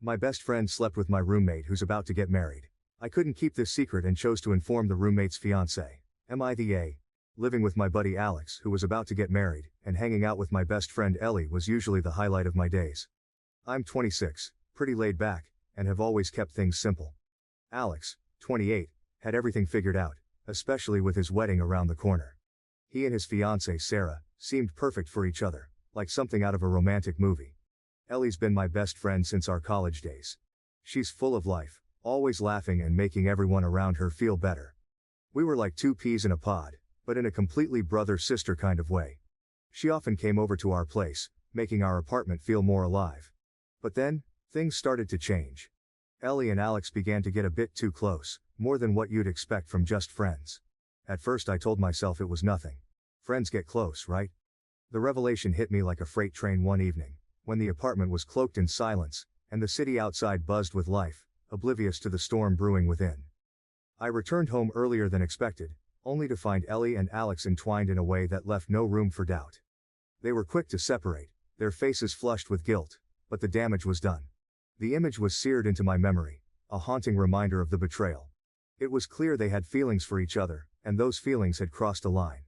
My best friend slept with my roommate who's about to get married. I couldn't keep this secret and chose to inform the roommate's fiancé, MITA. Living with my buddy Alex, who was about to get married, and hanging out with my best friend Ellie was usually the highlight of my days. I'm 26, pretty laid back, and have always kept things simple. Alex, 28, had everything figured out, especially with his wedding around the corner. He and his fiancée Sarah seemed perfect for each other, like something out of a romantic movie. Ellie's been my best friend since our college days. She's full of life, always laughing and making everyone around her feel better. We were like two peas in a pod, but in a completely brother-sister kind of way. She often came over to our place, making our apartment feel more alive. But then, things started to change. Ellie and Alex began to get a bit too close, more than what you'd expect from just friends. At first I told myself it was nothing. Friends get close, right? The revelation hit me like a freight train one evening, when the apartment was cloaked in silence, and the city outside buzzed with life, oblivious to the storm brewing within. I returned home earlier than expected, only to find Ellie and Alex entwined in a way that left no room for doubt. They were quick to separate, their faces flushed with guilt, but the damage was done. The image was seared into my memory, a haunting reminder of the betrayal. It was clear they had feelings for each other, and those feelings had crossed a line.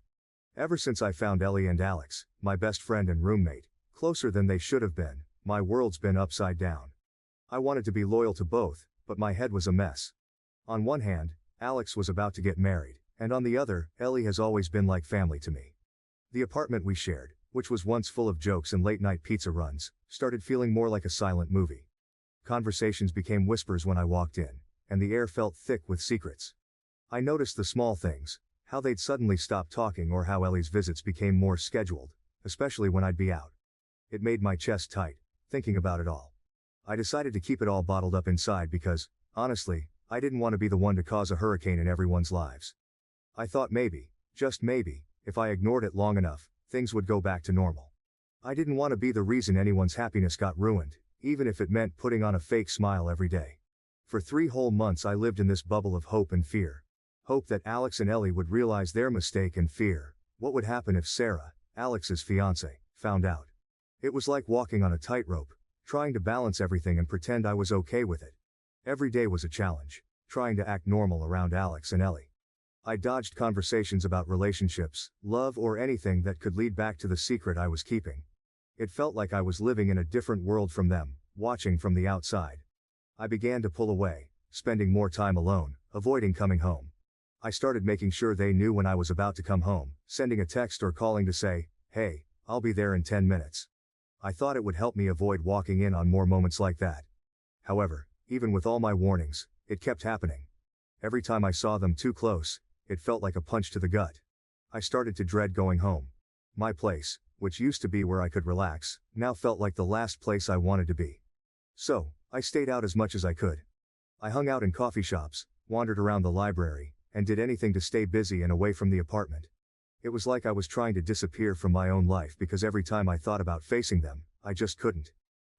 Ever since I found Ellie and Alex, my best friend and roommate, closer than they should have been, my world's been upside down. I wanted to be loyal to both, but my head was a mess. On one hand, Alex was about to get married, and on the other, Ellie has always been like family to me. The apartment we shared, which was once full of jokes and late-night pizza runs, started feeling more like a silent movie. Conversations became whispers when I walked in, and the air felt thick with secrets. I noticed the small things, how they'd suddenly stop talking or how Ellie's visits became more scheduled, especially when I'd be out. It made my chest tight, thinking about it all. I decided to keep it all bottled up inside because, honestly, I didn't want to be the one to cause a hurricane in everyone's lives. I thought maybe, just maybe, if I ignored it long enough, things would go back to normal. I didn't want to be the reason anyone's happiness got ruined, even if it meant putting on a fake smile every day. For 3 whole months I lived in this bubble of hope and fear. Hope that Alex and Ellie would realize their mistake, and fear what would happen if Sarah, Alex's fiancée, found out. It was like walking on a tightrope, trying to balance everything and pretend I was okay with it. Every day was a challenge, trying to act normal around Alex and Ellie. I dodged conversations about relationships, love, or anything that could lead back to the secret I was keeping. It felt like I was living in a different world from them, watching from the outside. I began to pull away, spending more time alone, avoiding coming home. I started making sure they knew when I was about to come home, sending a text or calling to say, "Hey, I'll be there in 10 minutes. I thought it would help me avoid walking in on more moments like that. However, even with all my warnings, it kept happening. Every time I saw them too close, it felt like a punch to the gut. I started to dread going home. My place, which used to be where I could relax, now felt like the last place I wanted to be. So, I stayed out as much as I could. I hung out in coffee shops, wandered around the library, and did anything to stay busy and away from the apartment. It was like I was trying to disappear from my own life because every time I thought about facing them, I just couldn't.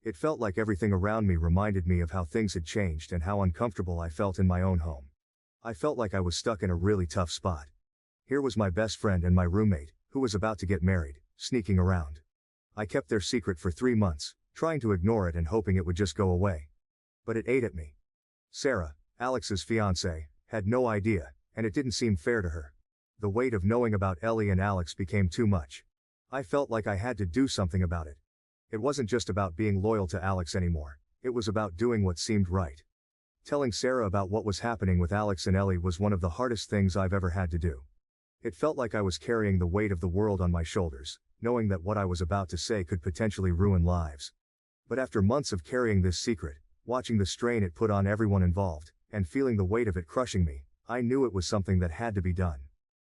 It felt like everything around me reminded me of how things had changed and how uncomfortable I felt in my own home. I felt like I was stuck in a really tough spot. Here was my best friend and my roommate, who was about to get married, sneaking around. I kept their secret for 3 months, trying to ignore it and hoping it would just go away. But it ate at me. Sarah, Alex's fiancée, had no idea, and it didn't seem fair to her. The weight of knowing about Ellie and Alex became too much. I felt like I had to do something about it. It wasn't just about being loyal to Alex anymore, it was about doing what seemed right. Telling Sarah about what was happening with Alex and Ellie was one of the hardest things I've ever had to do. It felt like I was carrying the weight of the world on my shoulders, knowing that what I was about to say could potentially ruin lives. But after months of carrying this secret, watching the strain it put on everyone involved, and feeling the weight of it crushing me, I knew it was something that had to be done.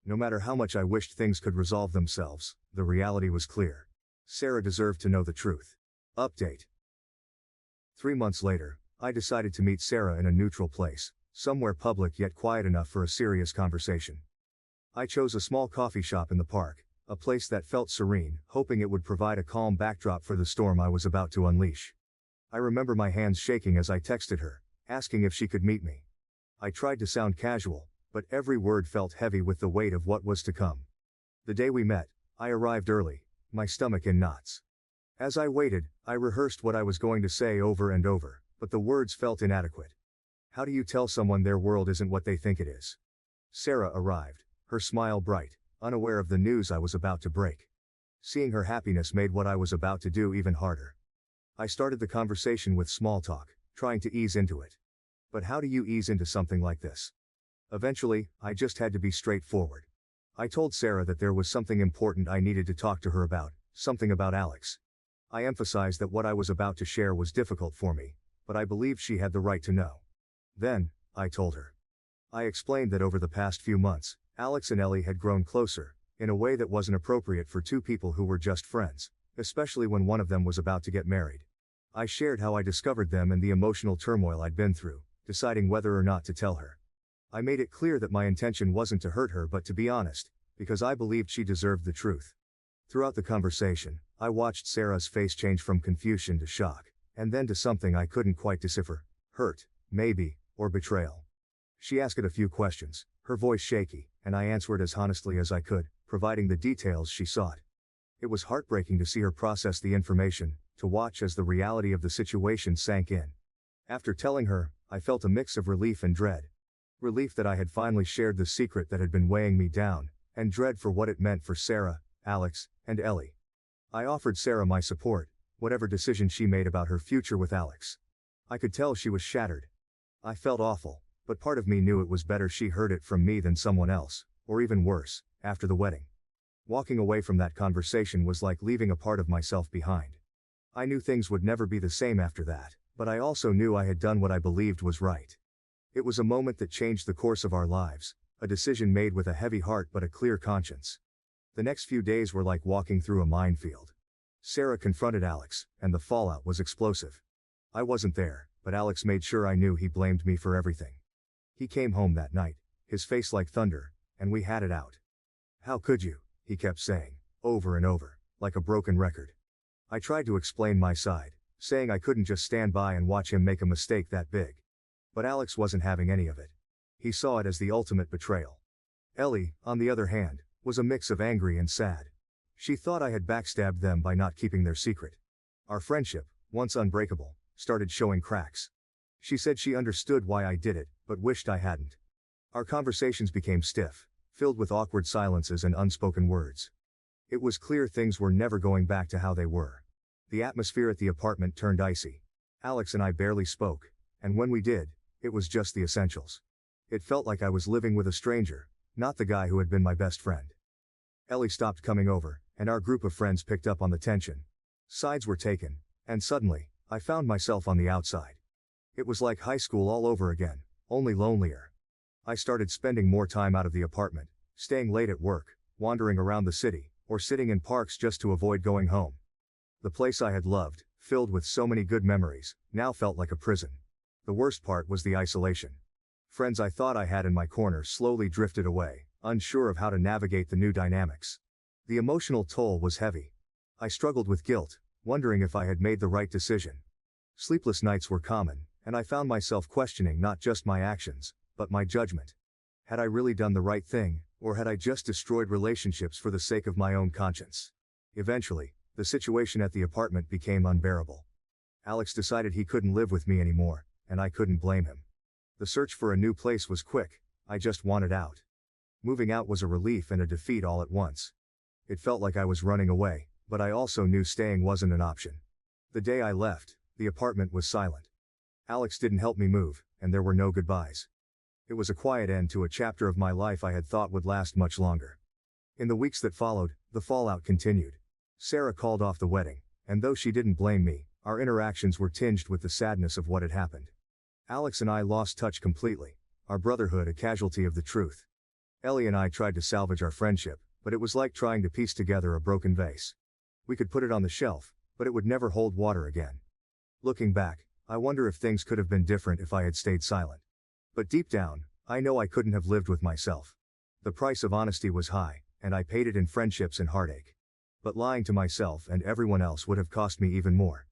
No matter how much I wished things could resolve themselves, the reality was clear. Sarah deserved to know the truth. Update. 3 months later, I decided to meet Sarah in a neutral place, somewhere public yet quiet enough for a serious conversation. I chose a small coffee shop in the park, a place that felt serene, hoping it would provide a calm backdrop for the storm I was about to unleash. I remember my hands shaking as I texted her, asking if she could meet me. I tried to sound casual, but every word felt heavy with the weight of what was to come. The day we met, I arrived early, my stomach in knots. As I waited, I rehearsed what I was going to say over and over, but the words felt inadequate. How do you tell someone their world isn't what they think it is? Sarah arrived, her smile bright, unaware of the news I was about to break. Seeing her happiness made what I was about to do even harder. I started the conversation with small talk, trying to ease into it. But how do you ease into something like this? Eventually, I just had to be straightforward. I told Sarah that there was something important I needed to talk to her about, something about Alex. I emphasized that what I was about to share was difficult for me, but I believed she had the right to know. Then, I told her. I explained that over the past few months, Alex and Ellie had grown closer, in a way that wasn't appropriate for two people who were just friends, especially when one of them was about to get married. I shared how I discovered them and the emotional turmoil I'd been through, deciding whether or not to tell her. I made it clear that my intention wasn't to hurt her but to be honest, because I believed she deserved the truth. Throughout the conversation, I watched Sarah's face change from confusion to shock, and then to something I couldn't quite decipher: hurt, maybe, or betrayal. She asked a few questions, her voice shaky, and I answered as honestly as I could, providing the details she sought. It was heartbreaking to see her process the information, to watch as the reality of the situation sank in. After telling her, I felt a mix of relief and dread. Relief that I had finally shared the secret that had been weighing me down, and dread for what it meant for Sarah, Alex, and Ellie. I offered Sarah my support, whatever decision she made about her future with Alex. I could tell she was shattered. I felt awful, but part of me knew it was better she heard it from me than someone else, or even worse, after the wedding. Walking away from that conversation was like leaving a part of myself behind. I knew things would never be the same after that, but I also knew I had done what I believed was right. It was a moment that changed the course of our lives, a decision made with a heavy heart but a clear conscience. The next few days were like walking through a minefield. Sarah confronted Alex, and the fallout was explosive. I wasn't there, but Alex made sure I knew he blamed me for everything. He came home that night, his face like thunder, and we had it out. "How could you?" he kept saying, over and over, like a broken record. I tried to explain my side, saying I couldn't just stand by and watch him make a mistake that big. But Alex wasn't having any of it. He saw it as the ultimate betrayal. Ellie, on the other hand, was a mix of angry and sad. She thought I had backstabbed them by not keeping their secret. Our friendship, once unbreakable, started showing cracks. She said she understood why I did it, but wished I hadn't. Our conversations became stiff, filled with awkward silences and unspoken words. It was clear things were never going back to how they were. The atmosphere at the apartment turned icy. Alex and I barely spoke, and when we did, it was just the essentials. It felt like I was living with a stranger, not the guy who had been my best friend. Ellie stopped coming over, and our group of friends picked up on the tension. Sides were taken, and suddenly, I found myself on the outside. It was like high school all over again, only lonelier. I started spending more time out of the apartment, staying late at work, wandering around the city, or sitting in parks just to avoid going home. The place I had loved, filled with so many good memories, now felt like a prison. The worst part was the isolation. Friends I thought I had in my corner slowly drifted away, unsure of how to navigate the new dynamics. The emotional toll was heavy. I struggled with guilt, wondering if I had made the right decision. Sleepless nights were common, and I found myself questioning not just my actions, but my judgment. Had I really done the right thing, or had I just destroyed relationships for the sake of my own conscience? Eventually, the situation at the apartment became unbearable. Alex decided he couldn't live with me anymore, and I couldn't blame him. The search for a new place was quick, I just wanted out. Moving out was a relief and a defeat all at once. It felt like I was running away, but I also knew staying wasn't an option. The day I left, the apartment was silent. Alex didn't help me move, and there were no goodbyes. It was a quiet end to a chapter of my life I had thought would last much longer. In the weeks that followed, the fallout continued. Sarah called off the wedding, and though she didn't blame me, our interactions were tinged with the sadness of what had happened. Alex and I lost touch completely, our brotherhood a casualty of the truth. Ellie and I tried to salvage our friendship, but it was like trying to piece together a broken vase. We could put it on the shelf, but it would never hold water again. Looking back, I wonder if things could have been different if I had stayed silent. But deep down, I know I couldn't have lived with myself. The price of honesty was high, and I paid it in friendships and heartache. But lying to myself and everyone else would have cost me even more.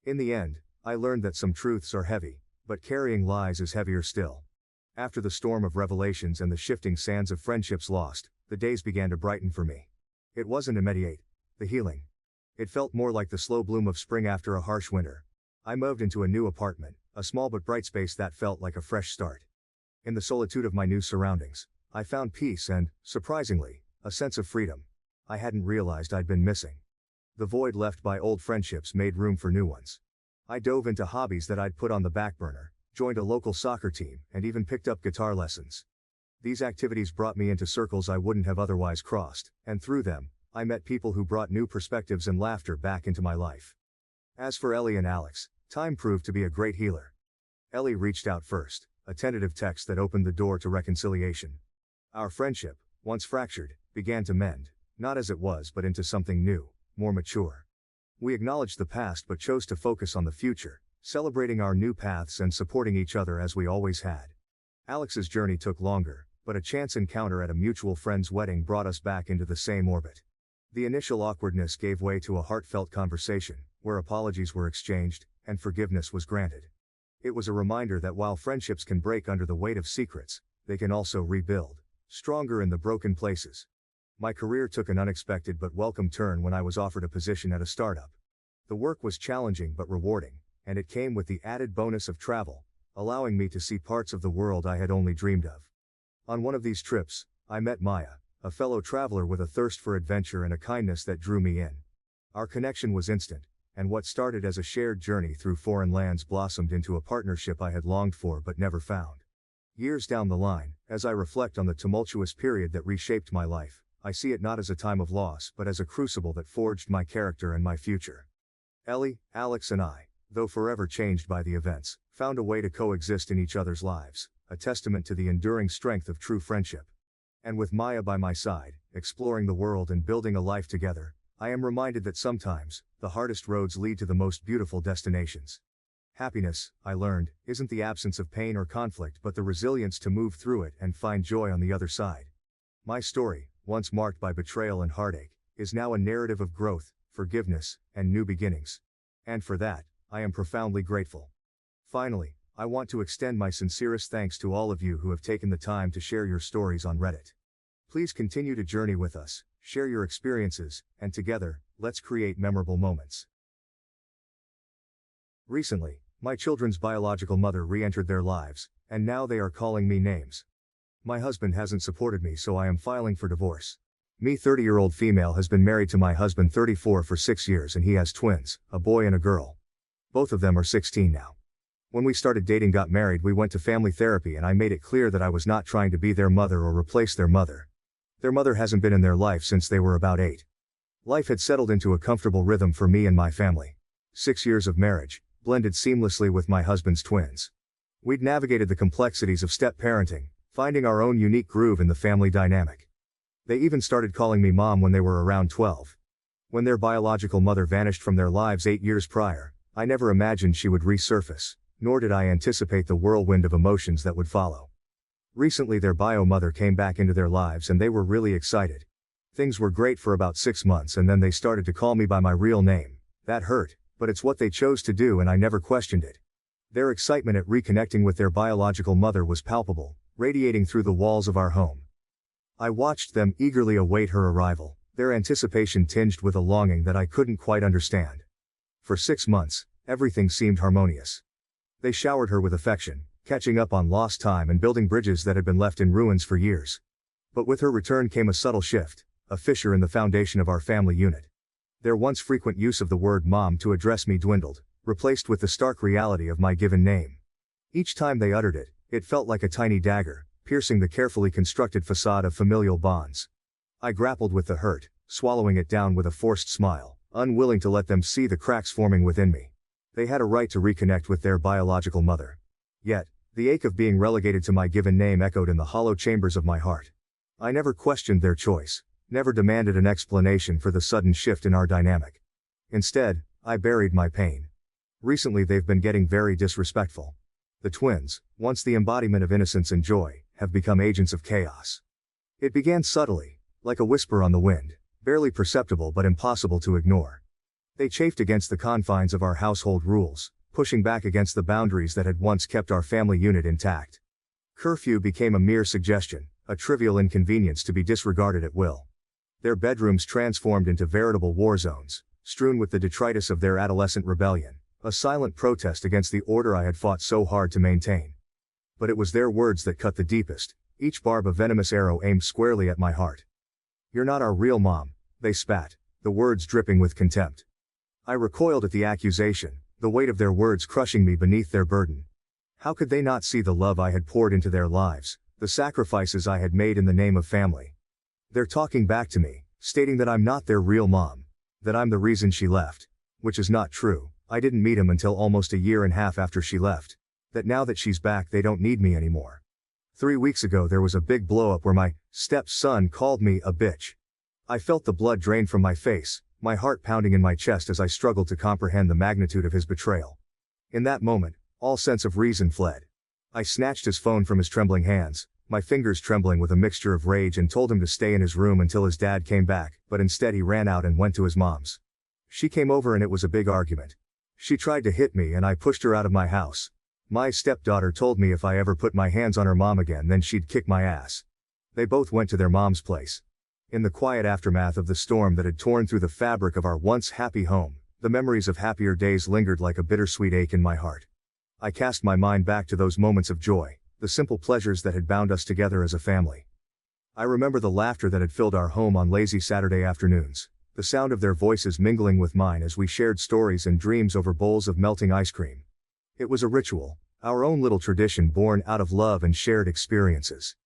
In the end, I learned that some truths are heavy, but carrying lies is heavier still. After the storm of revelations and the shifting sands of friendships lost, the days began to brighten for me. It wasn't immediate, the healing. It felt more like the slow bloom of spring after a harsh winter. I moved into a new apartment, a small but bright space that felt like a fresh start. In the solitude of my new surroundings, I found peace and, surprisingly, a sense of freedom I hadn't realized I'd been missing. The void left by old friendships made room for new ones. I dove into hobbies that I'd put on the back burner, joined a local soccer team, and even picked up guitar lessons. These activities brought me into circles I wouldn't have otherwise crossed, and through them, I met people who brought new perspectives and laughter back into my life. As for Ellie and Alex, time proved to be a great healer. Ellie reached out first, a tentative text that opened the door to reconciliation. Our friendship, once fractured, began to mend, not as it was but into something new, more mature. We acknowledged the past but chose to focus on the future, celebrating our new paths and supporting each other as we always had. Alex's journey took longer, but a chance encounter at a mutual friend's wedding brought us back into the same orbit. The initial awkwardness gave way to a heartfelt conversation, where apologies were exchanged, and forgiveness was granted. It was a reminder that while friendships can break under the weight of secrets, they can also rebuild, stronger in the broken places. My career took an unexpected but welcome turn when I was offered a position at a startup. The work was challenging but rewarding, and it came with the added bonus of travel, allowing me to see parts of the world I had only dreamed of. On one of these trips, I met Maya, a fellow traveler with a thirst for adventure and a kindness that drew me in. Our connection was instant, and what started as a shared journey through foreign lands blossomed into a partnership I had longed for but never found. Years down the line, as I reflect on the tumultuous period that reshaped my life, I see it not as a time of loss but as a crucible that forged my character and my future. Ellie, Alex and I, though forever changed by the events, found a way to coexist in each other's lives, a testament to the enduring strength of true friendship. And with Maya by my side, exploring the world and building a life together, I am reminded that sometimes, the hardest roads lead to the most beautiful destinations. Happiness, I learned, isn't the absence of pain or conflict but the resilience to move through it and find joy on the other side. My story, once marked by betrayal and heartache, is now a narrative of growth, forgiveness, and new beginnings. And for that, I am profoundly grateful. Finally, I want to extend my sincerest thanks to all of you who have taken the time to share your stories on Reddit. Please continue to journey with us, share your experiences, and together, let's create memorable moments. Recently, my children's biological mother re-entered their lives, and now they are calling me names. My husband hasn't supported me, so I am filing for divorce. Me, 30-year-old female, has been married to my husband, 34, for 6 years, and he has twins, a boy and a girl. Both of them are 16 now. When we started dating, got married, we went to family therapy, and I made it clear that I was not trying to be their mother or replace their mother. Their mother hasn't been in their life since they were about 8. Life had settled into a comfortable rhythm for me and my family. 6 years of marriage, blended seamlessly with my husband's twins. We'd navigated the complexities of step-parenting, finding our own unique groove in the family dynamic. They even started calling me mom when they were around 12. When their biological mother vanished from their lives 8 years prior, I never imagined she would resurface, nor did I anticipate the whirlwind of emotions that would follow. Recently their bio mother came back into their lives and they were really excited. Things were great for about 6 months and then they started to call me by my real name. That hurt, but it's what they chose to do and I never questioned it. Their excitement at reconnecting with their biological mother was palpable, radiating through the walls of our home. I watched them eagerly await her arrival, their anticipation tinged with a longing that I couldn't quite understand. For 6 months, everything seemed harmonious. They showered her with affection, catching up on lost time and building bridges that had been left in ruins for years. But with her return came a subtle shift, a fissure in the foundation of our family unit. Their once frequent use of the word mom to address me dwindled, replaced with the stark reality of my given name. Each time they uttered it, it felt like a tiny dagger, piercing the carefully constructed facade of familial bonds. I grappled with the hurt, swallowing it down with a forced smile, unwilling to let them see the cracks forming within me. They had a right to reconnect with their biological mother. Yet, the ache of being relegated to my given name echoed in the hollow chambers of my heart. I never questioned their choice, never demanded an explanation for the sudden shift in our dynamic. Instead, I buried my pain. Recently they've been getting very disrespectful. The twins, once the embodiment of innocence and joy, have become agents of chaos. It began subtly, like a whisper on the wind, barely perceptible but impossible to ignore. They chafed against the confines of our household rules, pushing back against the boundaries that had once kept our family unit intact. Curfew became a mere suggestion, a trivial inconvenience to be disregarded at will. Their bedrooms transformed into veritable war zones, strewn with the detritus of their adolescent rebellion, A silent protest against the order I had fought so hard to maintain. But it was their words that cut the deepest, each barb a venomous arrow aimed squarely at my heart. "You're not our real mom," they spat, the words dripping with contempt. I recoiled at the accusation, the weight of their words crushing me beneath their burden. How could they not see the love I had poured into their lives, the sacrifices I had made in the name of family? They're talking back to me, stating that I'm not their real mom, that I'm the reason she left. Which is not true. I didn't meet him until almost a year and a half after she left. That now that she's back they don't need me anymore. 3 weeks ago there was a big blow-up where my stepson called me a bitch. I felt the blood drain from my face, my heart pounding in my chest as I struggled to comprehend the magnitude of his betrayal. In that moment, all sense of reason fled. I snatched his phone from his trembling hands, my fingers trembling with a mixture of rage, and told him to stay in his room until his dad came back, but instead he ran out and went to his mom's. She came over and it was a big argument. She tried to hit me and I pushed her out of my house. My stepdaughter told me if I ever put my hands on her mom again then she'd kick my ass. They both went to their mom's place. In the quiet aftermath of the storm that had torn through the fabric of our once happy home, the memories of happier days lingered like a bittersweet ache in my heart. I cast my mind back to those moments of joy, the simple pleasures that had bound us together as a family. I remember the laughter that had filled our home on lazy Saturday afternoons, the sound of their voices mingling with mine as we shared stories and dreams over bowls of melting ice cream. It was a ritual, our own little tradition born out of love and shared experiences.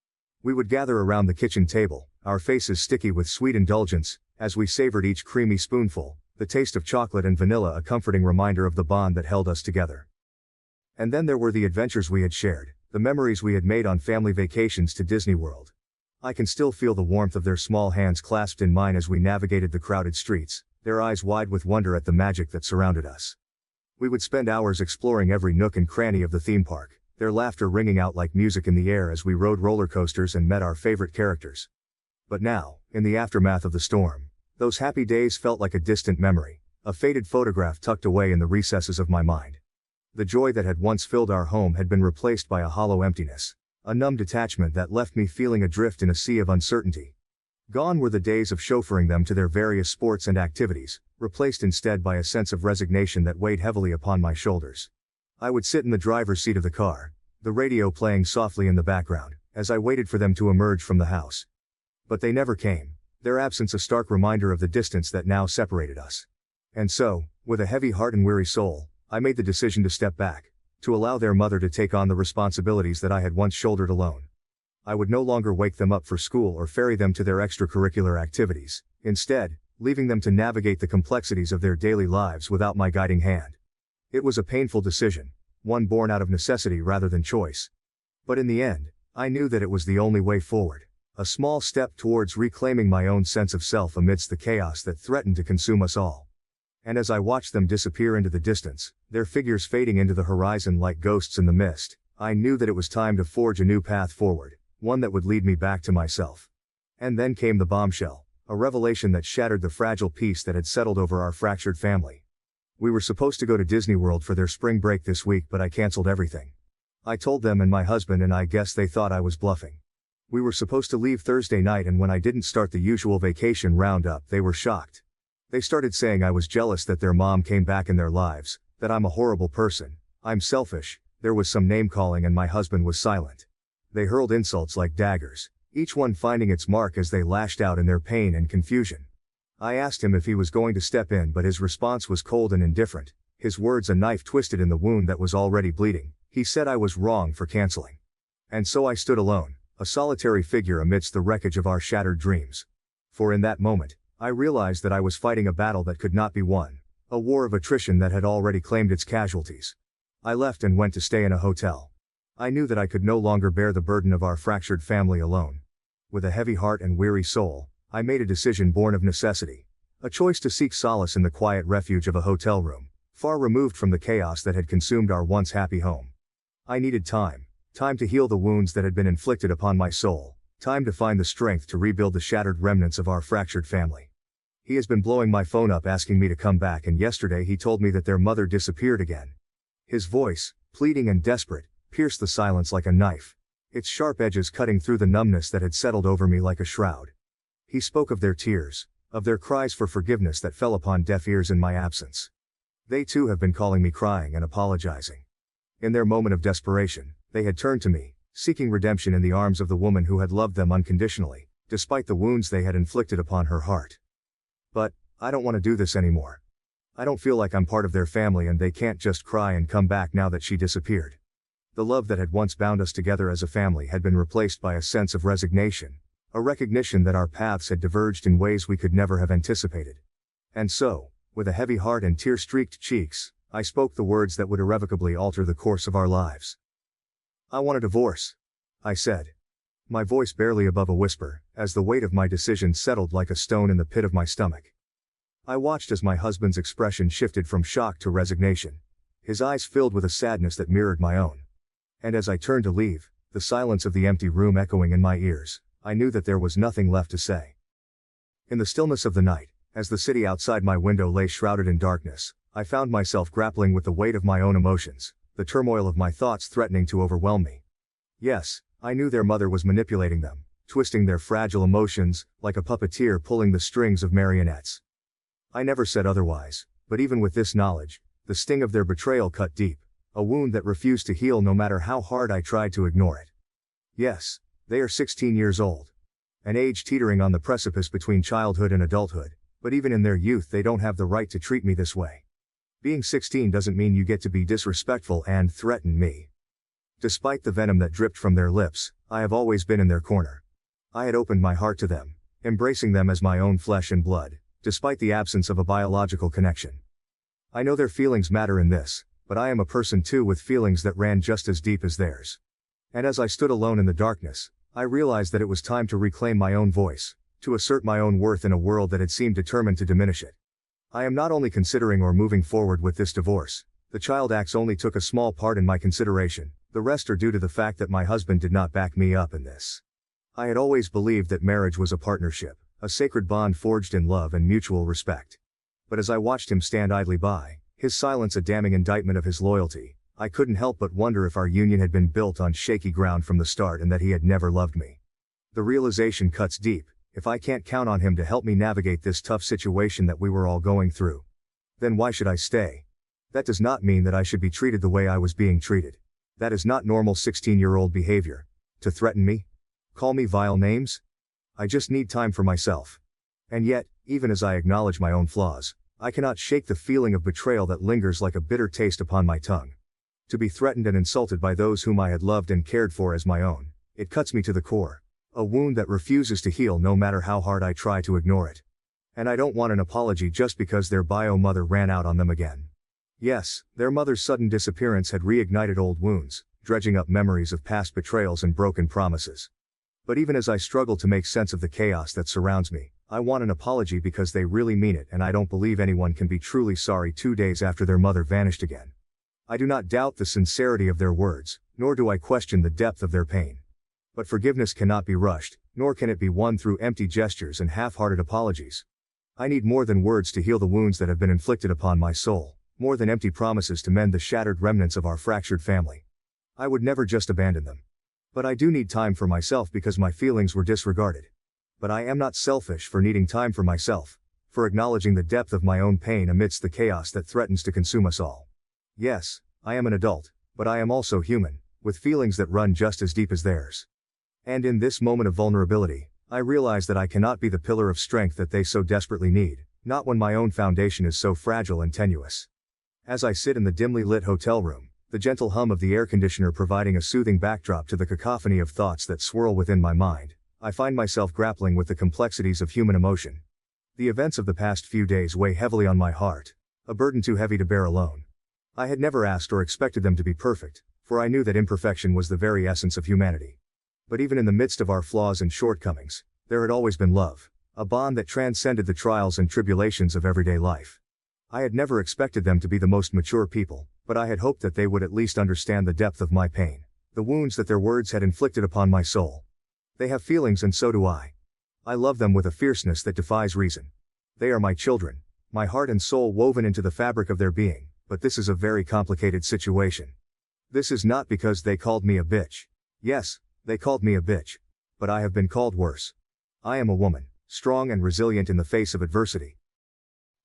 We would gather around the kitchen table, our faces sticky with sweet indulgence, as we savored each creamy spoonful, the taste of chocolate and vanilla a comforting reminder of the bond that held us together. And then there were the adventures we had shared, the memories we had made on family vacations to Disney World. I can still feel the warmth of their small hands clasped in mine as we navigated the crowded streets, their eyes wide with wonder at the magic that surrounded us. We would spend hours exploring every nook and cranny of the theme park, their laughter ringing out like music in the air as we rode roller coasters and met our favorite characters. But now, in the aftermath of the storm, those happy days felt like a distant memory, a faded photograph tucked away in the recesses of my mind. The joy that had once filled our home had been replaced by a hollow emptiness, a numb detachment that left me feeling adrift in a sea of uncertainty. Gone were the days of chauffeuring them to their various sports and activities, replaced instead by a sense of resignation that weighed heavily upon my shoulders. I would sit in the driver's seat of the car, the radio playing softly in the background, as I waited for them to emerge from the house. But they never came, their absence a stark reminder of the distance that now separated us. And so, with a heavy heart and weary soul, I made the decision to step back, to allow their mother to take on the responsibilities that I had once shouldered alone. I would no longer wake them up for school or ferry them to their extracurricular activities, instead, leaving them to navigate the complexities of their daily lives without my guiding hand. It was a painful decision, one born out of necessity rather than choice. But in the end, I knew that it was the only way forward, a small step towards reclaiming my own sense of self amidst the chaos that threatened to consume us all. And as I watched them disappear into the distance, their figures fading into the horizon like ghosts in the mist, I knew that it was time to forge a new path forward, one that would lead me back to myself. And then came the bombshell, a revelation that shattered the fragile peace that had settled over our fractured family. We were supposed to go to Disney World for their spring break this week, but I canceled everything. I told them and my husband, and I guess they thought I was bluffing. We were supposed to leave Thursday night, and when I didn't start the usual vacation roundup, they were shocked. They started saying I was jealous that their mom came back in their lives, that I'm a horrible person, I'm selfish. There was some name calling and my husband was silent. They hurled insults like daggers, each one finding its mark as they lashed out in their pain and confusion. I asked him if he was going to step in, but his response was cold and indifferent, his words a knife twisted in the wound that was already bleeding. He said I was wrong for canceling. And so I stood alone, a solitary figure amidst the wreckage of our shattered dreams. For in that moment, I realized that I was fighting a battle that could not be won, a war of attrition that had already claimed its casualties. I left and went to stay in a hotel. I knew that I could no longer bear the burden of our fractured family alone. With a heavy heart and weary soul, I made a decision born of necessity, a choice to seek solace in the quiet refuge of a hotel room, far removed from the chaos that had consumed our once happy home. I needed time to heal the wounds that had been inflicted upon my soul, time to find the strength to rebuild the shattered remnants of our fractured family. He has been blowing my phone up asking me to come back, and yesterday he told me that their mother disappeared again. His voice, pleading and desperate, pierced the silence like a knife, its sharp edges cutting through the numbness that had settled over me like a shroud. He spoke of their tears, of their cries for forgiveness that fell upon deaf ears in my absence. They too have been calling me, crying and apologizing. In their moment of desperation, they had turned to me, seeking redemption in the arms of the woman who had loved them unconditionally, despite the wounds they had inflicted upon her heart. But, I don't want to do this anymore. I don't feel like I'm part of their family and they can't just cry and come back now that she disappeared. The love that had once bound us together as a family had been replaced by a sense of resignation, a recognition that our paths had diverged in ways we could never have anticipated. And so, with a heavy heart and tear-streaked cheeks, I spoke the words that would irrevocably alter the course of our lives. I want a divorce, I said. My voice barely above a whisper, as the weight of my decision settled like a stone in the pit of my stomach. I watched as my husband's expression shifted from shock to resignation, his eyes filled with a sadness that mirrored my own. And as I turned to leave, the silence of the empty room echoing in my ears, I knew that there was nothing left to say. In the stillness of the night, as the city outside my window lay shrouded in darkness, I found myself grappling with the weight of my own emotions, the turmoil of my thoughts threatening to overwhelm me. Yes, I knew their mother was manipulating them, twisting their fragile emotions, like a puppeteer pulling the strings of marionettes. I never said otherwise, but even with this knowledge, the sting of their betrayal cut deep, a wound that refused to heal no matter how hard I tried to ignore it. Yes, they are 16 years old. An age teetering on the precipice between childhood and adulthood, but even in their youth they don't have the right to treat me this way. Being 16 doesn't mean you get to be disrespectful and threaten me. Despite the venom that dripped from their lips, I have always been in their corner. I had opened my heart to them, embracing them as my own flesh and blood, despite the absence of a biological connection. I know their feelings matter in this, but I am a person too with feelings that ran just as deep as theirs. And as I stood alone in the darkness, I realized that it was time to reclaim my own voice, to assert my own worth in a world that had seemed determined to diminish it. I am not only considering or moving forward with this divorce. The child acts only took a small part in my consideration, the rest are due to the fact that my husband did not back me up in this. I had always believed that marriage was a partnership, a sacred bond forged in love and mutual respect. But as I watched him stand idly by, his silence a damning indictment of his loyalty, I couldn't help but wonder if our union had been built on shaky ground from the start and that he had never loved me. The realization cuts deep. If I can't count on him to help me navigate this tough situation that we were all going through, then why should I stay? That does not mean that I should be treated the way I was being treated. That is not normal 16-year-old behavior. To threaten me? Call me vile names? I just need time for myself. And yet, even as I acknowledge my own flaws, I cannot shake the feeling of betrayal that lingers like a bitter taste upon my tongue. To be threatened and insulted by those whom I had loved and cared for as my own, it cuts me to the core. A wound that refuses to heal no matter how hard I try to ignore it. And I don't want an apology just because their bio mother ran out on them again. Yes, their mother's sudden disappearance had reignited old wounds, dredging up memories of past betrayals and broken promises. But even as I struggle to make sense of the chaos that surrounds me, I want an apology because they really mean it, and I don't believe anyone can be truly sorry 2 days after their mother vanished again. I do not doubt the sincerity of their words, nor do I question the depth of their pain. But forgiveness cannot be rushed, nor can it be won through empty gestures and half-hearted apologies. I need more than words to heal the wounds that have been inflicted upon my soul, more than empty promises to mend the shattered remnants of our fractured family. I would never just abandon them. But I do need time for myself because my feelings were disregarded. But I am not selfish for needing time for myself, for acknowledging the depth of my own pain amidst the chaos that threatens to consume us all. Yes, I am an adult, but I am also human, with feelings that run just as deep as theirs. And in this moment of vulnerability, I realize that I cannot be the pillar of strength that they so desperately need, not when my own foundation is so fragile and tenuous. As I sit in the dimly lit hotel room, the gentle hum of the air conditioner providing a soothing backdrop to the cacophony of thoughts that swirl within my mind, I find myself grappling with the complexities of human emotion. The events of the past few days weigh heavily on my heart, a burden too heavy to bear alone. I had never asked or expected them to be perfect, for I knew that imperfection was the very essence of humanity. But even in the midst of our flaws and shortcomings, there had always been love, a bond that transcended the trials and tribulations of everyday life. I had never expected them to be the most mature people, but I had hoped that they would at least understand the depth of my pain, the wounds that their words had inflicted upon my soul. They have feelings and so do I. I love them with a fierceness that defies reason. They are my children, my heart and soul woven into the fabric of their being, but this is a very complicated situation. This is not because they called me a bitch. Yes, they called me a bitch. But I have been called worse. I am a woman, strong and resilient in the face of adversity.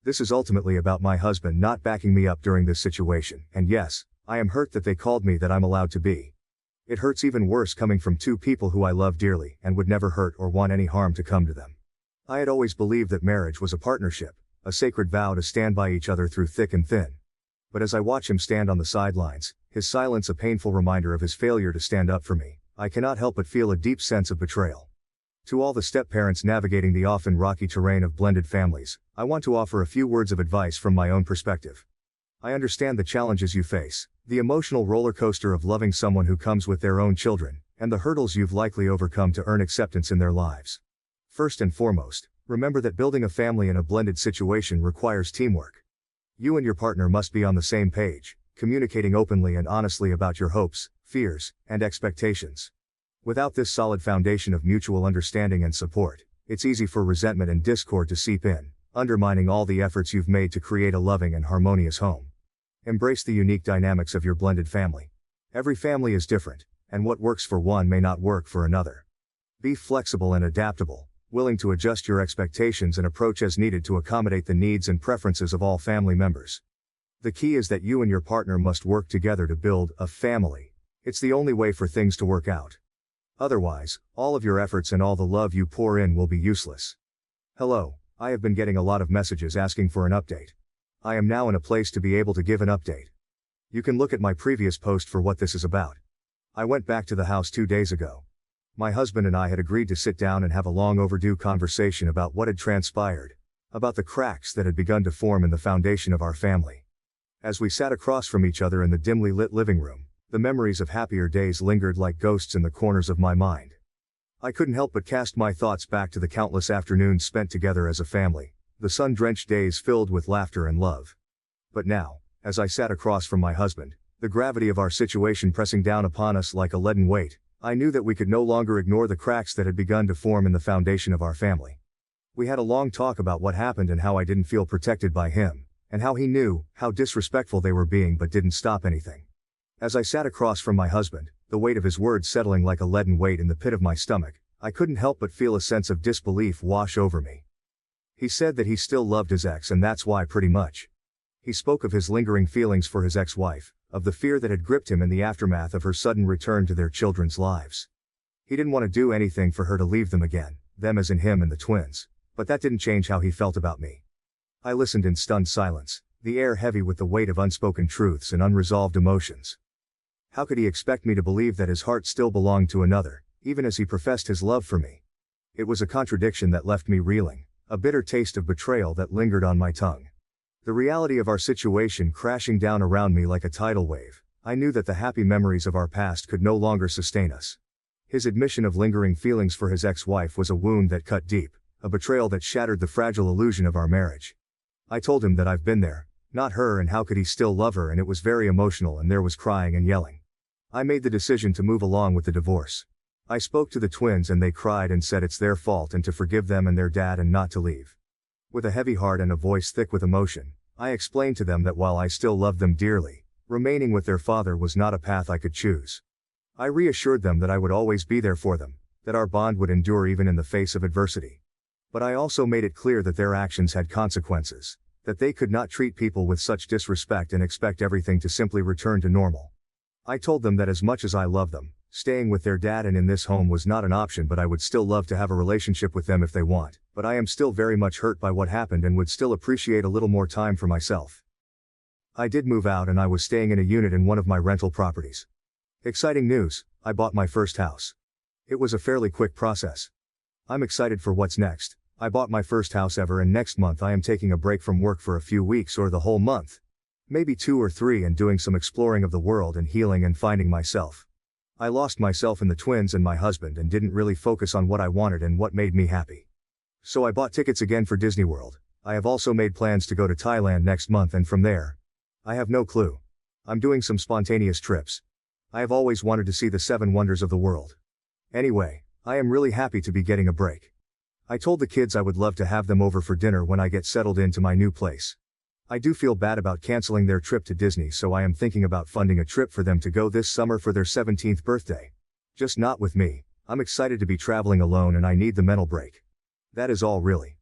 This is ultimately about my husband not backing me up during this situation, and yes, I am hurt that they called me that I'm allowed to be. It hurts even worse coming from two people who I love dearly and would never hurt or want any harm to come to them. I had always believed that marriage was a partnership, a sacred vow to stand by each other through thick and thin. But as I watch him stand on the sidelines, his silence a painful reminder of his failure to stand up for me, I cannot help but feel a deep sense of betrayal. To all the step-parents navigating the often rocky terrain of blended families, I want to offer a few words of advice from my own perspective. I understand the challenges you face, the emotional roller coaster of loving someone who comes with their own children, and the hurdles you've likely overcome to earn acceptance in their lives. First and foremost, remember that building a family in a blended situation requires teamwork. You and your partner must be on the same page, communicating openly and honestly about your hopes, fears, and expectations. Without this solid foundation of mutual understanding and support, it's easy for resentment and discord to seep in, undermining all the efforts you've made to create a loving and harmonious home. Embrace the unique dynamics of your blended family. Every family is different, and what works for one may not work for another. Be flexible and adaptable, willing to adjust your expectations and approach as needed to accommodate the needs and preferences of all family members. The key is that you and your partner must work together to build a family. It's the only way for things to work out. Otherwise, all of your efforts and all the love you pour in will be useless. Hello, I have been getting a lot of messages asking for an update. I am now in a place to be able to give an update. You can look at my previous post for what this is about. I went back to the house 2 days ago. My husband and I had agreed to sit down and have a long overdue conversation about what had transpired, about the cracks that had begun to form in the foundation of our family. As we sat across from each other in the dimly lit living room, the memories of happier days lingered like ghosts in the corners of my mind. I couldn't help but cast my thoughts back to the countless afternoons spent together as a family, the sun-drenched days filled with laughter and love. But now, as I sat across from my husband, the gravity of our situation pressing down upon us like a leaden weight, I knew that we could no longer ignore the cracks that had begun to form in the foundation of our family. We had a long talk about what happened and how I didn't feel protected by him, and how he knew how disrespectful they were being but didn't stop anything. As I sat across from my husband, the weight of his words settling like a leaden weight in the pit of my stomach, I couldn't help but feel a sense of disbelief wash over me. He said that he still loved his ex, and that's why pretty much. He spoke of his lingering feelings for his ex-wife, of the fear that had gripped him in the aftermath of her sudden return to their children's lives. He didn't want to do anything for her to leave them again, them as in him and the twins, but that didn't change how he felt about me. I listened in stunned silence, the air heavy with the weight of unspoken truths and unresolved emotions. How could he expect me to believe that his heart still belonged to another, even as he professed his love for me? It was a contradiction that left me reeling, a bitter taste of betrayal that lingered on my tongue. The reality of our situation crashing down around me like a tidal wave, I knew that the happy memories of our past could no longer sustain us. His admission of lingering feelings for his ex-wife was a wound that cut deep, a betrayal that shattered the fragile illusion of our marriage. I told him that I've been there, not her, and how could he still love her, and it was very emotional and there was crying and yelling. I made the decision to move along with the divorce. I spoke to the twins and they cried and said it's their fault and to forgive them and their dad and not to leave. With a heavy heart and a voice thick with emotion, I explained to them that while I still loved them dearly, remaining with their father was not a path I could choose. I reassured them that I would always be there for them, that our bond would endure even in the face of adversity. But I also made it clear that their actions had consequences, that they could not treat people with such disrespect and expect everything to simply return to normal. I told them that as much as I loved them, staying with their dad and in this home was not an option, but I would still love to have a relationship with them if they want, but I am still very much hurt by what happened and would still appreciate a little more time for myself. I did move out and I was staying in a unit in one of my rental properties. Exciting news, I bought my first house. It was a fairly quick process. I'm excited for what's next. I bought my first house ever, and next month I am taking a break from work for a few weeks or the whole month. Maybe 2 or 3, and doing some exploring of the world and healing and finding myself. I lost myself in the twins and my husband and didn't really focus on what I wanted and what made me happy. So I bought tickets again for Disney World. I have also made plans to go to Thailand next month, and from there, I have no clue. I'm doing some spontaneous trips. I have always wanted to see the 7 wonders of the world. Anyway, I am really happy to be getting a break. I told the kids I would love to have them over for dinner when I get settled into my new place. I do feel bad about canceling their trip to Disney, so I am thinking about funding a trip for them to go this summer for their 17th birthday. Just not with me. I'm excited to be traveling alone and I need the mental break. That is all really.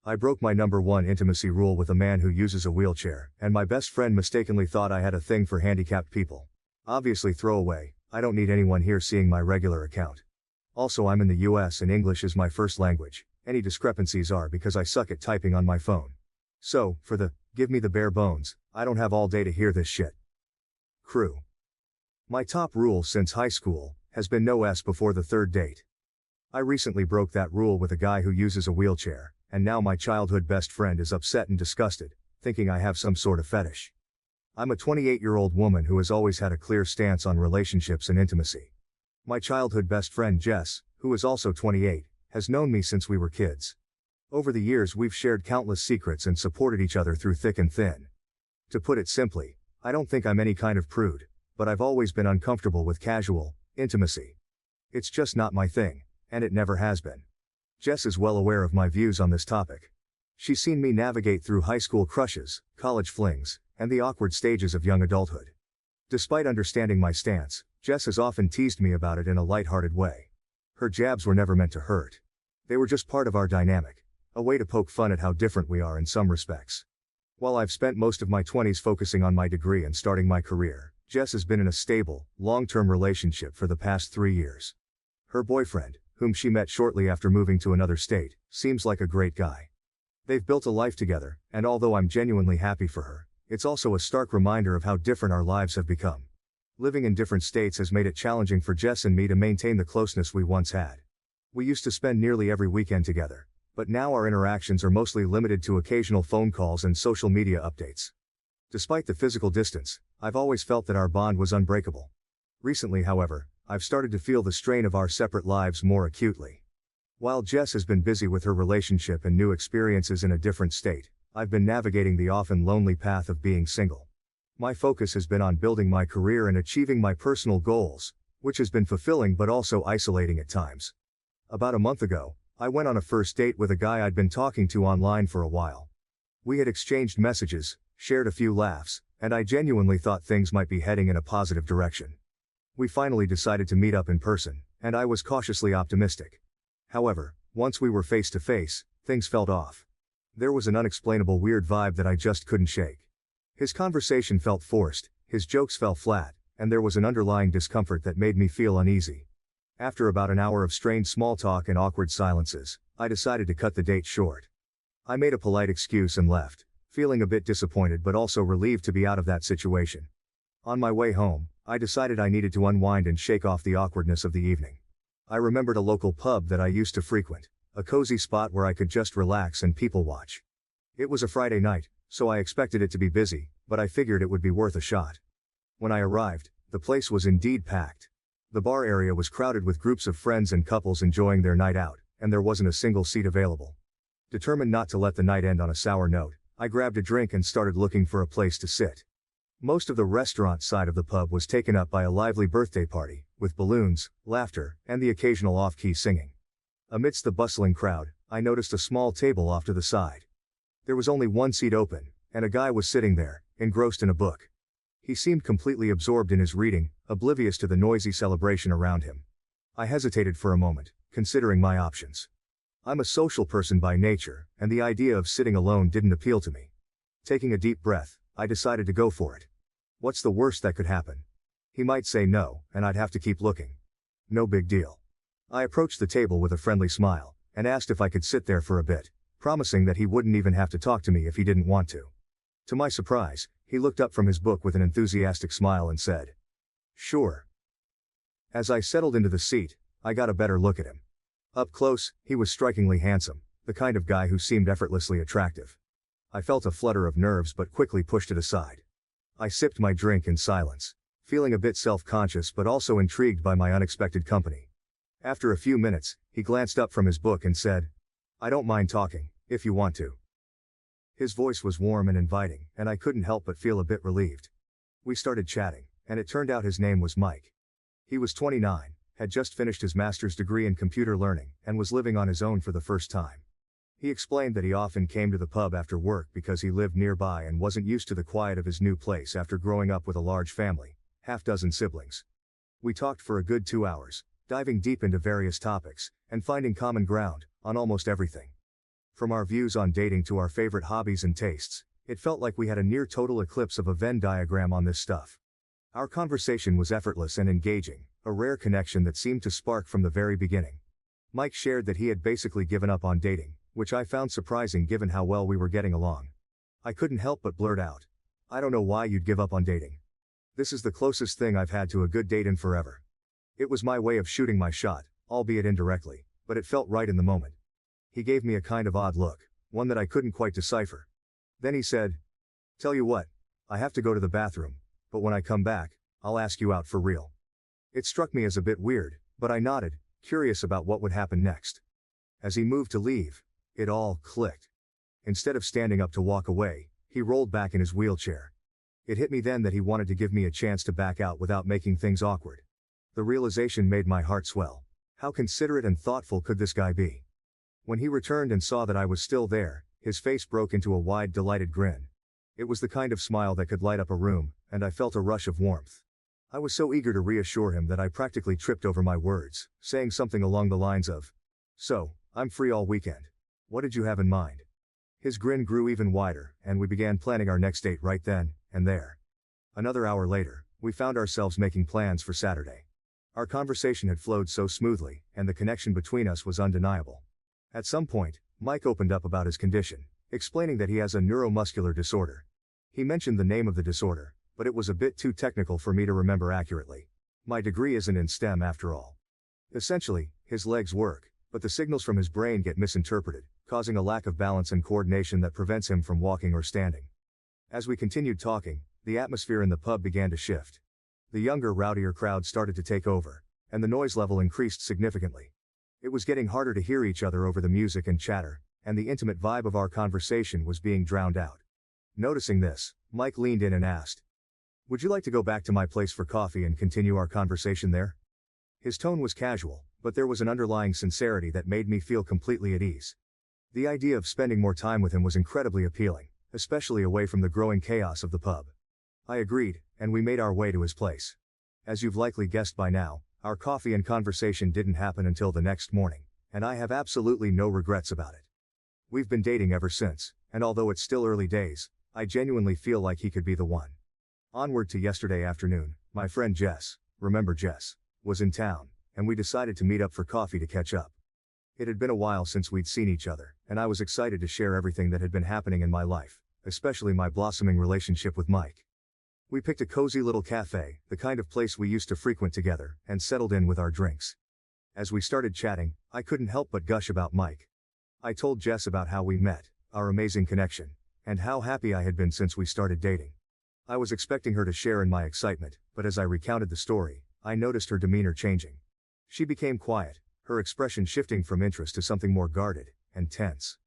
I broke my number one intimacy rule with a man who uses a wheelchair, and my best friend mistakenly thought I had a thing for handicapped people. Obviously throwaway, I don't need anyone here seeing my regular account. Also, I'm in the US and English is my first language. Any discrepancies are because I suck at typing on my phone. So, for the, give me the bare bones, I don't have all day to hear this shit. Crew. My top rule since high school has been no S before the third date. I recently broke that rule with a guy who uses a wheelchair, and now my childhood best friend is upset and disgusted, thinking I have some sort of fetish. I'm a 28-year-old woman who has always had a clear stance on relationships and intimacy. My childhood best friend Jess, who is also 28, has known me since we were kids. Over the years we've shared countless secrets and supported each other through thick and thin. To put it simply, I don't think I'm any kind of prude, but I've always been uncomfortable with casual intimacy. It's just not my thing, and it never has been. Jess is well aware of my views on this topic. She's seen me navigate through high school crushes, college flings, and the awkward stages of young adulthood. Despite understanding my stance, Jess has often teased me about it in a lighthearted way. Her jabs were never meant to hurt. They were just part of our dynamic, a way to poke fun at how different we are in some respects. While I've spent most of my 20s focusing on my degree and starting my career, Jess has been in a stable, long-term relationship for the past 3 years. Her boyfriend, whom she met shortly after moving to another state, seems like a great guy. They've built a life together, and although I'm genuinely happy for her, it's also a stark reminder of how different our lives have become. Living in different states has made it challenging for Jess and me to maintain the closeness we once had. We used to spend nearly every weekend together, but now our interactions are mostly limited to occasional phone calls and social media updates. Despite the physical distance, I've always felt that our bond was unbreakable. Recently, however, I've started to feel the strain of our separate lives more acutely. While Jess has been busy with her relationship and new experiences in a different state, I've been navigating the often lonely path of being single. My focus has been on building my career and achieving my personal goals, which has been fulfilling but also isolating at times. About a month ago, I went on a first date with a guy I'd been talking to online for a while. We had exchanged messages, shared a few laughs, and I genuinely thought things might be heading in a positive direction. We finally decided to meet up in person, and I was cautiously optimistic. However, once we were face to face, things felt off. There was an unexplainable weird vibe that I just couldn't shake. His conversation felt forced, his jokes fell flat, and there was an underlying discomfort that made me feel uneasy. After about an hour of strained small talk and awkward silences, I decided to cut the date short. I made a polite excuse and left, feeling a bit disappointed but also relieved to be out of that situation. On my way home, I decided I needed to unwind and shake off the awkwardness of the evening. I remembered a local pub that I used to frequent, a cozy spot where I could just relax and people watch. It was a Friday night, so I expected it to be busy, but I figured it would be worth a shot. When I arrived, the place was indeed packed. The bar area was crowded with groups of friends and couples enjoying their night out, and there wasn't a single seat available. Determined not to let the night end on a sour note, I grabbed a drink and started looking for a place to sit. Most of the restaurant side of the pub was taken up by a lively birthday party, with balloons, laughter, and the occasional off-key singing. Amidst the bustling crowd, I noticed a small table off to the side. There was only one seat open, and a guy was sitting there, engrossed in a book. He seemed completely absorbed in his reading, oblivious to the noisy celebration around him. I hesitated for a moment, considering my options. I'm a social person by nature, and the idea of sitting alone didn't appeal to me. Taking a deep breath, I decided to go for it. What's the worst that could happen? He might say no, and I'd have to keep looking. No big deal. I approached the table with a friendly smile, and asked if I could sit there for a bit, promising that he wouldn't even have to talk to me if he didn't want to. To my surprise, he looked up from his book with an enthusiastic smile and said, "Sure." As I settled into the seat, I got a better look at him. Up close, he was strikingly handsome, the kind of guy who seemed effortlessly attractive. I felt a flutter of nerves but quickly pushed it aside. I sipped my drink in silence, feeling a bit self-conscious but also intrigued by my unexpected company. After a few minutes, he glanced up from his book and said, "I don't mind talking, if you want to." His voice was warm and inviting, and I couldn't help but feel a bit relieved. We started chatting, and it turned out his name was Mike. He was 29, had just finished his master's degree in computer learning, and was living on his own for the first time. He explained that he often came to the pub after work because he lived nearby and wasn't used to the quiet of his new place after growing up with a large family, half-dozen siblings. We talked for a good 2 hours, diving deep into various topics, and finding common ground on almost everything. From our views on dating to our favorite hobbies and tastes, it felt like we had a near total eclipse of a Venn diagram on this stuff. Our conversation was effortless and engaging, a rare connection that seemed to spark from the very beginning. Mike shared that he had basically given up on dating, which I found surprising given how well we were getting along. I couldn't help but blurt out, "I don't know why you'd give up on dating. This is the closest thing I've had to a good date in forever." It was my way of shooting my shot, albeit indirectly, but it felt right in the moment. He gave me a kind of odd look, one that I couldn't quite decipher. Then he said, "Tell you what, I have to go to the bathroom, but when I come back, I'll ask you out for real." It struck me as a bit weird, but I nodded, curious about what would happen next. As he moved to leave, it all clicked. Instead of standing up to walk away, he rolled back in his wheelchair. It hit me then that he wanted to give me a chance to back out without making things awkward. The realization made my heart swell. How considerate and thoughtful could this guy be? When he returned and saw that I was still there, his face broke into a wide, delighted grin. It was the kind of smile that could light up a room, and I felt a rush of warmth. I was so eager to reassure him that I practically tripped over my words, saying something along the lines of, "So, I'm free all weekend. What did you have in mind?" His grin grew even wider, and we began planning our next date right then and there. Another hour later, we found ourselves making plans for Saturday. Our conversation had flowed so smoothly, and the connection between us was undeniable. At some point, Mike opened up about his condition, explaining that he has a neuromuscular disorder. He mentioned the name of the disorder, but it was a bit too technical for me to remember accurately. My degree isn't in STEM after all. Essentially, his legs work, but the signals from his brain get misinterpreted, causing a lack of balance and coordination that prevents him from walking or standing. As we continued talking, the atmosphere in the pub began to shift. The younger, rowdier crowd started to take over, and the noise level increased significantly. It was getting harder to hear each other over the music and chatter, and the intimate vibe of our conversation was being drowned out. Noticing this, Mike leaned in and asked, "Would you like to go back to my place for coffee and continue our conversation there?" His tone was casual, but there was an underlying sincerity that made me feel completely at ease. The idea of spending more time with him was incredibly appealing, especially away from the growing chaos of the pub. I agreed, and we made our way to his place. As you've likely guessed by now, our coffee and conversation didn't happen until the next morning, and I have absolutely no regrets about it. We've been dating ever since, and although it's still early days, I genuinely feel like he could be the one. Onward to yesterday afternoon, my friend Jess, remember Jess, was in town, and we decided to meet up for coffee to catch up. It had been a while since we'd seen each other, and I was excited to share everything that had been happening in my life, especially my blossoming relationship with Mike. We picked a cozy little cafe, the kind of place we used to frequent together, and settled in with our drinks. As we started chatting, I couldn't help but gush about Mike. I told Jess about how we met, our amazing connection, and how happy I had been since we started dating. I was expecting her to share in my excitement, but as I recounted the story, I noticed her demeanor changing. She became quiet, her expression shifting from interest to something more guarded and tense.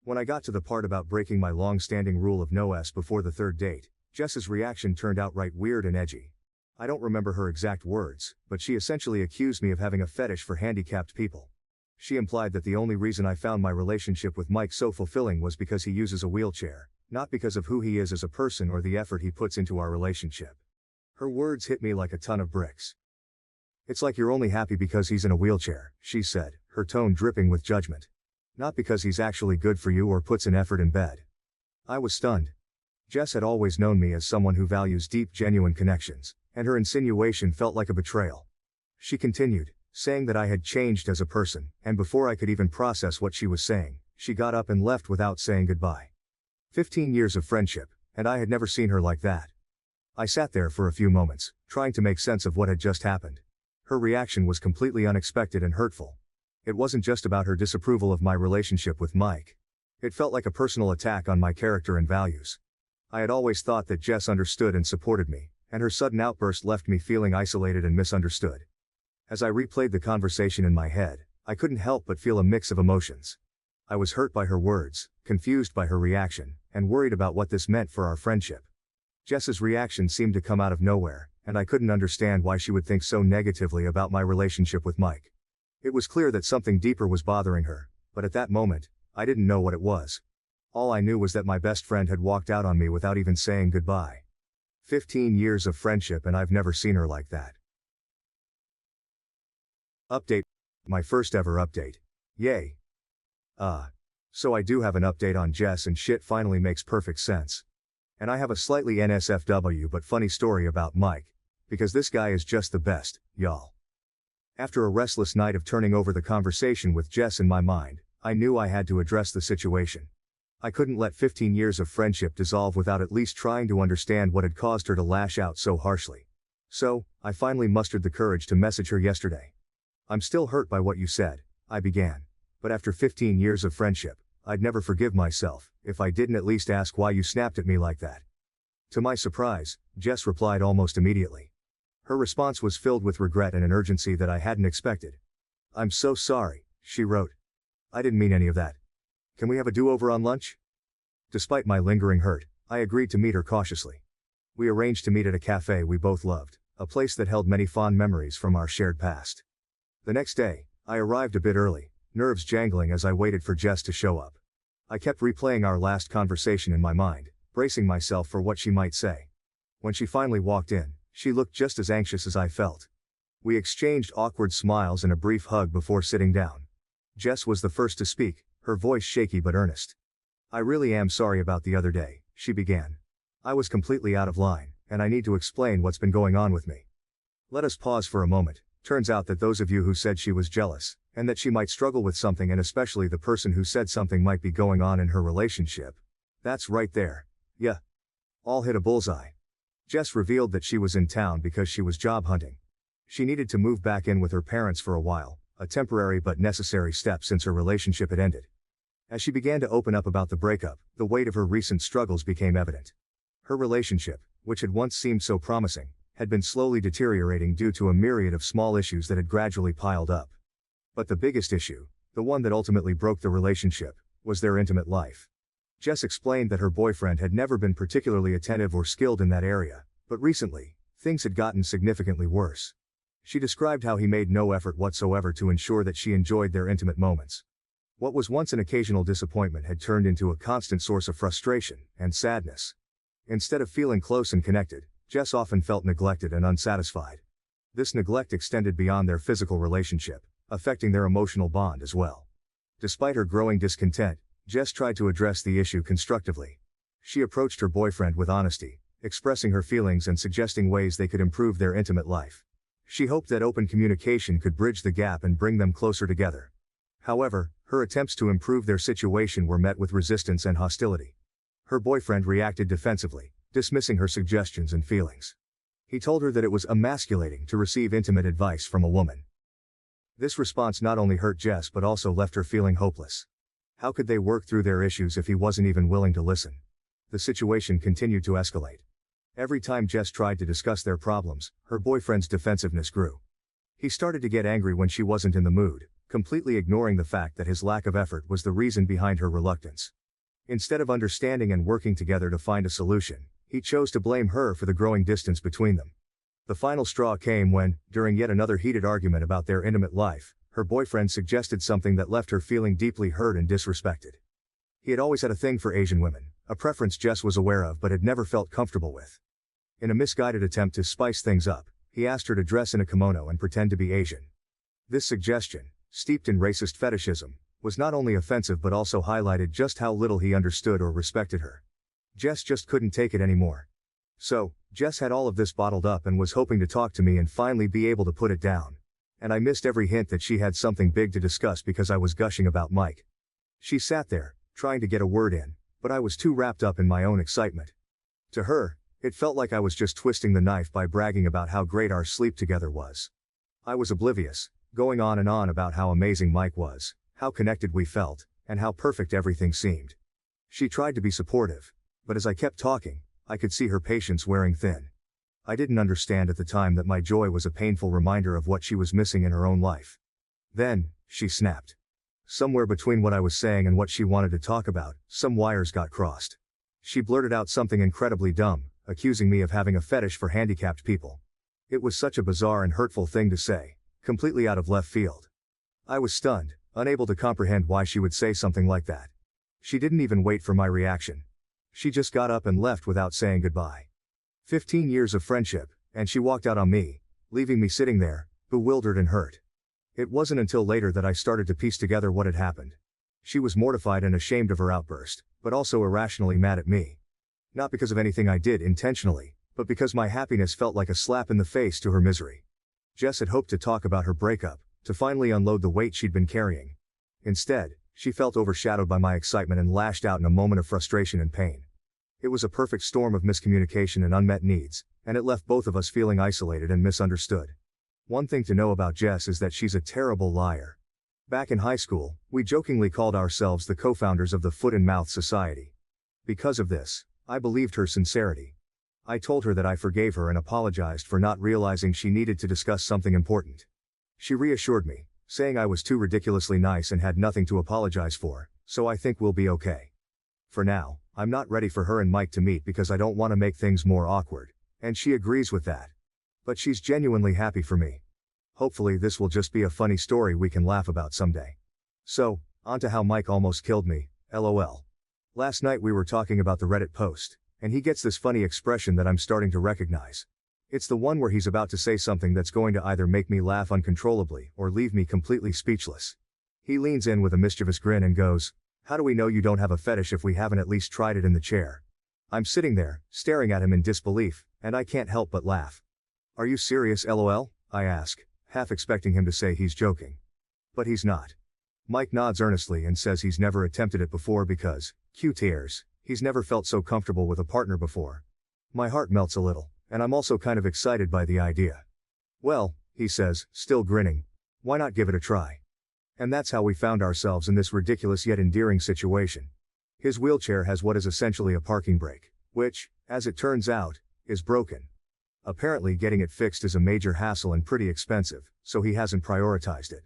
When I got to the part about breaking my long-standing rule of no S before the third date, Jess's reaction turned outright weird and edgy. I don't remember her exact words, but she essentially accused me of having a fetish for handicapped people. She implied that the only reason I found my relationship with Mike so fulfilling was because he uses a wheelchair, not because of who he is as a person or the effort he puts into our relationship. Her words hit me like a ton of bricks. "It's like you're only happy because he's in a wheelchair," she said, her tone dripping with judgment. "Not because he's actually good for you or puts in effort in bed." I was stunned. Jess had always known me as someone who values deep, genuine connections, and her insinuation felt like a betrayal. She continued, saying that I had changed as a person, and before I could even process what she was saying, she got up and left without saying goodbye. 15 years of friendship, and I had never seen her like that. I sat there for a few moments, trying to make sense of what had just happened. Her reaction was completely unexpected and hurtful. It wasn't just about her disapproval of my relationship with Mike. It felt like a personal attack on my character and values. I had always thought that Jess understood and supported me, and her sudden outburst left me feeling isolated and misunderstood. As I replayed the conversation in my head, I couldn't help but feel a mix of emotions. I was hurt by her words, confused by her reaction, and worried about what this meant for our friendship. Jess's reaction seemed to come out of nowhere, and I couldn't understand why she would think so negatively about my relationship with Mike. It was clear that something deeper was bothering her, but at that moment, I didn't know what it was. All I knew was that my best friend had walked out on me without even saying goodbye. 15 years of friendship and I've never seen her like that. Update. My first ever update. Yay. So I do have an update on Jess and shit finally makes perfect sense. And I have a slightly NSFW but funny story about Mike, because this guy is just the best, y'all. After a restless night of turning over the conversation with Jess in my mind, I knew I had to address the situation. I couldn't let 15 years of friendship dissolve without at least trying to understand what had caused her to lash out so harshly. So, I finally mustered the courage to message her yesterday. "I'm still hurt by what you said," I began. "But after 15 years of friendship, I'd never forgive myself if I didn't at least ask why you snapped at me like that." To my surprise, Jess replied almost immediately. Her response was filled with regret and an urgency that I hadn't expected. "I'm so sorry," she wrote. "I didn't mean any of that. Can we have a do-over on lunch?" Despite my lingering hurt, I agreed to meet her cautiously. We arranged to meet at a cafe we both loved, a place that held many fond memories from our shared past. The next day, I arrived a bit early, nerves jangling as I waited for Jess to show up. I kept replaying our last conversation in my mind, bracing myself for what she might say. When she finally walked in, she looked just as anxious as I felt. We exchanged awkward smiles and a brief hug before sitting down. Jess was the first to speak, her voice shaky but earnest. "I really am sorry about the other day," she began. "I was completely out of line, and I need to explain what's been going on with me." Let us pause for a moment. Turns out that those of you who said she was jealous, and that she might struggle with something, and especially the person who said something might be going on in her relationship. That's right there. Yeah. All hit a bullseye. Jess revealed that she was in town because she was job hunting. She needed to move back in with her parents for a while, a temporary but necessary step since her relationship had ended. As she began to open up about the breakup, the weight of her recent struggles became evident. Her relationship, which had once seemed so promising, had been slowly deteriorating due to a myriad of small issues that had gradually piled up. But the biggest issue, the one that ultimately broke the relationship, was their intimate life. Jess explained that her boyfriend had never been particularly attentive or skilled in that area, but recently, things had gotten significantly worse. She described how he made no effort whatsoever to ensure that she enjoyed their intimate moments. What was once an occasional disappointment had turned into a constant source of frustration and sadness. Instead of feeling close and connected, Jess often felt neglected and unsatisfied. This neglect extended beyond their physical relationship, affecting their emotional bond as well. Despite her growing discontent, Jess tried to address the issue constructively. She approached her boyfriend with honesty, expressing her feelings and suggesting ways they could improve their intimate life. She hoped that open communication could bridge the gap and bring them closer together. However, her attempts to improve their situation were met with resistance and hostility. Her boyfriend reacted defensively, dismissing her suggestions and feelings. He told her that it was emasculating to receive intimate advice from a woman. This response not only hurt Jess but also left her feeling hopeless. How could they work through their issues if he wasn't even willing to listen? The situation continued to escalate. Every time Jess tried to discuss their problems, her boyfriend's defensiveness grew. He started to get angry when she wasn't in the mood, completely ignoring the fact that his lack of effort was the reason behind her reluctance. Instead of understanding and working together to find a solution, he chose to blame her for the growing distance between them. The final straw came when, during yet another heated argument about their intimate life, her boyfriend suggested something that left her feeling deeply hurt and disrespected. He had always had a thing for Asian women, a preference Jess was aware of but had never felt comfortable with. In a misguided attempt to spice things up, he asked her to dress in a kimono and pretend to be Asian. This suggestion, steeped in racist fetishism, was not only offensive but also highlighted just how little he understood or respected her. Jess just couldn't take it anymore. So, Jess had all of this bottled up and was hoping to talk to me and finally be able to put it down. And I missed every hint that she had something big to discuss because I was gushing about Mike. She sat there, trying to get a word in, but I was too wrapped up in my own excitement. To her, it felt like I was just twisting the knife by bragging about how great our sleep together was. I was oblivious, going on and on about how amazing Mike was, how connected we felt, and how perfect everything seemed. She tried to be supportive, but as I kept talking, I could see her patience wearing thin. I didn't understand at the time that my joy was a painful reminder of what she was missing in her own life. Then, she snapped. Somewhere between what I was saying and what she wanted to talk about, some wires got crossed. She blurted out something incredibly dumb, accusing me of having a fetish for handicapped people. It was such a bizarre and hurtful thing to say, completely out of left field. I was stunned, unable to comprehend why she would say something like that. She didn't even wait for my reaction. She just got up and left without saying goodbye. 15 years of friendship, and she walked out on me, leaving me sitting there, bewildered and hurt. It wasn't until later that I started to piece together what had happened. She was mortified and ashamed of her outburst, but also irrationally mad at me. Not because of anything I did intentionally, but because my happiness felt like a slap in the face to her misery. Jess had hoped to talk about her breakup, to finally unload the weight she'd been carrying. Instead, she felt overshadowed by my excitement and lashed out in a moment of frustration and pain. It was a perfect storm of miscommunication and unmet needs, and it left both of us feeling isolated and misunderstood. One thing to know about Jess is that she's a terrible liar. Back in high school, we jokingly called ourselves the co-founders of the Foot and Mouth Society. Because of this, I believed her sincerity. I told her that I forgave her and apologized for not realizing she needed to discuss something important. She reassured me, saying I was too ridiculously nice and had nothing to apologize for, so I think we'll be okay. For now, I'm not ready for her and Mike to meet because I don't want to make things more awkward, and she agrees with that. But she's genuinely happy for me. Hopefully this will just be a funny story we can laugh about someday. So, on to how Mike almost killed me, lol. Last night we were talking about the Reddit post, and he gets this funny expression that I'm starting to recognize. It's the one where he's about to say something that's going to either make me laugh uncontrollably or leave me completely speechless. He leans in with a mischievous grin and goes, "How do we know you don't have a fetish if we haven't at least tried it in the chair?" I'm sitting there, staring at him in disbelief, and I can't help but laugh. "Are you serious, lol?" I ask, half expecting him to say he's joking. But he's not. Mike nods earnestly and says he's never attempted it before because, cue tears, he's never felt so comfortable with a partner before. My heart melts a little, and I'm also kind of excited by the idea. "Well," he says, still grinning, "why not give it a try?" And that's how we found ourselves in this ridiculous yet endearing situation. His wheelchair has what is essentially a parking brake, which, as it turns out, is broken. Apparently getting it fixed is a major hassle and pretty expensive, so he hasn't prioritized it.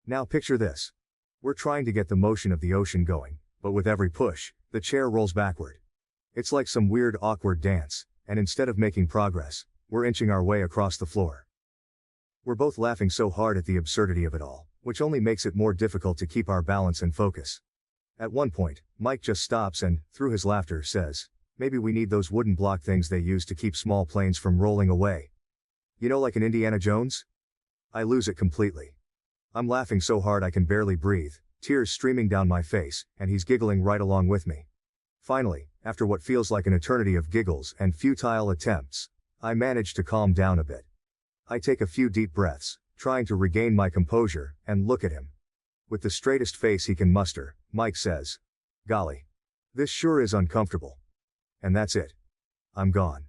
Now picture this. We're trying to get the motion of the ocean going, but with every push, the chair rolls backward. It's like some weird awkward dance, and instead of making progress, we're inching our way across the floor. We're both laughing so hard at the absurdity of it all, which only makes it more difficult to keep our balance and focus. At one point, Mike just stops and, through his laughter, says, "Maybe we need those wooden block things they use to keep small planes from rolling away. You know, like in Indiana Jones?" I lose it completely. I'm laughing so hard I can barely breathe, tears streaming down my face, and he's giggling right along with me. Finally, after what feels like an eternity of giggles and futile attempts, I manage to calm down a bit. I take a few deep breaths, trying to regain my composure, and look at him. With the straightest face he can muster, Mike says, "Golly. This sure is uncomfortable." And that's it. I'm gone.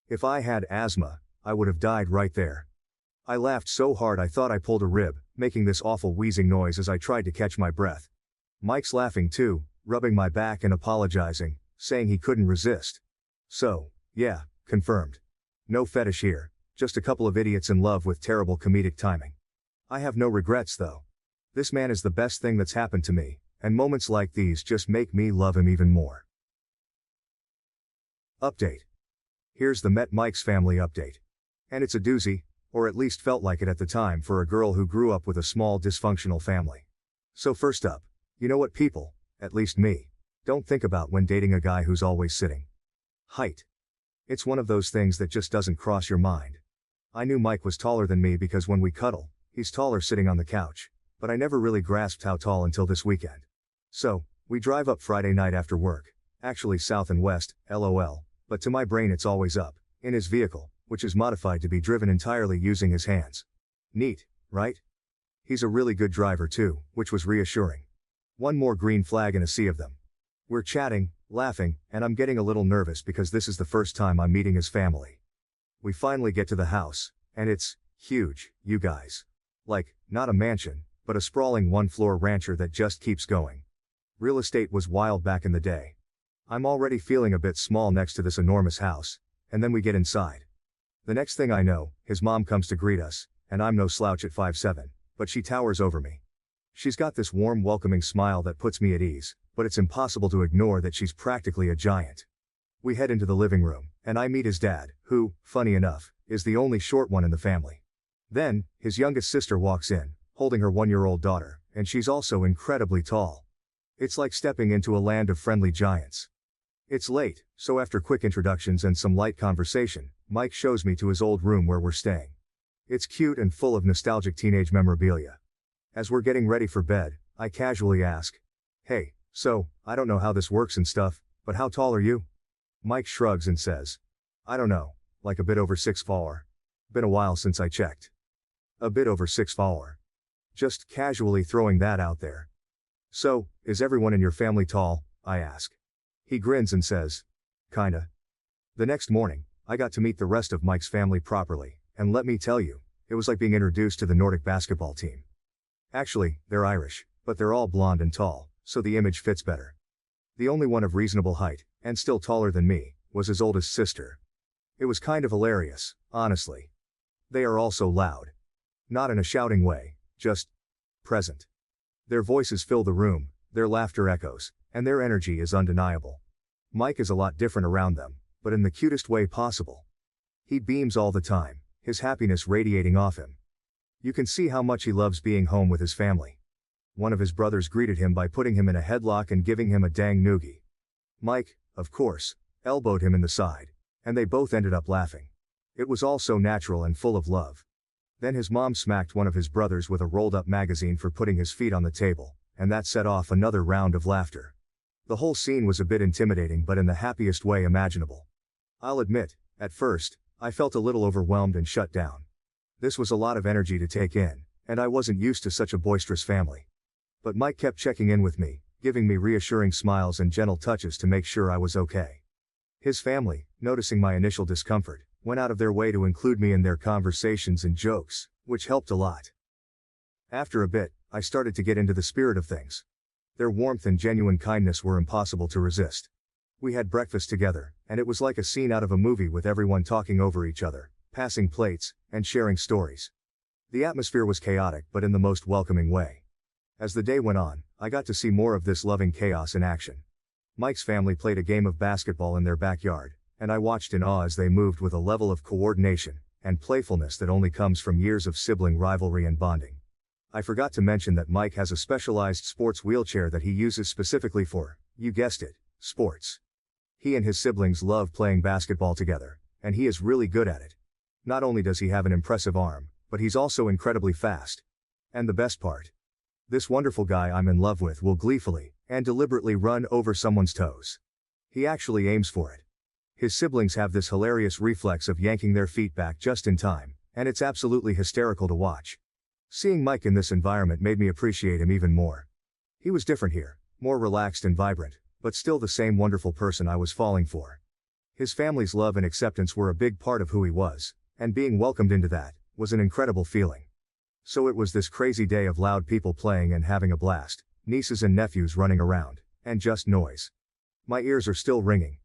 If I had asthma, I would have died right there. I laughed so hard I thought I pulled a rib, making this awful wheezing noise as I tried to catch my breath. Mike's laughing too, rubbing my back and apologizing, saying he couldn't resist. So, yeah, confirmed. No fetish here, just a couple of idiots in love with terrible comedic timing. I have no regrets though. This man is the best thing that's happened to me, and moments like these just make me love him even more. Update. Here's the Met Mike's family update. And it's a doozy, or at least felt like it at the time for a girl who grew up with a small dysfunctional family. So first up, you know what people, at least me, don't think about when dating a guy who's always sitting? Height. It's one of those things that just doesn't cross your mind. I knew Mike was taller than me because when we cuddle, he's taller sitting on the couch, but I never really grasped how tall until this weekend. So, we drive up Friday night after work, actually south and west, lol, but to my brain it's always up, in his vehicle, which is modified to be driven entirely using his hands. Neat, right? He's a really good driver too, which was reassuring. One more green flag in a sea of them. We're chatting, laughing, and I'm getting a little nervous because this is the first time I'm meeting his family. We finally get to the house, and it's huge, you guys. Like, not a mansion, but a sprawling one-floor rancher that just keeps going. Real estate was wild back in the day. I'm already feeling a bit small next to this enormous house, and then we get inside. The next thing I know, his mom comes to greet us, and I'm no slouch at 5'7", but she towers over me. She's got this warm, welcoming smile that puts me at ease, but it's impossible to ignore that she's practically a giant. We head into the living room, and I meet his dad, who, funny enough, is the only short one in the family. Then, his youngest sister walks in, holding her 1-year-old daughter, and she's also incredibly tall. It's like stepping into a land of friendly giants. It's late, so after quick introductions and some light conversation, Mike shows me to his old room where we're staying. It's cute and full of nostalgic teenage memorabilia. As we're getting ready for bed, I casually ask, Hey, so, I don't know how this works and stuff, but how tall are you? Mike shrugs and says, I don't know, like a bit over 6'4". Been a while since I checked. A bit over 6'4". Just casually throwing that out there. So, is everyone in your family tall? I ask. He grins and says, kinda. The next morning, I got to meet the rest of Mike's family properly, and let me tell you, it was like being introduced to the Nordic basketball team. Actually, they're Irish, but they're all blonde and tall, so the image fits better. The only one of reasonable height, and still taller than me, was his oldest sister. It was kind of hilarious, honestly. They are also loud. Not in a shouting way, just present. Their voices fill the room, their laughter echoes, and their energy is undeniable. Mike is a lot different around them, but in the cutest way possible. He beams all the time, his happiness radiating off him. You can see how much he loves being home with his family. One of his brothers greeted him by putting him in a headlock and giving him a dang noogie. Mike, of course, elbowed him in the side, and they both ended up laughing. It was all so natural and full of love. Then his mom smacked one of his brothers with a rolled-up magazine for putting his feet on the table, and that set off another round of laughter. The whole scene was a bit intimidating, but in the happiest way imaginable. I'll admit, at first, I felt a little overwhelmed and shut down. This was a lot of energy to take in, and I wasn't used to such a boisterous family. But Mike kept checking in with me, giving me reassuring smiles and gentle touches to make sure I was okay. His family, noticing my initial discomfort, went out of their way to include me in their conversations and jokes, which helped a lot. After a bit, I started to get into the spirit of things. Their warmth and genuine kindness were impossible to resist. We had breakfast together, and it was like a scene out of a movie with everyone talking over each other, passing plates, and sharing stories. The atmosphere was chaotic but in the most welcoming way. As the day went on, I got to see more of this loving chaos in action. Mike's family played a game of basketball in their backyard, and I watched in awe as they moved with a level of coordination and playfulness that only comes from years of sibling rivalry and bonding. I forgot to mention that Mike has a specialized sports wheelchair that he uses specifically for, you guessed it, sports. He and his siblings love playing basketball together, and he is really good at it. Not only does he have an impressive arm, but he's also incredibly fast. And the best part? This wonderful guy I'm in love with will gleefully and deliberately run over someone's toes. He actually aims for it. His siblings have this hilarious reflex of yanking their feet back just in time, and it's absolutely hysterical to watch. Seeing Mike in this environment made me appreciate him even more. He was different here, more relaxed and vibrant, but still the same wonderful person I was falling for. His family's love and acceptance were a big part of who he was, and being welcomed into that was an incredible feeling. So it was this crazy day of loud people playing and having a blast, nieces and nephews running around, and just noise. My ears are still ringing.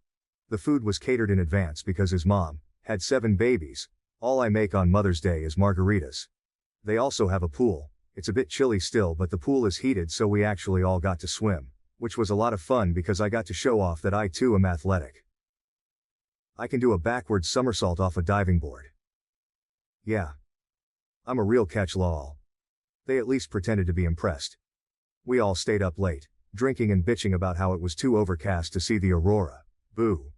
The food was catered in advance because his mom had 7 babies. All I make on Mother's Day is margaritas. They also have a pool. It's a bit chilly still, but the pool is heated, so we actually all got to swim, which was a lot of fun because I got to show off that I too am athletic. I can do a backwards somersault off a diving board. Yeah. I'm a real catch-lol. They at least pretended to be impressed. We all stayed up late, drinking and bitching about how it was too overcast to see the aurora. Boo.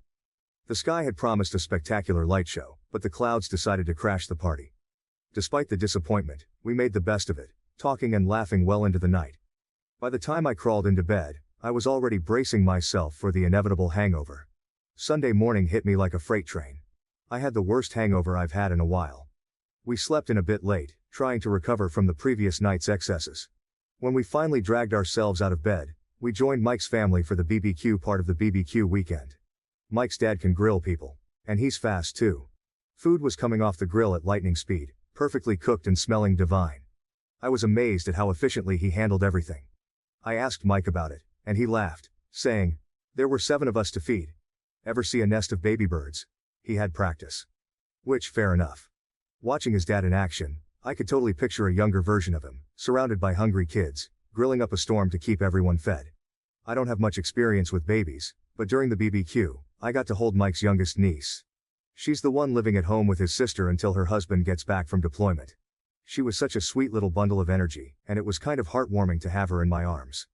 The sky had promised a spectacular light show, but the clouds decided to crash the party. Despite the disappointment, we made the best of it, talking and laughing well into the night. By the time I crawled into bed, I was already bracing myself for the inevitable hangover. Sunday morning hit me like a freight train. I had the worst hangover I've had in a while. We slept in a bit late, trying to recover from the previous night's excesses. When we finally dragged ourselves out of bed, we joined Mike's family for the BBQ part of the BBQ weekend. Mike's dad can grill people, and he's fast too. Food was coming off the grill at lightning speed, perfectly cooked and smelling divine. I was amazed at how efficiently he handled everything. I asked Mike about it, and he laughed, saying, "There were 7 of us to feed. Ever see a nest of baby birds?" He had practice. Which, fair enough. Watching his dad in action, I could totally picture a younger version of him, surrounded by hungry kids, grilling up a storm to keep everyone fed. I don't have much experience with babies, but during the BBQ, I got to hold Mike's youngest niece. She's the one living at home with his sister until her husband gets back from deployment. She was such a sweet little bundle of energy, and it was kind of heartwarming to have her in my arms.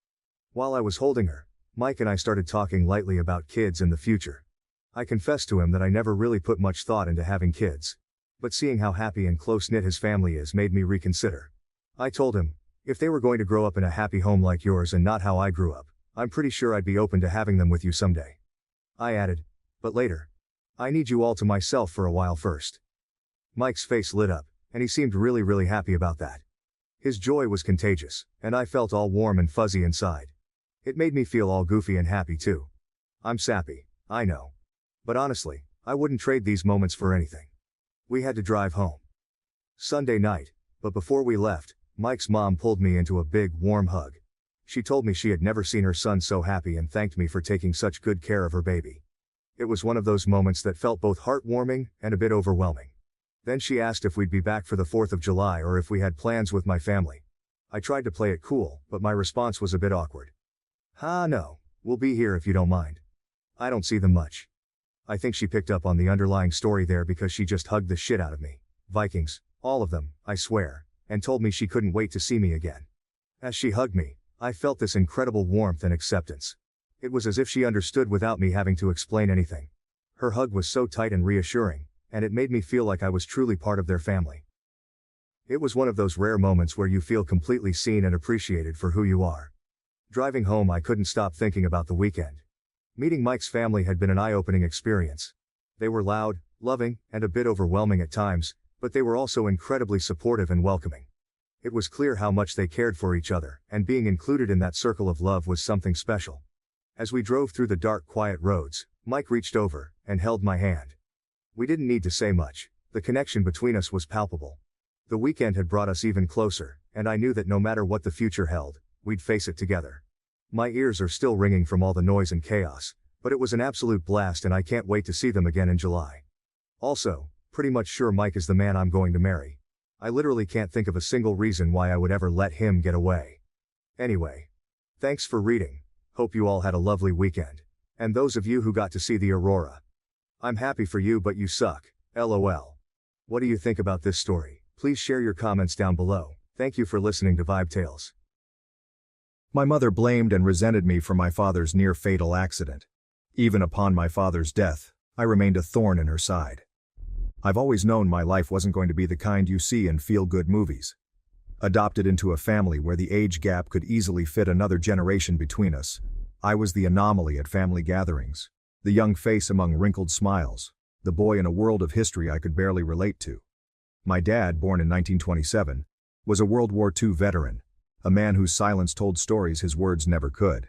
While I was holding her, Mike and I started talking lightly about kids and the future. I confessed to him that I never really put much thought into having kids. But seeing how happy and close-knit his family is made me reconsider. I told him, if they were going to grow up in a happy home like yours and not how I grew up, I'm pretty sure I'd be open to having them with you someday. I added, but later. I need you all to myself for a while first. Mike's face lit up, and he seemed really happy about that. His joy was contagious, and I felt all warm and fuzzy inside. It made me feel all goofy and happy too. I'm sappy, I know. But honestly, I wouldn't trade these moments for anything. We had to drive home Sunday night, but before we left, Mike's mom pulled me into a big, warm hug. She told me she had never seen her son so happy and thanked me for taking such good care of her baby. It was one of those moments that felt both heartwarming and a bit overwhelming. Then she asked if we'd be back for the 4th of July or if we had plans with my family. I tried to play it cool, but my response was a bit awkward. No, we'll be here if you don't mind. I don't see them much. I think she picked up on the underlying story there because she just hugged the shit out of me. Vikings, all of them, I swear, and told me she couldn't wait to see me again. As she hugged me, I felt this incredible warmth and acceptance. It was as if she understood without me having to explain anything. Her hug was so tight and reassuring, and it made me feel like I was truly part of their family. It was one of those rare moments where you feel completely seen and appreciated for who you are. Driving home, I couldn't stop thinking about the weekend. Meeting Mike's family had been an eye-opening experience. They were loud, loving, and a bit overwhelming at times, but they were also incredibly supportive and welcoming. It was clear how much they cared for each other, and being included in that circle of love was something special. As we drove through the dark, quiet roads, Mike reached over and held my hand. We didn't need to say much. The connection between us was palpable. The weekend had brought us even closer, and I knew that no matter what the future held, we'd face it together. My ears are still ringing from all the noise and chaos, but it was an absolute blast and I can't wait to see them again in July. Also, pretty much sure Mike is the man I'm going to marry. I literally can't think of a single reason why I would ever let him get away. Anyway. Thanks for reading. Hope you all had a lovely weekend. And those of you who got to see the aurora. I'm happy for you, but you suck. LOL. What do you think about this story? Please share your comments down below. Thank you for listening to Vibe Tales. My mother blamed and resented me for my father's near-fatal accident. Even upon my father's death, I remained a thorn in her side. I've always known my life wasn't going to be the kind you see in feel-good movies. Adopted into a family where the age gap could easily fit another generation between us, I was the anomaly at family gatherings, the young face among wrinkled smiles, the boy in a world of history I could barely relate to. My dad, born in 1927, was a World War II veteran, a man whose silence told stories his words never could.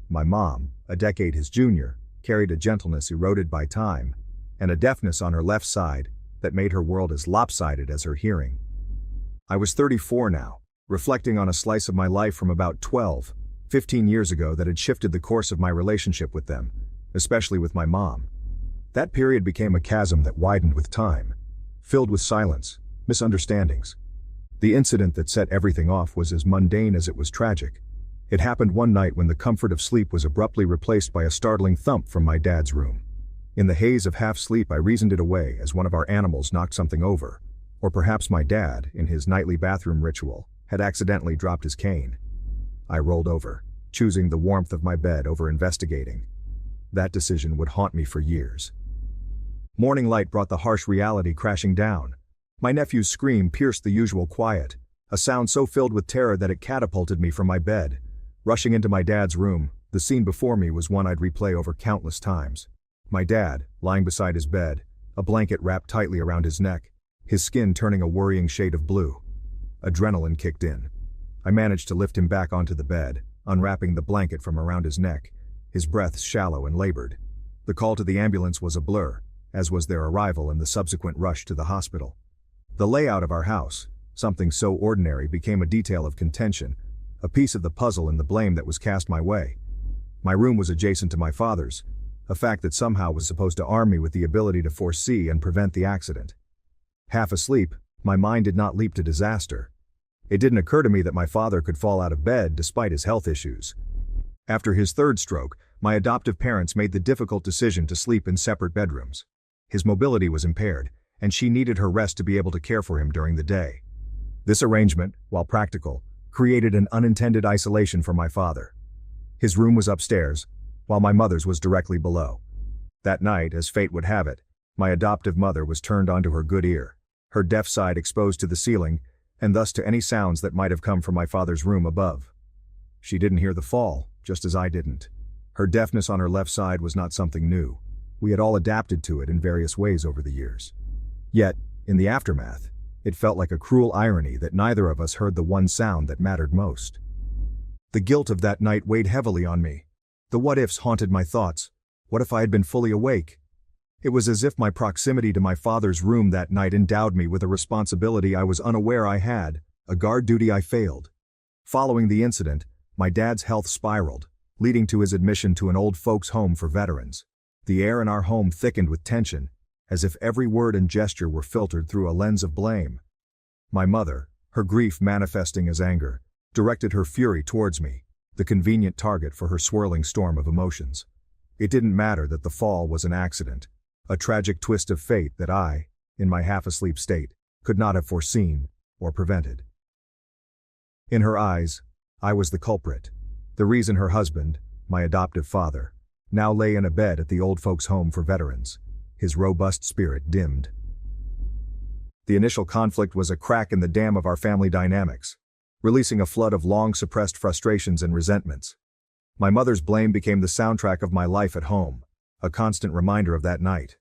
My mom, a decade his junior, carried a gentleness eroded by time, and a deafness on her left side that made her world as lopsided as her hearing. I was 34 now, reflecting on a slice of my life from about 15 years ago that had shifted the course of my relationship with them, especially with my mom. That period became a chasm that widened with time, filled with silence, misunderstandings. The incident that set everything off was as mundane as it was tragic. It happened one night when the comfort of sleep was abruptly replaced by a startling thump from my dad's room. In the haze of half-sleep, I reasoned it away as one of our animals knocked something over, or perhaps my dad, in his nightly bathroom ritual, had accidentally dropped his cane. I rolled over, choosing the warmth of my bed over investigating. That decision would haunt me for years. Morning light brought the harsh reality crashing down. My nephew's scream pierced the usual quiet, a sound so filled with terror that it catapulted me from my bed. Rushing into my dad's room, the scene before me was one I'd replay over countless times. My dad, lying beside his bed, a blanket wrapped tightly around his neck, his skin turning a worrying shade of blue. Adrenaline kicked in. I managed to lift him back onto the bed, unwrapping the blanket from around his neck, his breath shallow and labored. The call to the ambulance was a blur, as was their arrival and the subsequent rush to the hospital. The layout of our house, something so ordinary, became a detail of contention, a piece of the puzzle in the blame that was cast my way. My room was adjacent to my father's, a fact that somehow was supposed to arm me with the ability to foresee and prevent the accident. Half asleep, my mind did not leap to disaster. It didn't occur to me that my father could fall out of bed despite his health issues. After his third stroke, my adoptive parents made the difficult decision to sleep in separate bedrooms. His mobility was impaired, and she needed her rest to be able to care for him during the day. This arrangement, while practical, created an unintended isolation for my father. His room was upstairs, while my mother's was directly below. That night, as fate would have it, my adoptive mother was turned onto her good ear, her deaf side exposed to the ceiling, and thus to any sounds that might have come from my father's room above. She didn't hear the fall, just as I didn't. Her deafness on her left side was not something new. We had all adapted to it in various ways over the years. Yet, in the aftermath, it felt like a cruel irony that neither of us heard the one sound that mattered most. The guilt of that night weighed heavily on me. The what-ifs haunted my thoughts. What if I had been fully awake? It was as if my proximity to my father's room that night endowed me with a responsibility I was unaware I had, a guard duty I failed. Following the incident, my dad's health spiraled, leading to his admission to an old folks' home for veterans. The air in our home thickened with tension, as if every word and gesture were filtered through a lens of blame. My mother, her grief manifesting as anger, directed her fury towards me, the convenient target for her swirling storm of emotions. It didn't matter that the fall was an accident, a tragic twist of fate that I, in my half-asleep state, could not have foreseen or prevented. In her eyes, I was the culprit, the reason her husband, my adoptive father, now lay in a bed at the old folks' home for veterans, his robust spirit dimmed. The initial conflict was a crack in the dam of our family dynamics, releasing a flood of long-suppressed frustrations and resentments. My mother's blame became the soundtrack of my life at home, a constant reminder of that night.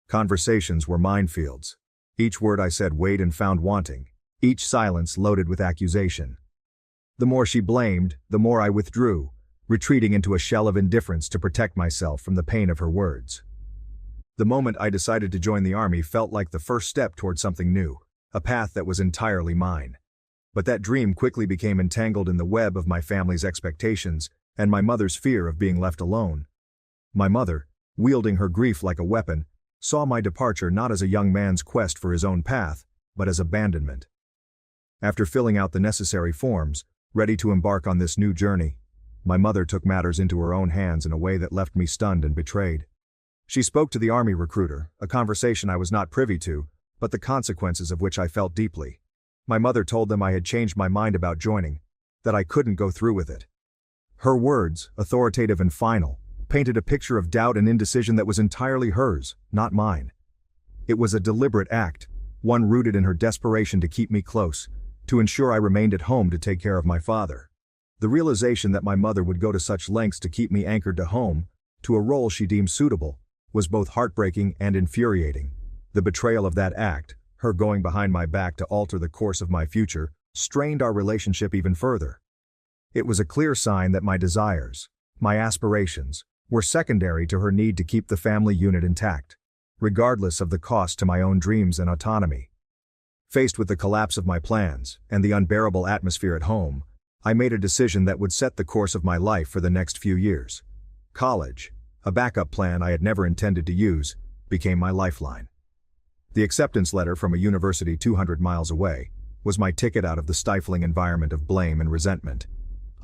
Conversations were minefields. Each word I said weighed and found wanting, each silence loaded with accusation. The more she blamed, the more I withdrew, retreating into a shell of indifference to protect myself from the pain of her words. The moment I decided to join the army felt like the first step toward something new, a path that was entirely mine. But that dream quickly became entangled in the web of my family's expectations and my mother's fear of being left alone. My mother, wielding her grief like a weapon, saw my departure not as a young man's quest for his own path, but as abandonment. After filling out the necessary forms, ready to embark on this new journey, my mother took matters into her own hands in a way that left me stunned and betrayed. She spoke to the army recruiter, a conversation I was not privy to, but the consequences of which I felt deeply. My mother told them I had changed my mind about joining, that I couldn't go through with it. Her words, authoritative and final, painted a picture of doubt and indecision that was entirely hers, not mine. It was a deliberate act, one rooted in her desperation to keep me close, to ensure I remained at home to take care of my father. The realization that my mother would go to such lengths to keep me anchored to home, to a role she deemed suitable, was both heartbreaking and infuriating. The betrayal of that act, her going behind my back to alter the course of my future, strained our relationship even further. It was a clear sign that my desires, my aspirations, were secondary to her need to keep the family unit intact, regardless of the cost to my own dreams and autonomy. Faced with the collapse of my plans and the unbearable atmosphere at home, I made a decision that would set the course of my life for the next few years. College, a backup plan I had never intended to use, became my lifeline. The acceptance letter from a university 200 miles away was my ticket out of the stifling environment of blame and resentment.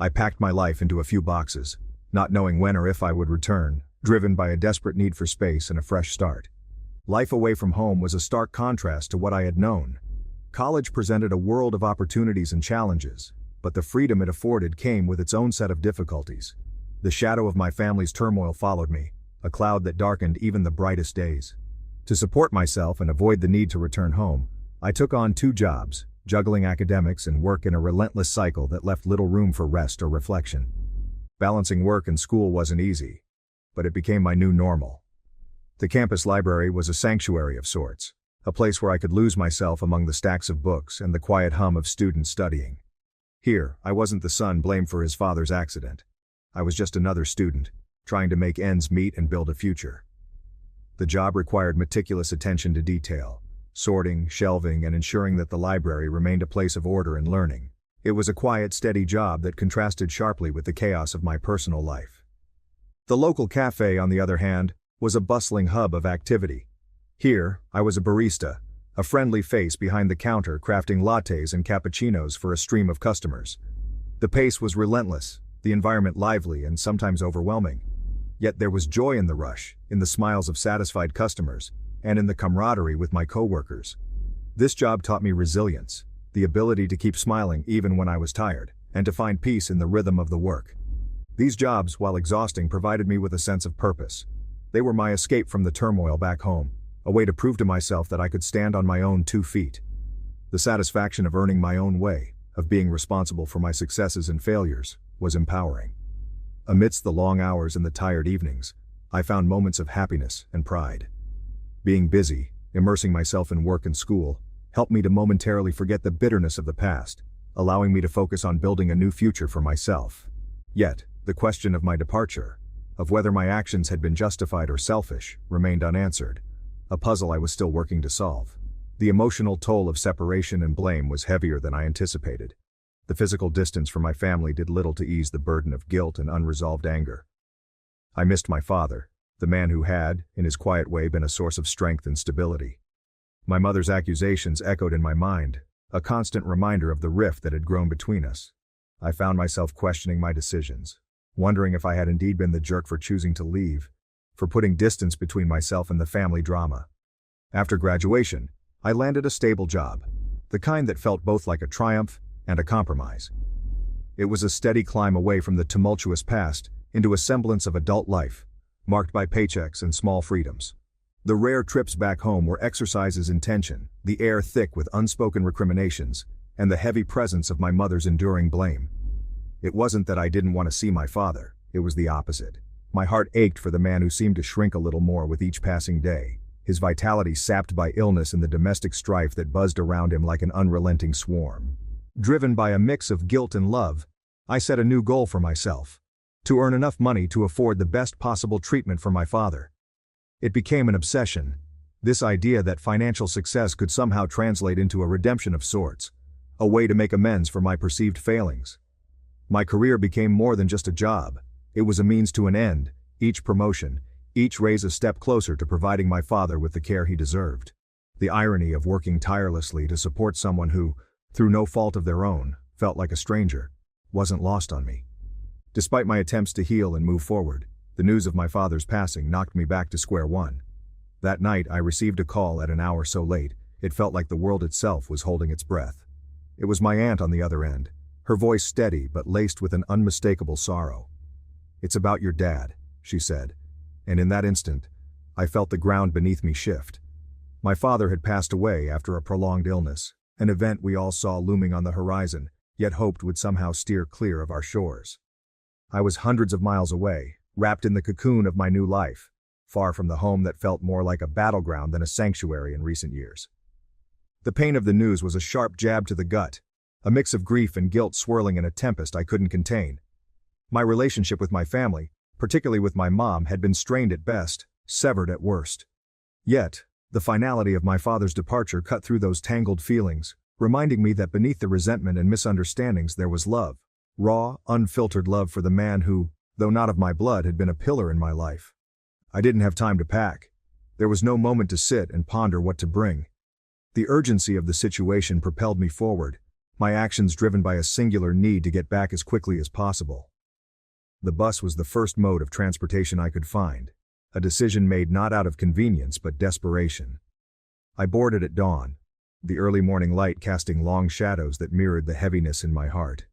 I packed my life into a few boxes, not knowing when or if I would return, driven by a desperate need for space and a fresh start. Life away from home was a stark contrast to what I had known. College presented a world of opportunities and challenges, but the freedom it afforded came with its own set of difficulties. The shadow of my family's turmoil followed me, a cloud that darkened even the brightest days. To support myself and avoid the need to return home, I took on 2 jobs, juggling academics and work in a relentless cycle that left little room for rest or reflection. Balancing work and school wasn't easy, but it became my new normal. The campus library was a sanctuary of sorts, a place where I could lose myself among the stacks of books and the quiet hum of students studying. Here, I wasn't the son blamed for his father's accident. I was just another student, trying to make ends meet and build a future. The job required meticulous attention to detail, sorting, shelving, and ensuring that the library remained a place of order and learning. It was a quiet, steady job that contrasted sharply with the chaos of my personal life. The local cafe, on the other hand, was a bustling hub of activity. Here, I was a barista, a friendly face behind the counter crafting lattes and cappuccinos for a stream of customers. The pace was relentless, the environment lively and sometimes overwhelming. Yet there was joy in the rush, in the smiles of satisfied customers, and in the camaraderie with my coworkers. This job taught me resilience, the ability to keep smiling even when I was tired, and to find peace in the rhythm of the work. These jobs, while exhausting, provided me with a sense of purpose. They were my escape from the turmoil back home, a way to prove to myself that I could stand on my own 2 feet. The satisfaction of earning my own way, of being responsible for my successes and failures, was empowering. Amidst the long hours and the tired evenings, I found moments of happiness and pride. Being busy, immersing myself in work and school, helped me to momentarily forget the bitterness of the past, allowing me to focus on building a new future for myself. Yet, the question of my departure, of whether my actions had been justified or selfish, remained unanswered, a puzzle I was still working to solve. The emotional toll of separation and blame was heavier than I anticipated. The physical distance from my family did little to ease the burden of guilt and unresolved anger. I missed my father, the man who had, in his quiet way, been a source of strength and stability. My mother's accusations echoed in my mind, a constant reminder of the rift that had grown between us. I found myself questioning my decisions, wondering if I had indeed been the jerk for choosing to leave, for putting distance between myself and the family drama. After graduation, I landed a stable job, the kind that felt both like a triumph and a compromise. It was a steady climb away from the tumultuous past into a semblance of adult life, marked by paychecks and small freedoms. The rare trips back home were exercises in tension, the air thick with unspoken recriminations, and the heavy presence of my mother's enduring blame. It wasn't that I didn't want to see my father, it was the opposite. My heart ached for the man who seemed to shrink a little more with each passing day, his vitality sapped by illness and the domestic strife that buzzed around him like an unrelenting swarm. Driven by a mix of guilt and love, I set a new goal for myself: to earn enough money to afford the best possible treatment for my father. It became an obsession, this idea that financial success could somehow translate into a redemption of sorts, a way to make amends for my perceived failings. My career became more than just a job, it was a means to an end, each promotion, each raise a step closer to providing my father with the care he deserved. The irony of working tirelessly to support someone who, through no fault of their own, felt like a stranger, wasn't lost on me. Despite my attempts to heal and move forward, the news of my father's passing knocked me back to square one. That night I received a call at an hour so late, it felt like the world itself was holding its breath. It was my aunt on the other end, her voice steady but laced with an unmistakable sorrow. "It's about your dad," she said, and in that instant, I felt the ground beneath me shift. My father had passed away after a prolonged illness, an event we all saw looming on the horizon, yet hoped would somehow steer clear of our shores. I was hundreds of miles away, wrapped in the cocoon of my new life, far from the home that felt more like a battleground than a sanctuary in recent years. The pain of the news was a sharp jab to the gut, a mix of grief and guilt swirling in a tempest I couldn't contain. My relationship with my family, particularly with my mom, had been strained at best, severed at worst. Yet, the finality of my father's departure cut through those tangled feelings, reminding me that beneath the resentment and misunderstandings there was love, raw, unfiltered love for the man who, though not of my blood, had been a pillar in my life. I didn't have time to pack. There was no moment to sit and ponder what to bring. The urgency of the situation propelled me forward, my actions driven by a singular need to get back as quickly as possible. The bus was the first mode of transportation I could find, a decision made not out of convenience but desperation. I boarded at dawn, the early morning light casting long shadows that mirrored the heaviness in my heart.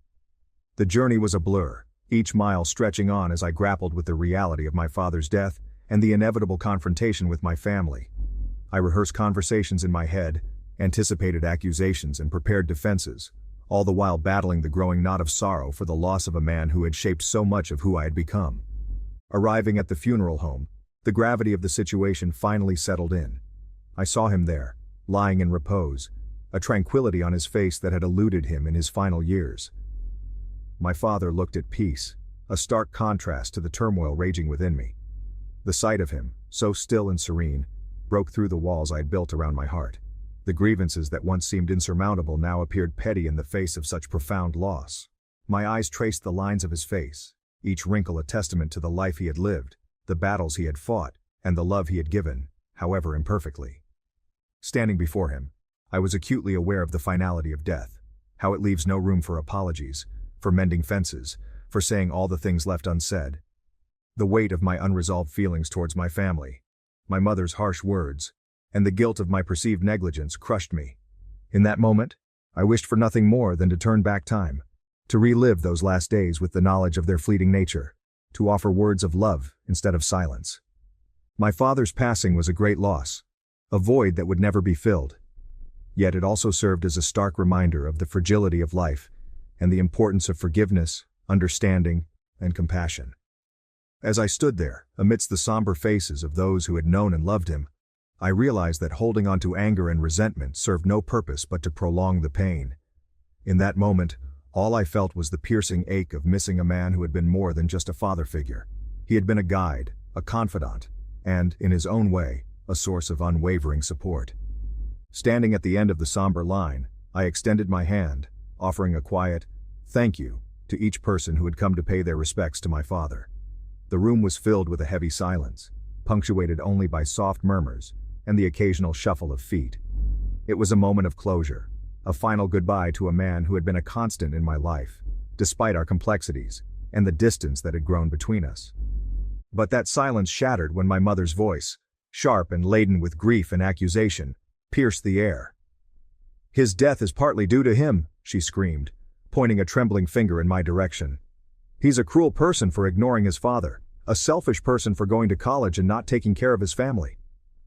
The journey was a blur, each mile stretching on as I grappled with the reality of my father's death and the inevitable confrontation with my family. I rehearsed conversations in my head, anticipated accusations and prepared defenses, all the while battling the growing knot of sorrow for the loss of a man who had shaped so much of who I had become. Arriving at the funeral home, the gravity of the situation finally settled in. I saw him there, lying in repose, a tranquility on his face that had eluded him in his final years. My father looked at peace, a stark contrast to the turmoil raging within me. The sight of him, so still and serene, broke through the walls I had built around my heart. The grievances that once seemed insurmountable now appeared petty in the face of such profound loss. My eyes traced the lines of his face, each wrinkle a testament to the life he had lived, the battles he had fought, and the love he had given, however imperfectly. Standing before him, I was acutely aware of the finality of death, how it leaves no room for apologies, for mending fences, for saying all the things left unsaid. The weight of my unresolved feelings towards my family, my mother's harsh words, and the guilt of my perceived negligence crushed me. In that moment, I wished for nothing more than to turn back time, to relive those last days with the knowledge of their fleeting nature, to offer words of love instead of silence. My father's passing was a great loss, a void that would never be filled. Yet it also served as a stark reminder of the fragility of life and the importance of forgiveness, understanding, and compassion. As I stood there, amidst the somber faces of those who had known and loved him, I realized that holding on to anger and resentment served no purpose but to prolong the pain. In that moment, all I felt was the piercing ache of missing a man who had been more than just a father figure. He had been a guide, a confidant, and, in his own way, a source of unwavering support. Standing at the end of the somber line, I extended my hand, offering a quiet, "Thank you," to each person who had come to pay their respects to my father. The room was filled with a heavy silence, punctuated only by soft murmurs and the occasional shuffle of feet. It was a moment of closure, a final goodbye to a man who had been a constant in my life, despite our complexities and the distance that had grown between us. But that silence shattered when my mother's voice, sharp and laden with grief and accusation, pierced the air. "His death is partly due to him," she screamed, pointing a trembling finger in my direction. "He's a cruel person for ignoring his father, a selfish person for going to college and not taking care of his family."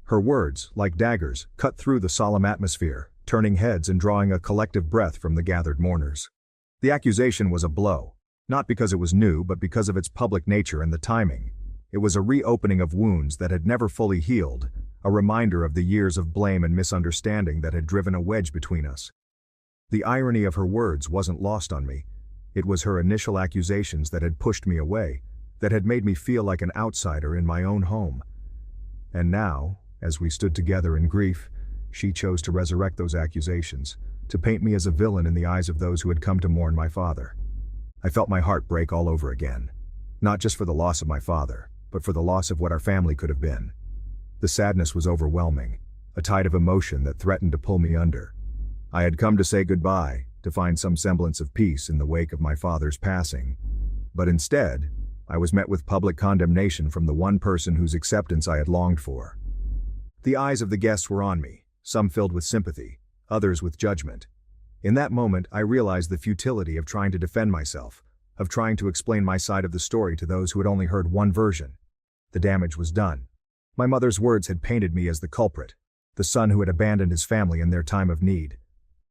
Her words, like daggers, cut through the solemn atmosphere, turning heads and drawing a collective breath from the gathered mourners. The accusation was a blow, not because it was new but because of its public nature and the timing. It was a reopening of wounds that had never fully healed, a reminder of the years of blame and misunderstanding that had driven a wedge between us. The irony of her words wasn't lost on me. It was her initial accusations that had pushed me away, that had made me feel like an outsider in my own home. And now, as we stood together in grief, she chose to resurrect those accusations, to paint me as a villain in the eyes of those who had come to mourn my father. I felt my heart break all over again, not just for the loss of my father, but for the loss of what our family could have been. The sadness was overwhelming, a tide of emotion that threatened to pull me under. I had come to say goodbye, to find some semblance of peace in the wake of my father's passing. But instead, I was met with public condemnation from the one person whose acceptance I had longed for. The eyes of the guests were on me, some filled with sympathy, others with judgment. In that moment, I realized the futility of trying to defend myself, of trying to explain my side of the story to those who had only heard one version. The damage was done. My mother's words had painted me as the culprit, the son who had abandoned his family in their time of need.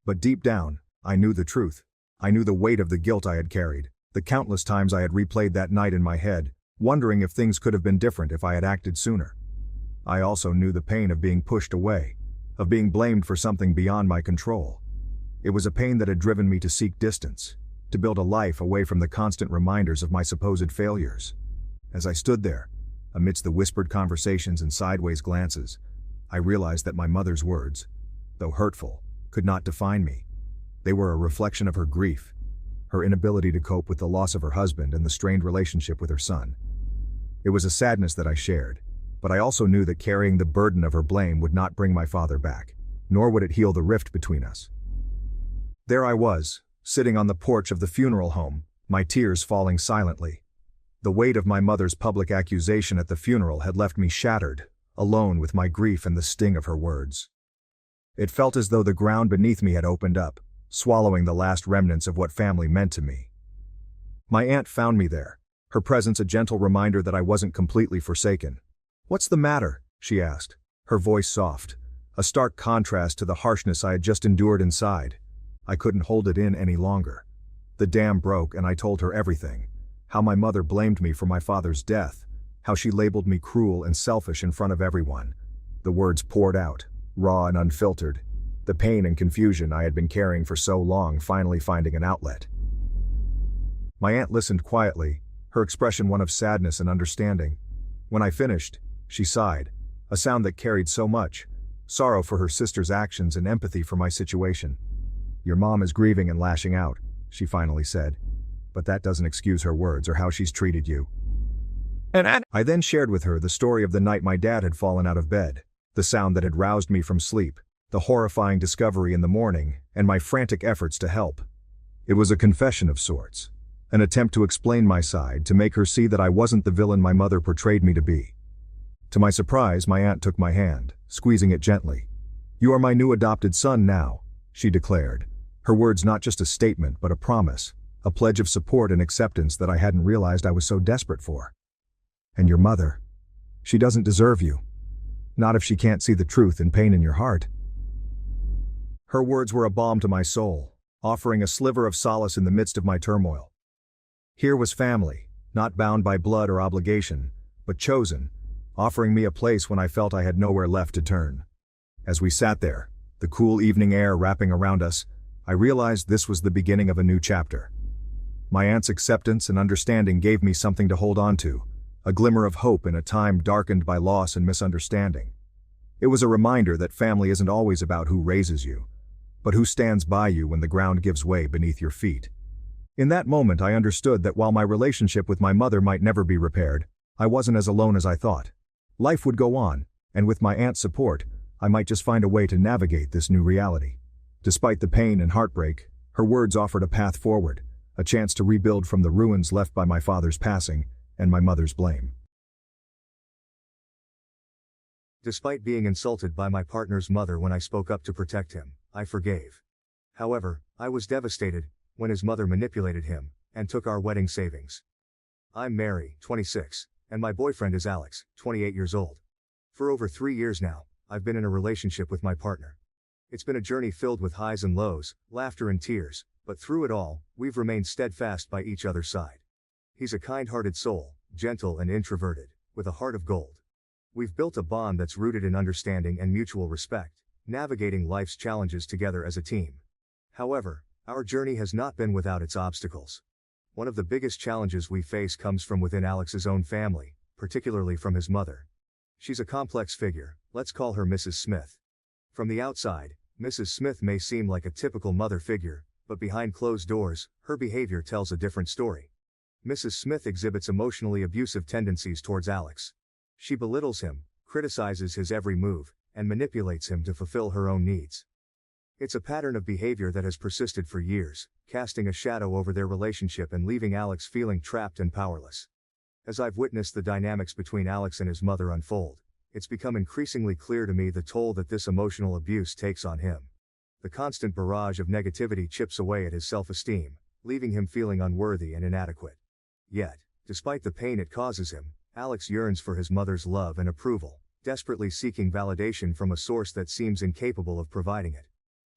But deep down, I knew the truth. I knew the weight of the guilt I had carried, the countless times I had replayed that night in my head, wondering if things could have been different if I had acted sooner. I also knew the pain of being pushed away, of being blamed for something beyond my control. It was a pain that had driven me to seek distance, to build a life away from the constant reminders of my supposed failures. As I stood there, amidst the whispered conversations and sideways glances, I realized that my mother's words, though hurtful, could not define me. They were a reflection of her grief, her inability to cope with the loss of her husband and the strained relationship with her son. It was a sadness that I shared, but I also knew that carrying the burden of her blame would not bring my father back, nor would it heal the rift between us. There I was, sitting on the porch of the funeral home, my tears falling silently. The weight of my mother's public accusation at the funeral had left me shattered, alone with my grief and the sting of her words. It felt as though the ground beneath me had opened up, swallowing the last remnants of what family meant to me. My aunt found me there, her presence a gentle reminder that I wasn't completely forsaken. "What's the matter?" she asked, her voice soft, a stark contrast to the harshness I had just endured inside. I couldn't hold it in any longer. The dam broke and I told her everything. How my mother blamed me for my father's death, how she labeled me cruel and selfish in front of everyone. The words poured out, raw and unfiltered, the pain and confusion I had been carrying for so long finally finding an outlet. My aunt listened quietly, her expression one of sadness and understanding. When I finished, she sighed, a sound that carried so much, sorrow for her sister's actions and empathy for my situation. "Your mom is grieving and lashing out," she finally said. "But that doesn't excuse her words or how she's treated you." I then shared with her the story of the night my dad had fallen out of bed, the sound that had roused me from sleep, the horrifying discovery in the morning, and my frantic efforts to help. It was a confession of sorts, an attempt to explain my side, to make her see that I wasn't the villain my mother portrayed me to be. To my surprise, my aunt took my hand, squeezing it gently. "You are my new adopted son now," she declared, her words not just a statement but a promise, a pledge of support and acceptance that I hadn't realized I was so desperate for. "And your mother, she doesn't deserve you. Not if she can't see the truth and pain in your heart." Her words were a balm to my soul, offering a sliver of solace in the midst of my turmoil. Here was family, not bound by blood or obligation, but chosen, offering me a place when I felt I had nowhere left to turn. As we sat there, the cool evening air wrapping around us, I realized this was the beginning of a new chapter. My aunt's acceptance and understanding gave me something to hold on to, a glimmer of hope in a time darkened by loss and misunderstanding. It was a reminder that family isn't always about who raises you, but who stands by you when the ground gives way beneath your feet. In that moment I understood that while my relationship with my mother might never be repaired, I wasn't as alone as I thought. Life would go on, and with my aunt's support, I might just find a way to navigate this new reality. Despite the pain and heartbreak, her words offered a path forward, a chance to rebuild from the ruins left by my father's passing and my mother's blame. Despite being insulted by my partner's mother when I spoke up to protect him, I forgave. However, I was devastated when his mother manipulated him and took our wedding savings. I'm Mary, 26, and my boyfriend is Alex, 28 years old. For over 3 years now, I've been in a relationship with my partner. It's been a journey filled with highs and lows, laughter and tears, but through it all, we've remained steadfast by each other's side. He's a kind-hearted soul, gentle and introverted, with a heart of gold. We've built a bond that's rooted in understanding and mutual respect, navigating life's challenges together as a team. However, our journey has not been without its obstacles. One of the biggest challenges we face comes from within Alex's own family, particularly from his mother. She's a complex figure, let's call her Mrs. Smith. From the outside, Mrs. Smith may seem like a typical mother figure, but behind closed doors, her behavior tells a different story. Mrs. Smith exhibits emotionally abusive tendencies towards Alex. She belittles him, criticizes his every move, and manipulates him to fulfill her own needs. It's a pattern of behavior that has persisted for years, casting a shadow over their relationship and leaving Alex feeling trapped and powerless. As I've witnessed the dynamics between Alex and his mother unfold, it's become increasingly clear to me the toll that this emotional abuse takes on him. The constant barrage of negativity chips away at his self-esteem, leaving him feeling unworthy and inadequate. Yet, despite the pain it causes him, Alex yearns for his mother's love and approval, desperately seeking validation from a source that seems incapable of providing it.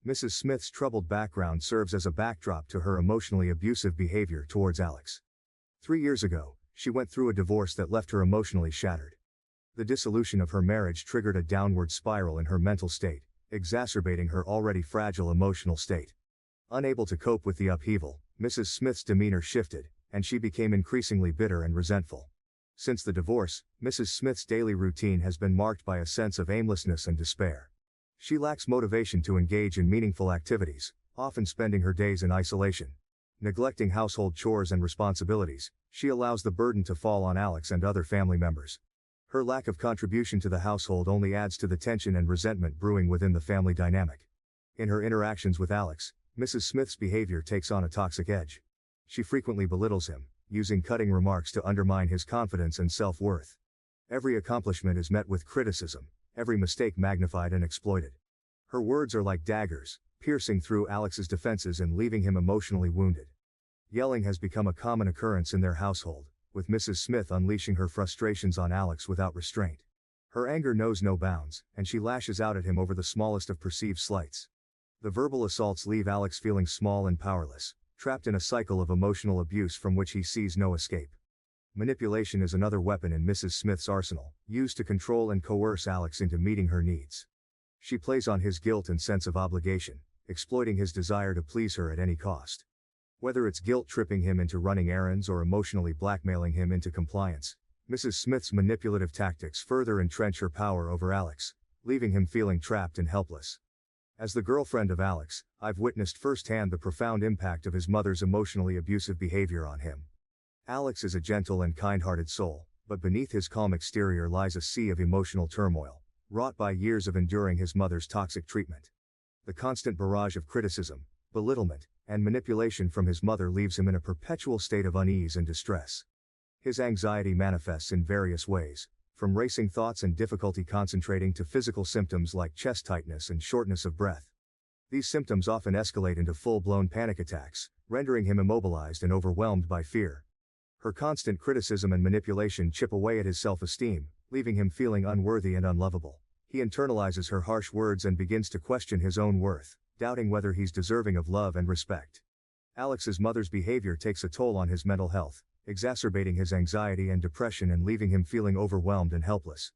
Mrs. Smith's troubled background serves as a backdrop to her emotionally abusive behavior towards Alex. 3 years ago, she went through a divorce that left her emotionally shattered. The dissolution of her marriage triggered a downward spiral in her mental state, exacerbating her already fragile emotional state. Unable to cope with the upheaval, Mrs. Smith's demeanor shifted, and she became increasingly bitter and resentful. Since the divorce, Mrs. Smith's daily routine has been marked by a sense of aimlessness and despair. She lacks motivation to engage in meaningful activities, often spending her days in isolation. Neglecting household chores and responsibilities, she allows the burden to fall on Alex and other family members. Her lack of contribution to the household only adds to the tension and resentment brewing within the family dynamic. In her interactions with Alex, Mrs. Smith's behavior takes on a toxic edge. She frequently belittles him, using cutting remarks to undermine his confidence and self-worth. Every accomplishment is met with criticism, every mistake magnified and exploited. Her words are like daggers, piercing through Alex's defenses and leaving him emotionally wounded. Yelling has become a common occurrence in their household, with Mrs. Smith unleashing her frustrations on Alex without restraint. Her anger knows no bounds, and she lashes out at him over the smallest of perceived slights. The verbal assaults leave Alex feeling small and powerless, trapped in a cycle of emotional abuse from which he sees no escape. Manipulation is another weapon in Mrs. Smith's arsenal, used to control and coerce Alex into meeting her needs. She plays on his guilt and sense of obligation, exploiting his desire to please her at any cost. Whether it's guilt-tripping him into running errands or emotionally blackmailing him into compliance, Mrs. Smith's manipulative tactics further entrench her power over Alex, leaving him feeling trapped and helpless. As the girlfriend of Alex, I've witnessed firsthand the profound impact of his mother's emotionally abusive behavior on him. Alex is a gentle and kind-hearted soul, but beneath his calm exterior lies a sea of emotional turmoil, wrought by years of enduring his mother's toxic treatment. The constant barrage of criticism, belittlement, and manipulation from his mother leaves him in a perpetual state of unease and distress. His anxiety manifests in various ways, from racing thoughts and difficulty concentrating to physical symptoms like chest tightness and shortness of breath. These symptoms often escalate into full-blown panic attacks, rendering him immobilized and overwhelmed by fear. Her constant criticism and manipulation chip away at his self-esteem, leaving him feeling unworthy and unlovable. He internalizes her harsh words and begins to question his own worth, doubting whether he's deserving of love and respect. Alex's mother's behavior takes a toll on his mental health, exacerbating his anxiety and depression and leaving him feeling overwhelmed and helpless.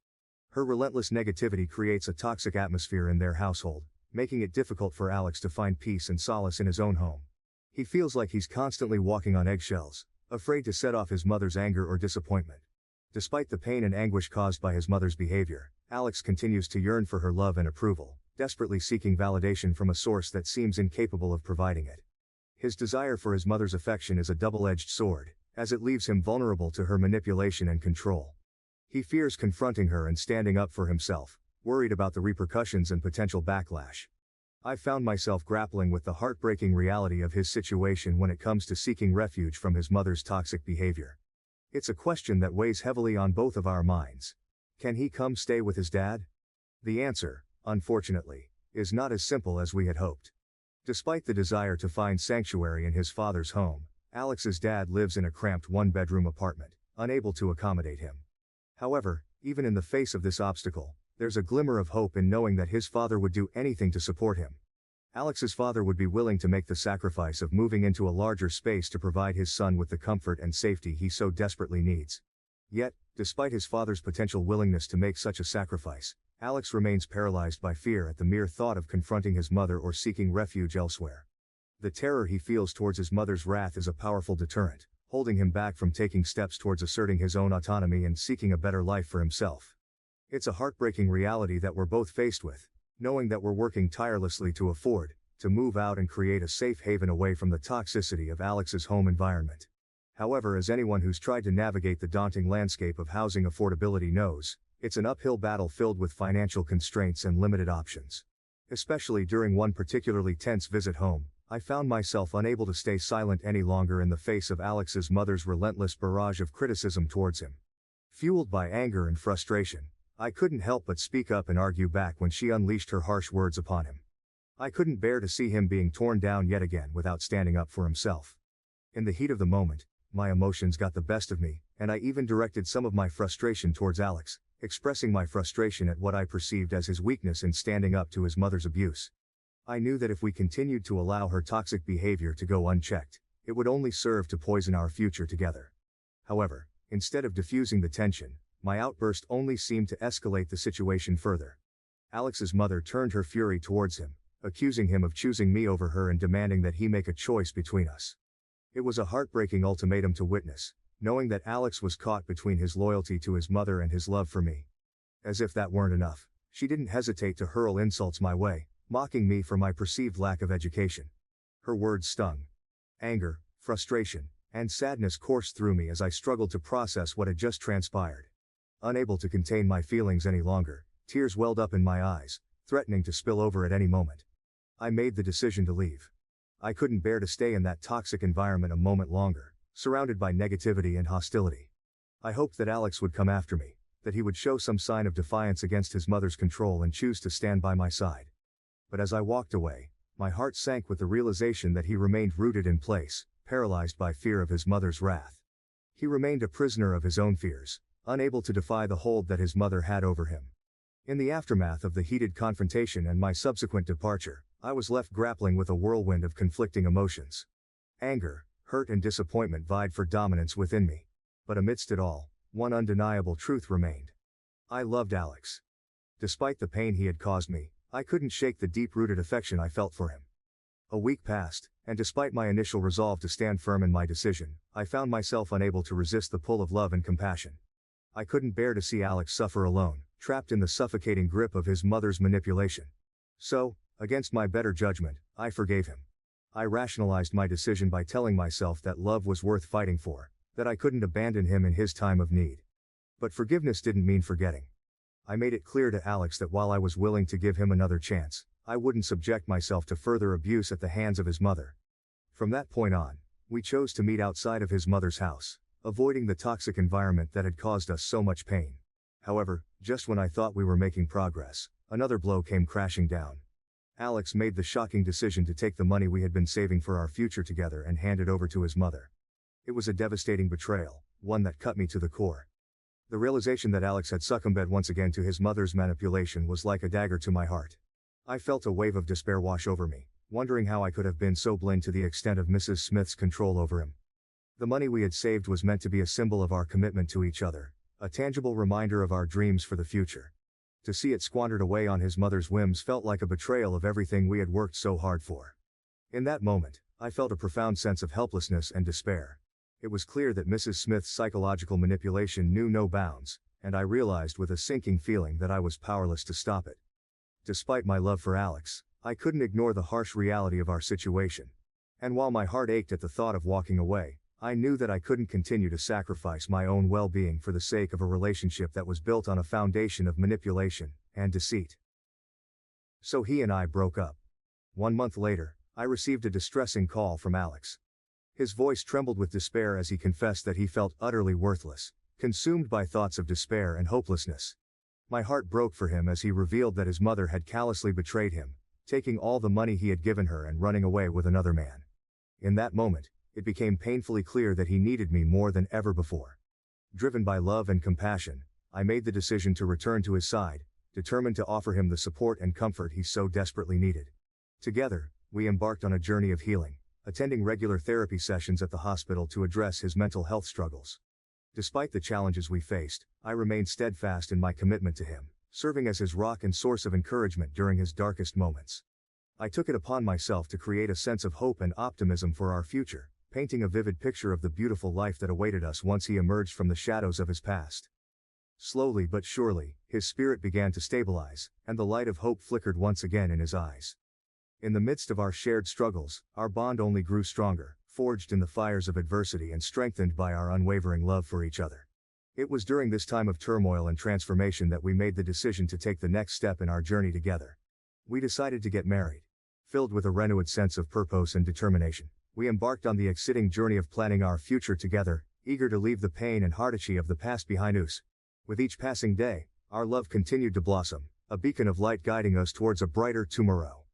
Her relentless negativity creates a toxic atmosphere in their household, making it difficult for Alex to find peace and solace in his own home. He feels like he's constantly walking on eggshells, afraid to set off his mother's anger or disappointment. Despite the pain and anguish caused by his mother's behavior, Alex continues to yearn for her love and approval, desperately seeking validation from a source that seems incapable of providing it. His desire for his mother's affection is a double-edged sword, as it leaves him vulnerable to her manipulation and control. He fears confronting her and standing up for himself, worried about the repercussions and potential backlash. I found myself grappling with the heartbreaking reality of his situation when it comes to seeking refuge from his mother's toxic behavior. It's a question that weighs heavily on both of our minds. Can he come stay with his dad? The answer, unfortunately, is not as simple as we had hoped. Despite the desire to find sanctuary in his father's home, Alex's dad lives in a cramped one-bedroom apartment, unable to accommodate him. However, even in the face of this obstacle, there's a glimmer of hope in knowing that his father would do anything to support him. Alex's father would be willing to make the sacrifice of moving into a larger space to provide his son with the comfort and safety he so desperately needs. Yet, despite his father's potential willingness to make such a sacrifice, Alex remains paralyzed by fear at the mere thought of confronting his mother or seeking refuge elsewhere. The terror he feels towards his mother's wrath is a powerful deterrent, holding him back from taking steps towards asserting his own autonomy and seeking a better life for himself. It's a heartbreaking reality that we're both faced with, knowing that we're working tirelessly to move out and create a safe haven away from the toxicity of Alex's home environment. However, as anyone who's tried to navigate the daunting landscape of housing affordability knows, it's an uphill battle filled with financial constraints and limited options. Especially during one particularly tense visit home, I found myself unable to stay silent any longer in the face of Alex's mother's relentless barrage of criticism towards him. Fueled by anger and frustration, I couldn't help but speak up and argue back when she unleashed her harsh words upon him. I couldn't bear to see him being torn down yet again without standing up for himself. In the heat of the moment, my emotions got the best of me, and I even directed some of my frustration towards Alex, expressing my frustration at what I perceived as his weakness in standing up to his mother's abuse. I knew that if we continued to allow her toxic behavior to go unchecked, it would only serve to poison our future together. However, instead of diffusing the tension, my outburst only seemed to escalate the situation further. Alex's mother turned her fury towards him, accusing him of choosing me over her and demanding that he make a choice between us. It was a heartbreaking ultimatum to witness, knowing that Alex was caught between his loyalty to his mother and his love for me. As if that weren't enough, she didn't hesitate to hurl insults my way, mocking me for my perceived lack of education. Her words stung. Anger, frustration, and sadness coursed through me as I struggled to process what had just transpired. Unable to contain my feelings any longer, tears welled up in my eyes, threatening to spill over at any moment. I made the decision to leave. I couldn't bear to stay in that toxic environment a moment longer, surrounded by negativity and hostility. I hoped that Alex would come after me, that he would show some sign of defiance against his mother's control and choose to stand by my side. But as I walked away, my heart sank with the realization that he remained rooted in place, paralyzed by fear of his mother's wrath. He remained a prisoner of his own fears, unable to defy the hold that his mother had over him. In the aftermath of the heated confrontation and my subsequent departure, I was left grappling with a whirlwind of conflicting emotions. Anger, hurt and disappointment vied for dominance within me. But amidst it all, one undeniable truth remained. I loved Alex. Despite the pain he had caused me, I couldn't shake the deep-rooted affection I felt for him. A week passed, and despite my initial resolve to stand firm in my decision, I found myself unable to resist the pull of love and compassion. I couldn't bear to see Alex suffer alone, trapped in the suffocating grip of his mother's manipulation. So, against my better judgment, I forgave him. I rationalized my decision by telling myself that love was worth fighting for, that I couldn't abandon him in his time of need. But forgiveness didn't mean forgetting. I made it clear to Alex that while I was willing to give him another chance, I wouldn't subject myself to further abuse at the hands of his mother. From that point on, we chose to meet outside of his mother's house, avoiding the toxic environment that had caused us so much pain. However, just when I thought we were making progress, another blow came crashing down. Alex made the shocking decision to take the money we had been saving for our future together and hand it over to his mother. It was a devastating betrayal, one that cut me to the core. The realization that Alex had succumbed once again to his mother's manipulation was like a dagger to my heart. I felt a wave of despair wash over me, wondering how I could have been so blind to the extent of Mrs. Smith's control over him. The money we had saved was meant to be a symbol of our commitment to each other, a tangible reminder of our dreams for the future. To see it squandered away on his mother's whims felt like a betrayal of everything we had worked so hard for. In that moment, I felt a profound sense of helplessness and despair. It was clear that Mrs. Smith's psychological manipulation knew no bounds, and I realized with a sinking feeling that I was powerless to stop it. Despite my love for Alex, I couldn't ignore the harsh reality of our situation. And while my heart ached at the thought of walking away, I knew that I couldn't continue to sacrifice my own well-being for the sake of a relationship that was built on a foundation of manipulation and deceit. So he and I broke up. 1 month later, I received a distressing call from Alex. His voice trembled with despair as he confessed that he felt utterly worthless, consumed by thoughts of despair and hopelessness. My heart broke for him as he revealed that his mother had callously betrayed him, taking all the money he had given her and running away with another man. In that moment, it became painfully clear that he needed me more than ever before. Driven by love and compassion, I made the decision to return to his side, determined to offer him the support and comfort he so desperately needed. Together, we embarked on a journey of healing, attending regular therapy sessions at the hospital to address his mental health struggles. Despite the challenges we faced, I remained steadfast in my commitment to him, serving as his rock and source of encouragement during his darkest moments. I took it upon myself to create a sense of hope and optimism for our future, painting a vivid picture of the beautiful life that awaited us once he emerged from the shadows of his past. Slowly but surely, his spirit began to stabilize, and the light of hope flickered once again in his eyes. In the midst of our shared struggles, our bond only grew stronger, forged in the fires of adversity and strengthened by our unwavering love for each other. It was during this time of turmoil and transformation that we made the decision to take the next step in our journey together. We decided to get married. Filled with a renewed sense of purpose and determination, we embarked on the exciting journey of planning our future together, eager to leave the pain and hardship of the past behind us. With each passing day, our love continued to blossom, a beacon of light guiding us towards a brighter tomorrow.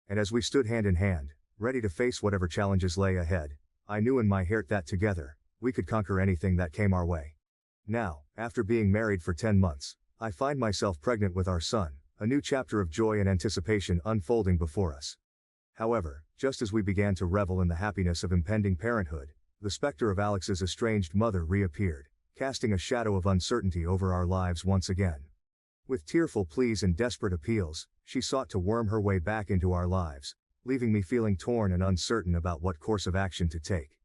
And as we stood hand in hand, ready to face whatever challenges lay ahead, I knew in my heart that together, we could conquer anything that came our way. Now, after being married for 10 months, I find myself pregnant with our son, a new chapter of joy and anticipation unfolding before us. However, just as we began to revel in the happiness of impending parenthood, the specter of Alex's estranged mother reappeared, casting a shadow of uncertainty over our lives once again. With tearful pleas and desperate appeals, she sought to worm her way back into our lives, leaving me feeling torn and uncertain about what course of action to take.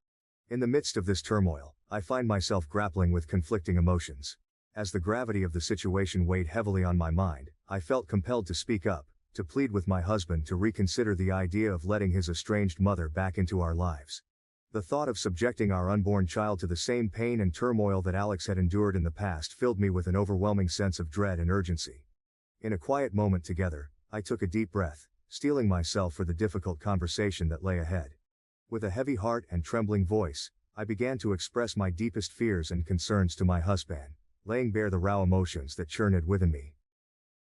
In the midst of this turmoil, I find myself grappling with conflicting emotions. As the gravity of the situation weighed heavily on my mind, I felt compelled to speak up, to plead with my husband to reconsider the idea of letting his estranged mother back into our lives. The thought of subjecting our unborn child to the same pain and turmoil that Alex had endured in the past filled me with an overwhelming sense of dread and urgency. In a quiet moment together, I took a deep breath, steeling myself for the difficult conversation that lay ahead. With a heavy heart and trembling voice, I began to express my deepest fears and concerns to my husband, laying bare the raw emotions that churned within me.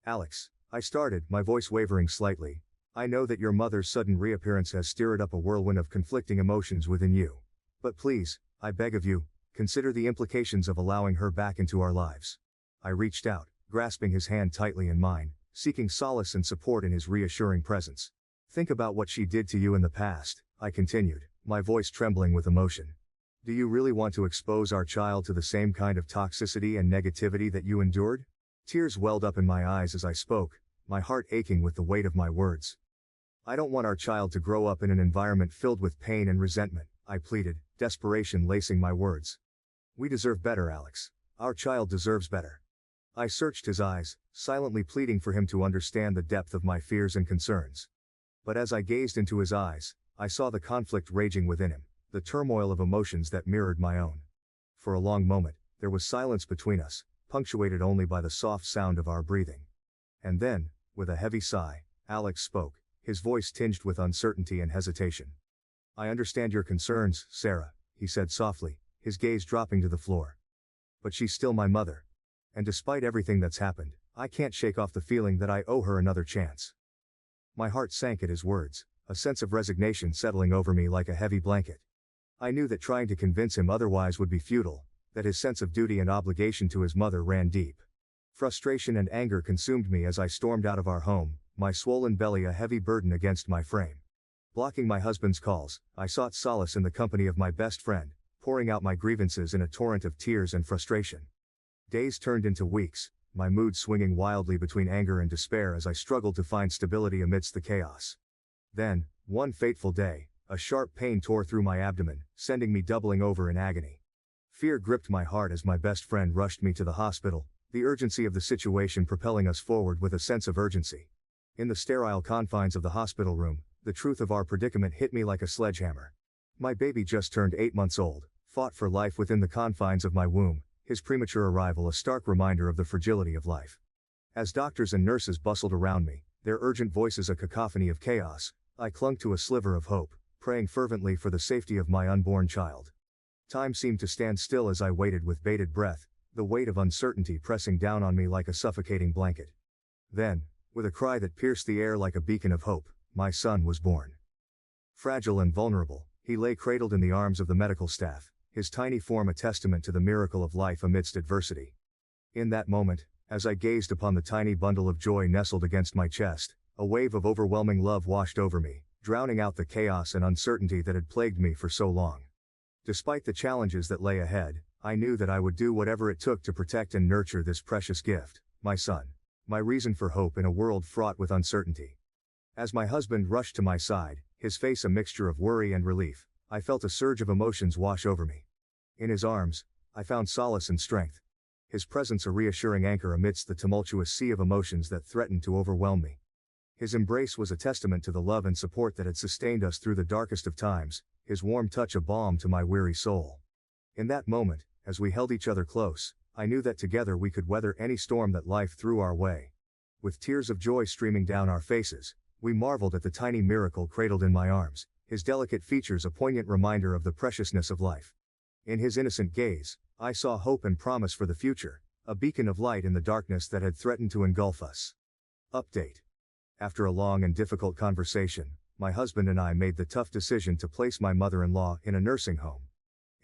Alex, I started, my voice wavering slightly, I know that your mother's sudden reappearance has stirred up a whirlwind of conflicting emotions within you. But please, I beg of you, consider the implications of allowing her back into our lives. I reached out, grasping his hand tightly in mine, seeking solace and support in his reassuring presence. Think about what she did to you in the past, I continued, my voice trembling with emotion. Do you really want to expose our child to the same kind of toxicity and negativity that you endured? Tears welled up in my eyes as I spoke, my heart aching with the weight of my words. I don't want our child to grow up in an environment filled with pain and resentment, I pleaded, desperation lacing my words. We deserve better, Alex. Our child deserves better. I searched his eyes, silently pleading for him to understand the depth of my fears and concerns. But as I gazed into his eyes, I saw the conflict raging within him, the turmoil of emotions that mirrored my own. For a long moment, there was silence between us, punctuated only by the soft sound of our breathing. And then, with a heavy sigh, Alex spoke, his voice tinged with uncertainty and hesitation. I understand your concerns, Sarah, he said softly, his gaze dropping to the floor. But she's still my mother. And despite everything that's happened, I can't shake off the feeling that I owe her another chance. My heart sank at his words, a sense of resignation settling over me like a heavy blanket. I knew that trying to convince him otherwise would be futile, that his sense of duty and obligation to his mother ran deep. Frustration and anger consumed me as I stormed out of our home, my swollen belly a heavy burden against my frame. Blocking my husband's calls, I sought solace in the company of my best friend, pouring out my grievances in a torrent of tears and frustration. Days turned into weeks, my mood swinging wildly between anger and despair as I struggled to find stability amidst the chaos. Then, one fateful day, a sharp pain tore through my abdomen, sending me doubling over in agony. Fear gripped my heart as my best friend rushed me to the hospital, the urgency of the situation propelling us forward with a sense of urgency. In the sterile confines of the hospital room, the truth of our predicament hit me like a sledgehammer. My baby just turned 8 months old, fought for life within the confines of my womb, his premature arrival a stark reminder of the fragility of life. As doctors and nurses bustled around me, their urgent voices a cacophony of chaos, I clung to a sliver of hope, praying fervently for the safety of my unborn child. Time seemed to stand still as I waited with bated breath, the weight of uncertainty pressing down on me like a suffocating blanket. Then, with a cry that pierced the air like a beacon of hope, my son was born. Fragile and vulnerable, he lay cradled in the arms of the medical staff, his tiny form a testament to the miracle of life amidst adversity. In that moment, as I gazed upon the tiny bundle of joy nestled against my chest, a wave of overwhelming love washed over me, drowning out the chaos and uncertainty that had plagued me for so long. Despite the challenges that lay ahead, I knew that I would do whatever it took to protect and nurture this precious gift, my son, my reason for hope in a world fraught with uncertainty. As my husband rushed to my side, his face a mixture of worry and relief, I felt a surge of emotions wash over me. In his arms, I found solace and strength. His presence a reassuring anchor amidst the tumultuous sea of emotions that threatened to overwhelm me. His embrace was a testament to the love and support that had sustained us through the darkest of times, his warm touch a balm to my weary soul. In that moment, as we held each other close, I knew that together we could weather any storm that life threw our way. With tears of joy streaming down our faces, we marveled at the tiny miracle cradled in my arms, his delicate features a poignant reminder of the preciousness of life. In his innocent gaze, I saw hope and promise for the future, a beacon of light in the darkness that had threatened to engulf us. Update. After a long and difficult conversation, my husband and I made the tough decision to place my mother-in-law in a nursing home.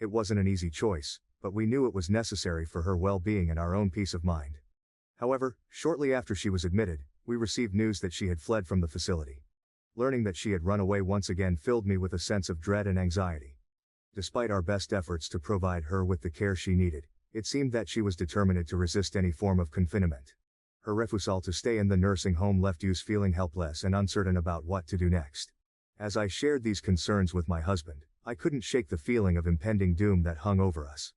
It wasn't an easy choice, but we knew it was necessary for her well-being and our own peace of mind. However, shortly after she was admitted, we received news that she had fled from the facility. Learning that she had run away once again filled me with a sense of dread and anxiety. Despite our best efforts to provide her with the care she needed, it seemed that she was determined to resist any form of confinement. Her refusal to stay in the nursing home left us feeling helpless and uncertain about what to do next. As I shared these concerns with my husband, I couldn't shake the feeling of impending doom that hung over us.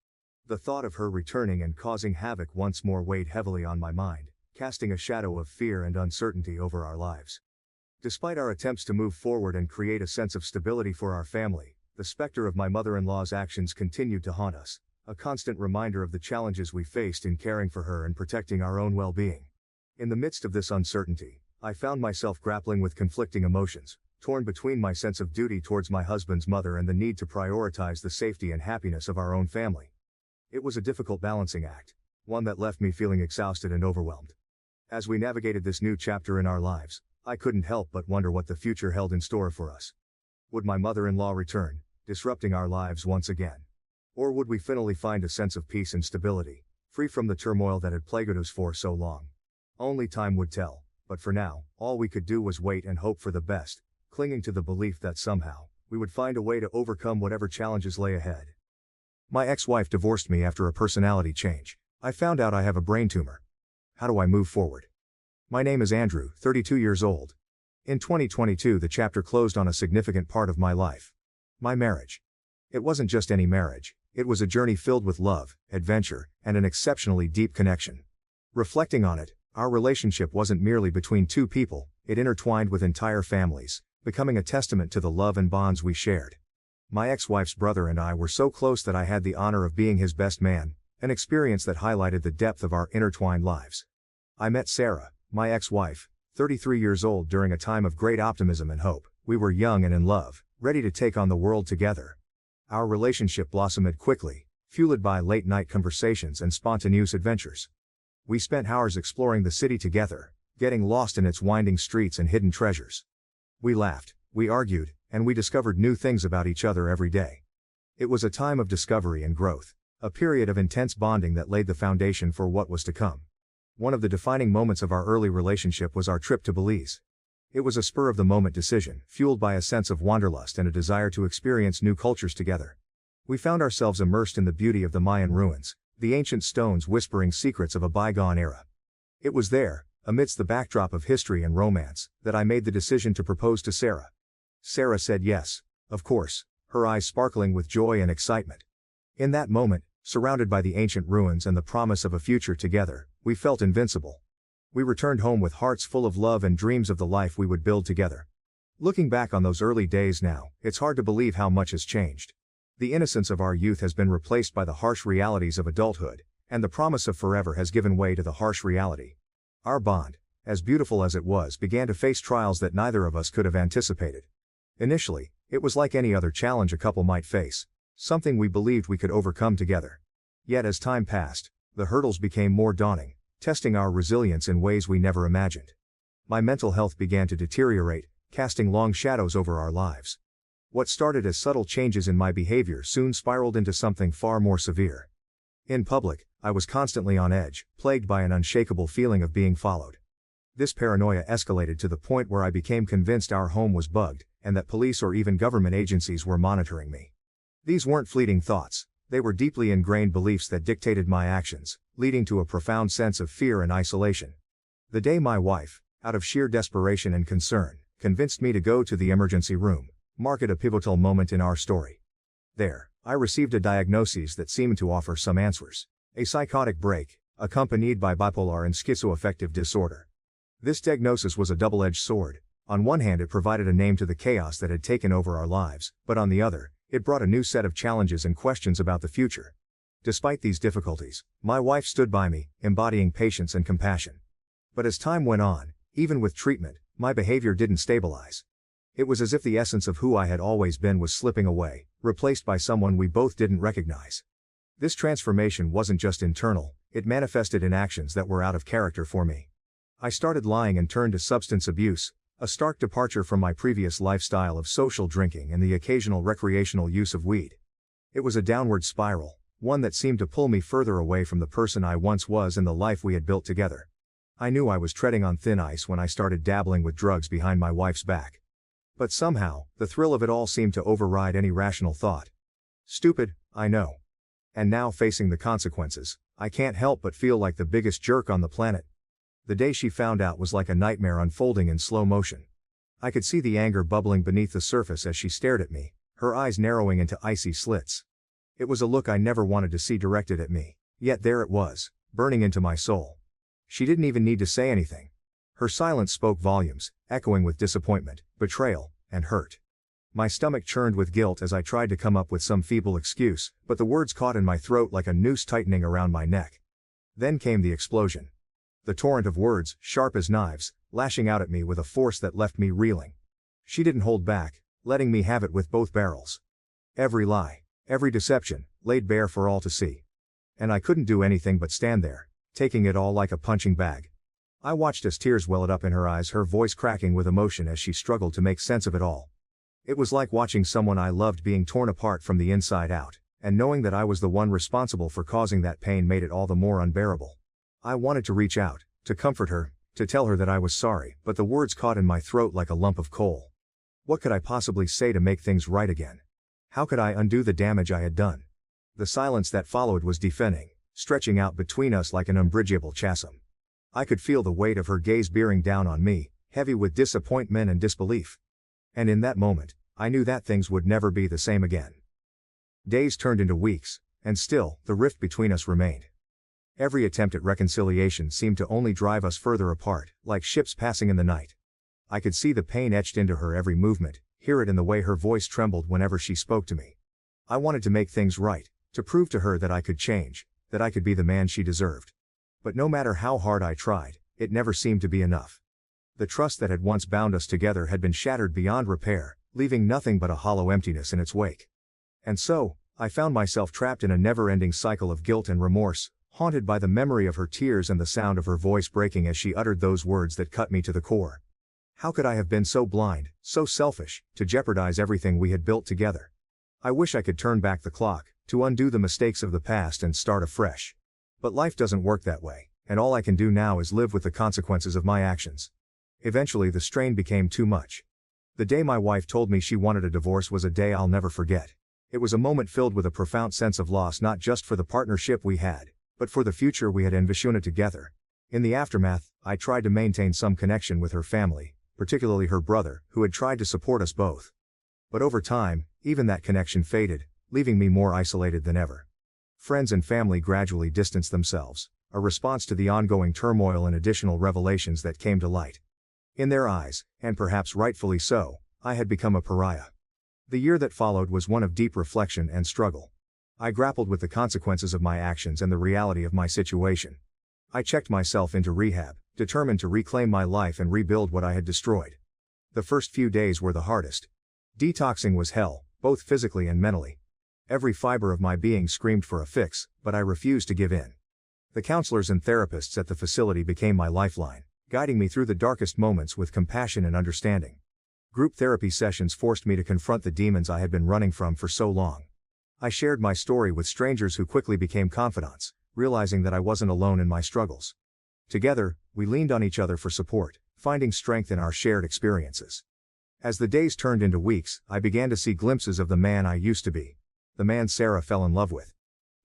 The thought of her returning and causing havoc once more weighed heavily on my mind, casting a shadow of fear and uncertainty over our lives. Despite our attempts to move forward and create a sense of stability for our family, the specter of my mother-in-law's actions continued to haunt us, a constant reminder of the challenges we faced in caring for her and protecting our own well-being. In the midst of this uncertainty, I found myself grappling with conflicting emotions, torn between my sense of duty towards my husband's mother and the need to prioritize the safety and happiness of our own family. It was a difficult balancing act, one that left me feeling exhausted and overwhelmed. As we navigated this new chapter in our lives, I couldn't help but wonder what the future held in store for us. Would my mother-in-law return, disrupting our lives once again? Or would we finally find a sense of peace and stability, free from the turmoil that had plagued us for so long? Only time would tell, but for now, all we could do was wait and hope for the best, clinging to the belief that somehow, we would find a way to overcome whatever challenges lay ahead. My ex-wife divorced me after a personality change. I found out I have a brain tumor. How do I move forward? My name is Andrew, 32 years old. In 2022, the chapter closed on a significant part of my life. My marriage. It wasn't just any marriage, it was a journey filled with love, adventure, and an exceptionally deep connection. Reflecting on it, our relationship wasn't merely between two people, it intertwined with entire families, becoming a testament to the love and bonds we shared. My ex-wife's brother and I were so close that I had the honor of being his best man, an experience that highlighted the depth of our intertwined lives. I met Sarah, my ex-wife, 33 years old, during a time of great optimism and hope. We were young and in love, ready to take on the world together. Our relationship blossomed quickly, fueled by late-night conversations and spontaneous adventures. We spent hours exploring the city together, getting lost in its winding streets and hidden treasures. We laughed, we argued, and we discovered new things about each other every day. It was a time of discovery and growth, a period of intense bonding that laid the foundation for what was to come. One of the defining moments of our early relationship was our trip to Belize. It was a spur-of-the-moment decision, fueled by a sense of wanderlust and a desire to experience new cultures together. We found ourselves immersed in the beauty of the Mayan ruins, the ancient stones whispering secrets of a bygone era. It was there, amidst the backdrop of history and romance, that I made the decision to propose to Sarah. Sarah said yes, of course, her eyes sparkling with joy and excitement. In that moment, surrounded by the ancient ruins and the promise of a future together, we felt invincible. We returned home with hearts full of love and dreams of the life we would build together. Looking back on those early days now, it's hard to believe how much has changed. The innocence of our youth has been replaced by the harsh realities of adulthood, and the promise of forever has given way to the harsh reality. Our bond, as beautiful as it was, began to face trials that neither of us could have anticipated. Initially, it was like any other challenge a couple might face, something we believed we could overcome together. Yet as time passed, the hurdles became more daunting, testing our resilience in ways we never imagined. My mental health began to deteriorate, casting long shadows over our lives. What started as subtle changes in my behavior soon spiraled into something far more severe. In public, I was constantly on edge, plagued by an unshakable feeling of being followed. This paranoia escalated to the point where I became convinced our home was bugged, and that police or even government agencies were monitoring me. These weren't fleeting thoughts, they were deeply ingrained beliefs that dictated my actions, leading to a profound sense of fear and isolation. The day my wife, out of sheer desperation and concern, convinced me to go to the emergency room, marked a pivotal moment in our story. There, I received a diagnosis that seemed to offer some answers: a psychotic break, accompanied by bipolar and schizoaffective disorder. This diagnosis was a double-edged sword. On one hand, it provided a name to the chaos that had taken over our lives, but on the other, it brought a new set of challenges and questions about the future. Despite these difficulties, my wife stood by me, embodying patience and compassion. But as time went on, even with treatment, my behavior didn't stabilize. It was as if the essence of who I had always been was slipping away, replaced by someone we both didn't recognize. This transformation wasn't just internal, it manifested in actions that were out of character for me. I started lying and turned to substance abuse, a stark departure from my previous lifestyle of social drinking and the occasional recreational use of weed. It was a downward spiral, one that seemed to pull me further away from the person I once was and the life we had built together. I knew I was treading on thin ice when I started dabbling with drugs behind my wife's back. But somehow, the thrill of it all seemed to override any rational thought. Stupid, I know. And now, facing the consequences, I can't help but feel like the biggest jerk on the planet. The day she found out was like a nightmare unfolding in slow motion. I could see the anger bubbling beneath the surface as she stared at me, her eyes narrowing into icy slits. It was a look I never wanted to see directed at me, yet there it was, burning into my soul. She didn't even need to say anything. Her silence spoke volumes, echoing with disappointment, betrayal, and hurt. My stomach churned with guilt as I tried to come up with some feeble excuse, but the words caught in my throat like a noose tightening around my neck. Then came the explosion. The torrent of words, sharp as knives, lashing out at me with a force that left me reeling. She didn't hold back, letting me have it with both barrels. Every lie, every deception, laid bare for all to see. And I couldn't do anything but stand there, taking it all like a punching bag. I watched as tears welled up in her eyes, her voice cracking with emotion as she struggled to make sense of it all. It was like watching someone I loved being torn apart from the inside out, and knowing that I was the one responsible for causing that pain made it all the more unbearable. I wanted to reach out, to comfort her, to tell her that I was sorry, but the words caught in my throat like a lump of coal. What could I possibly say to make things right again? How could I undo the damage I had done? The silence that followed was deafening, stretching out between us like an unbridgeable chasm. I could feel the weight of her gaze bearing down on me, heavy with disappointment and disbelief. And in that moment, I knew that things would never be the same again. Days turned into weeks, and still, the rift between us remained. Every attempt at reconciliation seemed to only drive us further apart, like ships passing in the night. I could see the pain etched into her every movement, hear it in the way her voice trembled whenever she spoke to me. I wanted to make things right, to prove to her that I could change, that I could be the man she deserved. But no matter how hard I tried, it never seemed to be enough. The trust that had once bound us together had been shattered beyond repair, leaving nothing but a hollow emptiness in its wake. And so, I found myself trapped in a never-ending cycle of guilt and remorse, haunted by the memory of her tears and the sound of her voice breaking as she uttered those words that cut me to the core. How could I have been so blind, so selfish, to jeopardize everything we had built together? I wish I could turn back the clock, to undo the mistakes of the past and start afresh. But life doesn't work that way, and all I can do now is live with the consequences of my actions. Eventually the strain became too much. The day my wife told me she wanted a divorce was a day I'll never forget. It was a moment filled with a profound sense of loss, not just for the partnership we had, but for the future we had envisioned together. In the aftermath, I tried to maintain some connection with her family, particularly her brother, who had tried to support us both. But over time, even that connection faded, leaving me more isolated than ever. Friends and family gradually distanced themselves, a response to the ongoing turmoil and additional revelations that came to light. In their eyes, and perhaps rightfully so, I had become a pariah. The year that followed was one of deep reflection and struggle. I grappled with the consequences of my actions and the reality of my situation. I checked myself into rehab, determined to reclaim my life and rebuild what I had destroyed. The first few days were the hardest. Detoxing was hell, both physically and mentally. Every fiber of my being screamed for a fix, but I refused to give in. The counselors and therapists at the facility became my lifeline, guiding me through the darkest moments with compassion and understanding. Group therapy sessions forced me to confront the demons I had been running from for so long. I shared my story with strangers who quickly became confidants, realizing that I wasn't alone in my struggles. Together, we leaned on each other for support, finding strength in our shared experiences. As the days turned into weeks, I began to see glimpses of the man I used to be. The man Sarah fell in love with.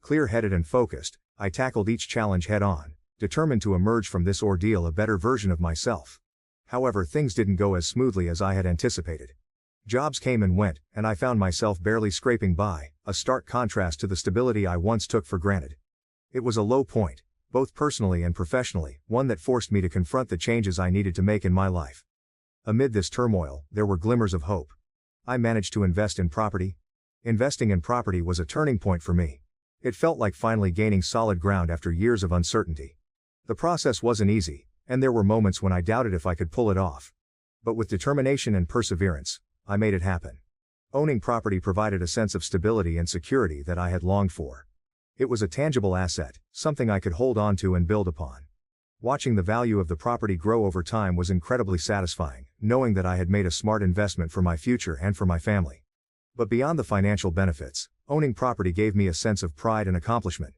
Clear-headed and focused, I tackled each challenge head-on, determined to emerge from this ordeal a better version of myself. However, things didn't go as smoothly as I had anticipated. Jobs came and went, and I found myself barely scraping by, a stark contrast to the stability I once took for granted. It was a low point, both personally and professionally, one that forced me to confront the changes I needed to make in my life. Amid this turmoil, there were glimmers of hope. I managed to invest in property. Investing in property was a turning point for me. It felt like finally gaining solid ground after years of uncertainty. The process wasn't easy, and there were moments when I doubted if I could pull it off. But with determination and perseverance, I made it happen. Owning property provided a sense of stability and security that I had longed for. It was a tangible asset, something I could hold on to and build upon. Watching the value of the property grow over time was incredibly satisfying, knowing that I had made a smart investment for my future and for my family. But beyond the financial benefits, owning property gave me a sense of pride and accomplishment.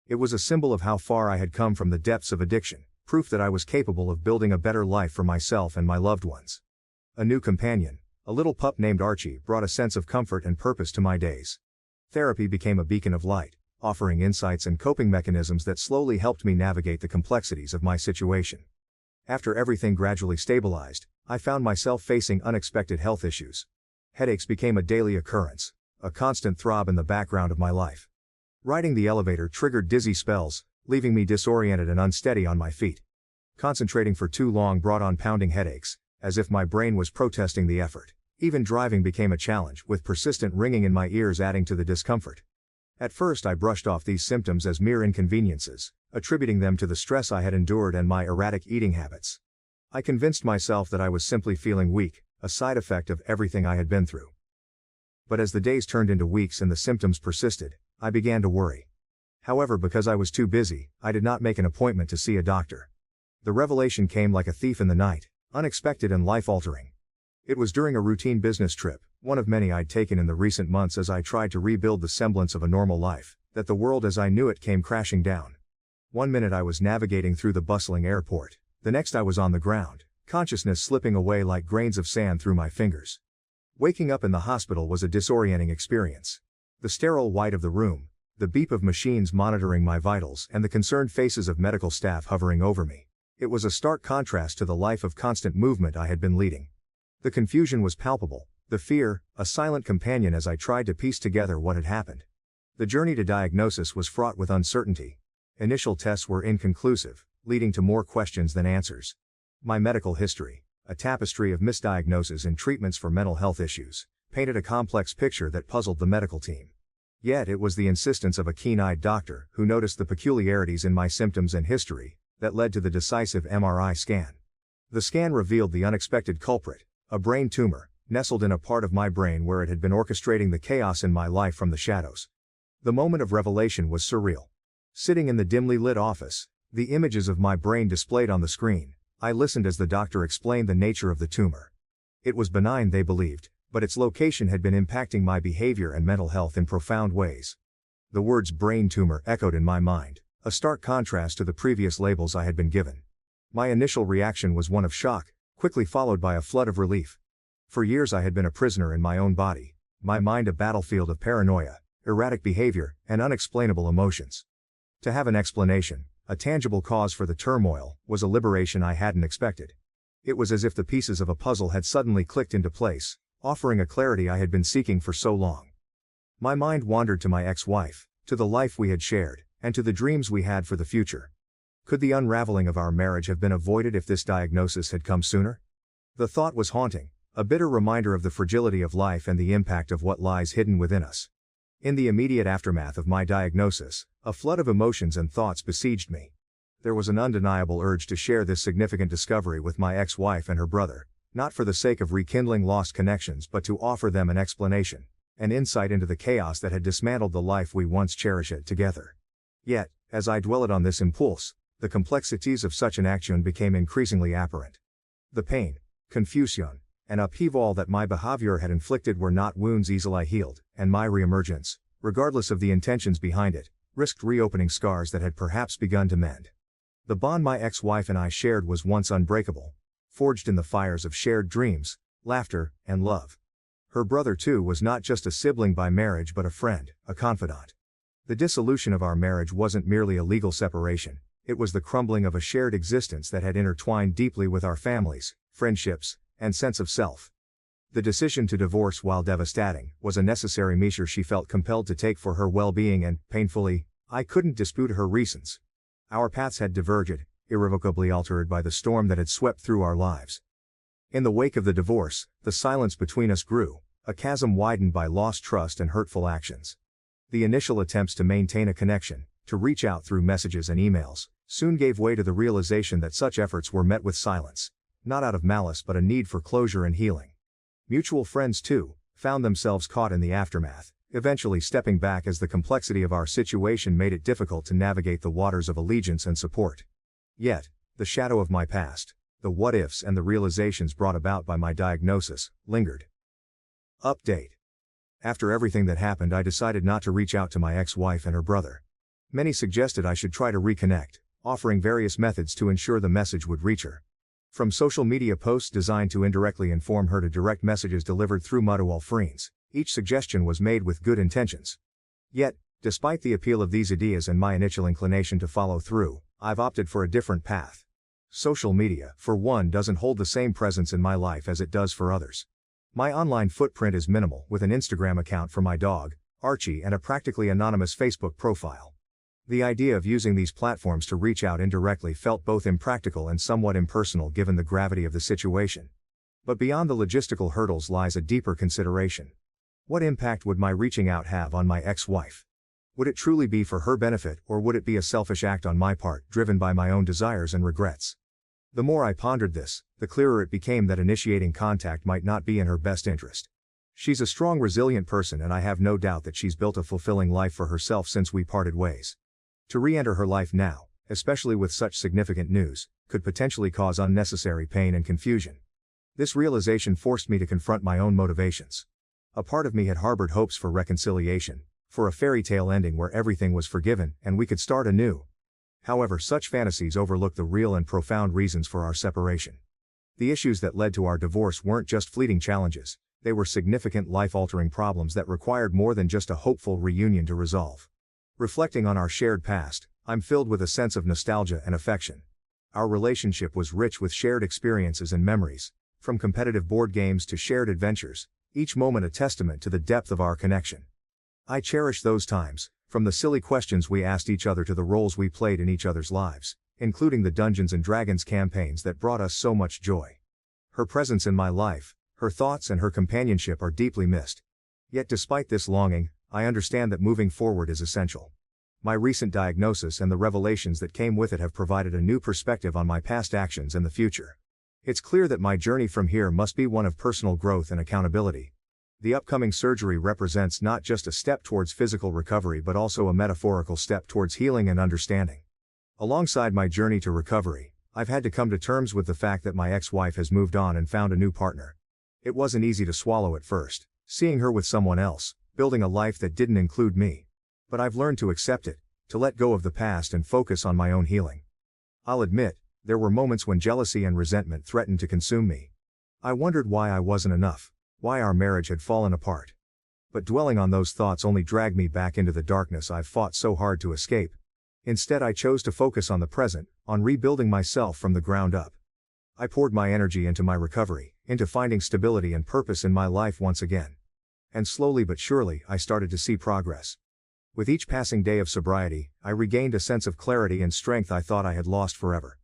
It was a symbol of how far I had come from the depths of addiction, proof that I was capable of building a better life for myself and my loved ones. A new companion, a little pup named Archie, brought a sense of comfort and purpose to my days. Therapy became a beacon of light, offering insights and coping mechanisms that slowly helped me navigate the complexities of my situation. After everything gradually stabilized, I found myself facing unexpected health issues. Headaches became a daily occurrence, a constant throb in the background of my life. Riding the elevator triggered dizzy spells, leaving me disoriented and unsteady on my feet. Concentrating for too long brought on pounding headaches, as if my brain was protesting the effort. Even driving became a challenge, with persistent ringing in my ears adding to the discomfort. At first I brushed off these symptoms as mere inconveniences, attributing them to the stress I had endured and my erratic eating habits. I convinced myself that I was simply feeling weak, a side effect of everything I had been through. But as the days turned into weeks and the symptoms persisted, I began to worry. However, because I was too busy, I did not make an appointment to see a doctor. The revelation came like a thief in the night, unexpected and life-altering. It was during a routine business trip, one of many I'd taken in the recent months as I tried to rebuild the semblance of a normal life, that the world as I knew it came crashing down. One minute I was navigating through the bustling airport, the next I was on the ground, consciousness slipping away like grains of sand through my fingers. Waking up in the hospital was a disorienting experience. The sterile white of the room, the beep of machines monitoring my vitals, and the concerned faces of medical staff hovering over me. It was a stark contrast to the life of constant movement I had been leading. The confusion was palpable, the fear, a silent companion as I tried to piece together what had happened. The journey to diagnosis was fraught with uncertainty. Initial tests were inconclusive, leading to more questions than answers. My medical history, a tapestry of misdiagnoses and treatments for mental health issues, painted a complex picture that puzzled the medical team. Yet it was the insistence of a keen-eyed doctor, who noticed the peculiarities in my symptoms and history, that led to the decisive MRI scan. The scan revealed the unexpected culprit, a brain tumor, nestled in a part of my brain where it had been orchestrating the chaos in my life from the shadows. The moment of revelation was surreal. Sitting in the dimly lit office, the images of my brain displayed on the screen, I listened as the doctor explained the nature of the tumor. It was benign, they believed, but its location had been impacting my behavior and mental health in profound ways. The words brain tumor echoed in my mind, a stark contrast to the previous labels I had been given. My initial reaction was one of shock, quickly followed by a flood of relief. For years I had been a prisoner in my own body, my mind a battlefield of paranoia, erratic behavior, and unexplainable emotions. To have an explanation, a tangible cause for the turmoil, was a liberation I hadn't expected. It was as if the pieces of a puzzle had suddenly clicked into place, offering a clarity I had been seeking for so long. My mind wandered to my ex-wife, to the life we had shared, and to the dreams we had for the future. Could the unraveling of our marriage have been avoided if this diagnosis had come sooner? The thought was haunting, a bitter reminder of the fragility of life and the impact of what lies hidden within us. In the immediate aftermath of my diagnosis, a flood of emotions and thoughts besieged me. There was an undeniable urge to share this significant discovery with my ex-wife and her brother, not for the sake of rekindling lost connections but to offer them an explanation, an insight into the chaos that had dismantled the life we once cherished together. Yet, as I dwelled on this impulse, the complexities of such an action became increasingly apparent. The pain, confusion, and upheaval that my behavior had inflicted were not wounds easily healed, and my reemergence, regardless of the intentions behind it, risked reopening scars that had perhaps begun to mend. The bond my ex-wife and I shared was once unbreakable, forged in the fires of shared dreams, laughter, and love. Her brother too was not just a sibling by marriage but a friend, a confidant. The dissolution of our marriage wasn't merely a legal separation, it was the crumbling of a shared existence that had intertwined deeply with our families, friendships, and sense of self. The decision to divorce, while devastating, was a necessary measure she felt compelled to take for her well-being and, painfully, I couldn't dispute her reasons. Our paths had diverged, irrevocably altered by the storm that had swept through our lives. In the wake of the divorce, the silence between us grew, a chasm widened by lost trust and hurtful actions. The initial attempts to maintain a connection, to reach out through messages and emails, soon gave way to the realization that such efforts were met with silence, not out of malice but a need for closure and healing. Mutual friends too, found themselves caught in the aftermath, eventually stepping back as the complexity of our situation made it difficult to navigate the waters of allegiance and support. Yet, the shadow of my past, the what-ifs and the realizations brought about by my diagnosis, lingered. Update. After everything that happened, I decided not to reach out to my ex-wife and her brother. Many suggested I should try to reconnect, offering various methods to ensure the message would reach her. From social media posts designed to indirectly inform her to direct messages delivered through mutual friends, each suggestion was made with good intentions. Yet, despite the appeal of these ideas and my initial inclination to follow through, I've opted for a different path. Social media, for one, doesn't hold the same presence in my life as it does for others. My online footprint is minimal, with an Instagram account for my dog, Archie, and a practically anonymous Facebook profile. The idea of using these platforms to reach out indirectly felt both impractical and somewhat impersonal given the gravity of the situation. But beyond the logistical hurdles lies a deeper consideration. What impact would my reaching out have on my ex-wife? Would it truly be for her benefit, or would it be a selfish act on my part, driven by my own desires and regrets? The more I pondered this, the clearer it became that initiating contact might not be in her best interest. She's a strong, resilient person, and I have no doubt that she's built a fulfilling life for herself since we parted ways. To re-enter her life now, especially with such significant news, could potentially cause unnecessary pain and confusion. This realization forced me to confront my own motivations. A part of me had harbored hopes for reconciliation, for a fairy tale ending where everything was forgiven and we could start anew. However, such fantasies overlook the real and profound reasons for our separation. The issues that led to our divorce weren't just fleeting challenges, they were significant life-altering problems that required more than just a hopeful reunion to resolve. Reflecting on our shared past, I'm filled with a sense of nostalgia and affection. Our relationship was rich with shared experiences and memories, from competitive board games to shared adventures, each moment a testament to the depth of our connection. I cherish those times, from the silly questions we asked each other to the roles we played in each other's lives, including the Dungeons & Dragons campaigns that brought us so much joy. Her presence in my life, her thoughts and her companionship are deeply missed. Yet despite this longing, I understand that moving forward is essential. My recent diagnosis and the revelations that came with it have provided a new perspective on my past actions and the future. It's clear that my journey from here must be one of personal growth and accountability. The upcoming surgery represents not just a step towards physical recovery but also a metaphorical step towards healing and understanding. Alongside my journey to recovery, I've had to come to terms with the fact that my ex-wife has moved on and found a new partner. It wasn't easy to swallow at first, seeing her with someone else, building a life that didn't include me. But I've learned to accept it, to let go of the past and focus on my own healing. I'll admit, There were moments when jealousy and resentment threatened to consume me. I wondered why I wasn't enough, why our marriage had fallen apart. But dwelling on those thoughts only dragged me back into the darkness I've fought so hard to escape. Instead, I chose to focus on the present, on rebuilding myself from the ground up. I poured my energy into my recovery, into finding stability and purpose in my life once again. And slowly but surely, I started to see progress. With each passing day of sobriety, I regained a sense of clarity and strength I thought I had lost forever.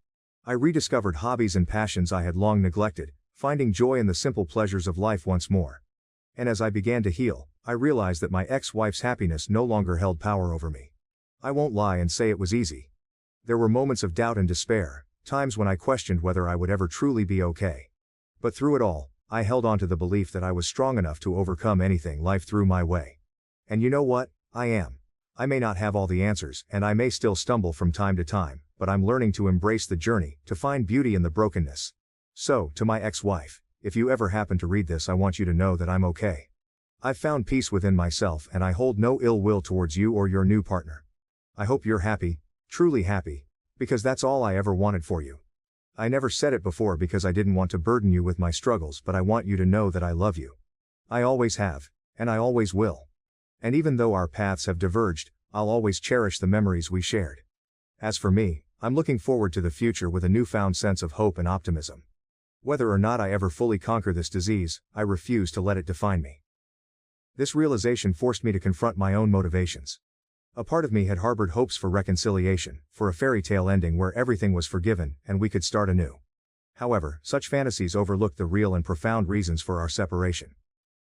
I rediscovered hobbies and passions I had long neglected, finding joy in the simple pleasures of life once more. And as I began to heal, I realized that my ex-wife's happiness no longer held power over me. I won't lie and say it was easy. There were moments of doubt and despair, times when I questioned whether I would ever truly be okay. But through it all, I held on to the belief that I was strong enough to overcome anything life threw my way. And you know what? I am. I may not have all the answers, and I may still stumble from time to time, but I'm learning to embrace the journey, to find beauty in the brokenness. So, to my ex-wife, if you ever happen to read this, I want you to know that I'm okay. I've found peace within myself, and I hold no ill will towards you or your new partner. I hope you're happy, truly happy, because that's all I ever wanted for you. I never said it before because I didn't want to burden you with my struggles, but I want you to know that I love you. I always have, and I always will. And even though our paths have diverged, I'll always cherish the memories we shared. As for me, I'm looking forward to the future with a newfound sense of hope and optimism. Whether or not I ever fully conquer this disease, I refuse to let it define me. This realization forced me to confront my own motivations. A part of me had harbored hopes for reconciliation, for a fairy tale ending where everything was forgiven and we could start anew. However, such fantasies overlooked the real and profound reasons for our separation.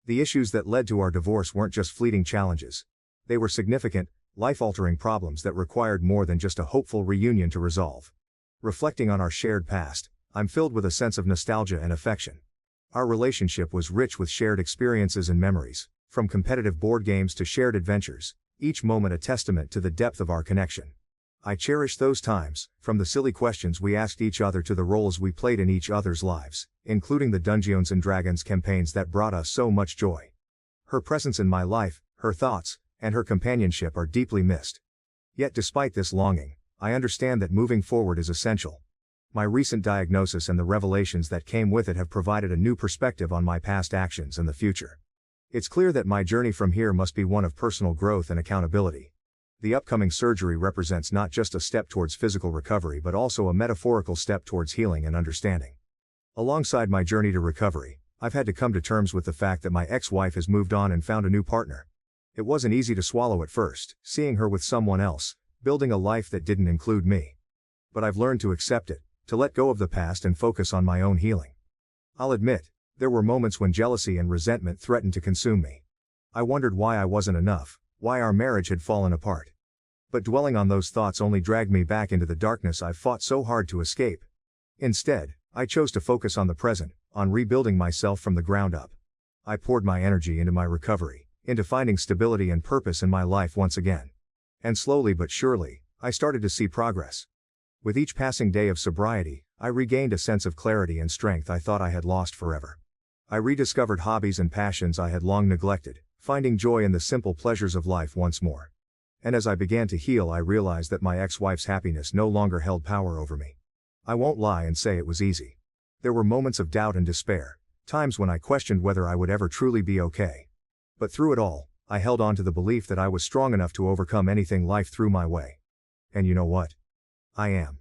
The issues that led to our divorce weren't just fleeting challenges. They were significant, life-altering problems that required more than just a hopeful reunion to resolve. Reflecting on our shared past, I'm filled with a sense of nostalgia and affection. Our relationship was rich with shared experiences and memories, from competitive board games to shared adventures, each moment a testament to the depth of our connection. I cherish those times, from the silly questions we asked each other to the roles we played in each other's lives, including the Dungeons and Dragons campaigns that brought us so much joy. Her presence in my life, her thoughts, and her companionship are deeply missed. Yet despite this longing, I understand that moving forward is essential. My recent diagnosis and the revelations that came with it have provided a new perspective on my past actions and the future. It's clear that my journey from here must be one of personal growth and accountability. The upcoming surgery represents not just a step towards physical recovery but also a metaphorical step towards healing and understanding. Alongside my journey to recovery, I've had to come to terms with the fact that my ex-wife has moved on and found a new partner. It wasn't easy to swallow at first, seeing her with someone else, building a life that didn't include me. But I've learned to accept it, to let go of the past and focus on my own healing. I'll admit, there were moments when jealousy and resentment threatened to consume me. I wondered why I wasn't enough, why our marriage had fallen apart. But dwelling on those thoughts only dragged me back into the darkness I've fought so hard to escape. Instead, I chose to focus on the present, on rebuilding myself from the ground up. I poured my energy into my recovery, into finding stability and purpose in my life once again. And slowly but surely, I started to see progress. With each passing day of sobriety, I regained a sense of clarity and strength I thought I had lost forever. I rediscovered hobbies and passions I had long neglected, finding joy in the simple pleasures of life once more. And as I began to heal, I realized that my ex-wife's happiness no longer held power over me. I won't lie and say it was easy. There were moments of doubt and despair, times when I questioned whether I would ever truly be okay. But through it all, I held on to the belief that I was strong enough to overcome anything life threw my way. And you know what? I am.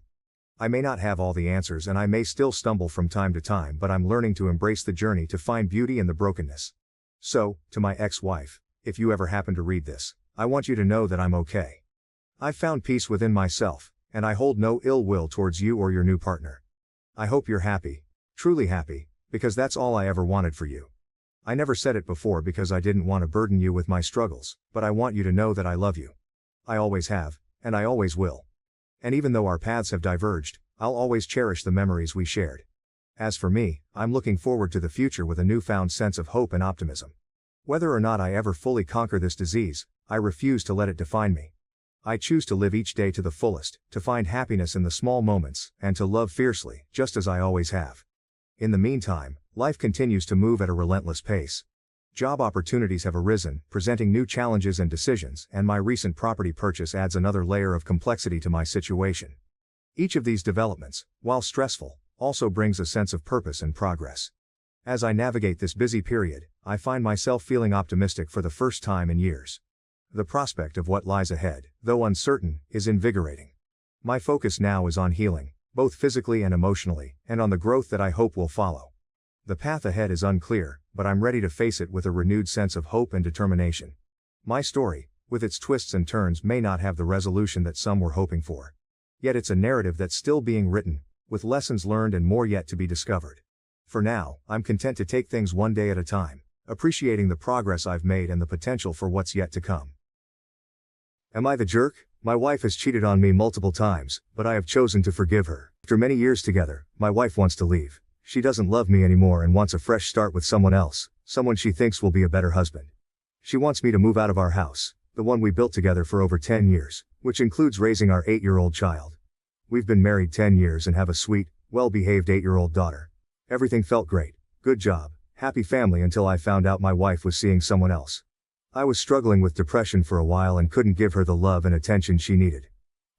I may not have all the answers and I may still stumble from time to time, but I'm learning to embrace the journey to find beauty in the brokenness. So, to my ex-wife, if you ever happen to read this, I want you to know that I'm okay. I've found peace within myself, and I hold no ill will towards you or your new partner. I hope you're happy, truly happy, because that's all I ever wanted for you. I never said it before because I didn't want to burden you with my struggles, but I want you to know that I love you. I always have, and I always will. And even though our paths have diverged, I'll always cherish the memories we shared. As for me, I'm looking forward to the future with a newfound sense of hope and optimism. Whether or not I ever fully conquer this disease, I refuse to let it define me. I choose to live each day to the fullest, to find happiness in the small moments, and to love fiercely, just as I always have. In the meantime, life continues to move at a relentless pace. Job opportunities have arisen, presenting new challenges and decisions, and my recent property purchase adds another layer of complexity to my situation. Each of these developments, while stressful, also brings a sense of purpose and progress. As I navigate this busy period, I find myself feeling optimistic for the first time in years. The prospect of what lies ahead, though uncertain, is invigorating. My focus now is on healing, both physically and emotionally, and on the growth that I hope will follow. The path ahead is unclear, but I'm ready to face it with a renewed sense of hope and determination. My story, with its twists and turns, may not have the resolution that some were hoping for. Yet it's a narrative that's still being written, with lessons learned and more yet to be discovered. For now, I'm content to take things one day at a time, appreciating the progress I've made and the potential for what's yet to come. Am I the jerk? My wife has cheated on me multiple times, but I have chosen to forgive her. After many years together, my wife wants to leave. She doesn't love me anymore and wants a fresh start with someone else, someone she thinks will be a better husband. She wants me to move out of our house, the one we built together for over 10 years, which includes raising our 8-year-old child. We've been married 10 years and have a sweet, well-behaved 8-year-old daughter. Everything felt great, good job, happy family, until I found out my wife was seeing someone else. I was struggling with depression for a while and couldn't give her the love and attention she needed.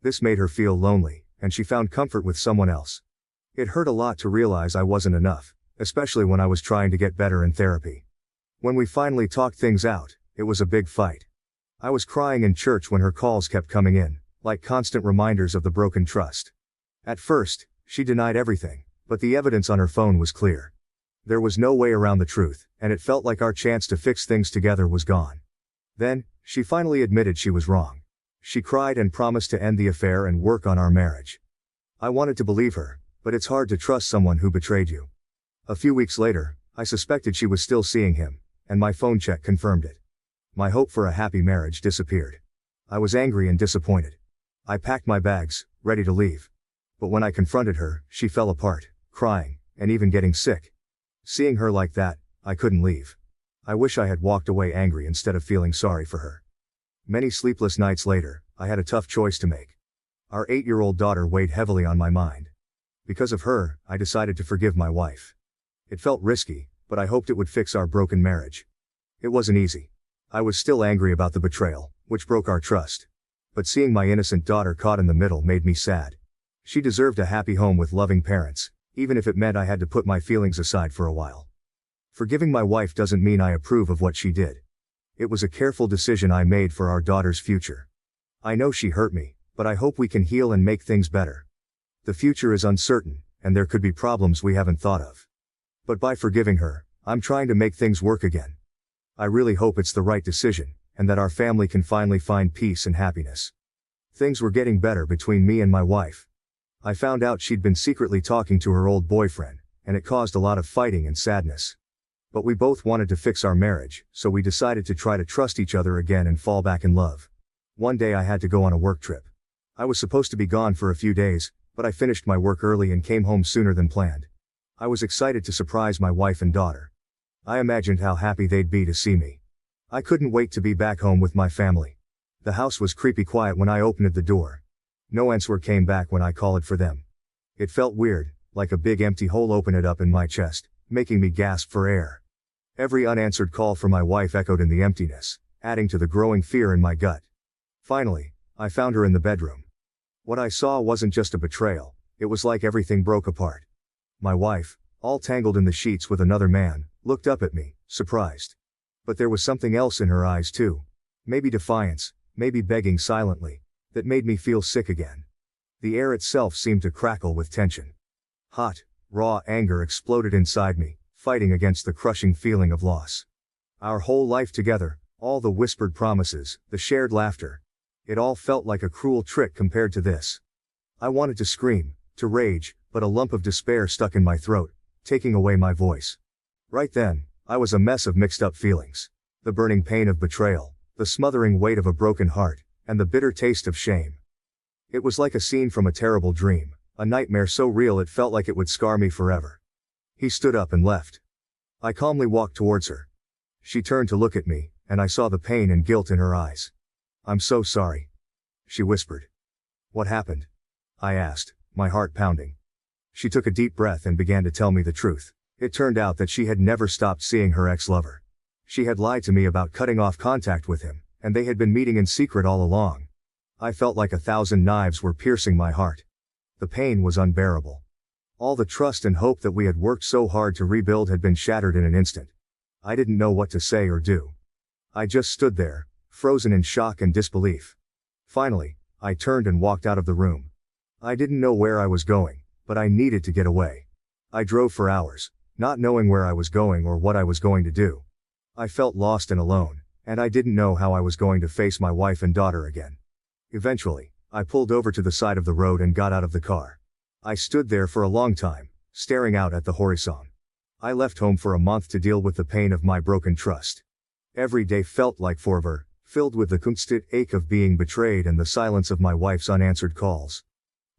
This made her feel lonely, and she found comfort with someone else. It hurt a lot to realize I wasn't enough, especially when I was trying to get better in therapy. When we finally talked things out, it was a big fight. I was crying in church when her calls kept coming in, like constant reminders of the broken trust. At first, she denied everything, but the evidence on her phone was clear. There was no way around the truth, and it felt like our chance to fix things together was gone. Then, she finally admitted she was wrong. She cried and promised to end the affair and work on our marriage. I wanted to believe her, but it's hard to trust someone who betrayed you. A few weeks later, I suspected she was still seeing him, and my phone check confirmed it. My hope for a happy marriage disappeared. I was angry and disappointed. I packed my bags, ready to leave. But when I confronted her, she fell apart, crying, and even getting sick. Seeing her like that, I couldn't leave. I wish I had walked away angry instead of feeling sorry for her. Many sleepless nights later, I had a tough choice to make. Our 8-year-old daughter weighed heavily on my mind. Because of her, I decided to forgive my wife. It felt risky, but I hoped it would fix our broken marriage. It wasn't easy. I was still angry about the betrayal, which broke our trust. But seeing my innocent daughter caught in the middle made me sad. She deserved a happy home with loving parents, even if it meant I had to put my feelings aside for a while. Forgiving my wife doesn't mean I approve of what she did. It was a careful decision I made for our daughter's future. I know she hurt me, but I hope we can heal and make things better. The future is uncertain, and there could be problems we haven't thought of. But by forgiving her, I'm trying to make things work again. I really hope it's the right decision, and that our family can finally find peace and happiness. Things were getting better between me and my wife. I found out she'd been secretly talking to her old boyfriend, and it caused a lot of fighting and sadness. But we both wanted to fix our marriage, so we decided to try to trust each other again and fall back in love. One day I had to go on a work trip. I was supposed to be gone for a few days, but I finished my work early and came home sooner than planned. I was excited to surprise my wife and daughter. I imagined how happy they'd be to see me. I couldn't wait to be back home with my family. The house was creepy quiet when I opened the door. No answer came back when I called for them. It felt weird, like a big empty hole opened up in my chest, making me gasp for air. Every unanswered call from my wife echoed in the emptiness, adding to the growing fear in my gut. Finally, I found her in the bedroom. What I saw wasn't just a betrayal, it was like everything broke apart. My wife, all tangled in the sheets with another man, looked up at me, surprised. But there was something else in her eyes too. Maybe defiance, maybe begging silently, that made me feel sick again. The air itself seemed to crackle with tension. Hot, raw anger exploded inside me, fighting against the crushing feeling of loss. Our whole life together, all the whispered promises, the shared laughter. It all felt like a cruel trick compared to this. I wanted to scream, to rage, but a lump of despair stuck in my throat, taking away my voice. Right then, I was a mess of mixed up feelings. The burning pain of betrayal, the smothering weight of a broken heart, and the bitter taste of shame. It was like a scene from a terrible dream, a nightmare so real it felt like it would scar me forever. He stood up and left. I calmly walked towards her. She turned to look at me, and I saw the pain and guilt in her eyes. "I'm so sorry," she whispered. "What happened?" I asked, my heart pounding. She took a deep breath and began to tell me the truth. It turned out that she had never stopped seeing her ex-lover. She had lied to me about cutting off contact with him, and they had been meeting in secret all along. I felt like 1,000 knives were piercing my heart. The pain was unbearable. All the trust and hope that we had worked so hard to rebuild had been shattered in an instant. I didn't know what to say or do. I just stood there, frozen in shock and disbelief. Finally, I turned and walked out of the room. I didn't know where I was going, but I needed to get away. I drove for hours, not knowing where I was going or what I was going to do. I felt lost and alone, and I didn't know how I was going to face my wife and daughter again. Eventually, I pulled over to the side of the road and got out of the car. I stood there for a long time, staring out at the horizon. I left home for a month to deal with the pain of my broken trust. Every day felt like forever, filled with the constant ache of being betrayed and the silence of my wife's unanswered calls.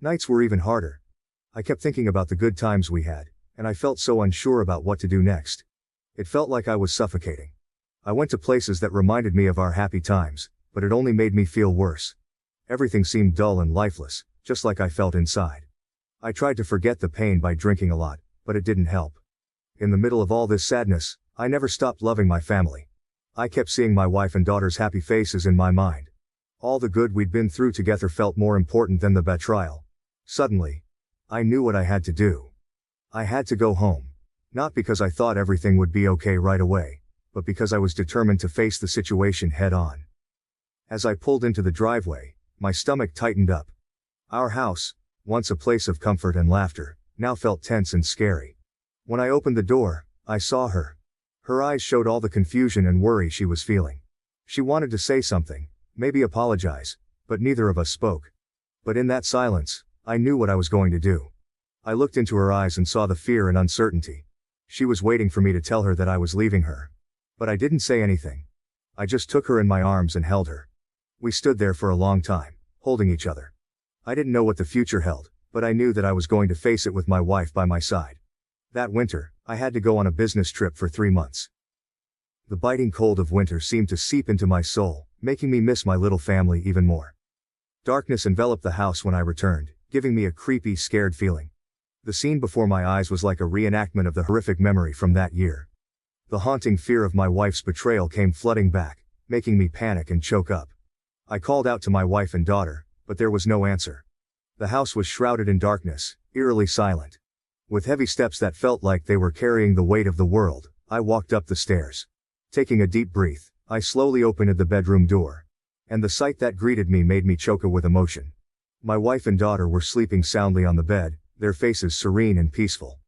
Nights were even harder. I kept thinking about the good times we had, and I felt so unsure about what to do next. It felt like I was suffocating. I went to places that reminded me of our happy times, but it only made me feel worse. Everything seemed dull and lifeless, just like I felt inside. I tried to forget the pain by drinking a lot, but it didn't help. In the middle of all this sadness, I never stopped loving my family. I kept seeing my wife and daughter's happy faces in my mind. All the good we'd been through together felt more important than the betrayal. Suddenly, I knew what I had to do. I had to go home. Not because I thought everything would be okay right away, but because I was determined to face the situation head on. As I pulled into the driveway, my stomach tightened up. Our house, once a place of comfort and laughter, now felt tense and scary. When I opened the door, I saw her. Her eyes showed all the confusion and worry she was feeling. She wanted to say something, maybe apologize, but neither of us spoke. But in that silence, I knew what I was going to do. I looked into her eyes and saw the fear and uncertainty. She was waiting for me to tell her that I was leaving her. But I didn't say anything. I just took her in my arms and held her. We stood there for a long time, holding each other. I didn't know what the future held, but I knew that I was going to face it with my wife by my side. That winter, I had to go on a business trip for 3 months. The biting cold of winter seemed to seep into my soul, making me miss my little family even more. Darkness enveloped the house when I returned, giving me a creepy, scared feeling. The scene before my eyes was like a reenactment of the horrific memory from that year. The haunting fear of my wife's betrayal came flooding back, making me panic and choke up. I called out to my wife and daughter, but there was no answer. The house was shrouded in darkness, eerily silent. With heavy steps that felt like they were carrying the weight of the world, I walked up the stairs. Taking a deep breath, I slowly opened the bedroom door. And the sight that greeted me made me choke with emotion. My wife and daughter were sleeping soundly on the bed, their faces serene and peaceful.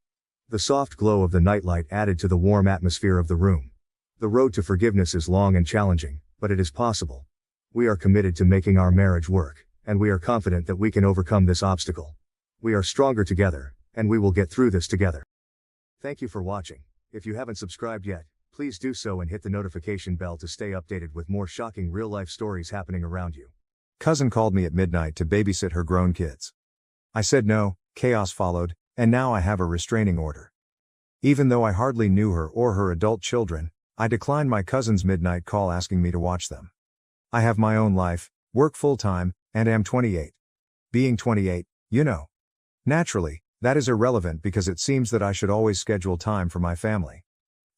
The soft glow of the nightlight added to the warm atmosphere of the room. The road to forgiveness is long and challenging, but it is possible. We are committed to making our marriage work, and we are confident that we can overcome this obstacle. We are stronger together, and we will get through this together. Thank you for watching. If you haven't subscribed yet, please do so and hit the notification bell to stay updated with more shocking real-life stories happening around you. Cousin called me at midnight to babysit her grown kids. I said no, chaos followed, and now I have a restraining order. Even though I hardly knew her or her adult children, I declined my cousin's midnight call asking me to watch them. I have my own life, work full-time, and am 28. Being 28, you know. Naturally, that is irrelevant because it seems that I should always schedule time for my family.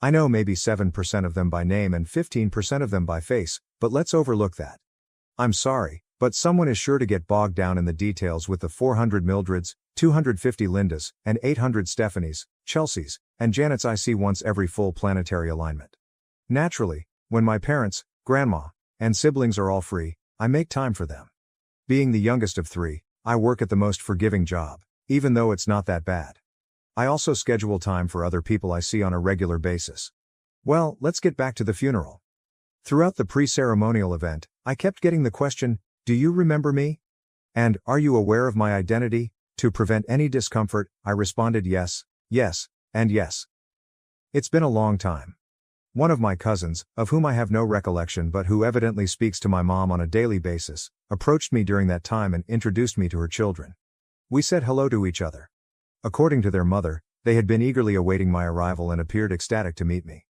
I know maybe 7% of them by name and 15% of them by face, but let's overlook that. I'm sorry, but someone is sure to get bogged down in the details with the 400 Mildreds, 250 Lindas, and 800 Stephanies, Chelseas, and Janets I see once every full planetary alignment. Naturally, when my parents, grandma, and siblings are all free, I make time for them. Being the youngest of 3, I work at the most forgiving job, even though it's not that bad. I also schedule time for other people I see on a regular basis. Well, let's get back to the funeral. Throughout the pre-ceremonial event, I kept getting the question, "Do you remember me?" And, "Are you aware of my identity?" To prevent any discomfort, I responded yes, yes, and yes. It's been a long time. One of my cousins, of whom I have no recollection but who evidently speaks to my mom on a daily basis, approached me during that time and introduced me to her children. We said hello to each other. According to their mother, they had been eagerly awaiting my arrival and appeared ecstatic to meet me.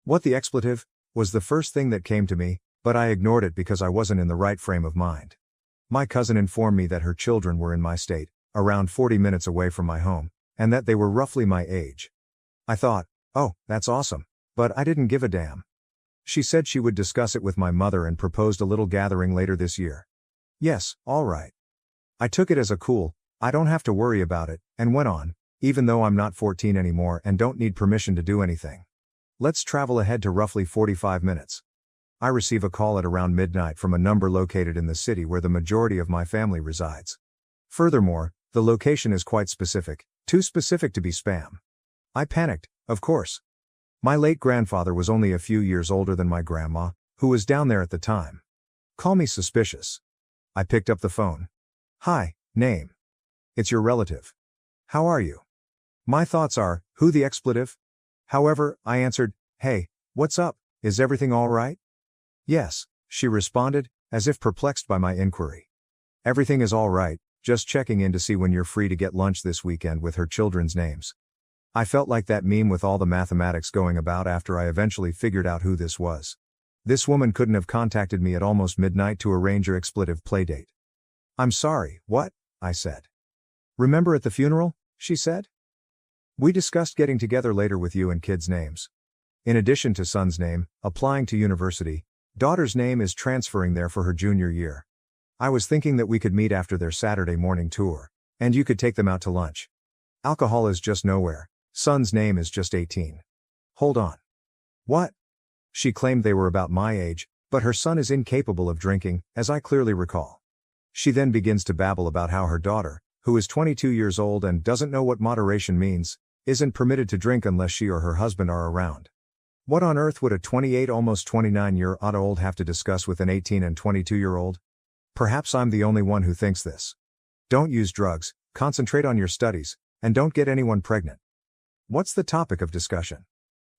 What the expletive was the first thing that came to me, but I ignored it because I wasn't in the right frame of mind. My cousin informed me that her children were in my state, around 40 minutes away from my home, and that they were roughly my age. I thought, oh, that's awesome, but I didn't give a damn. She said she would discuss it with my mother and proposed a little gathering later this year. Yes, all right. I took it as a cool, I don't have to worry about it, and went on, even though I'm not 14 anymore and don't need permission to do anything. Let's travel ahead to roughly 45 minutes. I receive a call at around midnight from a number located in the city where the majority of my family resides. Furthermore, the location is quite specific, too specific to be spam. I panicked, of course. My late grandfather was only a few years older than my grandma, who was down there at the time. Call me suspicious. I picked up the phone. Hi, name. It's your relative. How are you? My thoughts are, who the expletive? However, I answered, hey, what's up, is everything all right? Yes, she responded, as if perplexed by my inquiry. Everything is all right, just checking in to see when you're free to get lunch this weekend with her children's names. I felt like that meme with all the mathematics going about after I eventually figured out who this was. This woman couldn't have contacted me at almost midnight to arrange her expletive playdate. I'm sorry, what? I said. Remember at the funeral? She said. We discussed getting together later with you and kids' names. In addition to son's name, applying to university, daughter's name is transferring there for her junior year. I was thinking that we could meet after their Saturday morning tour, and you could take them out to lunch. Alcohol is just nowhere, son's name is just 18. Hold on. What? She claimed they were about my age, but her son is incapable of drinking, as I clearly recall. She then begins to babble about how her daughter, who is 22 years old and doesn't know what moderation means, isn't permitted to drink unless she or her husband are around. What on earth would a 28 almost 29-year-old have to discuss with an 18 and 22-year-old? Perhaps I'm the only one who thinks this. Don't use drugs, concentrate on your studies, and don't get anyone pregnant. What's the topic of discussion?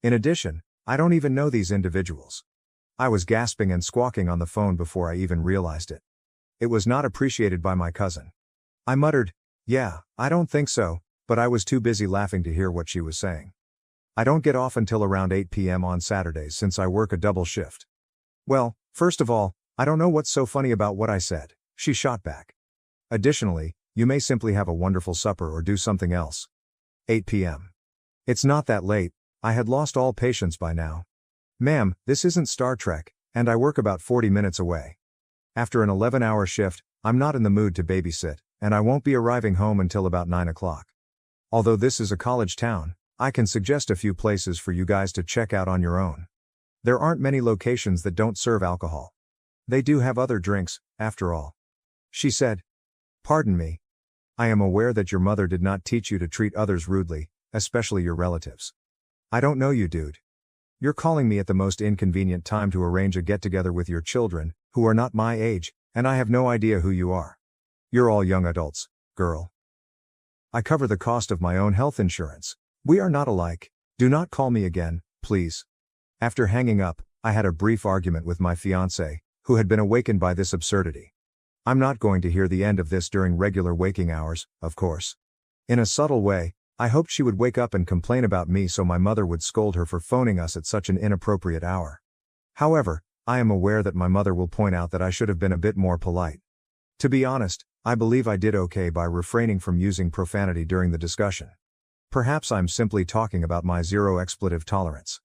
In addition, I don't even know these individuals. I was gasping and squawking on the phone before I even realized it. It was not appreciated by my cousin. I muttered, yeah, I don't think so, but I was too busy laughing to hear what she was saying. I don't get off until around 8 p.m. on Saturdays since I work a double shift. Well, first of all, I don't know what's so funny about what I said, she shot back. Additionally, you may simply have a wonderful supper or do something else. 8 p.m. It's not that late, I had lost all patience by now. Ma'am, this isn't Star Trek, and I work about 40 minutes away. After an 11-hour shift, I'm not in the mood to babysit, and I won't be arriving home until about 9 o'clock. Although this is a college town, I can suggest a few places for you guys to check out on your own. There aren't many locations that don't serve alcohol. They do have other drinks, after all. She said. Pardon me. I am aware that your mother did not teach you to treat others rudely, especially your relatives. I don't know you, dude. You're calling me at the most inconvenient time to arrange a get-together with your children, who are not my age, and I have no idea who you are. You're all young adults, girl. I cover the cost of my own health insurance. We are not alike. Do not call me again, please. After hanging up, I had a brief argument with my fiancé, who had been awakened by this absurdity. I'm not going to hear the end of this during regular waking hours, of course. In a subtle way, I hoped she would wake up and complain about me so my mother would scold her for phoning us at such an inappropriate hour. However, I am aware that my mother will point out that I should have been a bit more polite. To be honest, I believe I did okay by refraining from using profanity during the discussion. Perhaps I'm simply talking about my zero expletive tolerance.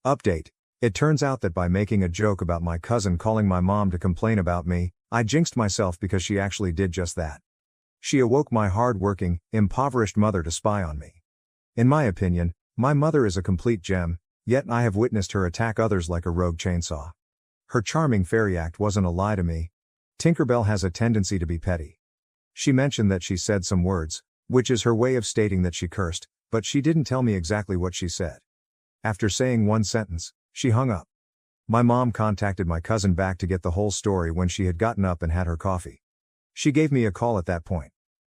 Update. It turns out that by making a joke about my cousin calling my mom to complain about me, I jinxed myself because she actually did just that. She awoke my hard-working, impoverished mother to spy on me. In my opinion, my mother is a complete gem, yet I have witnessed her attack others like a rogue chainsaw. Her charming fairy act wasn't a lie to me. Tinkerbell has a tendency to be petty. She mentioned that she said some words, which is her way of stating that she cursed, but she didn't tell me exactly what she said. After saying one sentence, she hung up. My mom contacted my cousin back to get the whole story when she had gotten up and had her coffee. She gave me a call at that point.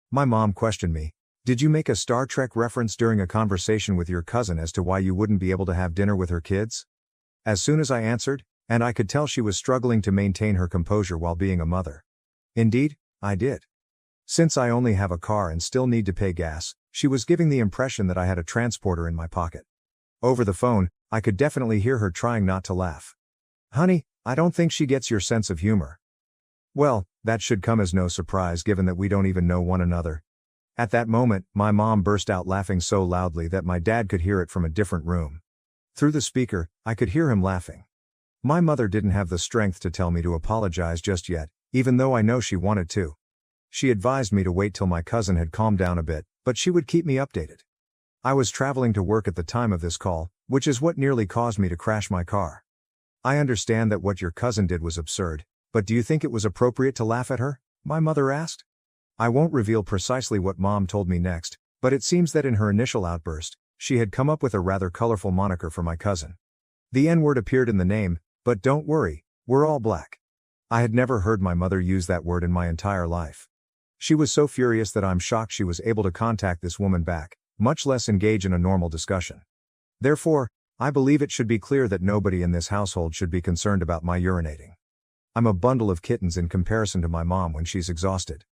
My mom questioned me, "Did you make a Star Trek reference during a conversation with your cousin as to why you wouldn't be able to have dinner with her kids?" As soon as I answered, and I could tell she was struggling to maintain her composure while being a mother. Indeed, I did. Since I only have a car and still need to pay gas, she was giving the impression that I had a transporter in my pocket. Over the phone, I could definitely hear her trying not to laugh. "Honey, I don't think she gets your sense of humor." Well, that should come as no surprise given that we don't even know one another. At that moment, my mom burst out laughing so loudly that my dad could hear it from a different room. Through the speaker, I could hear him laughing. My mother didn't have the strength to tell me to apologize just yet, even though I know she wanted to. She advised me to wait till my cousin had calmed down a bit, but she would keep me updated. I was traveling to work at the time of this call, which is what nearly caused me to crash my car. I understand that what your cousin did was absurd, but do you think it was appropriate to laugh at her? My mother asked. I won't reveal precisely what Mom told me next, but it seems that in her initial outburst, she had come up with a rather colorful moniker for my cousin. The N-word appeared in the name, but don't worry, we're all black. I had never heard my mother use that word in my entire life. She was so furious that I'm shocked she was able to contact this woman back, much less engage in a normal discussion. Therefore, I believe it should be clear that nobody in this household should be concerned about my urinating. I'm a bundle of kittens in comparison to my mom when she's exhausted.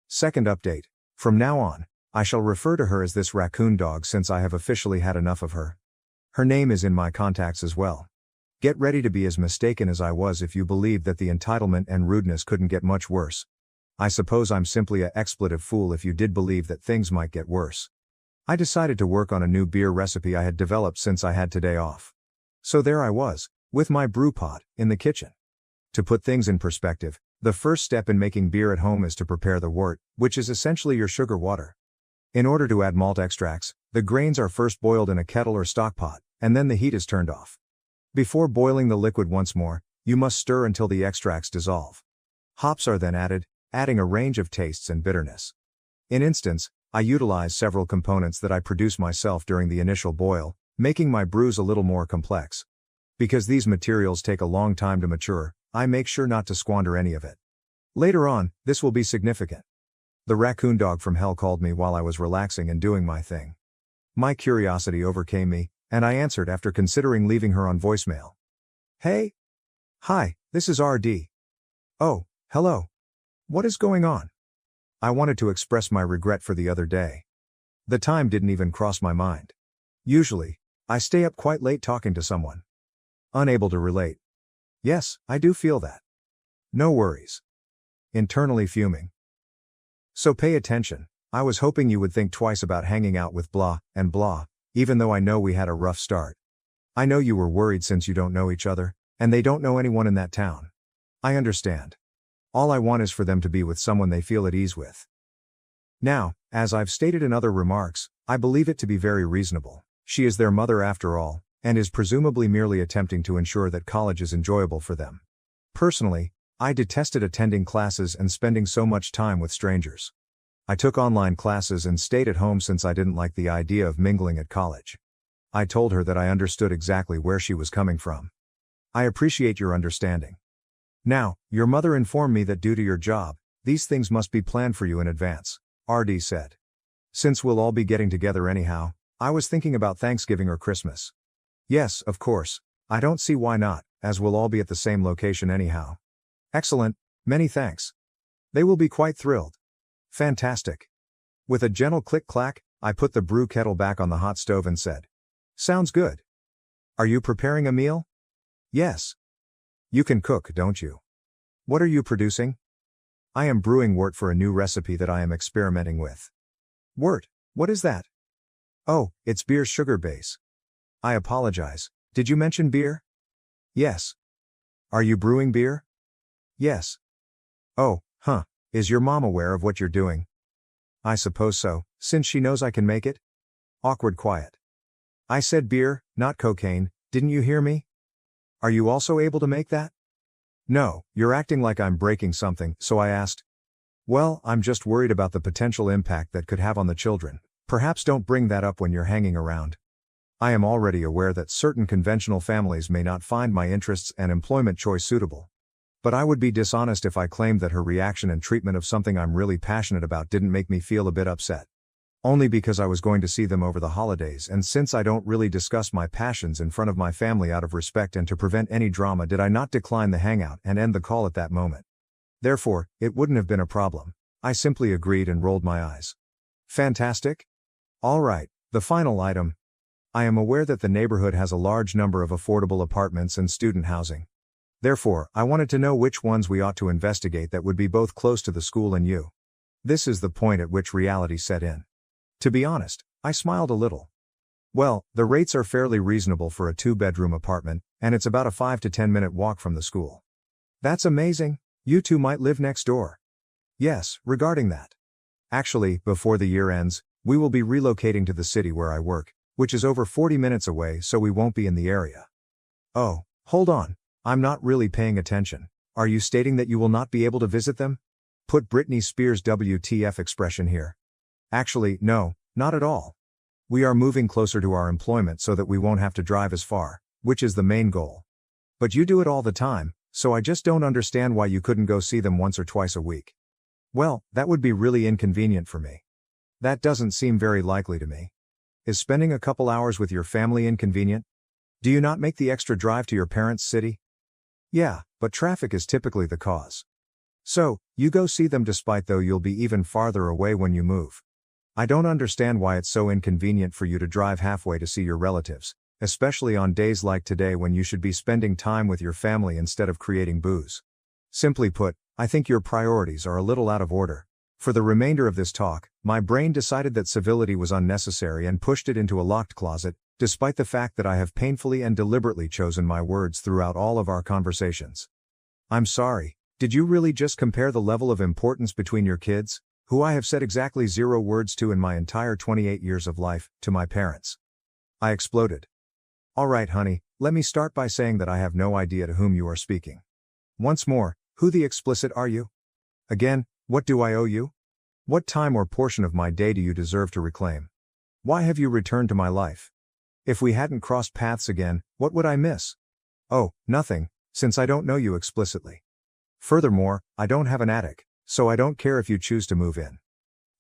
Second update. From now on, I shall refer to her as this raccoon dog since I have officially had enough of her. Her name is in my contacts as well. Get ready to be as mistaken as I was if you believed that the entitlement and rudeness couldn't get much worse. I suppose I'm simply a expletive fool if you did believe that things might get worse. I decided to work on a new beer recipe I had developed since I had today off. So there I was, with my brew pot, in the kitchen. To put things in perspective, the first step in making beer at home is to prepare the wort, which is essentially your sugar water. In order to add malt extracts, the grains are first boiled in a kettle or stock pot, and then the heat is turned off. Before boiling the liquid once more, you must stir until the extracts dissolve. Hops are then added, adding a range of tastes and bitterness. In instance, I utilize several components that I produce myself during the initial boil, making my brews a little more complex. Because these materials take a long time to mature, I make sure not to squander any of it. Later on, this will be significant. The raccoon dog from hell called me while I was relaxing and doing my thing. My curiosity overcame me, and I answered after considering leaving her on voicemail. Hey? Hi, this is RD. Oh, hello. What is going on? I wanted to express my regret for the other day. The time didn't even cross my mind. Usually, I stay up quite late talking to someone. Unable to relate. Yes, I do feel that. No worries. Internally fuming. So pay attention, I was hoping you would think twice about hanging out with blah and blah, even though I know we had a rough start. I know you were worried since you don't know each other, and they don't know anyone in that town. I understand. All I want is for them to be with someone they feel at ease with. Now, as I've stated in other remarks, I believe it to be very reasonable. She is their mother after all, and is presumably merely attempting to ensure that college is enjoyable for them. Personally, I detested attending classes and spending so much time with strangers. I took online classes and stayed at home since I didn't like the idea of mingling at college. I told her that I understood exactly where she was coming from. I appreciate your understanding. Now, your mother informed me that due to your job, these things must be planned for you in advance, RD said. Since we'll all be getting together anyhow, I was thinking about Thanksgiving or Christmas. Yes, of course, I don't see why not, as we'll all be at the same location anyhow. Excellent, many thanks. They will be quite thrilled. Fantastic. With a gentle click-clack, I put the brew kettle back on the hot stove and said, sounds good. Are you preparing a meal? Yes. You can cook, don't you? What are you producing? I am brewing wort for a new recipe that I am experimenting with. Wort, what is that? Oh, it's beer's sugar base. I apologize, did you mention beer? Yes. Are you brewing beer? Yes. Oh, is your mom aware of what you're doing? I suppose so, since she knows I can make it. Awkward quiet. I said beer, not cocaine, didn't you hear me? Are you also able to make that? No, you're acting like I'm breaking something, so I asked. Well, I'm just worried about the potential impact that could have on the children. Perhaps don't bring that up when you're hanging around. I am already aware that certain conventional families may not find my interests and employment choice suitable. But I would be dishonest if I claimed that her reaction and treatment of something I'm really passionate about didn't make me feel a bit upset. Only because I was going to see them over the holidays, and since I don't really discuss my passions in front of my family out of respect and to prevent any drama, did I not decline the hangout and end the call at that moment. Therefore, it wouldn't have been a problem. I simply agreed and rolled my eyes. Fantastic. All right, the final item. I am aware that the neighborhood has a large number of affordable apartments and student housing. Therefore, I wanted to know which ones we ought to investigate that would be both close to the school and you. This is the point at which reality set in. To be honest, I smiled a little. Well, the rates are fairly reasonable for a 2-bedroom apartment, and it's about a 5 to 10 minute walk from the school. That's amazing, you two might live next door. Yes, regarding that. Actually, before the year ends, we will be relocating to the city where I work, which is over 40 minutes away, so we won't be in the area. Oh, hold on. I'm not really paying attention. Are you stating that you will not be able to visit them? Put Britney Spears' WTF expression here. Actually, no, not at all. We are moving closer to our employment so that we won't have to drive as far, which is the main goal. But you do it all the time, so I just don't understand why you couldn't go see them once or twice a week. Well, that would be really inconvenient for me. That doesn't seem very likely to me. Is spending a couple hours with your family inconvenient? Do you not make the extra drive to your parents' city? Yeah, but traffic is typically the cause. So, you go see them despite though you'll be even farther away when you move. I don't understand why it's so inconvenient for you to drive halfway to see your relatives, especially on days like today when you should be spending time with your family instead of creating booze. Simply put, I think your priorities are a little out of order. For the remainder of this talk, my brain decided that civility was unnecessary and pushed it into a locked closet, despite the fact that I have painfully and deliberately chosen my words throughout all of our conversations. I'm sorry, did you really just compare the level of importance between your kids, who I have said exactly 0 words to in my entire 28 years of life, to my parents? I exploded. Alright honey, let me start by saying that I have no idea to whom you are speaking. Once more, who the explicit are you? Again, what do I owe you? What time or portion of my day do you deserve to reclaim? Why have you returned to my life? If we hadn't crossed paths again, what would I miss? Oh, nothing, since I don't know you explicitly. Furthermore, I don't have an attic, so I don't care if you choose to move in.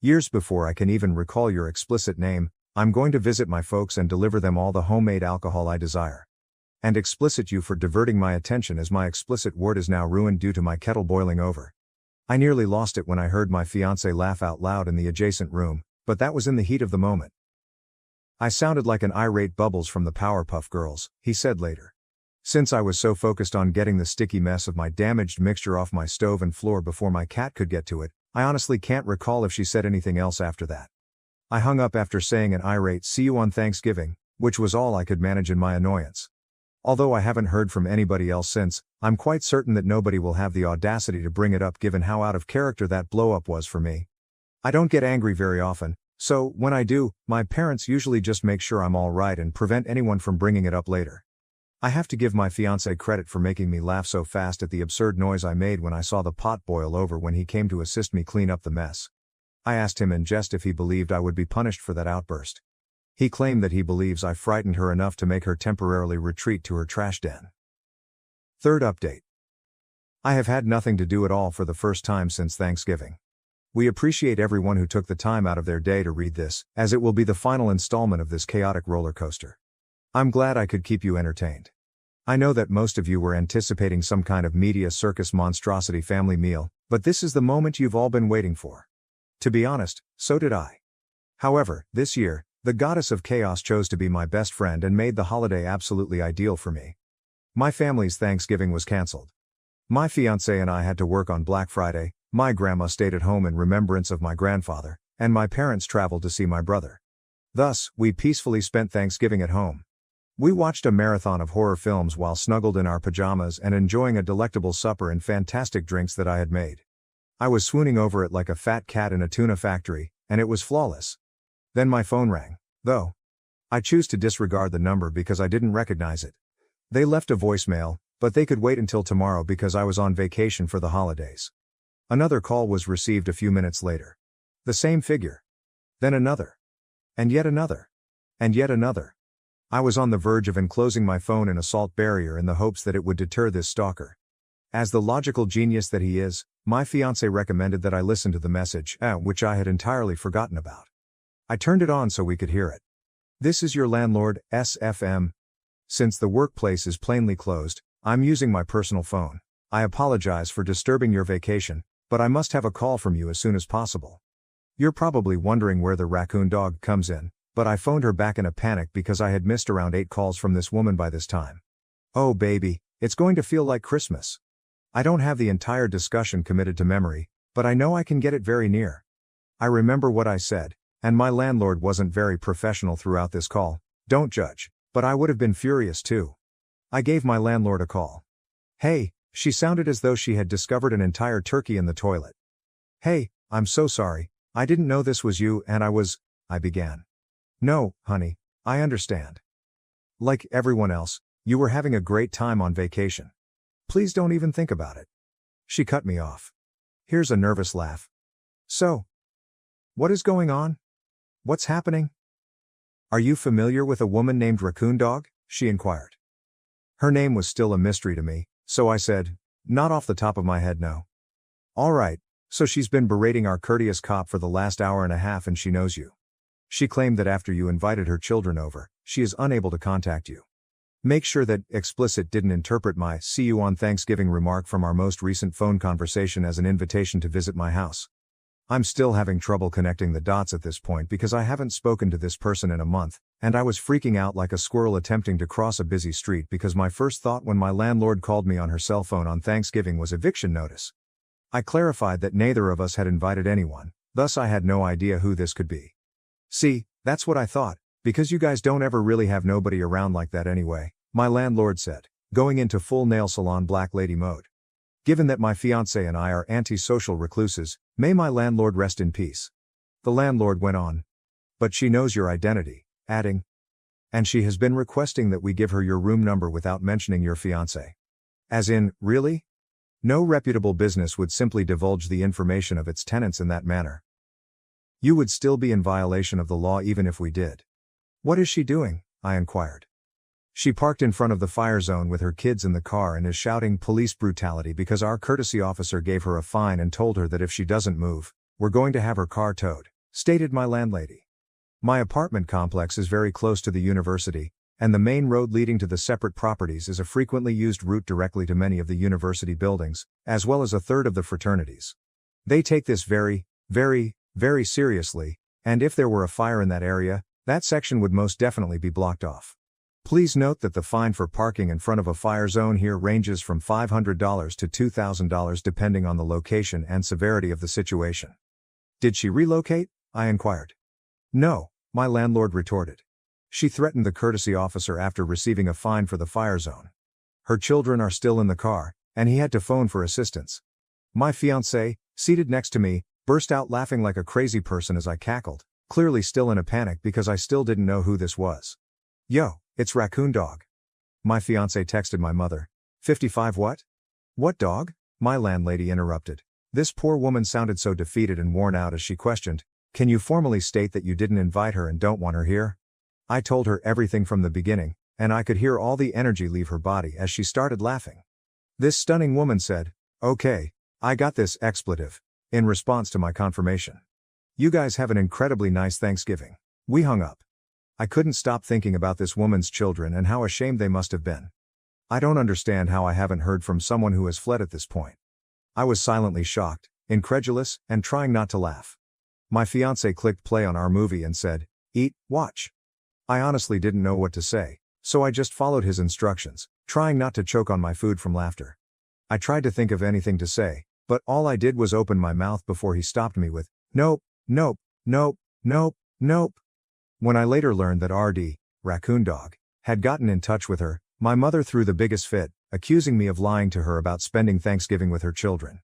Years before I can even recall your explicit name, I'm going to visit my folks and deliver them all the homemade alcohol I desire. And explicit you for diverting my attention as my explicit word is now ruined due to my kettle boiling over. I nearly lost it when I heard my fiancé laugh out loud in the adjacent room, but that was in the heat of the moment. I sounded like an irate Bubbles from the Powerpuff Girls, he said later. Since I was so focused on getting the sticky mess of my damaged mixture off my stove and floor before my cat could get to it, I honestly can't recall if she said anything else after that. I hung up after saying an irate "see you on Thanksgiving," which was all I could manage in my annoyance. Although I haven't heard from anybody else since, I'm quite certain that nobody will have the audacity to bring it up given how out of character that blow-up was for me. I don't get angry very often, so when I do, my parents usually just make sure I'm alright and prevent anyone from bringing it up later. I have to give my fiancé credit for making me laugh so fast at the absurd noise I made when I saw the pot boil over when he came to assist me clean up the mess. I asked him in jest if he believed I would be punished for that outburst. He claimed that he believes I frightened her enough to make her temporarily retreat to her trash den. Third update. I have had nothing to do at all for the first time since Thanksgiving. We appreciate everyone who took the time out of their day to read this, as it will be the final installment of this chaotic roller coaster. I'm glad I could keep you entertained. I know that most of you were anticipating some kind of media circus monstrosity family meal, but this is the moment you've all been waiting for. To be honest, so did I. However, this year, the goddess of chaos chose to be my best friend and made the holiday absolutely ideal for me. My family's Thanksgiving was cancelled. My fiancé and I had to work on Black Friday, my grandma stayed at home in remembrance of my grandfather, and my parents traveled to see my brother. Thus, we peacefully spent Thanksgiving at home. We watched a marathon of horror films while snuggled in our pajamas and enjoying a delectable supper and fantastic drinks that I had made. I was swooning over it like a fat cat in a tuna factory, and it was flawless. Then my phone rang, though. I choose to disregard the number because I didn't recognize it. They left a voicemail, but they could wait until tomorrow because I was on vacation for the holidays. Another call was received a few minutes later. The same figure. Then another. And yet another. And yet another. I was on the verge of enclosing my phone in a salt barrier in the hopes that it would deter this stalker. As the logical genius that he is, my fiancé recommended that I listen to the message, which I had entirely forgotten about. I turned it on so we could hear it. This is your landlord, SFM. Since the workplace is plainly closed, I'm using my personal phone. I apologize for disturbing your vacation, but I must have a call from you as soon as possible. You're probably wondering where the raccoon dog comes in, but I phoned her back in a panic because I had missed around 8 calls from this woman by this time. Oh baby, it's going to feel like Christmas. I don't have the entire discussion committed to memory, but I know I can get it very near. I remember what I said, and my landlord wasn't very professional throughout this call, don't judge, but I would have been furious too. I gave my landlord a call. Hey, she sounded as though she had discovered an entire turkey in the toilet. Hey, I'm so sorry. I didn't know this was you and I began. No, honey, I understand. Like everyone else, you were having a great time on vacation. Please don't even think about it. She cut me off. Here's a nervous laugh. So, what is going on? What's happening? Are you familiar with a woman named Raccoon Dog? She inquired. Her name was still a mystery to me, so I said, not off the top of my head, no. All right, so she's been berating our courteous cop for the last hour and a half and she knows you. She claimed that after you invited her children over, she is unable to contact you. Make sure that explicit didn't interpret my "see you on Thanksgiving" remark from our most recent phone conversation as an invitation to visit my house. I'm still having trouble connecting the dots at this point because I haven't spoken to this person in a month, and I was freaking out like a squirrel attempting to cross a busy street because my first thought when my landlord called me on her cell phone on Thanksgiving was eviction notice. I clarified that neither of us had invited anyone, thus I had no idea who this could be. See, that's what I thought, because you guys don't ever really have nobody around like that anyway, my landlord said, going into full nail salon black lady mode. Given that my fiancé and I are antisocial recluses, may my landlord rest in peace. The landlord went on. But she knows your identity, adding. And she has been requesting that we give her your room number without mentioning your fiancé. As in, really? No reputable business would simply divulge the information of its tenants in that manner. You would still be in violation of the law even if we did. What is she doing? I inquired. She parked in front of the fire zone with her kids in the car and is shouting police brutality because our courtesy officer gave her a fine and told her that if she doesn't move, we're going to have her car towed, stated my landlady. My apartment complex is very close to the university, and the main road leading to the separate properties is a frequently used route directly to many of the university buildings, as well as a third of the fraternities. They take this very, very, very seriously, and if there were a fire in that area, that section would most definitely be blocked off. Please note that the fine for parking in front of a fire zone here ranges from $500 to $2,000 depending on the location and severity of the situation. Did she relocate? I inquired. No, my landlord retorted. She threatened the courtesy officer after receiving a fine for the fire zone. Her children are still in the car, and he had to phone for assistance. My fiancé, seated next to me, burst out laughing like a crazy person as I cackled, clearly still in a panic because I still didn't know who this was. Yo, it's Raccoon Dog. My fiancé texted my mother. 55 what? What dog? My landlady interrupted. This poor woman sounded so defeated and worn out as she questioned, can you formally state that you didn't invite her and don't want her here? I told her everything from the beginning, and I could hear all the energy leave her body as she started laughing. This stunning woman said, okay, I got this expletive, in response to my confirmation. You guys have an incredibly nice Thanksgiving. We hung up. I couldn't stop thinking about this woman's children and how ashamed they must have been. I don't understand how I haven't heard from someone who has fled at this point. I was silently shocked, incredulous, and trying not to laugh. My fiancé clicked play on our movie and said, eat, watch. I honestly didn't know what to say, so I just followed his instructions, trying not to choke on my food from laughter. I tried to think of anything to say, but all I did was open my mouth before he stopped me with, nope, nope, nope, nope, nope. When I later learned that RD, Raccoon Dog, had gotten in touch with her, my mother threw the biggest fit, accusing me of lying to her about spending Thanksgiving with her children.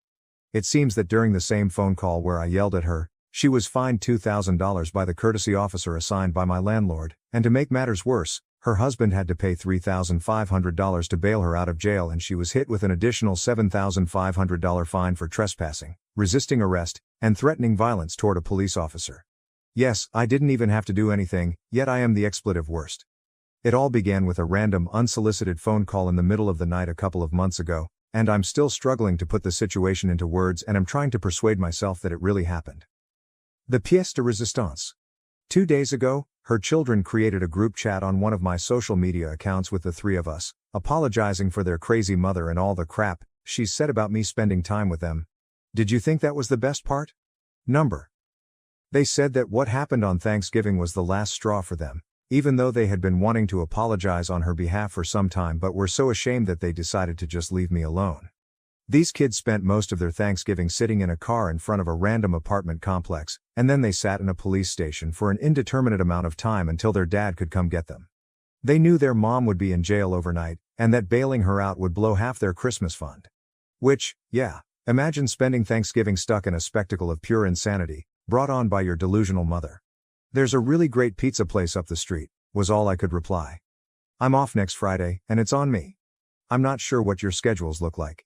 It seems that during the same phone call where I yelled at her, she was fined $2,000 by the courtesy officer assigned by my landlord, and to make matters worse, her husband had to pay $3,500 to bail her out of jail and she was hit with an additional $7,500 fine for trespassing, resisting arrest, and threatening violence toward a police officer. Yes, I didn't even have to do anything, yet I am the expletive worst. It all began with a random unsolicited phone call in the middle of the night a couple of months ago, and I'm still struggling to put the situation into words and am trying to persuade myself that it really happened. The pièce de résistance. 2 days ago, her children created a group chat on one of my social media accounts with the three of us, apologizing for their crazy mother and all the crap she's said about me spending time with them. Did you think that was the best part? Number. They said that what happened on Thanksgiving was the last straw for them, even though they had been wanting to apologize on her behalf for some time but were so ashamed that they decided to just leave me alone. These kids spent most of their Thanksgiving sitting in a car in front of a random apartment complex, and then they sat in a police station for an indeterminate amount of time until their dad could come get them. They knew their mom would be in jail overnight, and that bailing her out would blow half their Christmas fund. Which, yeah, Imagine spending Thanksgiving stuck in a spectacle of pure insanity, brought on by your delusional mother. "There's a really great pizza place up the street," was all I could reply. "I'm off next Friday, and it's on me. I'm not sure what your schedules look like.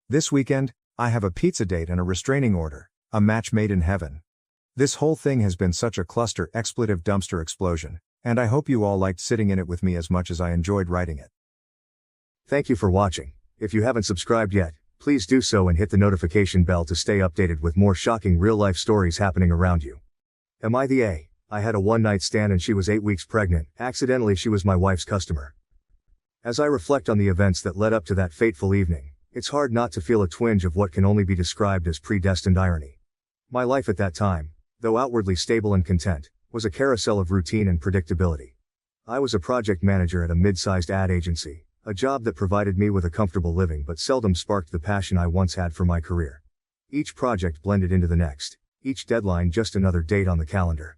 This weekend, I have a pizza date and a restraining order, a match made in heaven." This whole thing has been such a cluster expletive dumpster explosion, and I hope you all liked sitting in it with me as much as I enjoyed writing it. Thank you for watching. If you haven't subscribed yet, please do so and hit the notification bell to stay updated with more shocking real-life stories happening around you. Am I the A? I had a one-night stand and she was 8 weeks pregnant. Accidentally, she was my wife's customer. As I reflect on the events that led up to that fateful evening, it's hard not to feel a twinge of what can only be described as predestined irony. My life at that time, though outwardly stable and content, was a carousel of routine and predictability. I was a project manager at a mid-sized ad agency, a job that provided me with a comfortable living but seldom sparked the passion I once had for my career. Each project blended into the next, each deadline just another date on the calendar.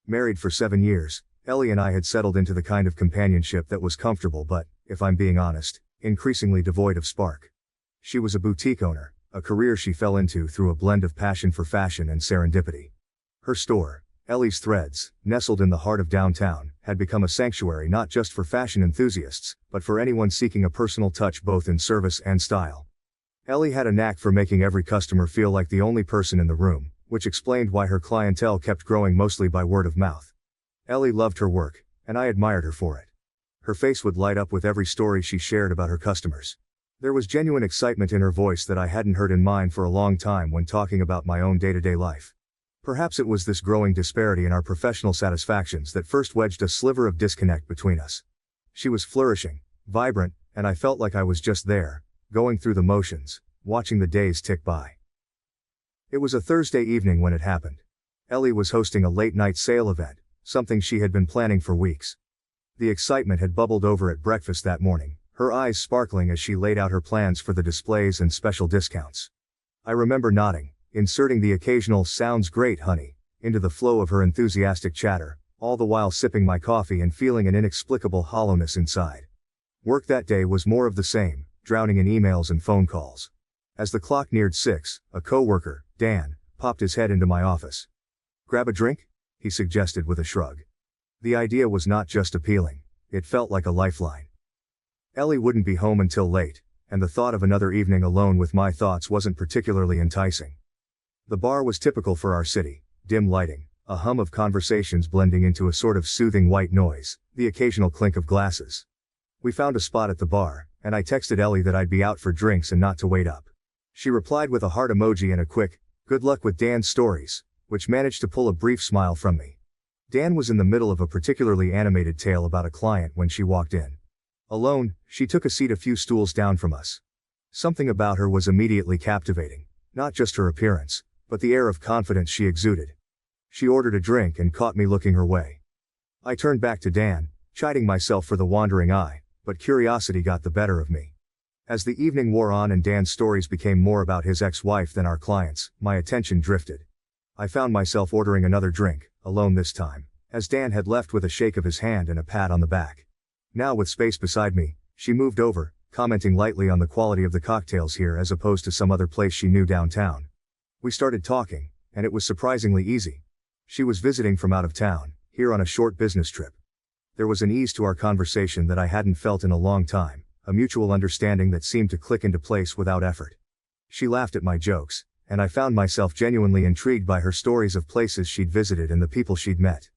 Married for 7 years, Ellie and I had settled into the kind of companionship that was comfortable but, if I'm being honest, increasingly devoid of spark. She was a boutique owner, a career she fell into through a blend of passion for fashion and serendipity. Her store, Ellie's Threads, nestled in the heart of downtown, had become a sanctuary not just for fashion enthusiasts, but for anyone seeking a personal touch both in service and style. Ellie had a knack for making every customer feel like the only person in the room, which explained why her clientele kept growing mostly by word of mouth. Ellie loved her work, and I admired her for it. Her face would light up with every story she shared about her customers. There was genuine excitement in her voice that I hadn't heard in mine for a long time when talking about my own day-to-day life. Perhaps it was this growing disparity in our professional satisfactions that first wedged a sliver of disconnect between us. She was flourishing, vibrant, and I felt like I was just there, going through the motions, watching the days tick by. It was a Thursday evening when it happened. Ellie was hosting a late-night sale event, something she had been planning for weeks. The excitement had bubbled over at breakfast that morning, her eyes sparkling as she laid out her plans for the displays and special discounts. I remember nodding, inserting the occasional "sounds great, honey," into the flow of her enthusiastic chatter, all the while sipping my coffee and feeling an inexplicable hollowness inside. Work that day was more of the same, drowning in emails and phone calls. As the clock neared 6, a coworker, Dan, popped his head into my office. "Grab a drink?" he suggested with a shrug. The idea was not just appealing, it felt like a lifeline. Ellie wouldn't be home until late, and the thought of another evening alone with my thoughts wasn't particularly enticing. The bar was typical for our city, dim lighting, a hum of conversations blending into a sort of soothing white noise, the occasional clink of glasses. We found a spot at the bar, and I texted Ellie that I'd be out for drinks and not to wait up. She replied with a heart emoji and a quick, "Good luck with Dan's stories," which managed to pull a brief smile from me. Dan was in the middle of a particularly animated tale about a client when she walked in. Alone, she took a seat a few stools down from us. Something about her was immediately captivating, not just her appearance, but the air of confidence she exuded. She ordered a drink and caught me looking her way. I turned back to Dan, chiding myself for the wandering eye, but curiosity got the better of me. As the evening wore on and Dan's stories became more about his ex-wife than our clients, my attention drifted. I found myself ordering another drink, alone this time, as Dan had left with a shake of his hand and a pat on the back. Now with space beside me, she moved over, commenting lightly on the quality of the cocktails here as opposed to some other place she knew downtown. We started talking, and it was surprisingly easy. She was visiting from out of town, here on a short business trip. There was an ease to our conversation that I hadn't felt in a long time, a mutual understanding that seemed to click into place without effort. She laughed at my jokes, and I found myself genuinely intrigued by her stories of places she'd visited and the people she'd met.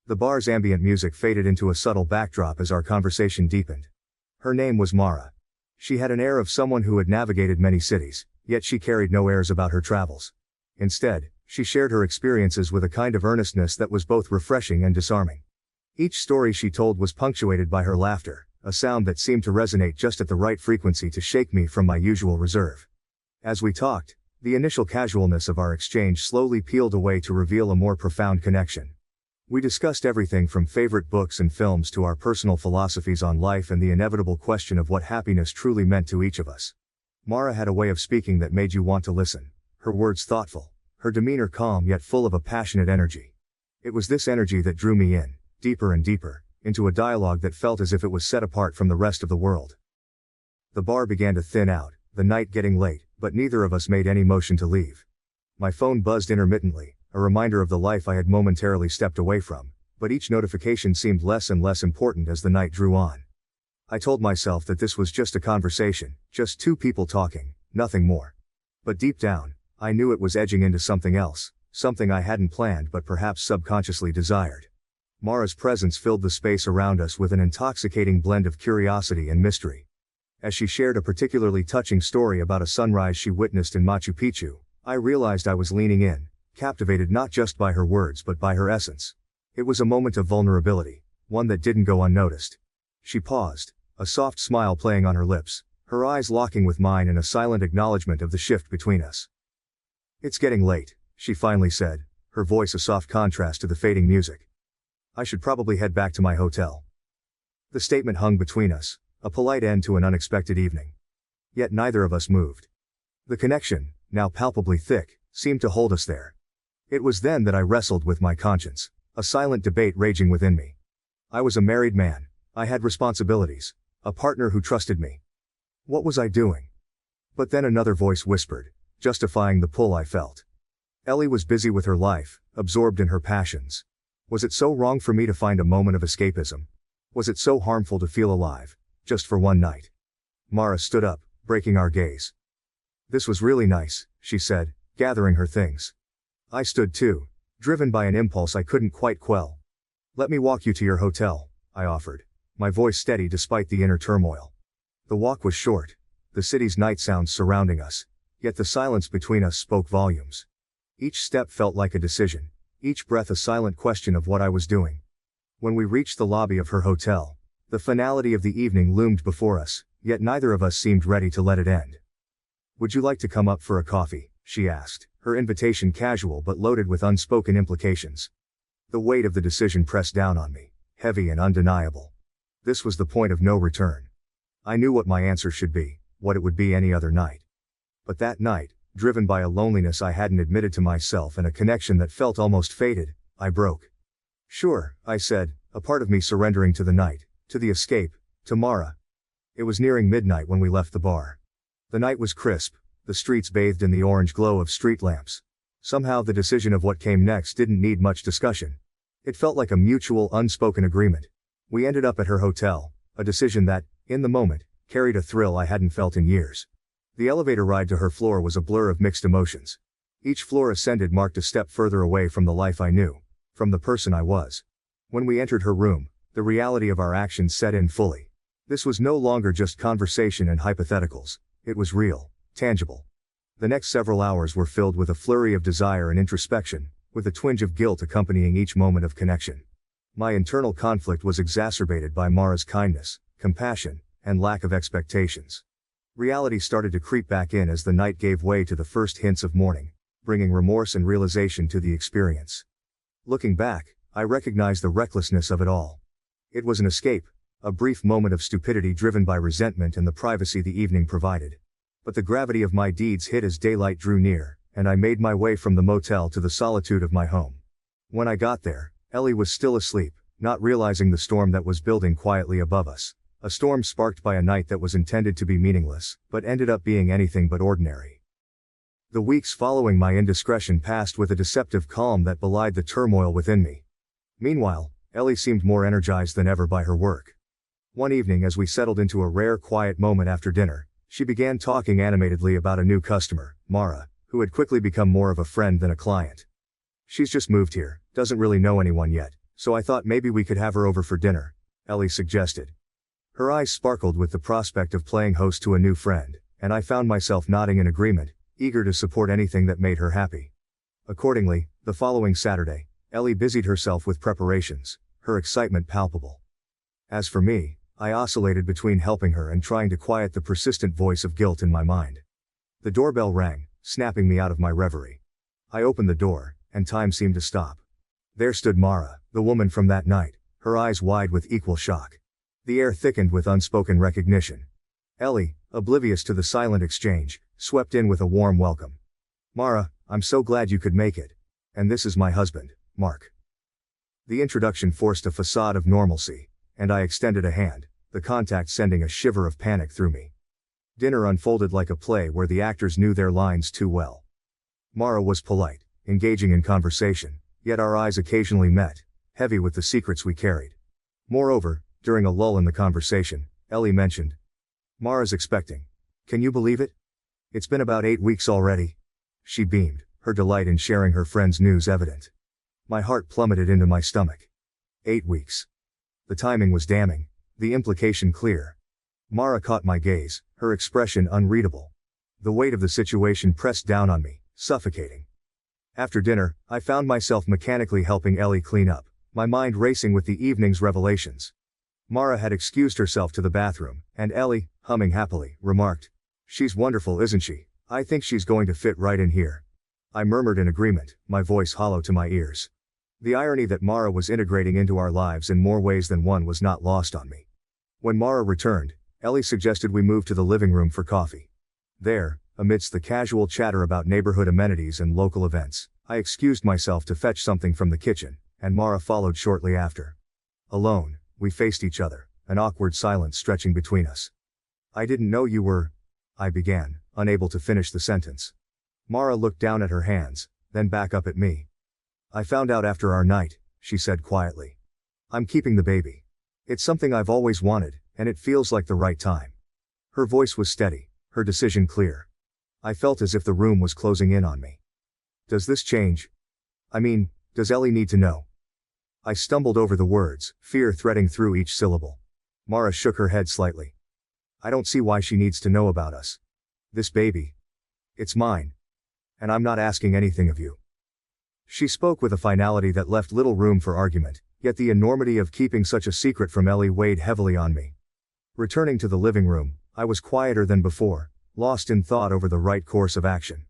The bar's ambient music faded into a subtle backdrop as our conversation deepened. Her name was Mara. She had an air of someone who had navigated many cities, yet she carried no airs about her travels. Instead, she shared her experiences with a kind of earnestness that was both refreshing and disarming. Each story she told was punctuated by her laughter, a sound that seemed to resonate just at the right frequency to shake me from my usual reserve. As we talked, the initial casualness of our exchange slowly peeled away to reveal a more profound connection. We discussed everything from favorite books and films to our personal philosophies on life and the inevitable question of what happiness truly meant to each of us. Mara had a way of speaking that made you want to listen, her words thoughtful, her demeanor calm yet full of a passionate energy. It was this energy that drew me in, deeper and deeper, into a dialogue that felt as if it was set apart from the rest of the world. The bar began to thin out, the night getting late, but neither of us made any motion to leave. My phone buzzed intermittently, a reminder of the life I had momentarily stepped away from, but each notification seemed less and less important as the night drew on. I told myself that this was just a conversation, just two people talking, nothing more. But deep down, I knew it was edging into something else, something I hadn't planned but perhaps subconsciously desired. Mara's presence filled the space around us with an intoxicating blend of curiosity and mystery. As she shared a particularly touching story about a sunrise she witnessed in Machu Picchu, I realized I was leaning in, captivated not just by her words but by her essence. It was a moment of vulnerability, one that didn't go unnoticed. She paused, a soft smile playing on her lips, her eyes locking with mine in a silent acknowledgement of the shift between us. "It's getting late," she finally said, her voice a soft contrast to the fading music. "I should probably head back to my hotel." The statement hung between us, a polite end to an unexpected evening. Yet neither of us moved. The connection, now palpably thick, seemed to hold us there. It was then that I wrestled with my conscience, a silent debate raging within me. I was a married man. I had responsibilities, a partner who trusted me. What was I doing? But then another voice whispered, justifying the pull I felt. Ellie was busy with her life, absorbed in her passions. Was it so wrong for me to find a moment of escapism? Was it so harmful to feel alive, just for one night? Mara stood up, breaking our gaze. "This was really nice," she said, gathering her things. I stood too, driven by an impulse I couldn't quite quell. "Let me walk you to your hotel," I offered, my voice steady despite the inner turmoil. The walk was short, the city's night sounds surrounding us, yet the silence between us spoke volumes. Each step felt like a decision, each breath a silent question of what I was doing. When we reached the lobby of her hotel, the finality of the evening loomed before us, yet neither of us seemed ready to let it end. "Would you like to come up for a coffee?" she asked, her invitation casual but loaded with unspoken implications. The weight of the decision pressed down on me, heavy and undeniable. This was the point of no return. I knew what my answer should be, what it would be any other night. But that night, driven by a loneliness I hadn't admitted to myself and a connection that felt almost fated, I broke. "Sure," I said, a part of me surrendering to the night, to the escape, to Mara. It was nearing midnight when we left the bar. The night was crisp, the streets bathed in the orange glow of street lamps. Somehow the decision of what came next didn't need much discussion. It felt like a mutual, unspoken agreement. We ended up at her hotel, a decision that, in the moment, carried a thrill I hadn't felt in years. The elevator ride to her floor was a blur of mixed emotions. Each floor ascended marked a step further away from the life I knew, from the person I was. When we entered her room, the reality of our actions set in fully. This was no longer just conversation and hypotheticals, it was real, tangible. The next several hours were filled with a flurry of desire and introspection, with a twinge of guilt accompanying each moment of connection. My internal conflict was exacerbated by Mara's kindness, compassion, and lack of expectations. Reality started to creep back in as the night gave way to the first hints of morning, bringing remorse and realization to the experience. Looking back, I recognized the recklessness of it all. It was an escape, a brief moment of stupidity driven by resentment and the privacy the evening provided. But the gravity of my deeds hit as daylight drew near, and I made my way from the motel to the solitude of my home. When I got there, Ellie was still asleep, not realizing the storm that was building quietly above us. A storm sparked by a night that was intended to be meaningless, but ended up being anything but ordinary. The weeks following my indiscretion passed with a deceptive calm that belied the turmoil within me. Meanwhile, Ellie seemed more energized than ever by her work. One evening as we settled into a rare quiet moment after dinner, she began talking animatedly about a new customer, Mara, who had quickly become more of a friend than a client. "She's just moved here, doesn't really know anyone yet, so I thought maybe we could have her over for dinner," Ellie suggested. Her eyes sparkled with the prospect of playing host to a new friend, and I found myself nodding in agreement, eager to support anything that made her happy. Accordingly, the following Saturday, Ellie busied herself with preparations, her excitement palpable. As for me, I oscillated between helping her and trying to quiet the persistent voice of guilt in my mind. The doorbell rang, snapping me out of my reverie. I opened the door, and time seemed to stop. There stood Mara, the woman from that night, her eyes wide with equal shock. The air thickened with unspoken recognition. Ellie, oblivious to the silent exchange, swept in with a warm welcome. "Mara, I'm so glad you could make it. And this is my husband, Mark." The introduction forced a facade of normalcy, and I extended a hand, the contact sending a shiver of panic through me. Dinner unfolded like a play where the actors knew their lines too well. Mara was polite, engaging in conversation, yet our eyes occasionally met, heavy with the secrets we carried. Moreover, during a lull in the conversation, Ellie mentioned, "Mara's expecting. Can you believe it? It's been about 8 weeks already." She beamed, her delight in sharing her friend's news evident. My heart plummeted into my stomach. 8 weeks. The timing was damning, the implication clear. Mara caught my gaze, her expression unreadable. The weight of the situation pressed down on me, suffocating. After dinner, I found myself mechanically helping Ellie clean up, my mind racing with the evening's revelations. Mara had excused herself to the bathroom, and Ellie, humming happily, remarked, "She's wonderful, isn't she? I think she's going to fit right in here." I murmured in agreement, my voice hollow to my ears. The irony that Mara was integrating into our lives in more ways than one was not lost on me. When Mara returned, Ellie suggested we move to the living room for coffee. There, amidst the casual chatter about neighborhood amenities and local events, I excused myself to fetch something from the kitchen, and Mara followed shortly after. Alone, we faced each other, an awkward silence stretching between us. "I didn't know you were," I began, unable to finish the sentence. Mara looked down at her hands, then back up at me. "I found out after our night," she said quietly. "I'm keeping the baby. It's something I've always wanted, and it feels like the right time." Her voice was steady, her decision clear. I felt as if the room was closing in on me. "Does this change? I mean, does Ellie need to know?" I stumbled over the words, fear threading through each syllable. Mara shook her head slightly. "I don't see why she needs to know about us. This baby. It's mine. And I'm not asking anything of you." She spoke with a finality that left little room for argument, yet the enormity of keeping such a secret from Ellie weighed heavily on me. Returning to the living room, I was quieter than before, lost in thought over the right course of action.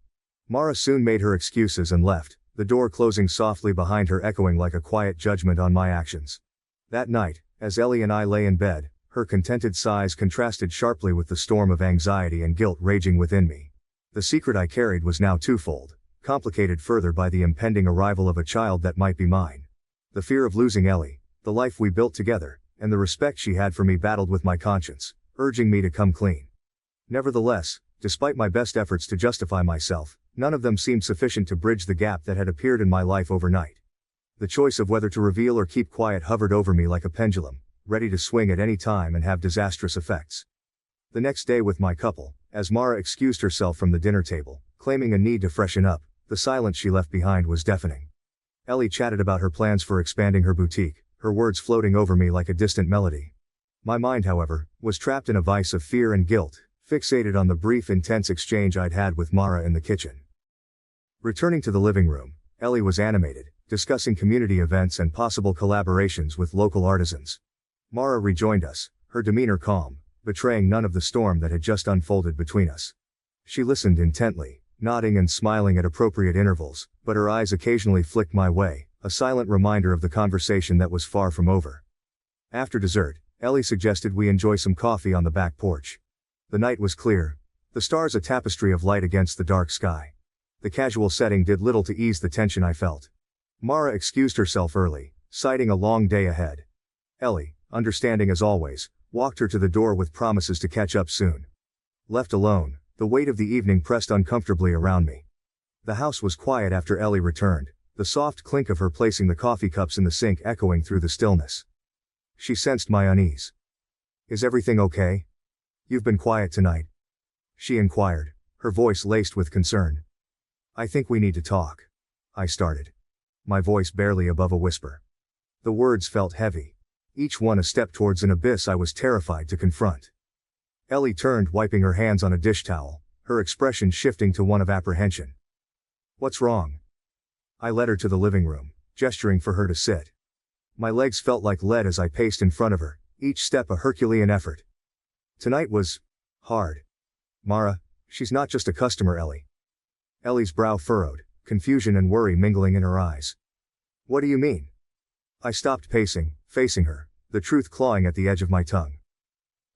Mara soon made her excuses and left, the door closing softly behind her, echoing like a quiet judgment on my actions. That night, as Ellie and I lay in bed, her contented sighs contrasted sharply with the storm of anxiety and guilt raging within me. The secret I carried was now twofold, complicated further by the impending arrival of a child that might be mine. The fear of losing Ellie, the life we built together, and the respect she had for me battled with my conscience, urging me to come clean. Nevertheless, despite my best efforts to justify myself, none of them seemed sufficient to bridge the gap that had appeared in my life overnight. The choice of whether to reveal or keep quiet hovered over me like a pendulum, ready to swing at any time and have disastrous effects. The next day with my couple, as Mara excused herself from the dinner table, claiming a need to freshen up, the silence she left behind was deafening. Ellie chatted about her plans for expanding her boutique, her words floating over me like a distant melody. My mind, however, was trapped in a vice of fear and guilt, fixated on the brief intense exchange I'd had with Mara in the kitchen. Returning to the living room, Ellie was animated, discussing community events and possible collaborations with local artisans. Mara rejoined us, her demeanor calm, betraying none of the storm that had just unfolded between us. She listened intently, nodding and smiling at appropriate intervals, but her eyes occasionally flicked my way, a silent reminder of the conversation that was far from over. After dessert, Ellie suggested we enjoy some coffee on the back porch. The night was clear, the stars a tapestry of light against the dark sky. The casual setting did little to ease the tension I felt. Mara excused herself early, citing a long day ahead. Ellie, understanding as always, walked her to the door with promises to catch up soon. Left alone, the weight of the evening pressed uncomfortably around me. The house was quiet after Ellie returned, the soft clink of her placing the coffee cups in the sink echoing through the stillness. She sensed my unease. "Is everything okay? You've been quiet tonight," she inquired, her voice laced with concern. "I think we need to talk," I started, my voice barely above a whisper. The words felt heavy, each one a step towards an abyss I was terrified to confront. Ellie turned, wiping her hands on a dish towel, her expression shifting to one of apprehension. "What's wrong?" I led her to the living room, gesturing for her to sit. My legs felt like lead as I paced in front of her, each step a Herculean effort. Tonight was hard. "Mara, she's not just a customer, Ellie." Ellie's brow furrowed, confusion and worry mingling in her eyes. "What do you mean?" I stopped pacing, facing her, the truth clawing at the edge of my tongue.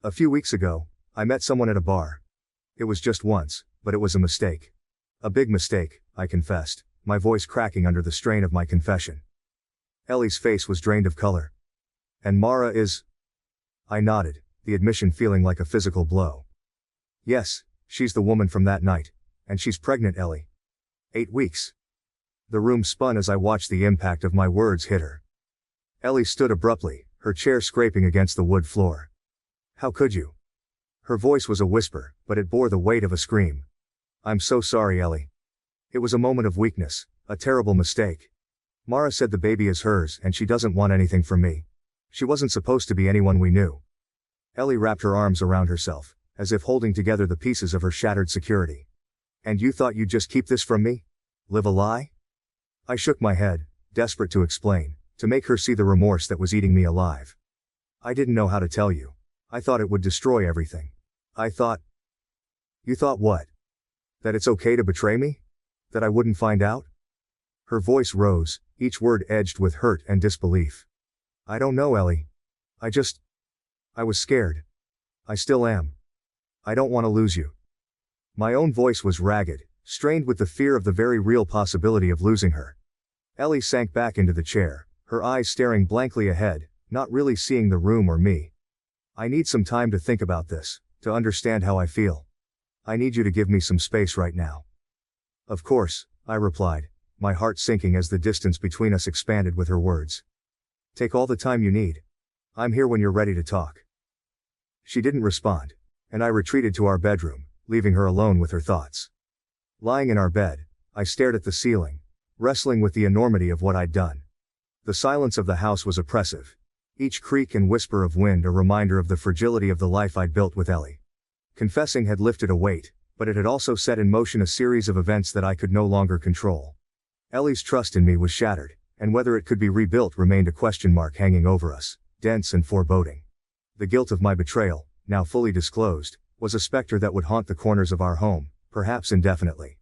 "A few weeks ago, I met someone at a bar. It was just once, but it was a mistake. A big mistake," I confessed, my voice cracking under the strain of my confession. Ellie's face was drained of color. "And Mara is?" I nodded, the admission feeling like a physical blow. Yes, she's the woman from that night. And she's pregnant, Ellie. 8 weeks. The room spun as I watched the impact of my words hit her. Ellie stood abruptly, her chair scraping against the wood floor. How could you? Her voice was a whisper, but it bore the weight of a scream. I'm so sorry, Ellie. It was a moment of weakness, a terrible mistake. Mara said the baby is hers and she doesn't want anything from me. She wasn't supposed to be anyone we knew. Ellie wrapped her arms around herself, as if holding together the pieces of her shattered security. And you thought you'd just keep this from me? Live a lie? I shook my head, desperate to explain, to make her see the remorse that was eating me alive. I didn't know how to tell you. I thought it would destroy everything. I thought... You thought what? That it's okay to betray me? That I wouldn't find out? Her voice rose, each word edged with hurt and disbelief. I don't know, Ellie. I was scared. I still am. I don't want to lose you. My own voice was ragged, strained with the fear of the very real possibility of losing her. Ellie sank back into the chair, her eyes staring blankly ahead, not really seeing the room or me. I need some time to think about this, to understand how I feel. I need you to give me some space right now. Of course, I replied, my heart sinking as the distance between us expanded with her words. Take all the time you need. I'm here when you're ready to talk. She didn't respond, and I retreated to our bedroom, leaving her alone with her thoughts. Lying in our bed, I stared at the ceiling, wrestling with the enormity of what I'd done. The silence of the house was oppressive, each creak and whisper of wind a reminder of the fragility of the life I'd built with Ellie. Confessing had lifted a weight, but it had also set in motion a series of events that I could no longer control. Ellie's trust in me was shattered, and whether it could be rebuilt remained a question mark hanging over us, dense and foreboding. The guilt of my betrayal, now fully disclosed, was a specter that would haunt the corners of our home, perhaps indefinitely.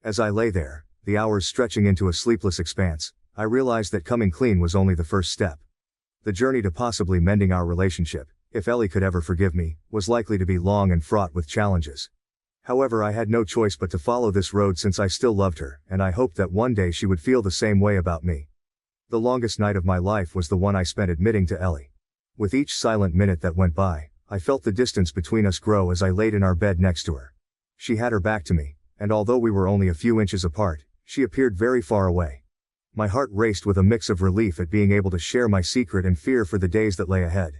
As I lay there, the hours stretching into a sleepless expanse, I realized that coming clean was only the first step. The journey to possibly mending our relationship, if Ellie could ever forgive me, was likely to be long and fraught with challenges. However, I had no choice but to follow this road since I still loved her, and I hoped that one day she would feel the same way about me. The longest night of my life was the one I spent admitting to Ellie. With each silent minute that went by, I felt the distance between us grow as I laid in our bed next to her. She had her back to me, and although we were only a few inches apart, she appeared very far away. My heart raced with a mix of relief at being able to share my secret and fear for the days that lay ahead.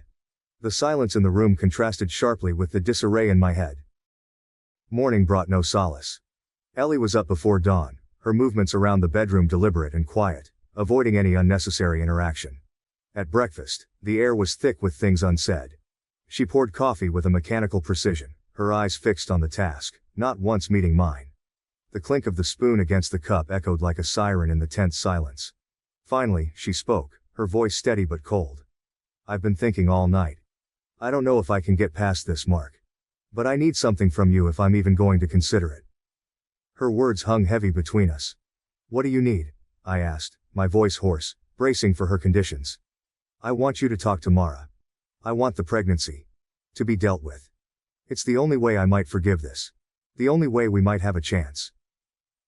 The silence in the room contrasted sharply with the disarray in my head. Morning brought no solace. Ellie was up before dawn, her movements around the bedroom deliberate and quiet, avoiding any unnecessary interaction. At breakfast, the air was thick with things unsaid. She poured coffee with a mechanical precision, her eyes fixed on the task, not once meeting mine. The clink of the spoon against the cup echoed like a siren in the tense silence. Finally, she spoke, her voice steady but cold. I've been thinking all night. I don't know if I can get past this, Mark. But I need something from you if I'm even going to consider it. Her words hung heavy between us. What do you need? I asked, my voice hoarse, bracing for her conditions. I want you to talk to Mara. I want the pregnancy to be dealt with. It's the only way I might forgive this. The only way we might have a chance.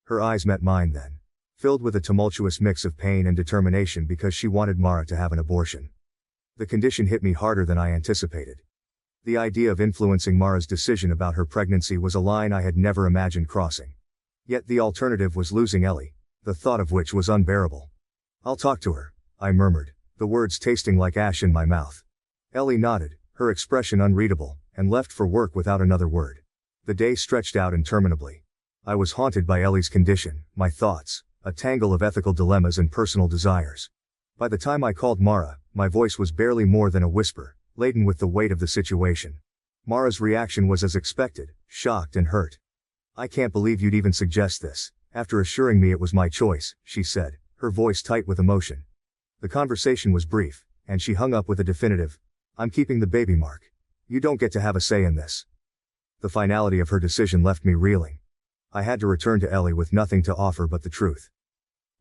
Her eyes met mine then, filled with a tumultuous mix of pain and determination because she wanted Mara to have an abortion. The condition hit me harder than I anticipated. The idea of influencing Mara's decision about her pregnancy was a line I had never imagined crossing. Yet the alternative was losing Ellie, the thought of which was unbearable. I'll talk to her, I murmured, the words tasting like ash in my mouth. Ellie nodded, her expression unreadable, and left for work without another word. The day stretched out interminably. I was haunted by Ellie's condition, my thoughts, a tangle of ethical dilemmas and personal desires. By the time I called Mara, my voice was barely more than a whisper, laden with the weight of the situation. Mara's reaction was as expected, shocked and hurt. I can't believe you'd even suggest this, after assuring me it was my choice, she said, her voice tight with emotion. The conversation was brief, and she hung up with a definitive, I'm keeping the baby, Mark. You don't get to have a say in this. The finality of her decision left me reeling. I had to return to Ellie with nothing to offer but the truth.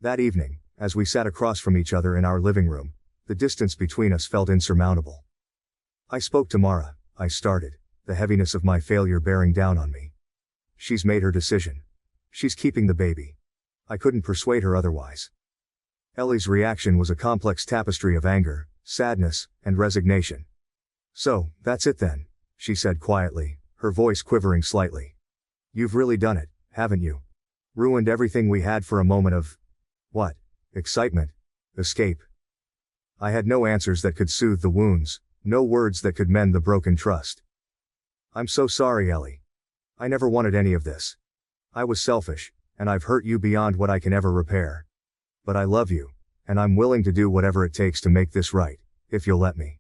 That evening, as we sat across from each other in our living room, the distance between us felt insurmountable. I spoke to Mara, I started, the heaviness of my failure bearing down on me. She's made her decision. She's keeping the baby. I couldn't persuade her otherwise. Ellie's reaction was a complex tapestry of anger, sadness, and resignation. So, that's it then, she said quietly, her voice quivering slightly. You've really done it, haven't you? Ruined everything we had for a moment of… what? Excitement? Escape? I had no answers that could soothe the wounds, no words that could mend the broken trust. I'm so sorry, Ellie. I never wanted any of this. I was selfish, and I've hurt you beyond what I can ever repair. But I love you, and I'm willing to do whatever it takes to make this right, if you'll let me.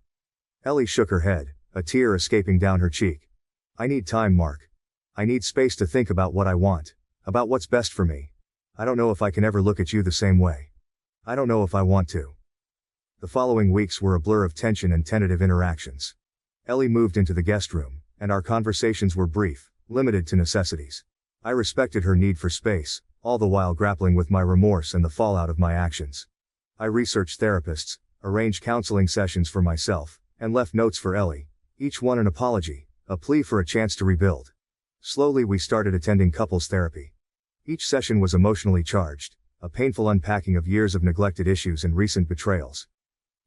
Ellie shook her head, a tear escaping down her cheek. I need time, Mark. I need space to think about what I want, about what's best for me. I don't know if I can ever look at you the same way. I don't know if I want to. The following weeks were a blur of tension and tentative interactions. Ellie moved into the guest room, and our conversations were brief, limited to necessities. I respected her need for space, all the while grappling with my remorse and the fallout of my actions. I researched therapists, arranged counseling sessions for myself, and left notes for Ellie, each one an apology, a plea for a chance to rebuild. Slowly we started attending couples therapy. Each session was emotionally charged, a painful unpacking of years of neglected issues and recent betrayals.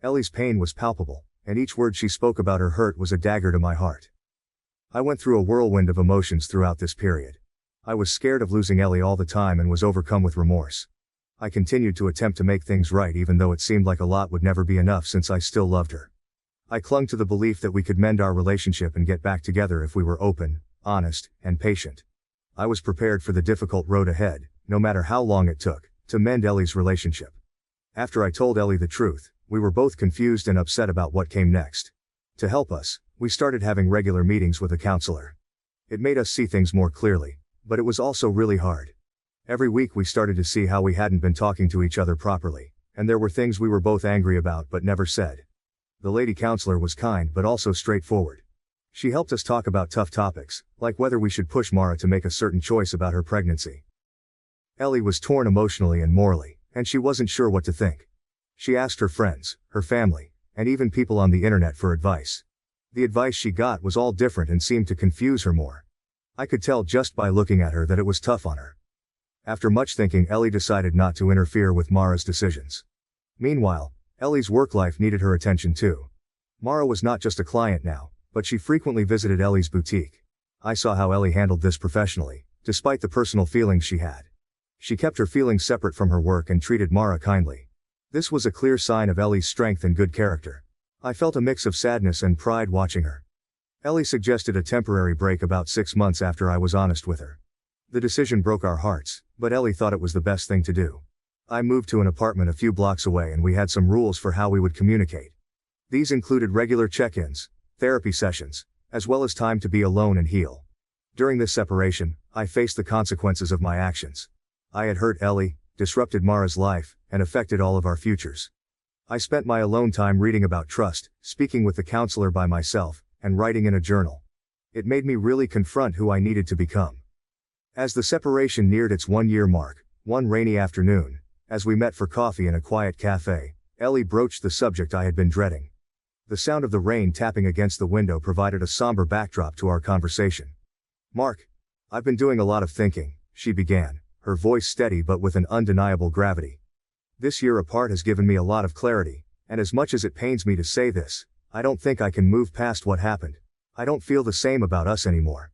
Ellie's pain was palpable, and each word she spoke about her hurt was a dagger to my heart. I went through a whirlwind of emotions throughout this period. I was scared of losing Ellie all the time and was overcome with remorse. I continued to attempt to make things right even though it seemed like a lot would never be enough since I still loved her. I clung to the belief that we could mend our relationship and get back together if we were open, honest, and patient. I was prepared for the difficult road ahead, no matter how long it took, to mend Ellie's relationship. After I told Ellie the truth, we were both confused and upset about what came next. To help us, we started having regular meetings with a counselor. It made us see things more clearly, but it was also really hard. Every week we started to see how we hadn't been talking to each other properly, and there were things we were both angry about but never said. The lady counselor was kind but also straightforward. She helped us talk about tough topics, like whether we should push Mara to make a certain choice about her pregnancy. Ellie was torn emotionally and morally, and she wasn't sure what to think. She asked her friends, her family, and even people on the internet for advice. The advice she got was all different and seemed to confuse her more. I could tell just by looking at her that it was tough on her. After much thinking, Ellie decided not to interfere with Mara's decisions. Meanwhile, Ellie's work life needed her attention too. Mara was not just a client now, but she frequently visited Ellie's boutique. I saw how Ellie handled this professionally, despite the personal feelings she had. She kept her feelings separate from her work and treated Mara kindly. This was a clear sign of Ellie's strength and good character. I felt a mix of sadness and pride watching her. Ellie suggested a temporary break about 6 months after I was honest with her. The decision broke our hearts, but Ellie thought it was the best thing to do. I moved to an apartment a few blocks away and we had some rules for how we would communicate. These included regular check-ins, therapy sessions, as well as time to be alone and heal. During this separation, I faced the consequences of my actions. I had hurt Ellie, disrupted Mara's life, and affected all of our futures. I spent my alone time reading about trust, speaking with the counselor by myself, and writing in a journal. It made me really confront who I needed to become. As the separation neared its 1-year mark, one rainy afternoon, as we met for coffee in a quiet cafe, Ellie broached the subject I had been dreading. The sound of the rain tapping against the window provided a somber backdrop to our conversation. Mark, I've been doing a lot of thinking, she began, her voice steady but with an undeniable gravity. This year apart has given me a lot of clarity, and as much as it pains me to say this, I don't think I can move past what happened. I don't feel the same about us anymore.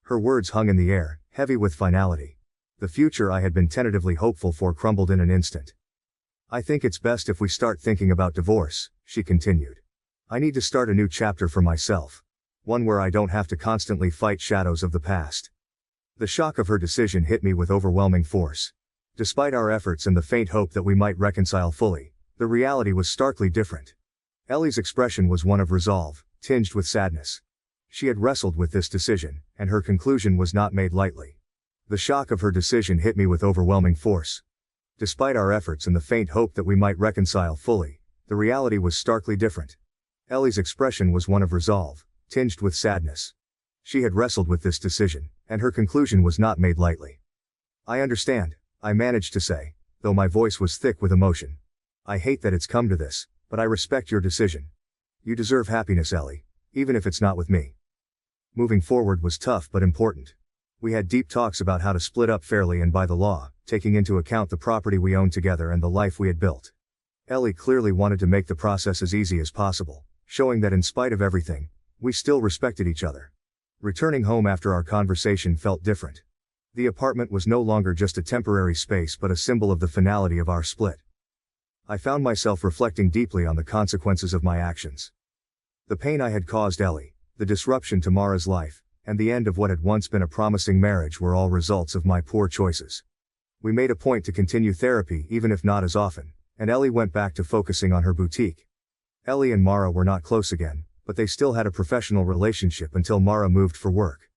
Her words hung in the air, heavy with finality. The future I had been tentatively hopeful for crumbled in an instant. I think it's best if we start thinking about divorce, she continued. I need to start a new chapter for myself. One where I don't have to constantly fight shadows of the past. The shock of her decision hit me with overwhelming force. Despite our efforts and the faint hope that we might reconcile fully, the reality was starkly different. Ellie's expression was one of resolve, tinged with sadness. She had wrestled with this decision, and her conclusion was not made lightly. The shock of her decision hit me with overwhelming force. Despite our efforts and the faint hope that we might reconcile fully, the reality was starkly different. Ellie's expression was one of resolve, tinged with sadness. She had wrestled with this decision, and her conclusion was not made lightly. I understand, I managed to say, though my voice was thick with emotion. I hate that it's come to this, but I respect your decision. You deserve happiness, Ellie, even if it's not with me. Moving forward was tough but important. We had deep talks about how to split up fairly and by the law, taking into account the property we owned together and the life we had built. Ellie clearly wanted to make the process as easy as possible, showing that in spite of everything, we still respected each other. Returning home after our conversation felt different. The apartment was no longer just a temporary space but a symbol of the finality of our split. I found myself reflecting deeply on the consequences of my actions. The pain I had caused Ellie, the disruption to Mara's life, and the end of what had once been a promising marriage were all results of my poor choices. We made a point to continue therapy even if not as often, and Ellie went back to focusing on her boutique. Ellie and Mara were not close again, but they still had a professional relationship until Mara moved for work.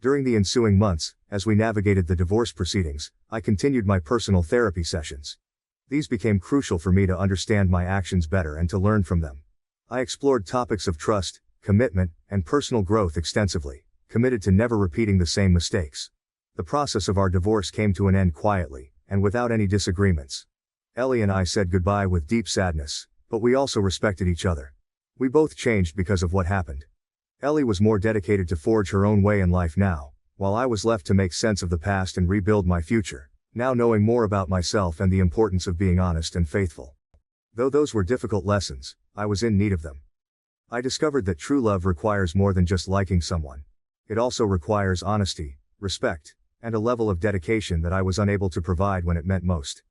During the ensuing months, as we navigated the divorce proceedings, I continued my personal therapy sessions. These became crucial for me to understand my actions better and to learn from them. I explored topics of trust, commitment, and personal growth extensively, committed to never repeating the same mistakes. The process of our divorce came to an end quietly, and without any disagreements. Ellie and I said goodbye with deep sadness, but we also respected each other. We both changed because of what happened. Ellie was more dedicated to forge her own way in life now, while I was left to make sense of the past and rebuild my future, now knowing more about myself and the importance of being honest and faithful. Though those were difficult lessons, I was in need of them. I discovered that true love requires more than just liking someone. It also requires honesty, respect, and a level of dedication that I was unable to provide when it meant most.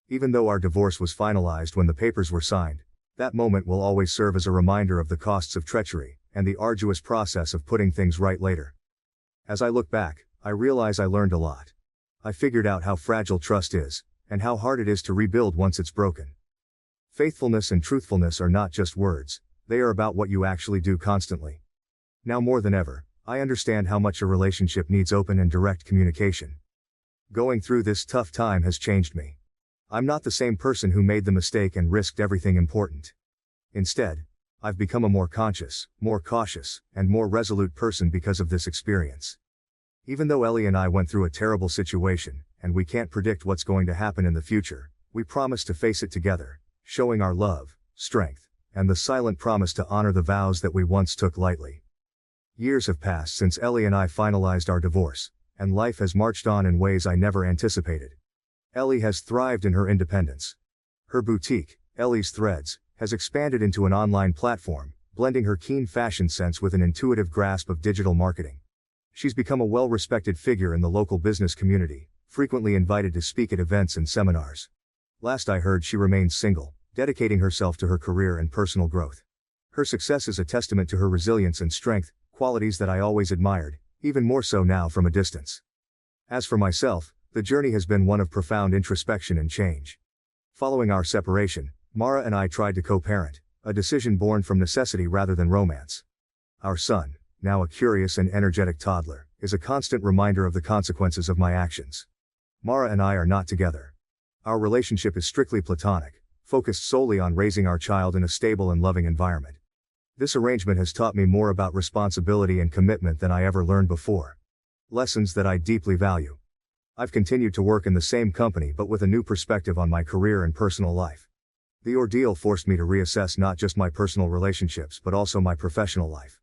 Even though our divorce was finalized when the papers were signed, that moment will always serve as a reminder of the costs of treachery, and the arduous process of putting things right later. As I look back, I realize I learned a lot. I figured out how fragile trust is, and how hard it is to rebuild once it's broken. Faithfulness and truthfulness are not just words, they are about what you actually do constantly. Now more than ever, I understand how much a relationship needs open and direct communication. Going through this tough time has changed me. I'm not the same person who made the mistake and risked everything important. Instead, I've become a more conscious, more cautious, and more resolute person because of this experience. Even though Ellie and I went through a terrible situation, and we can't predict what's going to happen in the future, we promise to face it together, showing our love, strength, and the silent promise to honor the vows that we once took lightly. Years have passed since Ellie and I finalized our divorce, and life has marched on in ways I never anticipated. Ellie has thrived in her independence. Her boutique, Ellie's Threads, has expanded into an online platform, blending her keen fashion sense with an intuitive grasp of digital marketing. She's become a well-respected figure in the local business community, frequently invited to speak at events and seminars. Last I heard, she remains single, dedicating herself to her career and personal growth. Her success is a testament to her resilience and strength, qualities that I always admired, even more so now from a distance. As for myself, the journey has been one of profound introspection and change. Following our separation, Mara and I tried to co-parent, a decision born from necessity rather than romance. Our son, now a curious and energetic toddler, is a constant reminder of the consequences of my actions. Mara and I are not together. Our relationship is strictly platonic, focused solely on raising our child in a stable and loving environment. This arrangement has taught me more about responsibility and commitment than I ever learned before. Lessons that I deeply value. I've continued to work in the same company but with a new perspective on my career and personal life. The ordeal forced me to reassess not just my personal relationships but also my professional life.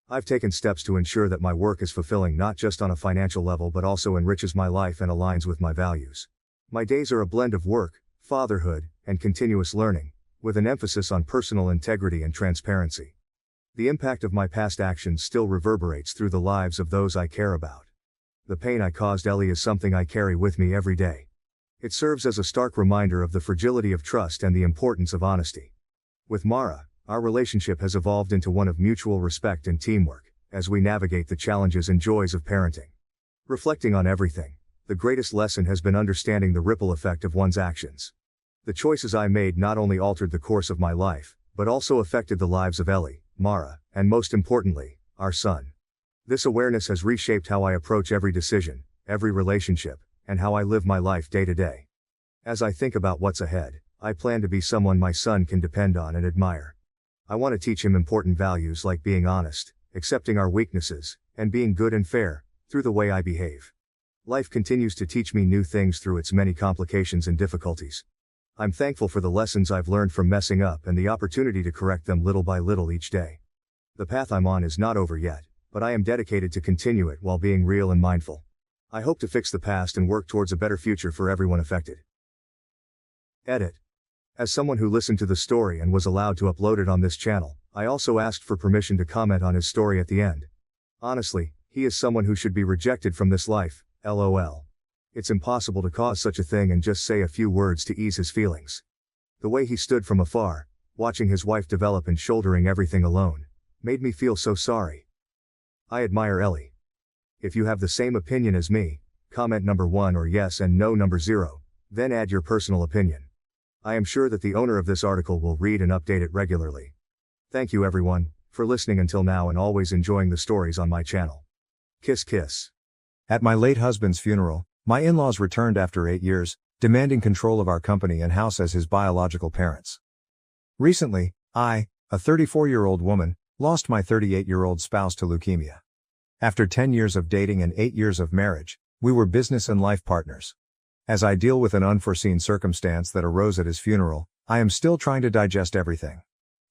I've taken steps to ensure that my work is fulfilling not just on a financial level but also enriches my life and aligns with my values. My days are a blend of work, fatherhood, and continuous learning, with an emphasis on personal integrity and transparency. The impact of my past actions still reverberates through the lives of those I care about. The pain I caused Ellie is something I carry with me every day. It serves as a stark reminder of the fragility of trust and the importance of honesty. With Mara, our relationship has evolved into one of mutual respect and teamwork, as we navigate the challenges and joys of parenting. Reflecting on everything, the greatest lesson has been understanding the ripple effect of one's actions. The choices I made not only altered the course of my life, but also affected the lives of Ellie, Mara, and most importantly, our son. This awareness has reshaped how I approach every decision, every relationship, and how I live my life day to day. As I think about what's ahead, I plan to be someone my son can depend on and admire. I want to teach him important values like being honest, accepting our weaknesses, and being good and fair, through the way I behave. Life continues to teach me new things through its many complications and difficulties. I'm thankful for the lessons I've learned from messing up and the opportunity to correct them little by little each day. The path I'm on is not over yet, but I am dedicated to continue it while being real and mindful. I hope to fix the past and work towards a better future for everyone affected. Edit. As someone who listened to the story and was allowed to upload it on this channel, I also asked for permission to comment on his story at the end. Honestly, he is someone who should be rejected from this life, lol. It's impossible to cause such a thing and just say a few words to ease his feelings. The way he stood from afar, watching his wife develop and shouldering everything alone, made me feel so sorry. I admire Ellie. If you have the same opinion as me, comment number 1 or yes and no number 0, then add your personal opinion. I am sure that the owner of this article will read and update it regularly. Thank you everyone, for listening until now and always enjoying the stories on my channel. Kiss kiss. At my late husband's funeral, my in-laws returned after 8 years, demanding control of our company and house as his biological parents. Recently, I, a 34-year-old woman, lost my 38-year-old spouse to leukemia. After 10 years of dating and 8 years of marriage, we were business and life partners. As I deal with an unforeseen circumstance that arose at his funeral, I am still trying to digest everything.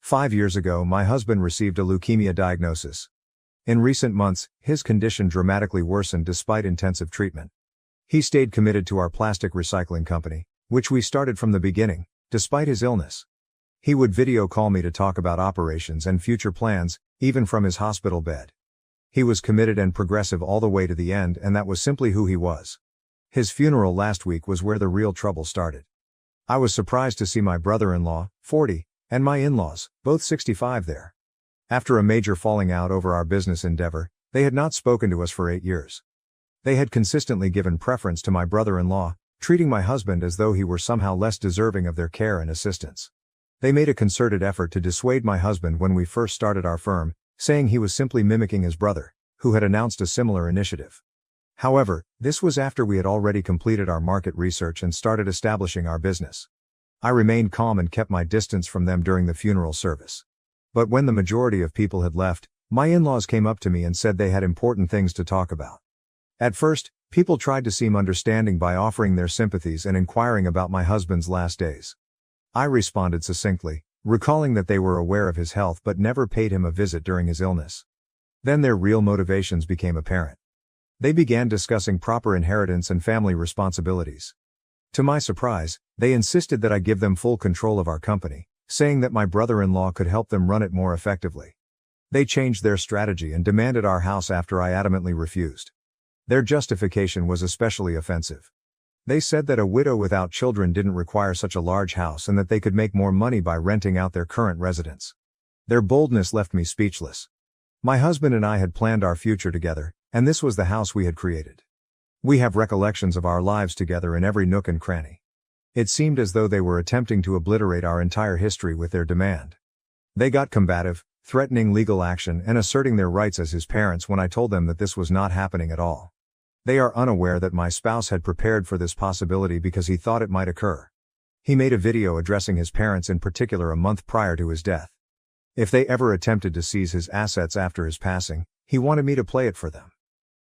5 years ago, my husband received a leukemia diagnosis. In recent months, his condition dramatically worsened despite intensive treatment. He stayed committed to our plastic recycling company, which we started from the beginning, despite his illness. He would video call me to talk about operations and future plans, even from his hospital bed. He was committed and progressive all the way to the end, and that was simply who he was. His funeral last week was where the real trouble started. I was surprised to see my brother-in-law, 40, and my in-laws, both 65 there. After a major falling out over our business endeavor, they had not spoken to us for 8 years. They had consistently given preference to my brother-in-law, treating my husband as though he were somehow less deserving of their care and assistance. They made a concerted effort to dissuade my husband when we first started our firm, saying he was simply mimicking his brother, who had announced a similar initiative. However, this was after we had already completed our market research and started establishing our business. I remained calm and kept my distance from them during the funeral service. But when the majority of people had left, my in-laws came up to me and said they had important things to talk about. At first, people tried to seem understanding by offering their sympathies and inquiring about my husband's last days. I responded succinctly, recalling that they were aware of his health but never paid him a visit during his illness. Then their real motivations became apparent. They began discussing proper inheritance and family responsibilities. To my surprise, they insisted that I give them full control of our company, saying that my brother-in-law could help them run it more effectively. They changed their strategy and demanded our house after I adamantly refused. Their justification was especially offensive. They said that a widow without children didn't require such a large house and that they could make more money by renting out their current residence. Their boldness left me speechless. My husband and I had planned our future together, and this was the house we had created. We have recollections of our lives together in every nook and cranny. It seemed as though they were attempting to obliterate our entire history with their demand. They got combative, threatening legal action and asserting their rights as his parents when I told them that this was not happening at all. They are unaware that my spouse had prepared for this possibility because he thought it might occur. He made a video addressing his parents in particular a month prior to his death. If they ever attempted to seize his assets after his passing, he wanted me to play it for them.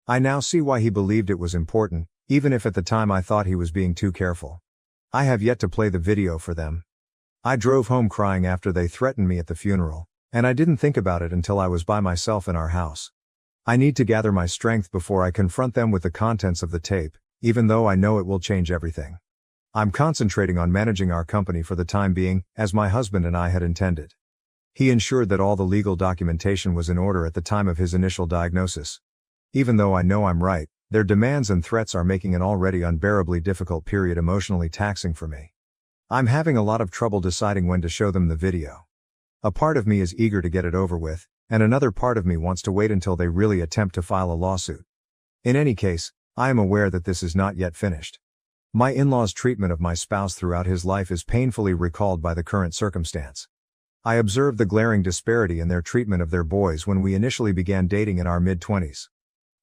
I now see why he believed it was important, even if at the time I thought he was being too careful. I have yet to play the video for them. I drove home crying after they threatened me at the funeral, and I didn't think about it until I was by myself in our house. I need to gather my strength before I confront them with the contents of the tape, even though I know it will change everything. I'm concentrating on managing our company for the time being, as my husband and I had intended. He ensured that all the legal documentation was in order at the time of his initial diagnosis. Even though I know I'm right, their demands and threats are making an already unbearably difficult period emotionally taxing for me. I'm having a lot of trouble deciding when to show them the video. A part of me is eager to get it over with, and another part of me wants to wait until they really attempt to file a lawsuit. In any case, I am aware that this is not yet finished. My in-laws' treatment of my spouse throughout his life is painfully recalled by the current circumstance. I observed the glaring disparity in their treatment of their boys when we initially began dating in our mid-20s.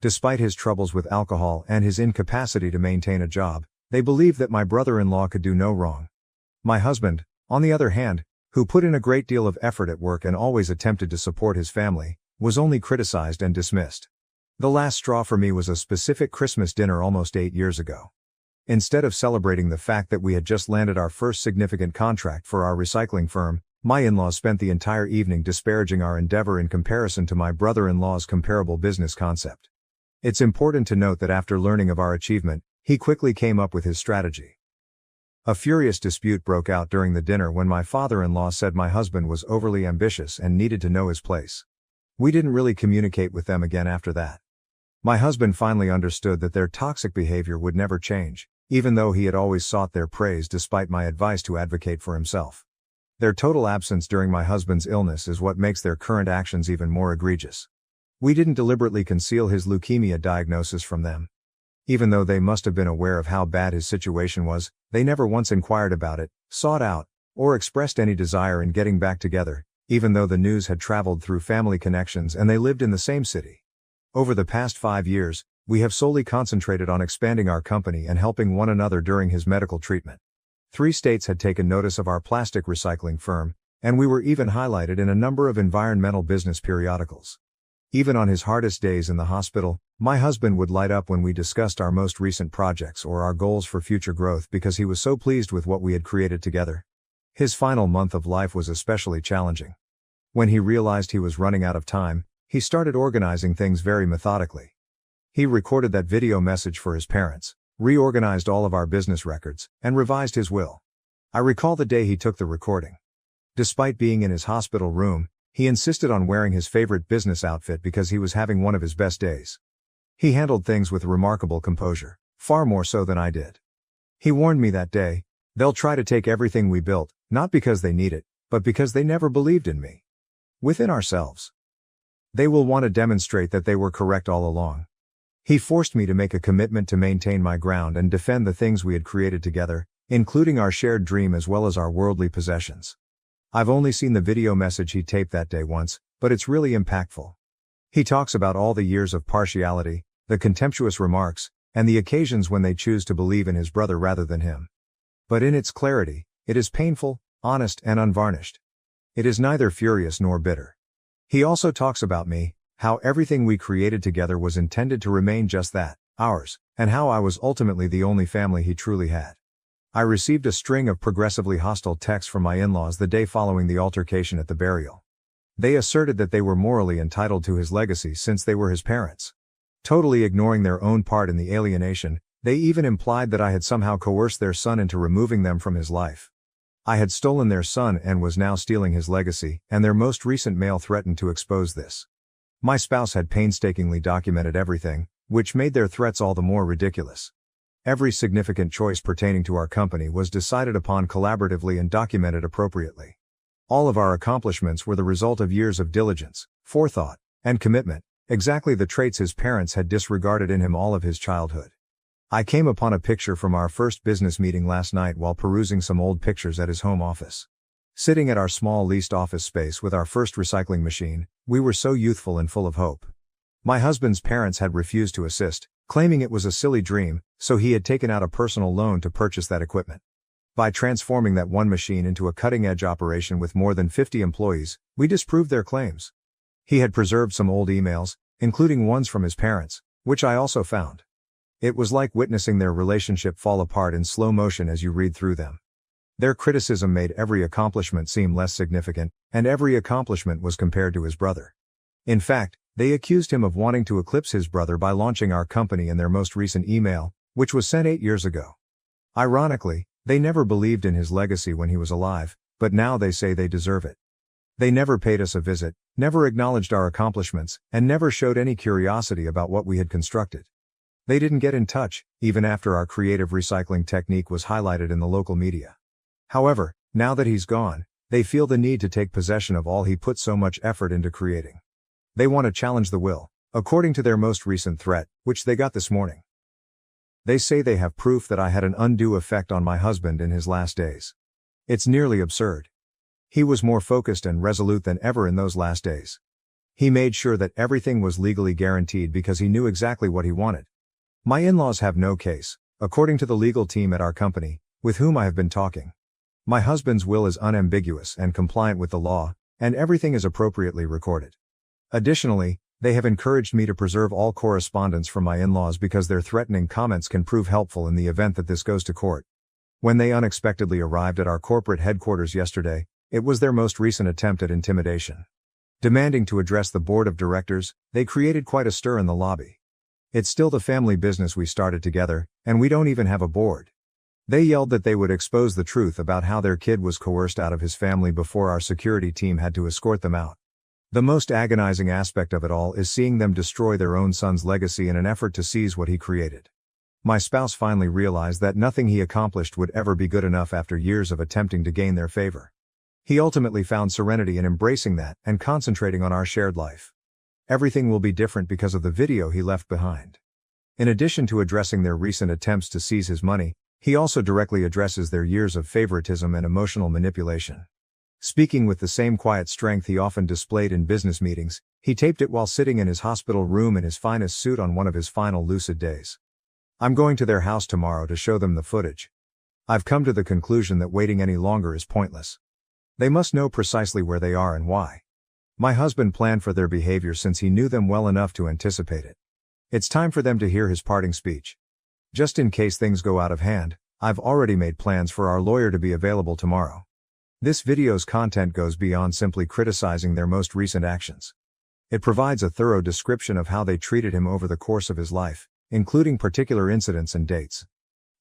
Despite his troubles with alcohol and his incapacity to maintain a job, they believed that my brother-in-law could do no wrong. My husband, on the other hand, who put in a great deal of effort at work and always attempted to support his family, was only criticized and dismissed. The last straw for me was a specific Christmas dinner almost 8 years ago. Instead of celebrating the fact that we had just landed our first significant contract for our recycling firm, my in-laws spent the entire evening disparaging our endeavor in comparison to my brother-in-law's comparable business concept. It's important to note that after learning of our achievement, he quickly came up with his strategy. A furious dispute broke out during the dinner when my father-in-law said my husband was overly ambitious and needed to know his place. We didn't really communicate with them again after that. My husband finally understood that their toxic behavior would never change, even though he had always sought their praise despite my advice to advocate for himself. Their total absence during my husband's illness is what makes their current actions even more egregious. We didn't deliberately conceal his leukemia diagnosis from them. Even though they must have been aware of how bad his situation was, they never once inquired about it, sought out, or expressed any desire in getting back together, even though the news had traveled through family connections and they lived in the same city. Over the past 5 years, we have solely concentrated on expanding our company and helping one another during his medical treatment. 3 states had taken notice of our plastic recycling firm, and we were even highlighted in a number of environmental business periodicals. Even on his hardest days in the hospital, my husband would light up when we discussed our most recent projects or our goals for future growth because he was so pleased with what we had created together. His final month of life was especially challenging. When he realized he was running out of time, he started organizing things very methodically. He recorded that video message for his parents, reorganized all of our business records, and revised his will. I recall the day he took the recording. Despite being in his hospital room, he insisted on wearing his favorite business outfit because he was having one of his best days. He handled things with remarkable composure, far more so than I did. He warned me that day, "They'll try to take everything we built, not because they need it, but because they never believed in me. Within ourselves. They will want to demonstrate that they were correct all along." He forced me to make a commitment to maintain my ground and defend the things we had created together, including our shared dream as well as our worldly possessions. I've only seen the video message he taped that day once, but it's really impactful. He talks about all the years of partiality, the contemptuous remarks, and the occasions when they choose to believe in his brother rather than him. But in its clarity, it is painful, honest, and unvarnished. It is neither furious nor bitter. He also talks about me, how everything we created together was intended to remain just that, ours, and how I was ultimately the only family he truly had. I received a string of progressively hostile texts from my in-laws the day following the altercation at the burial. They asserted that they were morally entitled to his legacy since they were his parents. Totally ignoring their own part in the alienation, they even implied that I had somehow coerced their son into removing them from his life. I had stolen their son and was now stealing his legacy, and their most recent mail threatened to expose this. My spouse had painstakingly documented everything, which made their threats all the more ridiculous. Every significant choice pertaining to our company was decided upon collaboratively and documented appropriately. All of our accomplishments were the result of years of diligence, forethought, and commitment, exactly the traits his parents had disregarded in him all of his childhood. I came upon a picture from our first business meeting last night while perusing some old pictures at his home office. Sitting at our small leased office space with our first recycling machine, we were so youthful and full of hope. My husband's parents had refused to assist, claiming it was a silly dream, so he had taken out a personal loan to purchase that equipment. By transforming that one machine into a cutting-edge operation with more than 50 employees, we disproved their claims. He had preserved some old emails, including ones from his parents, which I also found. It was like witnessing their relationship fall apart in slow motion as you read through them. Their criticism made every accomplishment seem less significant, and every accomplishment was compared to his brother. In fact, they accused him of wanting to eclipse his brother by launching our company in their most recent email, which was sent 8 years ago. Ironically, they never believed in his legacy when he was alive, but now they say they deserve it. They never paid us a visit, never acknowledged our accomplishments, and never showed any curiosity about what we had constructed. They didn't get in touch, even after our creative recycling technique was highlighted in the local media. However, now that he's gone, they feel the need to take possession of all he put so much effort into creating. They want to challenge the will, according to their most recent threat, which they got this morning. They say they have proof that I had an undue effect on my husband in his last days. It's nearly absurd. He was more focused and resolute than ever in those last days. He made sure that everything was legally guaranteed because he knew exactly what he wanted. My in-laws have no case, according to the legal team at our company, with whom I have been talking. My husband's will is unambiguous and compliant with the law, and everything is appropriately recorded. Additionally, they have encouraged me to preserve all correspondence from my in-laws because their threatening comments can prove helpful in the event that this goes to court. When they unexpectedly arrived at our corporate headquarters yesterday, it was their most recent attempt at intimidation. Demanding to address the board of directors, they created quite a stir in the lobby. It's still the family business we started together, and we don't even have a board. They yelled that they would expose the truth about how their kid was coerced out of his family before our security team had to escort them out. The most agonizing aspect of it all is seeing them destroy their own son's legacy in an effort to seize what he created. My spouse finally realized that nothing he accomplished would ever be good enough after years of attempting to gain their favor. He ultimately found serenity in embracing that and concentrating on our shared life. Everything will be different because of the video he left behind. In addition to addressing their recent attempts to seize his money, he also directly addresses their years of favoritism and emotional manipulation. Speaking with the same quiet strength he often displayed in business meetings, he taped it while sitting in his hospital room in his finest suit on one of his final lucid days. I'm going to their house tomorrow to show them the footage. I've come to the conclusion that waiting any longer is pointless. They must know precisely where they are and why. My husband planned for their behavior since he knew them well enough to anticipate it. It's time for them to hear his parting speech. Just in case things go out of hand, I've already made plans for our lawyer to be available tomorrow. This video's content goes beyond simply criticizing their most recent actions. It provides a thorough description of how they treated him over the course of his life, including particular incidents and dates.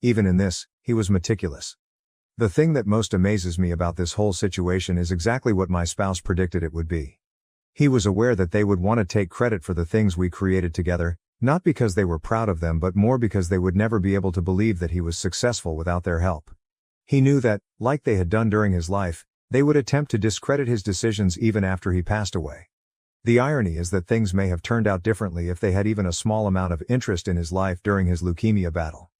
Even in this, he was meticulous. The thing that most amazes me about this whole situation is exactly what my spouse predicted it would be. He was aware that they would want to take credit for the things we created together, not because they were proud of them but more because they would never be able to believe that he was successful without their help. He knew that, like they had done during his life, they would attempt to discredit his decisions even after he passed away. The irony is that things may have turned out differently if they had even a small amount of interest in his life during his leukemia battle.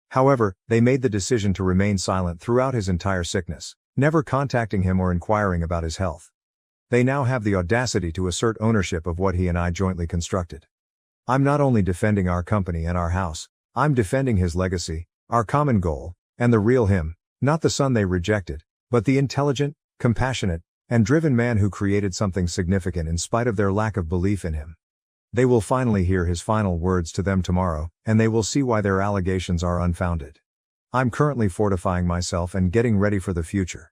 However, they made the decision to remain silent throughout his entire sickness, never contacting him or inquiring about his health. They now have the audacity to assert ownership of what he and I jointly constructed. I'm not only defending our company and our house, I'm defending his legacy, our common goal, and the real him, not the son they rejected, but the intelligent, compassionate, and driven man who created something significant in spite of their lack of belief in him. They will finally hear his final words to them tomorrow, and they will see why their allegations are unfounded. I'm currently fortifying myself and getting ready for the future.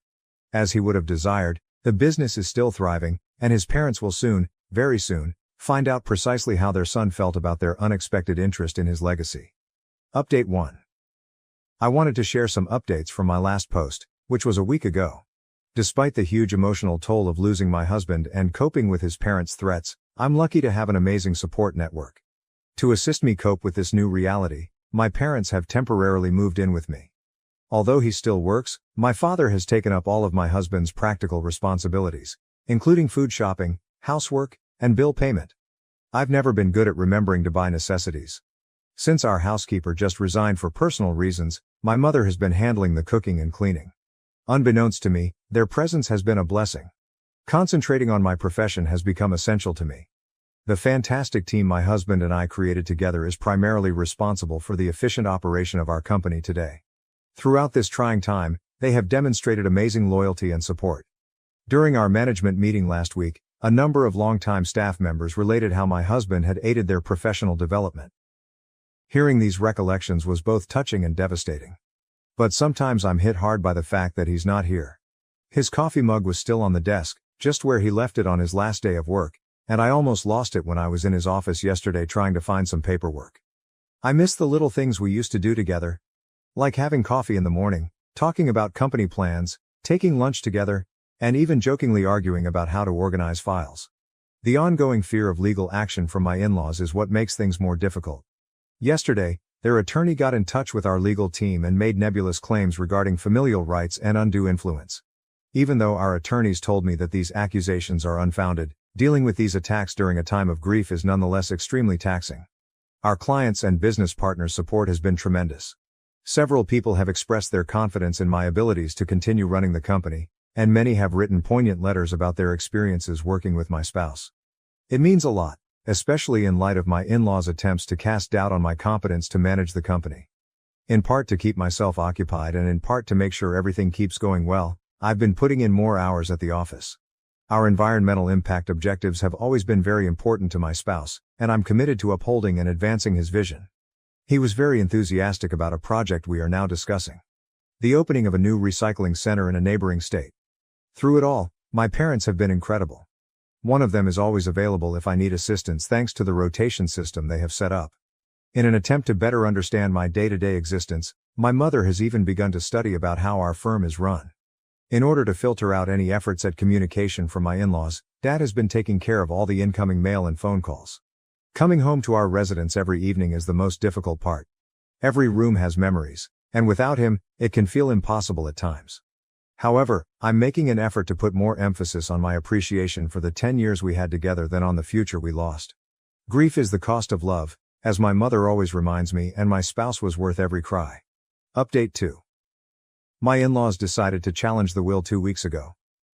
As he would have desired, the business is still thriving, and his parents will soon, very soon, find out precisely how their son felt about their unexpected interest in his legacy. Update 1. I wanted to share some updates from my last post, which was a week ago. Despite the huge emotional toll of losing my husband and coping with his parents' threats, I'm lucky to have an amazing support network. To assist me cope with this new reality, my parents have temporarily moved in with me. Although he still works, my father has taken up all of my husband's practical responsibilities, including food shopping, housework, and bill payment. I've never been good at remembering to buy necessities. Since our housekeeper just resigned for personal reasons, my mother has been handling the cooking and cleaning. Unbeknownst to me, their presence has been a blessing. Concentrating on my profession has become essential to me. The fantastic team my husband and I created together is primarily responsible for the efficient operation of our company today. Throughout this trying time, they have demonstrated amazing loyalty and support. During our management meeting last week, a number of longtime staff members related how my husband had aided their professional development. Hearing these recollections was both touching and devastating. But sometimes I'm hit hard by the fact that he's not here. His coffee mug was still on the desk, just where he left it on his last day of work, and I almost lost it when I was in his office yesterday trying to find some paperwork. I miss the little things we used to do together, like having coffee in the morning, talking about company plans, taking lunch together, and even jokingly arguing about how to organize files. The ongoing fear of legal action from my in-laws is what makes things more difficult. Yesterday, their attorney got in touch with our legal team and made nebulous claims regarding familial rights and undue influence. Even though our attorneys told me that these accusations are unfounded, dealing with these attacks during a time of grief is nonetheless extremely taxing. Our clients' and business partners' support has been tremendous. Several people have expressed their confidence in my abilities to continue running the company, and many have written poignant letters about their experiences working with my spouse. It means a lot, especially in light of my in-laws' attempts to cast doubt on my competence to manage the company. In part to keep myself occupied and in part to make sure everything keeps going well, I've been putting in more hours at the office. Our environmental impact objectives have always been very important to my spouse, and I'm committed to upholding and advancing his vision. He was very enthusiastic about a project we are now discussing: the opening of a new recycling center in a neighboring state. Through it all, my parents have been incredible. One of them is always available if I need assistance thanks to the rotation system they have set up. In an attempt to better understand my day-to-day existence, my mother has even begun to study about how our firm is run. In order to filter out any efforts at communication from my in-laws, Dad has been taking care of all the incoming mail and phone calls. Coming home to our residence every evening is the most difficult part. Every room has memories, and without him, it can feel impossible at times. However, I'm making an effort to put more emphasis on my appreciation for the 10 years we had together than on the future we lost. Grief is the cost of love, as my mother always reminds me, and my spouse was worth every cry. Update 2. My in-laws decided to challenge the will 2 weeks ago.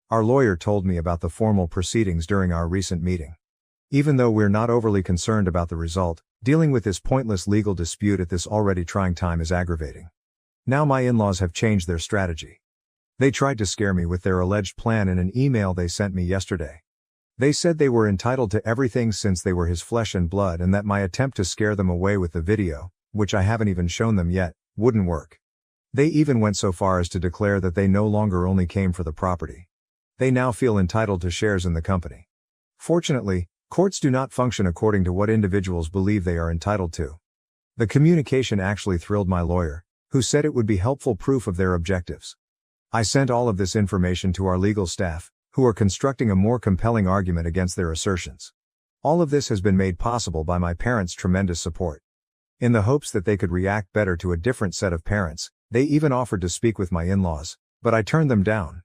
Our lawyer told me about the formal proceedings during our recent meeting. Even though we're not overly concerned about the result, dealing with this pointless legal dispute at this already trying time is aggravating. Now my in-laws have changed their strategy. They tried to scare me with their alleged plan in an email they sent me yesterday. They said they were entitled to everything since they were his flesh and blood, and that my attempt to scare them away with the video, which I haven't even shown them yet, wouldn't work. They even went so far as to declare that they no longer only came for the property. They now feel entitled to shares in the company. Fortunately, courts do not function according to what individuals believe they are entitled to. The communication actually thrilled my lawyer, who said it would be helpful proof of their objectives. I sent all of this information to our legal staff, who are constructing a more compelling argument against their assertions. All of this has been made possible by my parents' tremendous support. In the hopes that they could react better to a different set of parents, they even offered to speak with my in-laws, but I turned them down.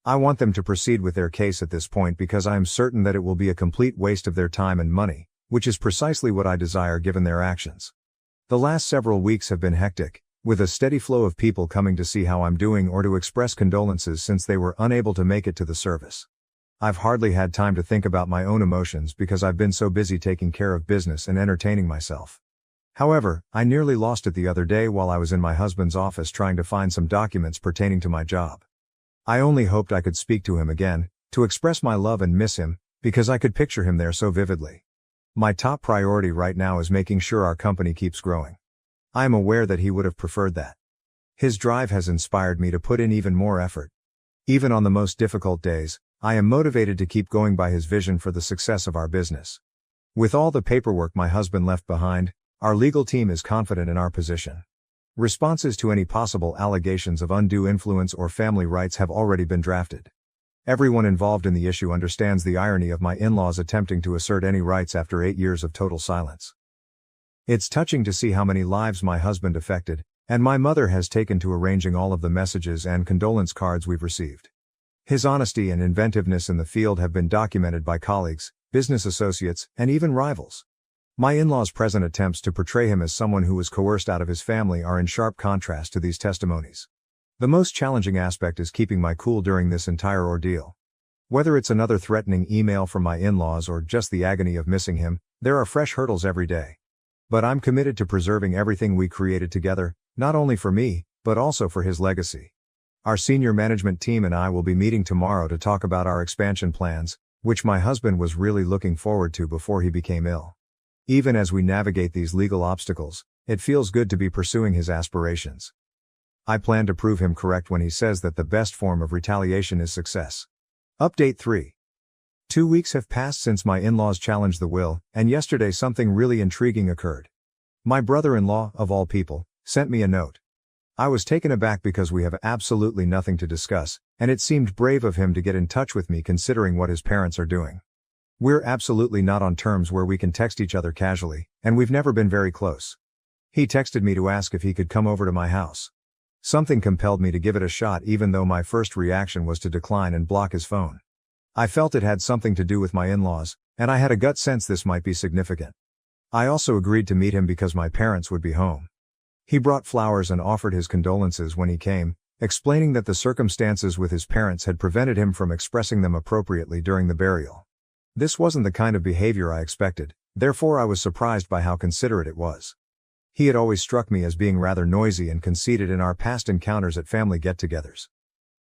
I want them to proceed with their case at this point because I am certain that it will be a complete waste of their time and money, which is precisely what I desire given their actions. The last several weeks have been hectic, with a steady flow of people coming to see how I'm doing or to express condolences since they were unable to make it to the service. I've hardly had time to think about my own emotions because I've been so busy taking care of business and entertaining myself. However, I nearly lost it the other day while I was in my husband's office trying to find some documents pertaining to my job. I only hoped I could speak to him again, to express my love and miss him, because I could picture him there so vividly. My top priority right now is making sure our company keeps growing. I am aware that he would have preferred that. His drive has inspired me to put in even more effort. Even on the most difficult days, I am motivated to keep going by his vision for the success of our business. With all the paperwork my husband left behind, our legal team is confident in our position. Responses to any possible allegations of undue influence or family rights have already been drafted. Everyone involved in the issue understands the irony of my in-laws attempting to assert any rights after 8 years of total silence. It's touching to see how many lives my husband affected, and my mother has taken to arranging all of the messages and condolence cards we've received. His honesty and inventiveness in the field have been documented by colleagues, business associates, and even rivals. My in-laws' present attempts to portray him as someone who was coerced out of his family are in sharp contrast to these testimonies. The most challenging aspect is keeping my cool during this entire ordeal. Whether it's another threatening email from my in-laws or just the agony of missing him, there are fresh hurdles every day. But I'm committed to preserving everything we created together, not only for me, but also for his legacy. Our senior management team and I will be meeting tomorrow to talk about our expansion plans, which my husband was really looking forward to before he became ill. Even as we navigate these legal obstacles, it feels good to be pursuing his aspirations. I plan to prove him correct when he says that the best form of retaliation is success. Update 3. 2 weeks have passed since my in-laws challenged the will, and yesterday something really intriguing occurred. My brother-in-law, of all people, sent me a note. I was taken aback because we have absolutely nothing to discuss, and it seemed brave of him to get in touch with me considering what his parents are doing. We're absolutely not on terms where we can text each other casually, and we've never been very close. He texted me to ask if he could come over to my house. Something compelled me to give it a shot even though my first reaction was to decline and block his phone. I felt it had something to do with my in-laws, and I had a gut sense this might be significant. I also agreed to meet him because my parents would be home. He brought flowers and offered his condolences when he came, explaining that the circumstances with his parents had prevented him from expressing them appropriately during the burial. This wasn't the kind of behavior I expected, therefore I was surprised by how considerate it was. He had always struck me as being rather noisy and conceited in our past encounters at family get-togethers.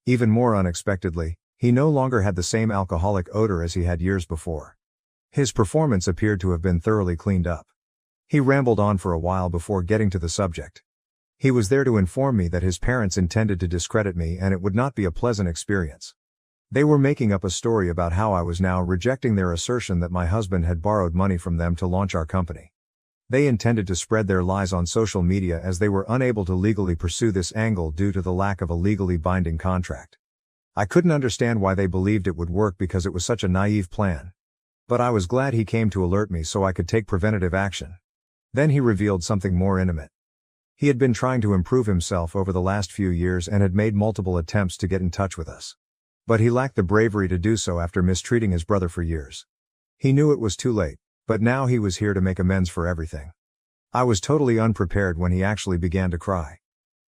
Even more unexpectedly, he no longer had the same alcoholic odor as he had years before. His performance appeared to have been thoroughly cleaned up. He rambled on for a while before getting to the subject. He was there to inform me that his parents intended to discredit me and it would not be a pleasant experience. They were making up a story about how I was now rejecting their assertion that my husband had borrowed money from them to launch our company. They intended to spread their lies on social media as they were unable to legally pursue this angle due to the lack of a legally binding contract. I couldn't understand why they believed it would work because it was such a naive plan. But I was glad he came to alert me so I could take preventative action. Then he revealed something more intimate. He had been trying to improve himself over the last few years and had made multiple attempts to get in touch with us. But he lacked the bravery to do so after mistreating his brother for years. He knew it was too late, but now he was here to make amends for everything. I was totally unprepared when he actually began to cry.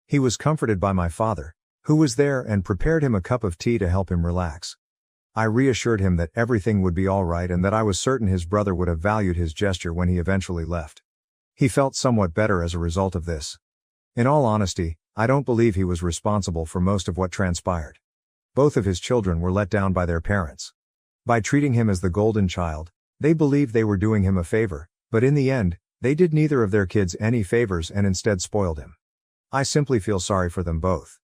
He was comforted by my father, who was there and prepared him a cup of tea to help him relax. I reassured him that everything would be all right and that I was certain his brother would have valued his gesture when he eventually left. He felt somewhat better as a result of this. In all honesty, I don't believe he was responsible for most of what transpired. Both of his children were let down by their parents. By treating him as the golden child, they believed they were doing him a favor, but in the end, they did neither of their kids any favors and instead spoiled him. I simply feel sorry for them both.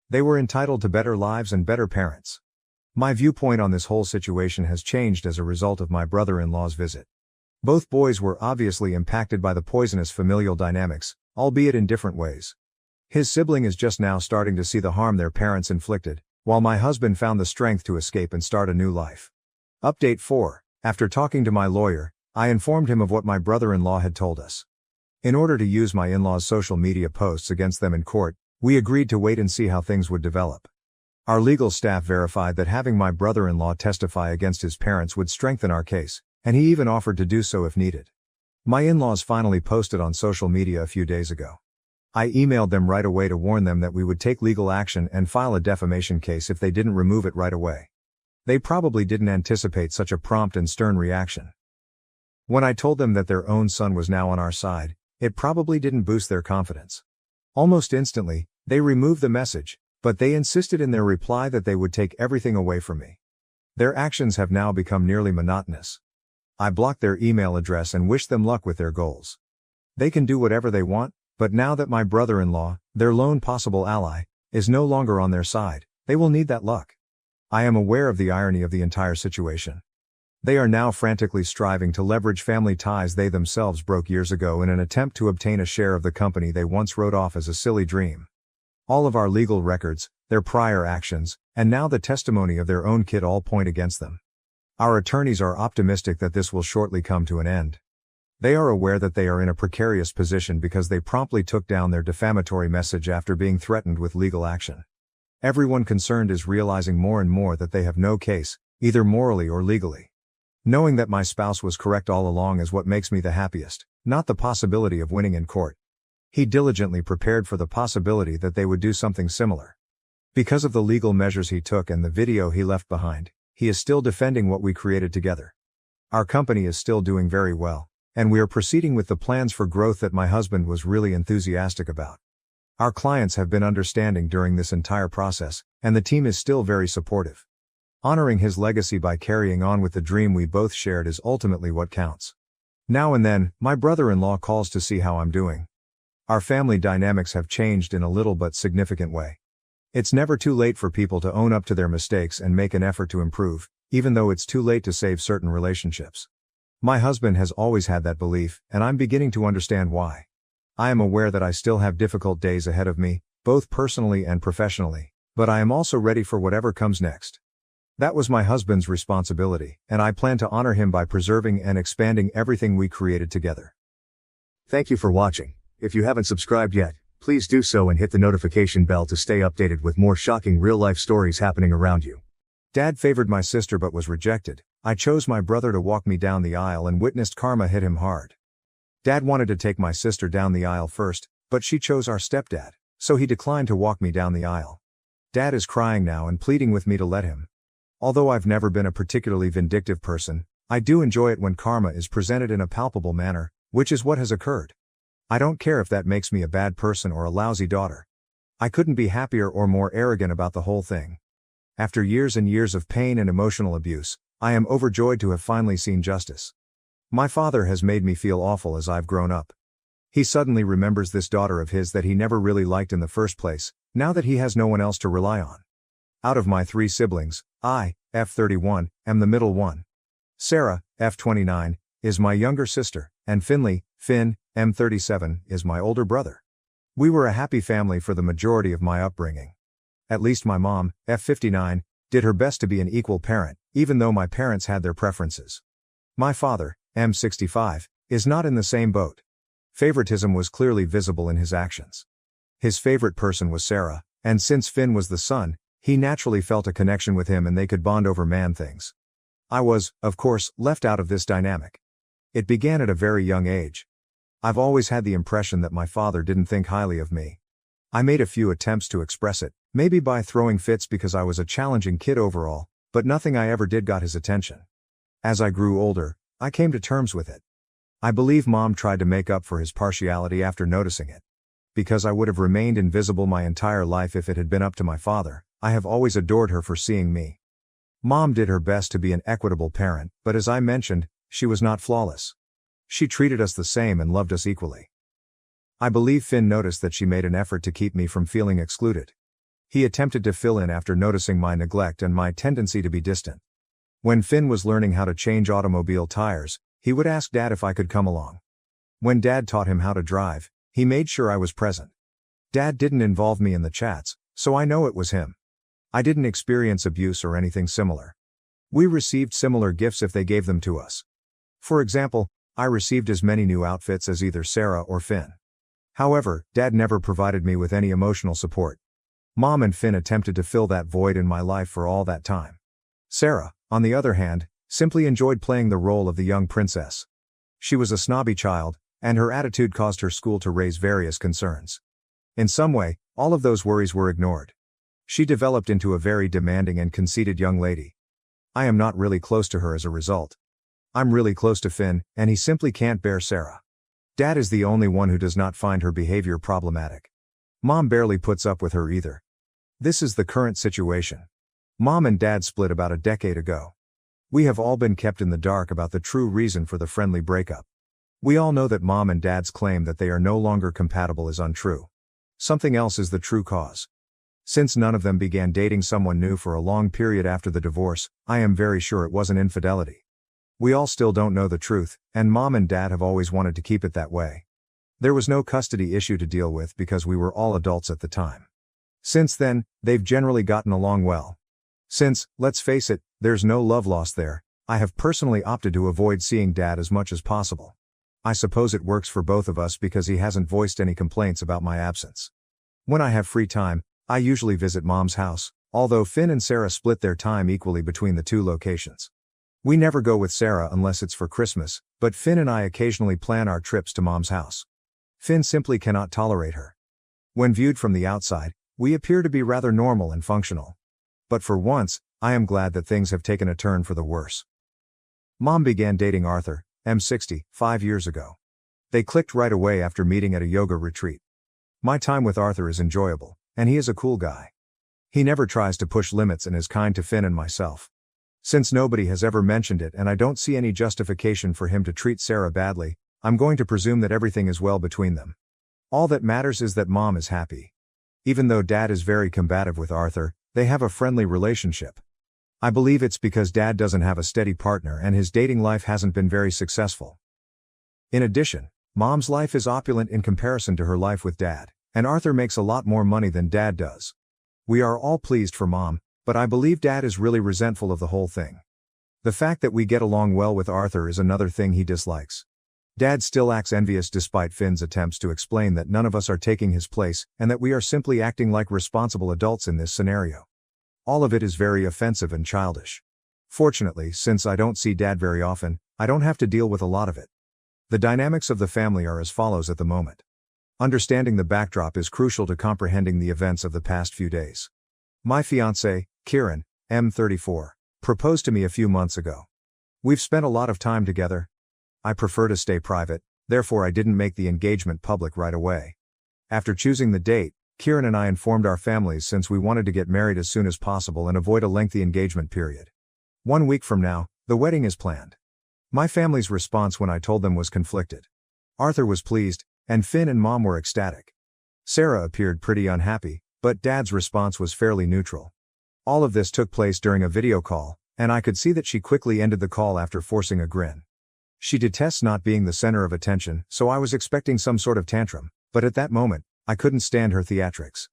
They were entitled to better lives and better parents. My viewpoint on this whole situation has changed as a result of my brother-in-law's visit. Both boys were obviously impacted by the poisonous familial dynamics, albeit in different ways. His sibling is just now starting to see the harm their parents inflicted, while my husband found the strength to escape and start a new life. Update 4. After talking to my lawyer, I informed him of what my brother-in-law had told us. In order to use my in-laws' social media posts against them in court, we agreed to wait and see how things would develop. Our legal staff verified that having my brother-in-law testify against his parents would strengthen our case, and he even offered to do so if needed. My in-laws finally posted on social media a few days ago. I emailed them right away to warn them that we would take legal action and file a defamation case if they didn't remove it right away. They probably didn't anticipate such a prompt and stern reaction. When I told them that their own son was now on our side, it probably didn't boost their confidence. Almost instantly, they removed the message, but they insisted in their reply that they would take everything away from me. Their actions have now become nearly monotonous. I blocked their email address and wished them luck with their goals. They can do whatever they want, but now that my brother-in-law, their lone possible ally, is no longer on their side, they will need that luck. I am aware of the irony of the entire situation. They are now frantically striving to leverage family ties they themselves broke years ago in an attempt to obtain a share of the company they once wrote off as a silly dream. All of our legal records, their prior actions, and now the testimony of their own kid all point against them. Our attorneys are optimistic that this will shortly come to an end. They are aware that they are in a precarious position because they promptly took down their defamatory message after being threatened with legal action. Everyone concerned is realizing more and more that they have no case, either morally or legally. Knowing that my spouse was correct all along is what makes me the happiest, not the possibility of winning in court. He diligently prepared for the possibility that they would do something similar. Because of the legal measures he took and the video he left behind, he is still defending what we created together. Our company is still doing very well, and we are proceeding with the plans for growth that my husband was really enthusiastic about. Our clients have been understanding during this entire process, and the team is still very supportive. Honoring his legacy by carrying on with the dream we both shared is ultimately what counts. Now and then, my brother-in-law calls to see how I'm doing. Our family dynamics have changed in a little but significant way. It's never too late for people to own up to their mistakes and make an effort to improve, even though it's too late to save certain relationships. My husband has always had that belief, and I'm beginning to understand why. I am aware that I still have difficult days ahead of me, both personally and professionally, but I am also ready for whatever comes next. That was my husband's responsibility, and I plan to honor him by preserving and expanding everything we created together. Thank you for watching. If you haven't subscribed yet, please do so and hit the notification bell to stay updated with more shocking real-life stories happening around you. Dad favored my sister but was rejected. I chose my brother to walk me down the aisle and witnessed karma hit him hard. Dad wanted to take my sister down the aisle first, but she chose our stepdad, so he declined to walk me down the aisle. Dad is crying now and pleading with me to let him. Although I've never been a particularly vindictive person, I do enjoy it when karma is presented in a palpable manner, which is what has occurred. I don't care if that makes me a bad person or a lousy daughter. I couldn't be happier or more arrogant about the whole thing. After years and years of pain and emotional abuse, I am overjoyed to have finally seen justice. My father has made me feel awful as I've grown up. He suddenly remembers this daughter of his that he never really liked in the first place, now that he has no one else to rely on. Out of my 3 siblings, I, F31, am the middle one. Sarah, F29, is my younger sister, and Finley, Finn, M37, is my older brother. We were a happy family for the majority of my upbringing. At least my mom, F59, did her best to be an equal parent, even though my parents had their preferences. My father, M65, is not in the same boat. Favoritism was clearly visible in his actions. His favorite person was Sarah, and since Finn was the son, he naturally felt a connection with him and they could bond over man things. I was, of course, left out of this dynamic. It began at a very young age. I've always had the impression that my father didn't think highly of me. I made a few attempts to express it, maybe by throwing fits because I was a challenging kid overall, but nothing I ever did got his attention. As I grew older, I came to terms with it. I believe Mom tried to make up for his partiality after noticing it. Because I would have remained invisible my entire life if it had been up to my father, I have always adored her for seeing me. Mom did her best to be an equitable parent, but as I mentioned, she was not flawless. She treated us the same and loved us equally. I believe Finn noticed that she made an effort to keep me from feeling excluded. He attempted to fill in after noticing my neglect and my tendency to be distant. When Finn was learning how to change automobile tires, he would ask Dad if I could come along. When Dad taught him how to drive, he made sure I was present. Dad didn't involve me in the chats, so I know it was him. I didn't experience abuse or anything similar. We received similar gifts if they gave them to us. For example, I received as many new outfits as either Sarah or Finn. However, Dad never provided me with any emotional support. Mom and Finn attempted to fill that void in my life for all that time. Sarah, on the other hand, simply enjoyed playing the role of the young princess. She was a snobby child, and her attitude caused her school to raise various concerns. In some way, all of those worries were ignored. She developed into a very demanding and conceited young lady. I am not really close to her as a result. I'm really close to Finn, and he simply can't bear Sarah. Dad is the only one who does not find her behavior problematic. Mom barely puts up with her either. This is the current situation. Mom and Dad split about a decade ago. We have all been kept in the dark about the true reason for the friendly breakup. We all know that Mom and Dad's claim that they are no longer compatible is untrue. Something else is the true cause. Since none of them began dating someone new for a long period after the divorce, I am very sure it wasn't infidelity. We all still don't know the truth, and Mom and Dad have always wanted to keep it that way. There was no custody issue to deal with because we were all adults at the time. Since then, they've generally gotten along well. Since, let's face it, there's no love lost there, I have personally opted to avoid seeing Dad as much as possible. I suppose it works for both of us because he hasn't voiced any complaints about my absence. When I have free time, I usually visit Mom's house, although Finn and Sarah split their time equally between the two locations. We never go with Sarah unless it's for Christmas, but Finn and I occasionally plan our trips to Mom's house. Finn simply cannot tolerate her. When viewed from the outside, we appear to be rather normal and functional. But for once, I am glad that things have taken a turn for the worse. Mom began dating Arthur, M60, 5 years ago. They clicked right away after meeting at a yoga retreat. My time with Arthur is enjoyable, and he is a cool guy. He never tries to push limits and is kind to Finn and myself. Since nobody has ever mentioned it and I don't see any justification for him to treat Sarah badly, I'm going to presume that everything is well between them. All that matters is that Mom is happy. Even though Dad is very combative with Arthur, they have a friendly relationship. I believe it's because Dad doesn't have a steady partner and his dating life hasn't been very successful. In addition, Mom's life is opulent in comparison to her life with Dad, and Arthur makes a lot more money than Dad does. We are all pleased for Mom, but I believe Dad is really resentful of the whole thing. The fact that we get along well with Arthur is another thing he dislikes. Dad still acts envious despite Finn's attempts to explain that none of us are taking his place and that we are simply acting like responsible adults in this scenario. All of it is very offensive and childish. Fortunately, since I don't see Dad very often, I don't have to deal with a lot of it. The dynamics of the family are as follows at the moment. Understanding the backdrop is crucial to comprehending the events of the past few days. My fiancé, Kieran, M34, proposed to me a few months ago. We've spent a lot of time together. I prefer to stay private, therefore I didn't make the engagement public right away. After choosing the date, Kieran and I informed our families since we wanted to get married as soon as possible and avoid a lengthy engagement period. 1 week from now, the wedding is planned. My family's response when I told them was conflicted. Arthur was pleased, and Finn and Mom were ecstatic. Sarah appeared pretty unhappy, but Dad's response was fairly neutral. All of this took place during a video call, and I could see that she quickly ended the call after forcing a grin. She detests not being the center of attention, so I was expecting some sort of tantrum, but at that moment, I couldn't stand her theatrics.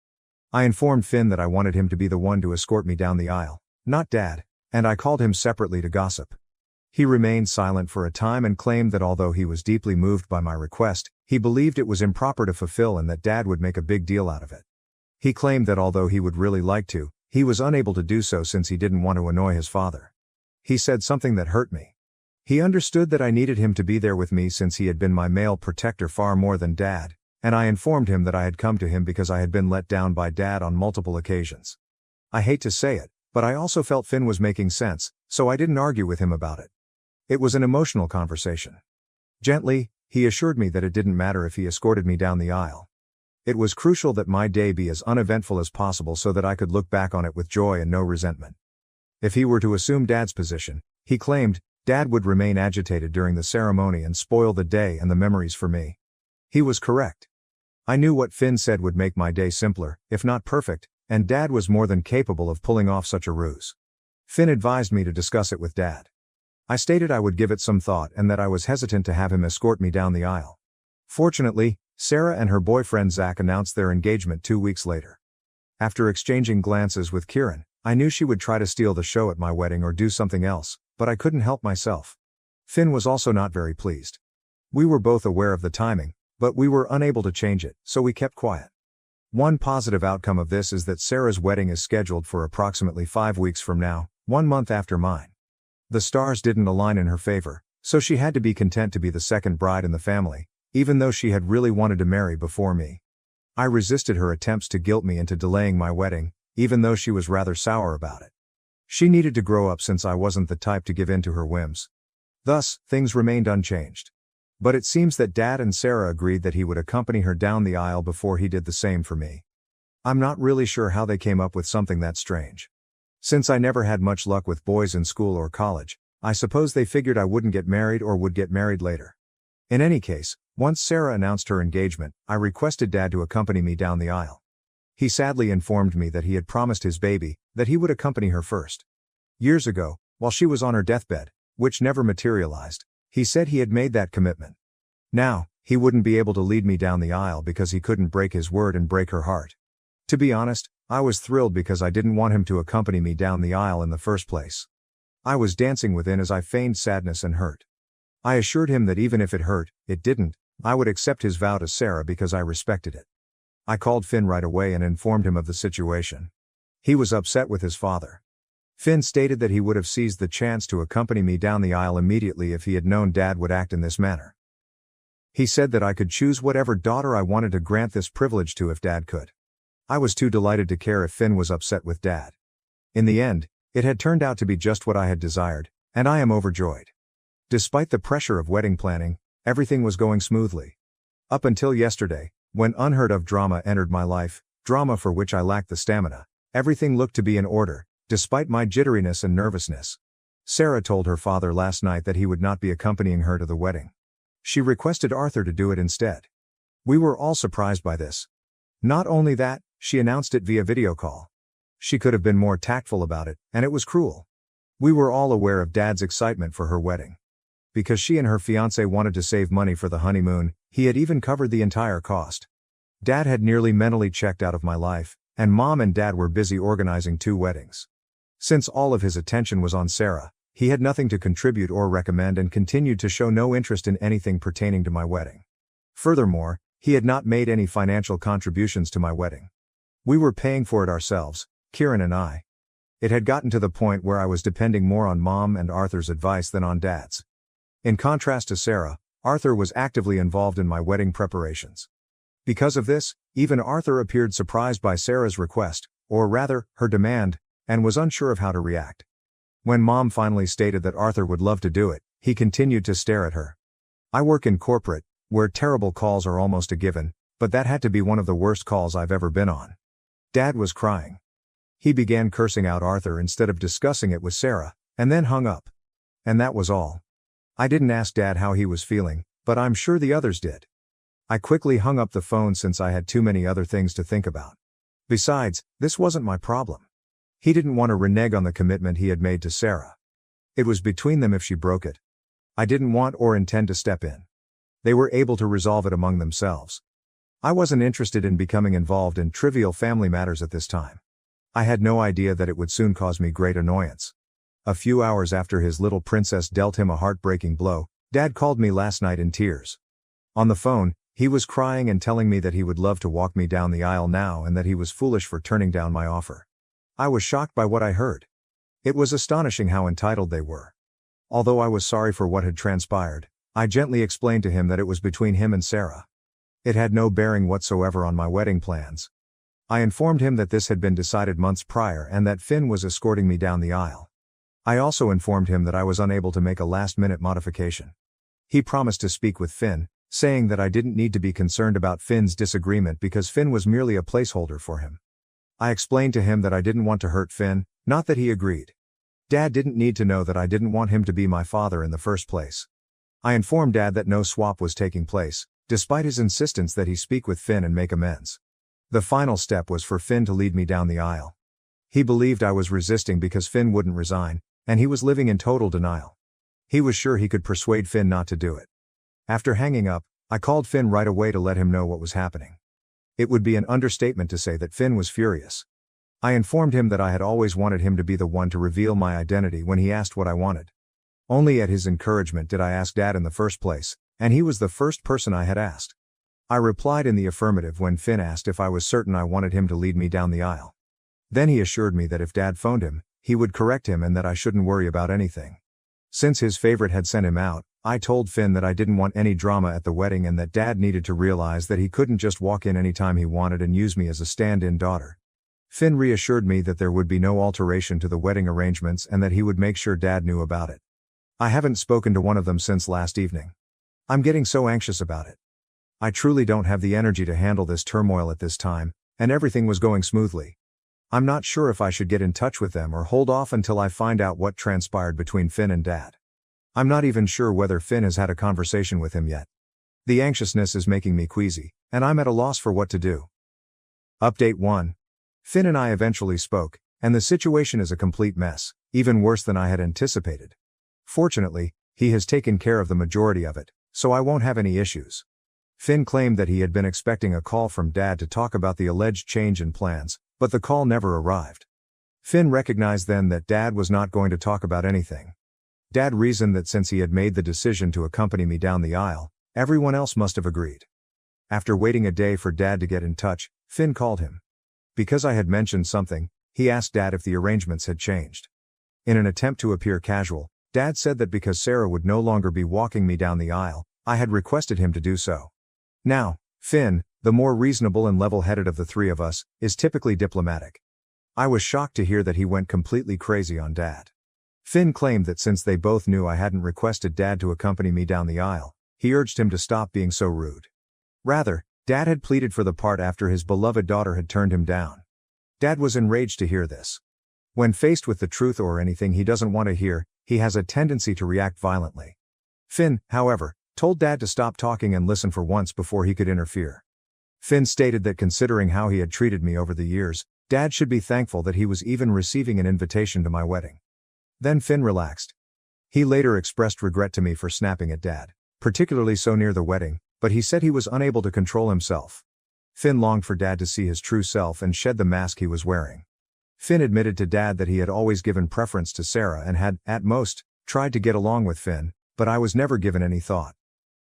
I informed Finn that I wanted him to be the one to escort me down the aisle, not Dad, and I called him separately to gossip. He remained silent for a time and claimed that although he was deeply moved by my request, he believed it was improper to fulfill and that Dad would make a big deal out of it. He claimed that although he would really like to, he was unable to do so since he didn't want to annoy his father. He said something that hurt me. He understood that I needed him to be there with me since he had been my male protector far more than Dad, and I informed him that I had come to him because I had been let down by Dad on multiple occasions. I hate to say it, but I also felt Finn was making sense, so I didn't argue with him about it. It was an emotional conversation. Gently, he assured me that it didn't matter if he escorted me down the aisle. It was crucial that my day be as uneventful as possible so that I could look back on it with joy and no resentment. If he were to assume Dad's position, he claimed, Dad would remain agitated during the ceremony and spoil the day and the memories for me. He was correct. I knew what Finn said would make my day simpler, if not perfect, and Dad was more than capable of pulling off such a ruse. Finn advised me to discuss it with Dad. I stated I would give it some thought and that I was hesitant to have him escort me down the aisle. Fortunately, Sarah and her boyfriend Zach announced their engagement 2 weeks later. After exchanging glances with Kieran, I knew she would try to steal the show at my wedding or do something else, but I couldn't help myself. Finn was also not very pleased. We were both aware of the timing, but we were unable to change it, so we kept quiet. One positive outcome of this is that Sarah's wedding is scheduled for approximately 5 weeks from now, 1 month after mine. The stars didn't align in her favor, so she had to be content to be the second bride in the family, even though she had really wanted to marry before me. I resisted her attempts to guilt me into delaying my wedding, even though she was rather sour about it. She needed to grow up since I wasn't the type to give in to her whims. Thus, things remained unchanged. But it seems that Dad and Sarah agreed that he would accompany her down the aisle before he did the same for me. I'm not really sure how they came up with something that strange. Since I never had much luck with boys in school or college, I suppose they figured I wouldn't get married or would get married later. In any case, once Sarah announced her engagement, I requested Dad to accompany me down the aisle. He sadly informed me that he had promised his baby that he would accompany her first. Years ago, while she was on her deathbed, which never materialized, he said he had made that commitment. Now, he wouldn't be able to lead me down the aisle because he couldn't break his word and break her heart. To be honest, I was thrilled because I didn't want him to accompany me down the aisle in the first place. I was dancing within as I feigned sadness and hurt. I assured him that even if it hurt, it didn't, I would accept his vow to Sarah because I respected it. I called Finn right away and informed him of the situation. He was upset with his father. Finn stated that he would have seized the chance to accompany me down the aisle immediately if he had known Dad would act in this manner. He said that I could choose whatever daughter I wanted to grant this privilege to if Dad could. I was too delighted to care if Finn was upset with Dad. In the end, it had turned out to be just what I had desired, and I am overjoyed. Despite the pressure of wedding planning, everything was going smoothly. Up until yesterday, when unheard of drama entered my life, drama for which I lacked the stamina, everything looked to be in order, despite my jitteriness and nervousness. Sarah told her father last night that he would not be accompanying her to the wedding. She requested Arthur to do it instead. We were all surprised by this. Not only that, she announced it via video call. She could have been more tactful about it, and it was cruel. We were all aware of Dad's excitement for her wedding. Because she and her fiancé wanted to save money for the honeymoon, he had even covered the entire cost. Dad had nearly mentally checked out of my life, and Mom and Dad were busy organizing 2 weddings. Since all of his attention was on Sarah, he had nothing to contribute or recommend and continued to show no interest in anything pertaining to my wedding. Furthermore, he had not made any financial contributions to my wedding. We were paying for it ourselves, Kieran and I. It had gotten to the point where I was depending more on Mom and Arthur's advice than on Dad's. In contrast to Sarah, Arthur was actively involved in my wedding preparations. Because of this, even Arthur appeared surprised by Sarah's request, or rather, her demand, and was unsure of how to react. When Mom finally stated that Arthur would love to do it, he continued to stare at her. I work in corporate, where terrible calls are almost a given, but that had to be one of the worst calls I've ever been on. Dad was crying. He began cursing out Arthur instead of discussing it with Sarah, and then hung up. And that was all. I didn't ask Dad how he was feeling, but I'm sure the others did. I quickly hung up the phone since I had too many other things to think about. Besides, this wasn't my problem. He didn't want to renege on the commitment he had made to Sarah. It was between them if she broke it. I didn't want or intend to step in. They were able to resolve it among themselves. I wasn't interested in becoming involved in trivial family matters at this time. I had no idea that it would soon cause me great annoyance. A few hours after his little princess dealt him a heartbreaking blow, Dad called me last night in tears. On the phone, he was crying and telling me that he would love to walk me down the aisle now and that he was foolish for turning down my offer. I was shocked by what I heard. It was astonishing how entitled they were. Although I was sorry for what had transpired, I gently explained to him that it was between him and Sarah. It had no bearing whatsoever on my wedding plans. I informed him that this had been decided months prior and that Finn was escorting me down the aisle. I also informed him that I was unable to make a last-minute modification. He promised to speak with Finn, saying that I didn't need to be concerned about Finn's disagreement because Finn was merely a placeholder for him. I explained to him that I didn't want to hurt Finn, not that he agreed. Dad didn't need to know that I didn't want him to be my father in the first place. I informed Dad that no swap was taking place, despite his insistence that he speak with Finn and make amends. The final step was for Finn to lead me down the aisle. He believed I was resisting because Finn wouldn't resign, and he was living in total denial. He was sure he could persuade Finn not to do it. After hanging up, I called Finn right away to let him know what was happening. It would be an understatement to say that Finn was furious. I informed him that I had always wanted him to be the one to reveal my identity when he asked what I wanted. Only at his encouragement did I ask Dad in the first place, and he was the first person I had asked. I replied in the affirmative when Finn asked if I was certain I wanted him to lead me down the aisle. Then he assured me that if Dad phoned him, he would correct him and that I shouldn't worry about anything. Since his favorite had sent him out, I told Finn that I didn't want any drama at the wedding and that Dad needed to realize that he couldn't just walk in anytime he wanted and use me as a stand-in daughter. Finn reassured me that there would be no alteration to the wedding arrangements and that he would make sure Dad knew about it. I haven't spoken to one of them since last evening. I'm getting so anxious about it. I truly don't have the energy to handle this turmoil at this time, and everything was going smoothly. I'm not sure if I should get in touch with them or hold off until I find out what transpired between Finn and Dad. I'm not even sure whether Finn has had a conversation with him yet. The anxiousness is making me queasy, and I'm at a loss for what to do. Update 1. Finn and I eventually spoke, and the situation is a complete mess, even worse than I had anticipated. Fortunately, he has taken care of the majority of it, so I won't have any issues. Finn claimed that he had been expecting a call from Dad to talk about the alleged change in plans, but the call never arrived. Finn recognized then that Dad was not going to talk about anything. Dad reasoned that since he had made the decision to accompany me down the aisle, everyone else must have agreed. After waiting a day for Dad to get in touch, Finn called him. Because I had mentioned something, he asked Dad if the arrangements had changed. In an attempt to appear casual, Dad said that because Sarah would no longer be walking me down the aisle, I had requested him to do so. Now, Finn, the more reasonable and level-headed of the three of us, is typically diplomatic. I was shocked to hear that he went completely crazy on Dad. Finn claimed that since they both knew I hadn't requested Dad to accompany me down the aisle, he urged him to stop being so rude. Rather, Dad had pleaded for the part after his beloved daughter had turned him down. Dad was enraged to hear this. When faced with the truth or anything he doesn't want to hear, he has a tendency to react violently. Finn, however, told Dad to stop talking and listen for once before he could interfere. Finn stated that considering how he had treated me over the years, Dad should be thankful that he was even receiving an invitation to my wedding. Then Finn relaxed. He later expressed regret to me for snapping at Dad, particularly so near the wedding, but he said he was unable to control himself. Finn longed for Dad to see his true self and shed the mask he was wearing. Finn admitted to Dad that he had always given preference to Sarah and had, at most, tried to get along with Finn, but I was never given any thought.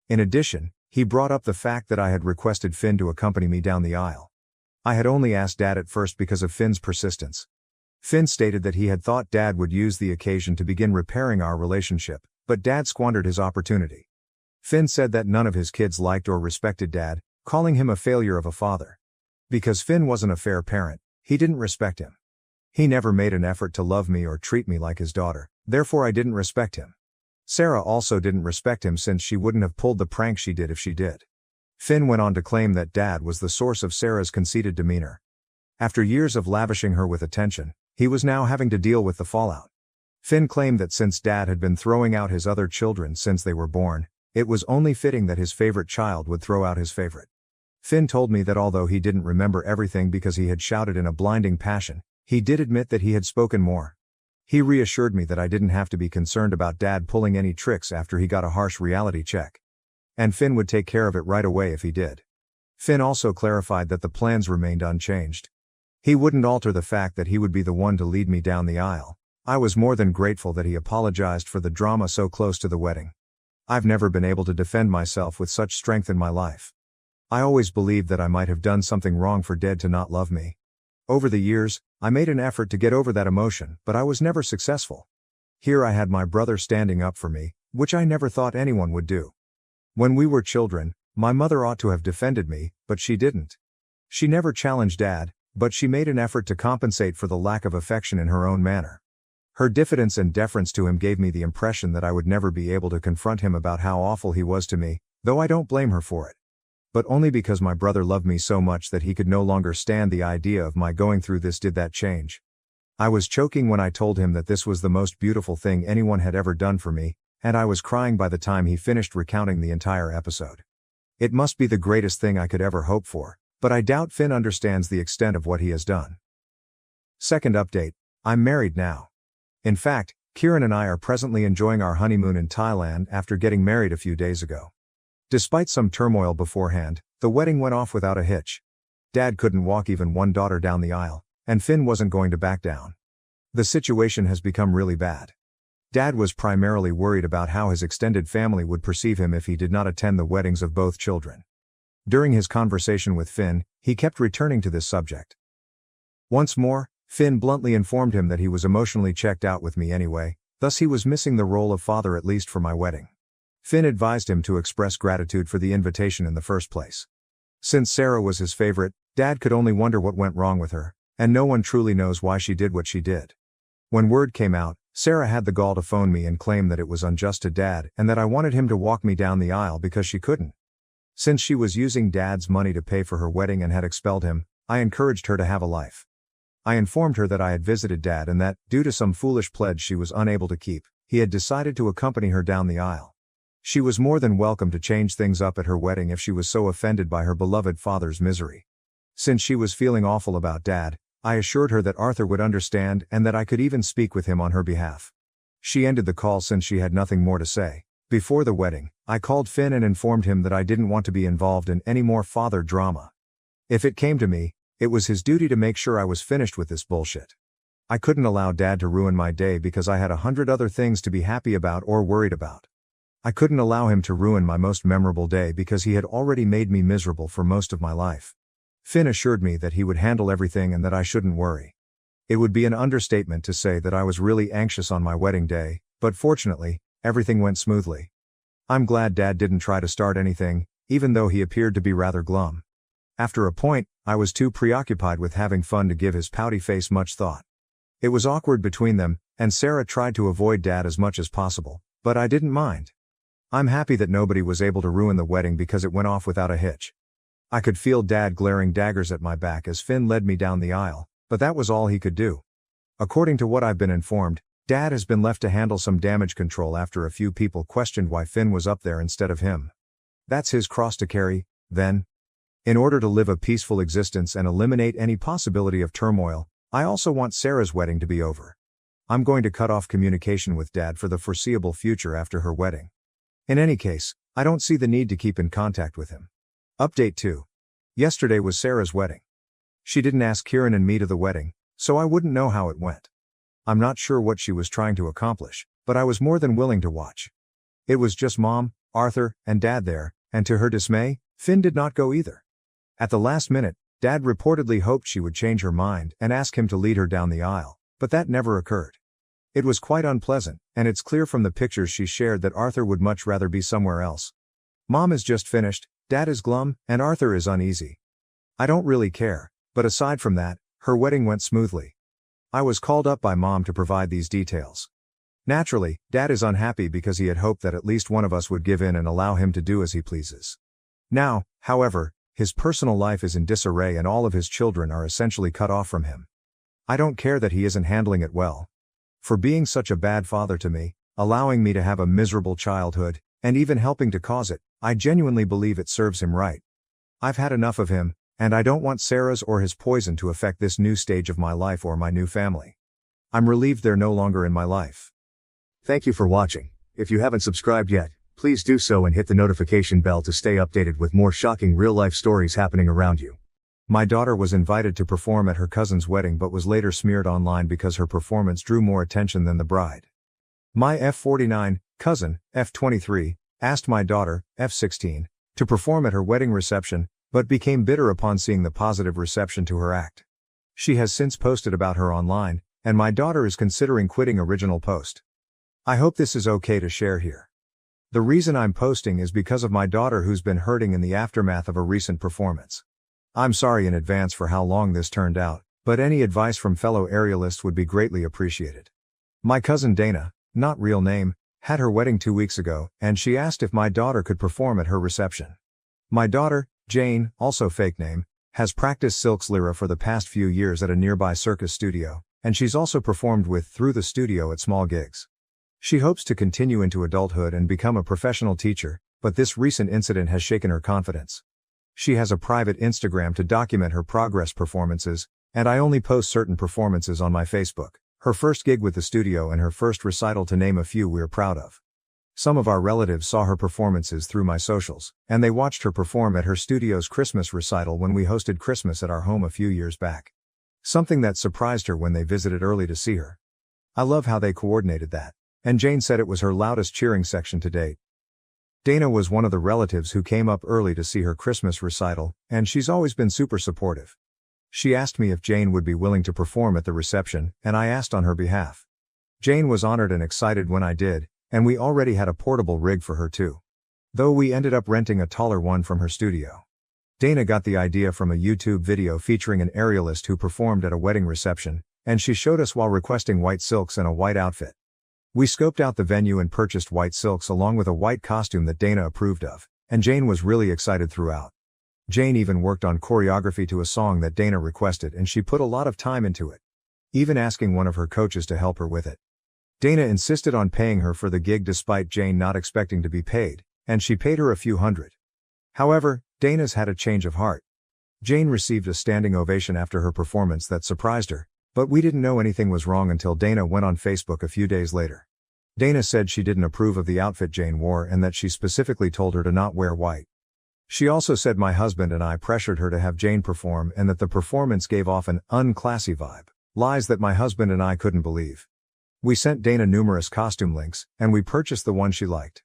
In addition, he brought up the fact that I had requested Finn to accompany me down the aisle. I had only asked Dad at first because of Finn's persistence. Finn stated that he had thought Dad would use the occasion to begin repairing our relationship, but Dad squandered his opportunity. Finn said that none of his kids liked or respected Dad, calling him a failure of a father. Because Finn wasn't a fair parent, he didn't respect him. He never made an effort to love me or treat me like his daughter, therefore I didn't respect him. Sarah also didn't respect him since she wouldn't have pulled the prank she did if she did. Finn went on to claim that Dad was the source of Sarah's conceited demeanor. After years of lavishing her with attention, he was now having to deal with the fallout. Finn claimed that since Dad had been throwing out his other children since they were born, it was only fitting that his favorite child would throw out his favorite. Finn told me that although he didn't remember everything because he had shouted in a blinding passion, he did admit that he had spoken more. He reassured me that I didn't have to be concerned about Dad pulling any tricks after he got a harsh reality check. And Finn would take care of it right away if he did. Finn also clarified that the plans remained unchanged. He wouldn't alter the fact that he would be the one to lead me down the aisle. I was more than grateful that he apologized for the drama so close to the wedding. I've never been able to defend myself with such strength in my life. I always believed that I might have done something wrong for Dad to not love me. Over the years, I made an effort to get over that emotion, but I was never successful. Here I had my brother standing up for me, which I never thought anyone would do. When we were children, my mother ought to have defended me, but she didn't. She never challenged Dad, but she made an effort to compensate for the lack of affection in her own manner. Her diffidence and deference to him gave me the impression that I would never be able to confront him about how awful he was to me, though I don't blame her for it. But only because my brother loved me so much that he could no longer stand the idea of my going through this did that change. I was choking when I told him that this was the most beautiful thing anyone had ever done for me, and I was crying by the time he finished recounting the entire episode. It must be the greatest thing I could ever hope for, but I doubt Finn understands the extent of what he has done. Second update, I'm married now. In fact, Kieran and I are presently enjoying our honeymoon in Thailand after getting married a few days ago. Despite some turmoil beforehand, the wedding went off without a hitch. Dad couldn't walk even one daughter down the aisle, and Finn wasn't going to back down. The situation has become really bad. Dad was primarily worried about how his extended family would perceive him if he did not attend the weddings of both children. During his conversation with Finn, he kept returning to this subject. Once more, Finn bluntly informed him that he was emotionally checked out with me anyway, thus he was missing the role of father at least for my wedding. Finn advised him to express gratitude for the invitation in the first place. Since Sarah was his favorite, Dad could only wonder what went wrong with her, and no one truly knows why she did what she did. When word came out, Sarah had the gall to phone me and claim that it was unjust to Dad and that I wanted him to walk me down the aisle because she couldn't. Since she was using Dad's money to pay for her wedding and had expelled him, I encouraged her to have a life. I informed her that I had visited Dad and that, due to some foolish pledge she was unable to keep, he had decided to accompany her down the aisle. She was more than welcome to change things up at her wedding if she was so offended by her beloved father's misery. Since she was feeling awful about Dad, I assured her that Arthur would understand and that I could even speak with him on her behalf. She ended the call since she had nothing more to say. Before the wedding, I called Finn and informed him that I didn't want to be involved in any more father drama. If it came to me, it was his duty to make sure I was finished with this bullshit. I couldn't allow Dad to ruin my day because I had 100 other things to be happy about or worried about. I couldn't allow him to ruin my most memorable day because he had already made me miserable for most of my life. Finn assured me that he would handle everything and that I shouldn't worry. It would be an understatement to say that I was really anxious on my wedding day, but fortunately, everything went smoothly. I'm glad Dad didn't try to start anything, even though he appeared to be rather glum. After a point, I was too preoccupied with having fun to give his pouty face much thought. It was awkward between them, and Sarah tried to avoid Dad as much as possible, but I didn't mind. I'm happy that nobody was able to ruin the wedding because it went off without a hitch. I could feel Dad glaring daggers at my back as Finn led me down the aisle, but that was all he could do. According to what I've been informed, Dad has been left to handle some damage control after a few people questioned why Finn was up there instead of him. That's his cross to carry, then. In order to live a peaceful existence and eliminate any possibility of turmoil, I also want Sarah's wedding to be over. I'm going to cut off communication with Dad for the foreseeable future after her wedding. In any case, I don't see the need to keep in contact with him. Update 2. Yesterday was Sarah's wedding. She didn't ask Kieran and me to the wedding, so I wouldn't know how it went. I'm not sure what she was trying to accomplish, but I was more than willing to watch. It was just Mom, Arthur, and Dad there, and to her dismay, Finn did not go either. At the last minute, Dad reportedly hoped she would change her mind and ask him to lead her down the aisle, but that never occurred. It was quite unpleasant, and it's clear from the pictures she shared that Arthur would much rather be somewhere else. Mom is just finished, Dad is glum, and Arthur is uneasy. I don't really care, but aside from that, her wedding went smoothly. I was called up by Mom to provide these details. Naturally, Dad is unhappy because he had hoped that at least one of us would give in and allow him to do as he pleases. Now, however, his personal life is in disarray and all of his children are essentially cut off from him. I don't care that he isn't handling it well. For being such a bad father to me, allowing me to have a miserable childhood, and even helping to cause it, I genuinely believe it serves him right. I've had enough of him, and I don't want Sarah's or his poison to affect this new stage of my life or my new family. I'm relieved they're no longer in my life. Thank you for watching. If you haven't subscribed yet, Please do so and hit the notification bell to stay updated with more shocking real-life stories happening around you. My daughter was invited to perform at her cousin's wedding but was later smeared online because her performance drew more attention than the bride. My F49 cousin, F23, asked my daughter, F16, to perform at her wedding reception, but became bitter upon seeing the positive reception to her act. She has since posted about her online, and my daughter is considering quitting original post. I hope this is okay to share here. The reason I'm posting is because of my daughter who's been hurting in the aftermath of a recent performance. I'm sorry in advance for how long this turned out, but any advice from fellow aerialists would be greatly appreciated. My cousin Dana, not real name, had her wedding 2 weeks ago, and she asked if my daughter could perform at her reception. My daughter, Jane, also fake name, has practiced Silk's Lyra for the past few years at a nearby circus studio, and she's also performed with through the studio at small gigs. She hopes to continue into adulthood and become a professional teacher, but this recent incident has shaken her confidence. She has a private Instagram to document her progress performances, and I only post certain performances on my Facebook. Her first gig with the studio and her first recital to name a few we're proud of. Some of our relatives saw her performances through my socials, and they watched her perform at her studio's Christmas recital when we hosted Christmas at our home a few years back. Something that surprised her when they visited early to see her. I love how they coordinated that, and Jane said it was her loudest cheering section to date. Dana was one of the relatives who came up early to see her Christmas recital, and she's always been super supportive. She asked me if Jane would be willing to perform at the reception, and I asked on her behalf. Jane was honored and excited when I did, and we already had a portable rig for her too. Though we ended up renting a taller one from her studio. Dana got the idea from a YouTube video featuring an aerialist who performed at a wedding reception, and she showed us while requesting white silks and a white outfit. We scoped out the venue and purchased white silks along with a white costume that Dana approved of, and Jane was really excited throughout. Jane even worked on choreography to a song that Dana requested, and she put a lot of time into it, even asking one of her coaches to help her with it. Dana insisted on paying her for the gig despite Jane not expecting to be paid, and she paid her a few hundred. However, Dana's had a change of heart. Jane received a standing ovation after her performance that surprised her, but we didn't know anything was wrong until Dana went on Facebook a few days later. Dana said she didn't approve of the outfit Jane wore and that she specifically told her to not wear white. She also said my husband and I pressured her to have Jane perform and that the performance gave off an unclassy vibe, lies that my husband and I couldn't believe. We sent Dana numerous costume links, and we purchased the one she liked.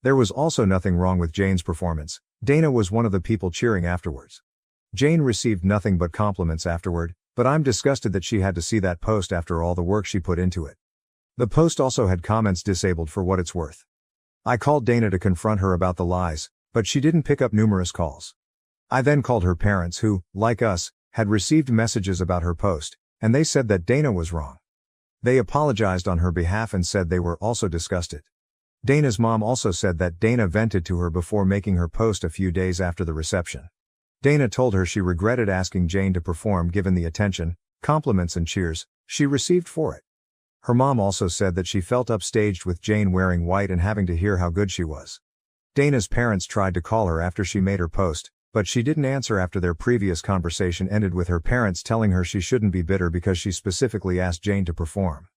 There was also nothing wrong with Jane's performance. Dana was one of the people cheering afterwards. Jane received nothing but compliments afterward, but I'm disgusted that she had to see that post after all the work she put into it. The post also had comments disabled for what it's worth. I called Dana to confront her about the lies, but she didn't pick up numerous calls. I then called her parents who, like us, had received messages about her post, and they said that Dana was wrong. They apologized on her behalf and said they were also disgusted. Dana's mom also said that Dana vented to her before making her post a few days after the reception. Dana told her she regretted asking Jane to perform given the attention, compliments and cheers she received for it. Her mom also said that she felt upstaged with Jane wearing white and having to hear how good she was. Dana's parents tried to call her after she made her post, but she didn't answer after their previous conversation ended with her parents telling her she shouldn't be bitter because she specifically asked Jane to perform.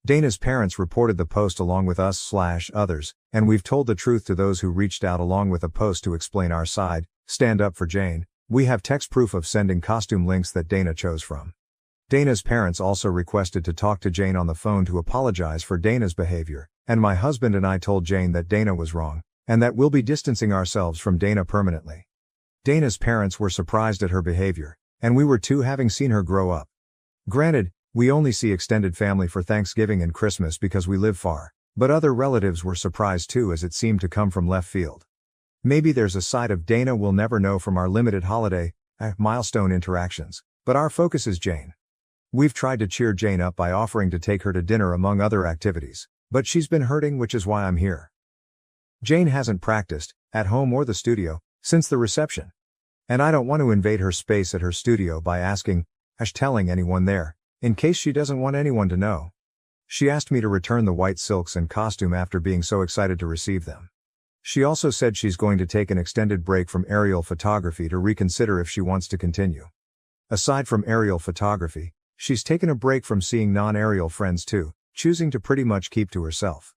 Dana's parents reported the post along with us/others, and we've told the truth to those who reached out along with a post to explain our side, stand up for Jane. We have text proof of sending costume links that Dana chose from. Dana's parents also requested to talk to Jane on the phone to apologize for Dana's behavior, and my husband and I told Jane that Dana was wrong, and that we'll be distancing ourselves from Dana permanently. Dana's parents were surprised at her behavior, and we were too having seen her grow up. Granted, we only see extended family for Thanksgiving and Christmas because we live far, but other relatives were surprised too as it seemed to come from left field. Maybe there's a side of Dana we'll never know from our limited holiday, milestone interactions, but our focus is Jane. We've tried to cheer Jane up by offering to take her to dinner among other activities, but she's been hurting, which is why I'm here. Jane hasn't practiced, at home or the studio, since the reception. And I don't want to invade her space at her studio by telling anyone there, in case she doesn't want anyone to know. She asked me to return the white silks and costume after being so excited to receive them. She also said she's going to take an extended break from aerial photography to reconsider if she wants to continue. Aside from aerial photography, she's taken a break from seeing non-aerial friends too, choosing to pretty much keep to herself.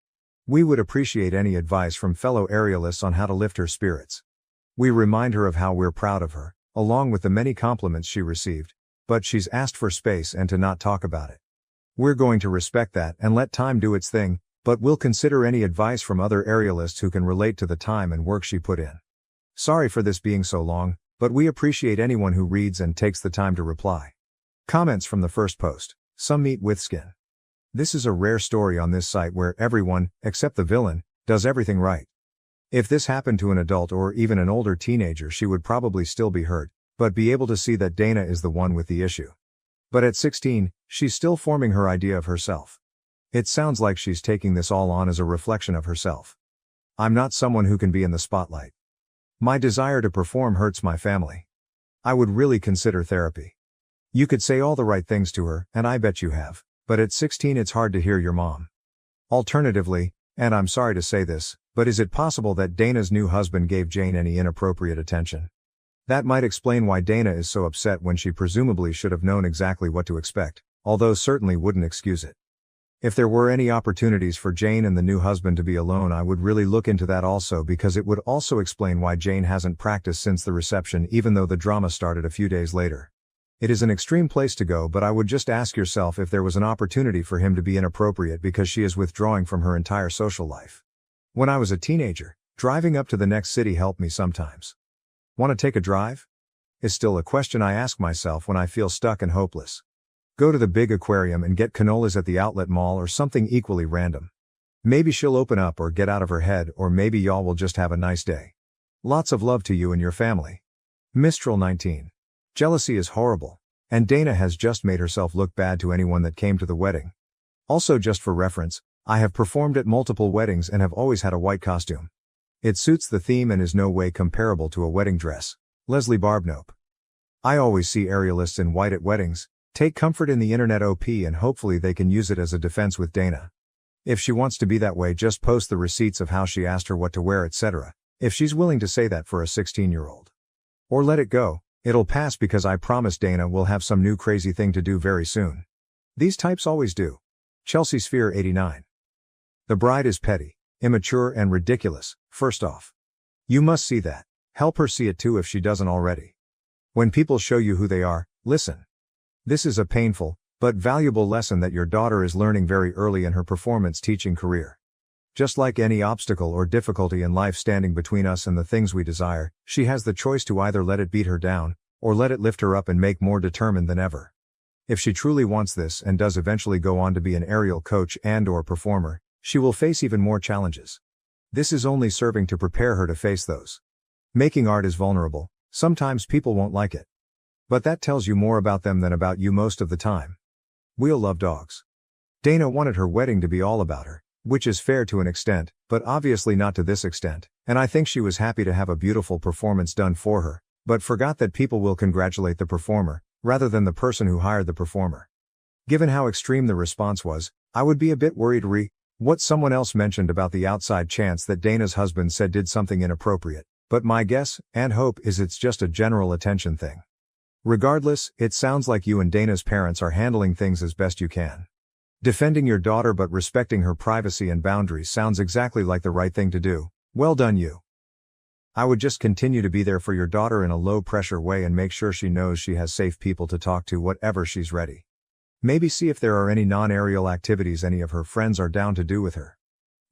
We would appreciate any advice from fellow aerialists on how to lift her spirits. We remind her of how we're proud of her, along with the many compliments she received, but she's asked for space and to not talk about it. We're going to respect that and let time do its thing, but we'll consider any advice from other aerialists who can relate to the time and work she put in. Sorry for this being so long, but we appreciate anyone who reads and takes the time to reply. Comments from the first post. Some meat with skin. This is a rare story on this site where everyone, except the villain, does everything right. If this happened to an adult or even an older teenager, she would probably still be hurt, but be able to see that Dana is the one with the issue. But at 16, she's still forming her idea of herself. It sounds like she's taking this all on as a reflection of herself. I'm not someone who can be in the spotlight. My desire to perform hurts my family. I would really consider therapy. You could say all the right things to her, and I bet you have, but at 16 it's hard to hear your mom. Alternatively, and I'm sorry to say this, but is it possible that Dana's new husband gave Jane any inappropriate attention? That might explain why Dana is so upset when she presumably should have known exactly what to expect, although certainly wouldn't excuse it. If there were any opportunities for Jane and the new husband to be alone, I would really look into that also, because it would also explain why Jane hasn't practiced since the reception even though the drama started a few days later. It is an extreme place to go, but I would just ask yourself if there was an opportunity for him to be inappropriate because she is withdrawing from her entire social life. When I was a teenager, driving up to the next city helped me sometimes. Want to take a drive? Is still a question I ask myself when I feel stuck and hopeless. Go to the big aquarium and get cannolis at the outlet mall or something equally random. Maybe she'll open up or get out of her head, or maybe y'all will just have a nice day. Lots of love to you and your family. Mistral 19. Jealousy is horrible, and Dana has just made herself look bad to anyone that came to the wedding. Also, just for reference, I have performed at multiple weddings and have always had a white costume. It suits the theme and is no way comparable to a wedding dress. Leslie Barbnope. I always see aerialists in white at weddings. Take comfort in the internet OP, and hopefully they can use it as a defense with Dana. If she wants to be that way, just post the receipts of how she asked her what to wear, etc. If she's willing to say that for a 16-year-old. Or let it go. It'll pass, because I promise Dana will have some new crazy thing to do very soon. These types always do. Chelsea Sphere 89. The bride is petty, immature and ridiculous. First off, you must see that. Help her see it too if she doesn't already. When people show you who they are, listen. This is a painful, but valuable lesson that your daughter is learning very early in her performance teaching career. Just like any obstacle or difficulty in life standing between us and the things we desire, she has the choice to either let it beat her down, or let it lift her up and make more determined than ever. If she truly wants this and does eventually go on to be an aerial coach and/or performer, she will face even more challenges. This is only serving to prepare her to face those. Making art is vulnerable. Sometimes people won't like it. But that tells you more about them than about you most of the time. We'll love dogs. Dana wanted her wedding to be all about her, which is fair to an extent, but obviously not to this extent, and I think she was happy to have a beautiful performance done for her, but forgot that people will congratulate the performer, rather than the person who hired the performer. Given how extreme the response was, I would be a bit worried what someone else mentioned about the outside chance that Dana's husband said did something inappropriate, but my guess, and hope, is it's just a general attention thing. Regardless, it sounds like you and Dana's parents are handling things as best you can. Defending your daughter but respecting her privacy and boundaries sounds exactly like the right thing to do. Well done you. I would just continue to be there for your daughter in a low-pressure way and make sure she knows she has safe people to talk to whenever she's ready. Maybe see if there are any non-aerial activities any of her friends are down to do with her.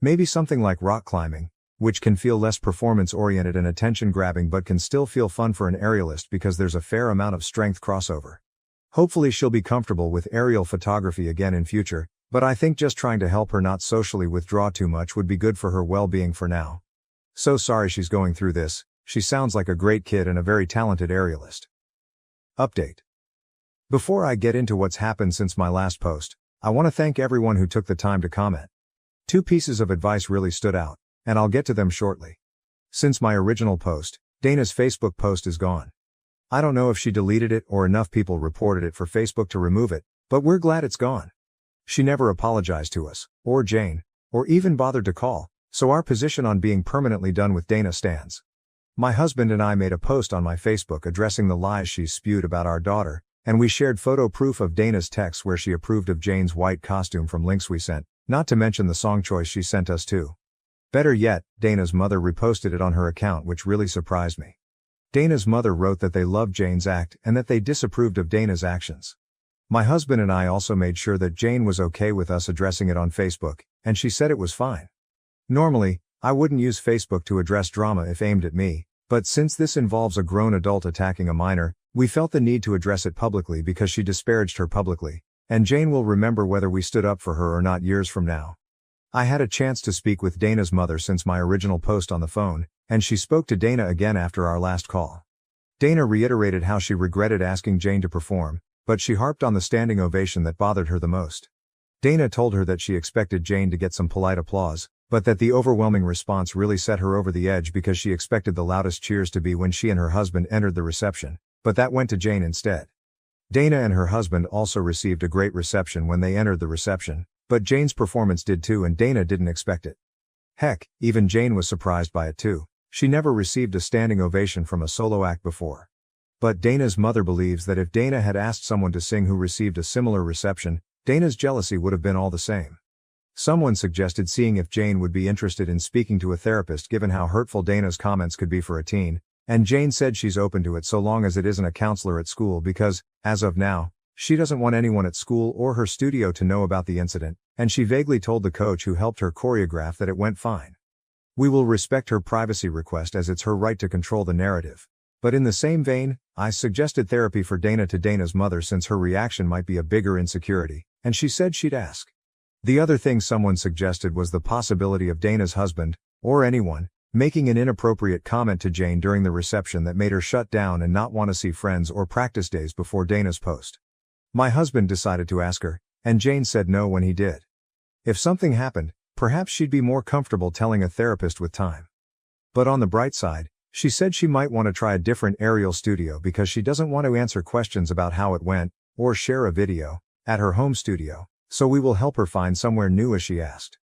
Maybe something like rock climbing, which can feel less performance-oriented and attention-grabbing but can still feel fun for an aerialist because there's a fair amount of strength crossover. Hopefully she'll be comfortable with aerial photography again in future, but I think just trying to help her not socially withdraw too much would be good for her well-being for now. So sorry she's going through this. She sounds like a great kid and a very talented aerialist. Update. Before I get into what's happened since my last post, I want to thank everyone who took the time to comment. 2 pieces of advice really stood out, and I'll get to them shortly. Since my original post, Dana's Facebook post is gone. I don't know if she deleted it or enough people reported it for Facebook to remove it, but we're glad it's gone. She never apologized to us, or Jane, or even bothered to call, so our position on being permanently done with Dana stands. My husband and I made a post on my Facebook addressing the lies she spewed about our daughter, and we shared photo proof of Dana's text where she approved of Jane's white costume from links we sent, Not to mention the song choice she sent us too. Better yet, Dana's mother reposted it on her account, which really surprised me. Dana's mother wrote that they loved Jane's act and that they disapproved of Dana's actions. My husband and I also made sure that Jane was okay with us addressing it on Facebook, and she said it was fine. Normally, I wouldn't use Facebook to address drama if aimed at me, but since this involves a grown adult attacking a minor, we felt the need to address it publicly because she disparaged her publicly, and Jane will remember whether we stood up for her or not years from now. I had a chance to speak with Dana's mother since my original post on the phone, and she spoke to Dana again after our last call. Dana reiterated how she regretted asking Jane to perform, but she harped on the standing ovation that bothered her the most. Dana told her that she expected Jane to get some polite applause, but that the overwhelming response really set her over the edge because she expected the loudest cheers to be when she and her husband entered the reception, but that went to Jane instead. Dana and her husband also received a great reception when they entered the reception, but Jane's performance did too, and Dana didn't expect it. Heck, even Jane was surprised by it too. She never received a standing ovation from a solo act before. But Dana's mother believes that if Dana had asked someone to sing who received a similar reception, Dana's jealousy would have been all the same. Someone suggested seeing if Jane would be interested in speaking to a therapist given how hurtful Dana's comments could be for a teen, and Jane said she's open to it so long as it isn't a counselor at school because, as of now, she doesn't want anyone at school or her studio to know about the incident, and she vaguely told the coach who helped her choreograph that it went fine. We will respect her privacy request as it's her right to control the narrative. But in the same vein, I suggested therapy for Dana to Dana's mother since her reaction might be a bigger insecurity, and she said she'd ask. The other thing someone suggested was the possibility of Dana's husband, or anyone, making an inappropriate comment to Jane during the reception that made her shut down and not want to see friends or practice days before Dana's post. My husband decided to ask her, and Jane said no when he did. If something happened, perhaps she'd be more comfortable telling a therapist with time. But on the bright side, she said she might want to try a different aerial studio because she doesn't want to answer questions about how it went, or share a video, at her home studio, so we will help her find somewhere new as she asked.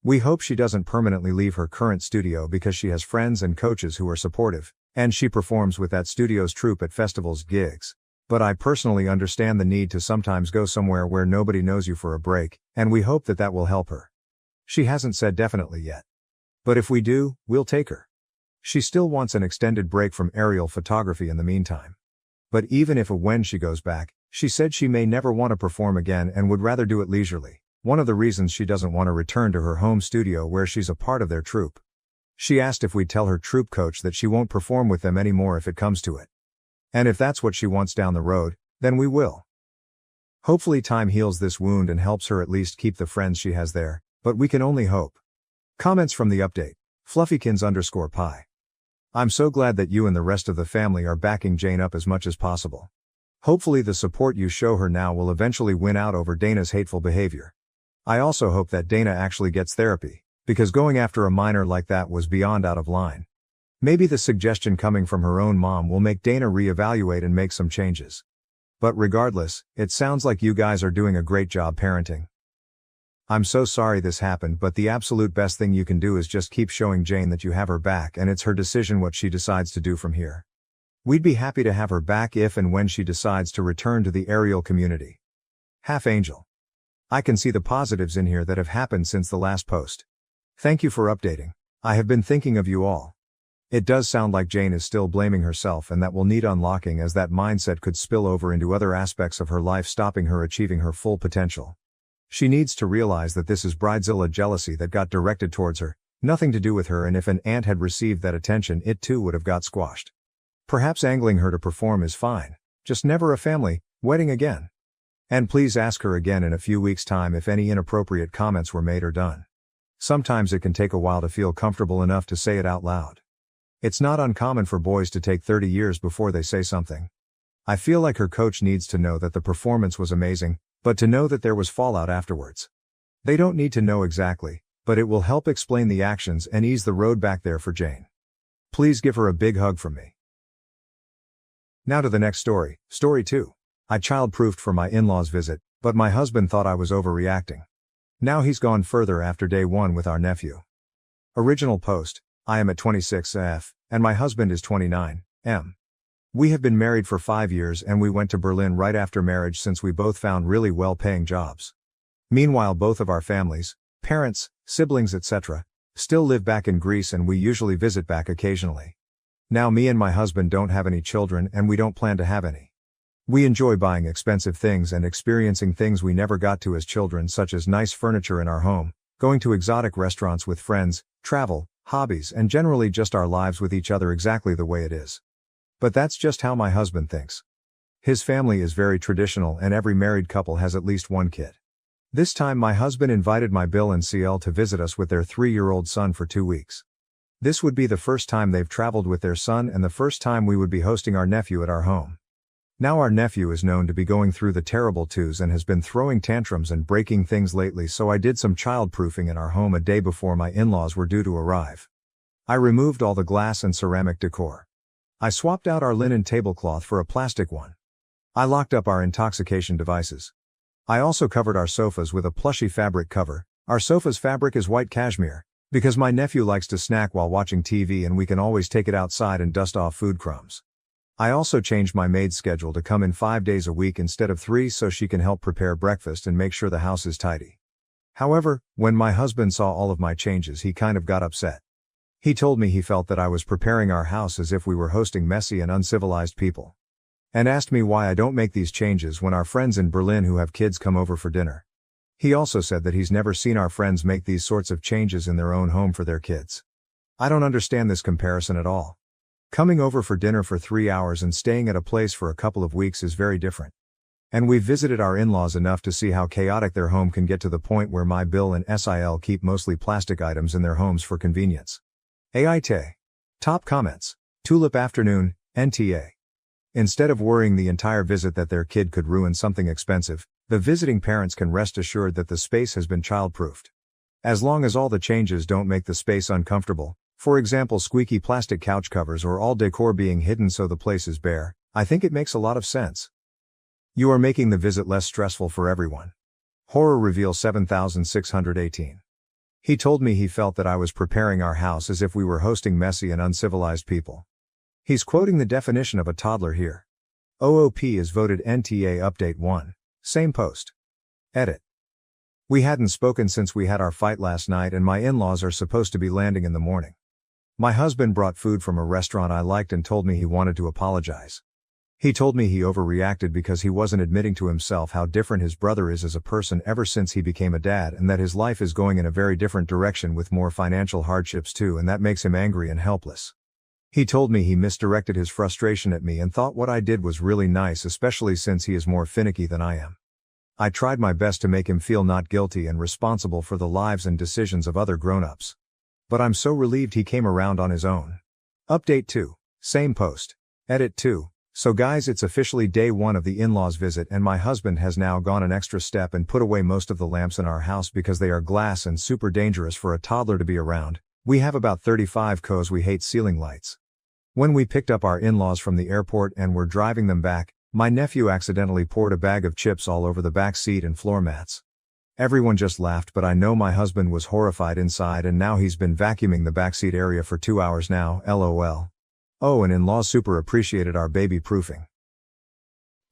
We hope she doesn't permanently leave her current studio because she has friends and coaches who are supportive, and she performs with that studio's troupe at festivals gigs. But I personally understand the need to sometimes go somewhere where nobody knows you for a break, and we hope that that will help her. She hasn't said definitely yet. But if we do, we'll take her. She still wants an extended break from aerial photography in the meantime. But even if when she goes back, she said she may never want to perform again and would rather do it leisurely, one of the reasons she doesn't want to return to her home studio where she's a part of their troupe. She asked if we'd tell her troupe coach that she won't perform with them anymore if it comes to it. And if that's what she wants down the road, then we will. Hopefully time heals this wound and helps her at least keep the friends she has there, but we can only hope. Comments from the update. Fluffykins_pie. I'm so glad that you and the rest of the family are backing Jane up as much as possible. Hopefully the support you show her now will eventually win out over Dana's hateful behavior. I also hope that Dana actually gets therapy, because going after a minor like that was beyond out of line. Maybe the suggestion coming from her own mom will make Dana reevaluate and make some changes. But regardless, it sounds like you guys are doing a great job parenting. I'm so sorry this happened, but the absolute best thing you can do is just keep showing Jane that you have her back and it's her decision what she decides to do from here. We'd be happy to have her back if and when she decides to return to the aerial community. Half Angel. I can see the positives in here that have happened since the last post. Thank you for updating. I have been thinking of you all. It does sound like Jane is still blaming herself, and that will need unlocking, as that mindset could spill over into other aspects of her life, stopping her achieving her full potential. She needs to realize that this is bridezilla jealousy that got directed towards her, nothing to do with her, and if an aunt had received that attention it too would have got squashed. Perhaps angling her to perform is fine, just never a family wedding again. And please ask her again in a few weeks' time if any inappropriate comments were made or done. Sometimes it can take a while to feel comfortable enough to say it out loud. It's not uncommon for boys to take 30 years before they say something. I feel like her coach needs to know that the performance was amazing, but to know that there was fallout afterwards. They don't need to know exactly, but it will help explain the actions and ease the road back there for Jane. Please give her a big hug from me. Now to the next story, Story 2. I child-proofed for my in-laws visit, but my husband thought I was overreacting. Now he's gone further after day 1 with our nephew. Original post, I am at 26F, and my husband is 29M. We have been married for 5 years and we went to Berlin right after marriage since we both found really well-paying jobs. Meanwhile both of our families, Parents, siblings, etc. still live back in Greece and we usually visit back occasionally. Now me and my husband don't have any children and we don't plan to have any. We enjoy buying expensive things and experiencing things we never got to as children, such as nice furniture in our home, going to exotic restaurants with friends, travel, hobbies, and generally just our lives with each other exactly the way it is. But that's just how my husband thinks. His family is very traditional and every married couple has at least one kid. This time my husband invited my Bill and CL to visit us with their 3-year-old son for 2 weeks. This would be the first time they've traveled with their son and the first time we would be hosting our nephew at our home. Now our nephew is known to be going through the terrible twos and has been throwing tantrums and breaking things lately, so I did some childproofing in our home a day before my in-laws were due to arrive. I removed all the glass and ceramic decor. I swapped out our linen tablecloth for a plastic one. I locked up our intoxication devices. I also covered our sofas with a plushy fabric cover. Our sofa's fabric is white cashmere, because my nephew likes to snack while watching TV and we can always take it outside and dust off food crumbs. I also changed my maid's schedule to come in 5 days a week instead of 3 so she can help prepare breakfast and make sure the house is tidy. However, when my husband saw all of my changes he kind of got upset. He told me he felt that I was preparing our house as if we were hosting messy and uncivilized people. And asked me why I don't make these changes when our friends in Berlin who have kids come over for dinner. He also said that he's never seen our friends make these sorts of changes in their own home for their kids. I don't understand this comparison at all. Coming over for dinner for 3 hours and staying at a place for a couple of weeks is very different. And we've visited our in-laws enough to see how chaotic their home can get to the point where my Bill and SIL keep mostly plastic items in their homes for convenience. AITA. Top comments. Tulip afternoon, NTA. Instead of worrying the entire visit that their kid could ruin something expensive, the visiting parents can rest assured that the space has been child-proofed. As long as all the changes don't make the space uncomfortable, for example squeaky plastic couch covers or all decor being hidden so the place is bare, I think it makes a lot of sense. You are making the visit less stressful for everyone. Horror reveal 7618. He told me he felt that I was preparing our house as if we were hosting messy and uncivilized people. He's quoting the definition of a toddler here. OOP is voted NTA Update 1. Same post. Edit. We hadn't spoken since we had our fight last night and my in-laws are supposed to be landing in the morning. My husband brought food from a restaurant I liked and told me he wanted to apologize. He told me he overreacted because he wasn't admitting to himself how different his brother is as a person ever since he became a dad and that his life is going in a very different direction with more financial hardships too, and that makes him angry and helpless. He told me he misdirected his frustration at me and thought what I did was really nice, especially since he is more finicky than I am. I tried my best to make him feel not guilty and responsible for the lives and decisions of other grown-ups. But I'm so relieved he came around on his own. Update 2. Same post. Edit 2. So guys, it's officially day 1 of the in-laws visit and my husband has now gone an extra step and put away most of the lamps in our house because they are glass and super dangerous for a toddler to be around. We have about 35 'cause we hate ceiling lights. When we picked up our in-laws from the airport and were driving them back, my nephew accidentally poured a bag of chips all over the back seat and floor mats. Everyone just laughed, but I know my husband was horrified inside and now he's been vacuuming the backseat area for 2 hours now, lol. Oh, and in-laws super appreciated our baby proofing.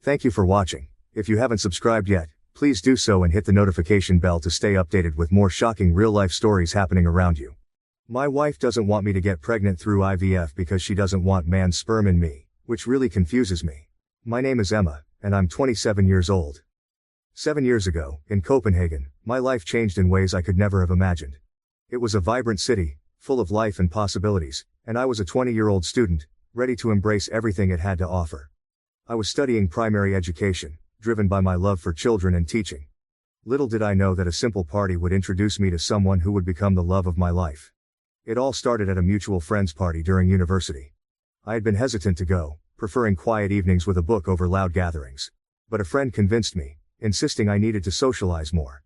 Thank you for watching. If you haven't subscribed yet, please do so and hit the notification bell to stay updated with more shocking real-life stories happening around you. My wife doesn't want me to get pregnant through IVF because she doesn't want man's sperm in me, which really confuses me. My name is Emma, and I'm 27 years old. 7 years ago, in Copenhagen, my life changed in ways I could never have imagined. It was a vibrant city, full of life and possibilities, and I was a 20-year-old student, ready to embrace everything it had to offer. I was studying primary education, driven by my love for children and teaching. Little did I know that a simple party would introduce me to someone who would become the love of my life. It all started at a mutual friend's party during university. I had been hesitant to go, preferring quiet evenings with a book over loud gatherings. But a friend convinced me, insisting I needed to socialize more.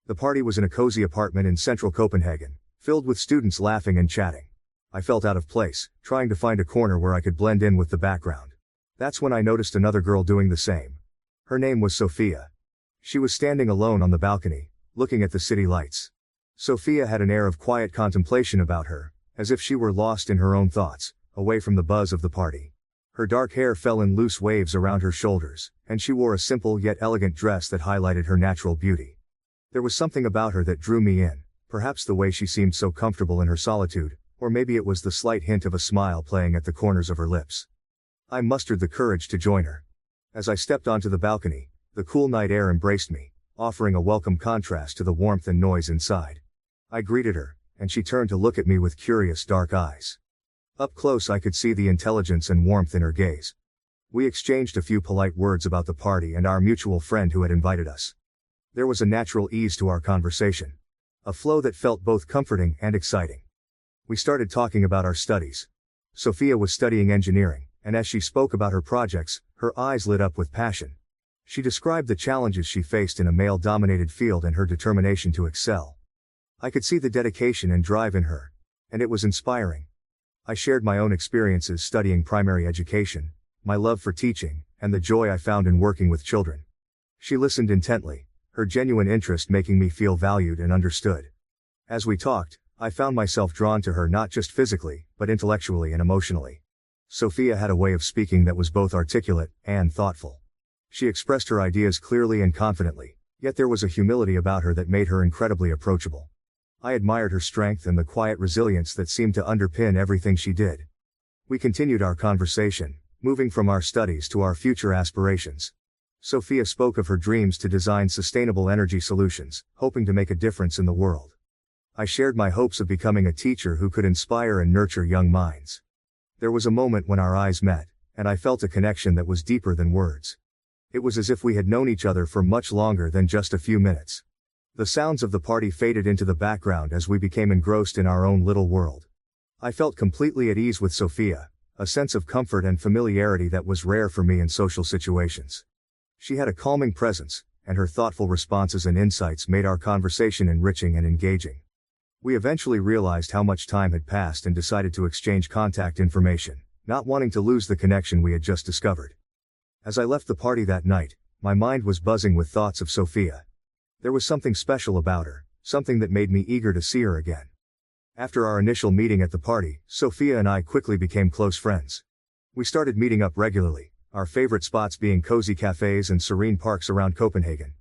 The party was in a cozy apartment in central Copenhagen, filled with students laughing and chatting. I felt out of place, trying to find a corner where I could blend in with the background. That's when I noticed another girl doing the same. Her name was Sophia. She was standing alone on the balcony, looking at the city lights. Sophia had an air of quiet contemplation about her, as if she were lost in her own thoughts, away from the buzz of the party. Her dark hair fell in loose waves around her shoulders, and she wore a simple yet elegant dress that highlighted her natural beauty. There was something about her that drew me in, Perhaps the way she seemed so comfortable in her solitude, or maybe it was the slight hint of a smile playing at the corners of her lips. I mustered the courage to join her. As I stepped onto the balcony, the cool night air embraced me, offering a welcome contrast to the warmth and noise inside. I greeted her, and she turned to look at me with curious dark eyes. Up close I could see the intelligence and warmth in her gaze. We exchanged a few polite words about the party and our mutual friend who had invited us. There was a natural ease to our conversation. A flow that felt both comforting and exciting. We started talking about our studies. Sophia was studying engineering, and as she spoke about her projects, her eyes lit up with passion. She described the challenges she faced in a male-dominated field and her determination to excel. I could see the dedication and drive in her, and it was inspiring. I shared my own experiences studying primary education, my love for teaching, and the joy I found in working with children. She listened intently, her genuine interest making me feel valued and understood. As we talked, I found myself drawn to her not just physically, but intellectually and emotionally. Sophia had a way of speaking that was both articulate and thoughtful. She expressed her ideas clearly and confidently, yet there was a humility about her that made her incredibly approachable. I admired her strength and the quiet resilience that seemed to underpin everything she did. We continued our conversation, moving from our studies to our future aspirations. Sophia spoke of her dreams to design sustainable energy solutions, hoping to make a difference in the world. I shared my hopes of becoming a teacher who could inspire and nurture young minds. There was a moment when our eyes met, and I felt a connection that was deeper than words. It was as if we had known each other for much longer than just a few minutes. The sounds of the party faded into the background as we became engrossed in our own little world. I felt completely at ease with Sophia, a sense of comfort and familiarity that was rare for me in social situations. She had a calming presence, and her thoughtful responses and insights made our conversation enriching and engaging. We eventually realized how much time had passed and decided to exchange contact information, not wanting to lose the connection we had just discovered. As I left the party that night, my mind was buzzing with thoughts of Sophia. There was something special about her, something that made me eager to see her again. After our initial meeting at the party, Sophia and I quickly became close friends. We started meeting up regularly, our favorite spots being cozy cafes and serene parks around Copenhagen.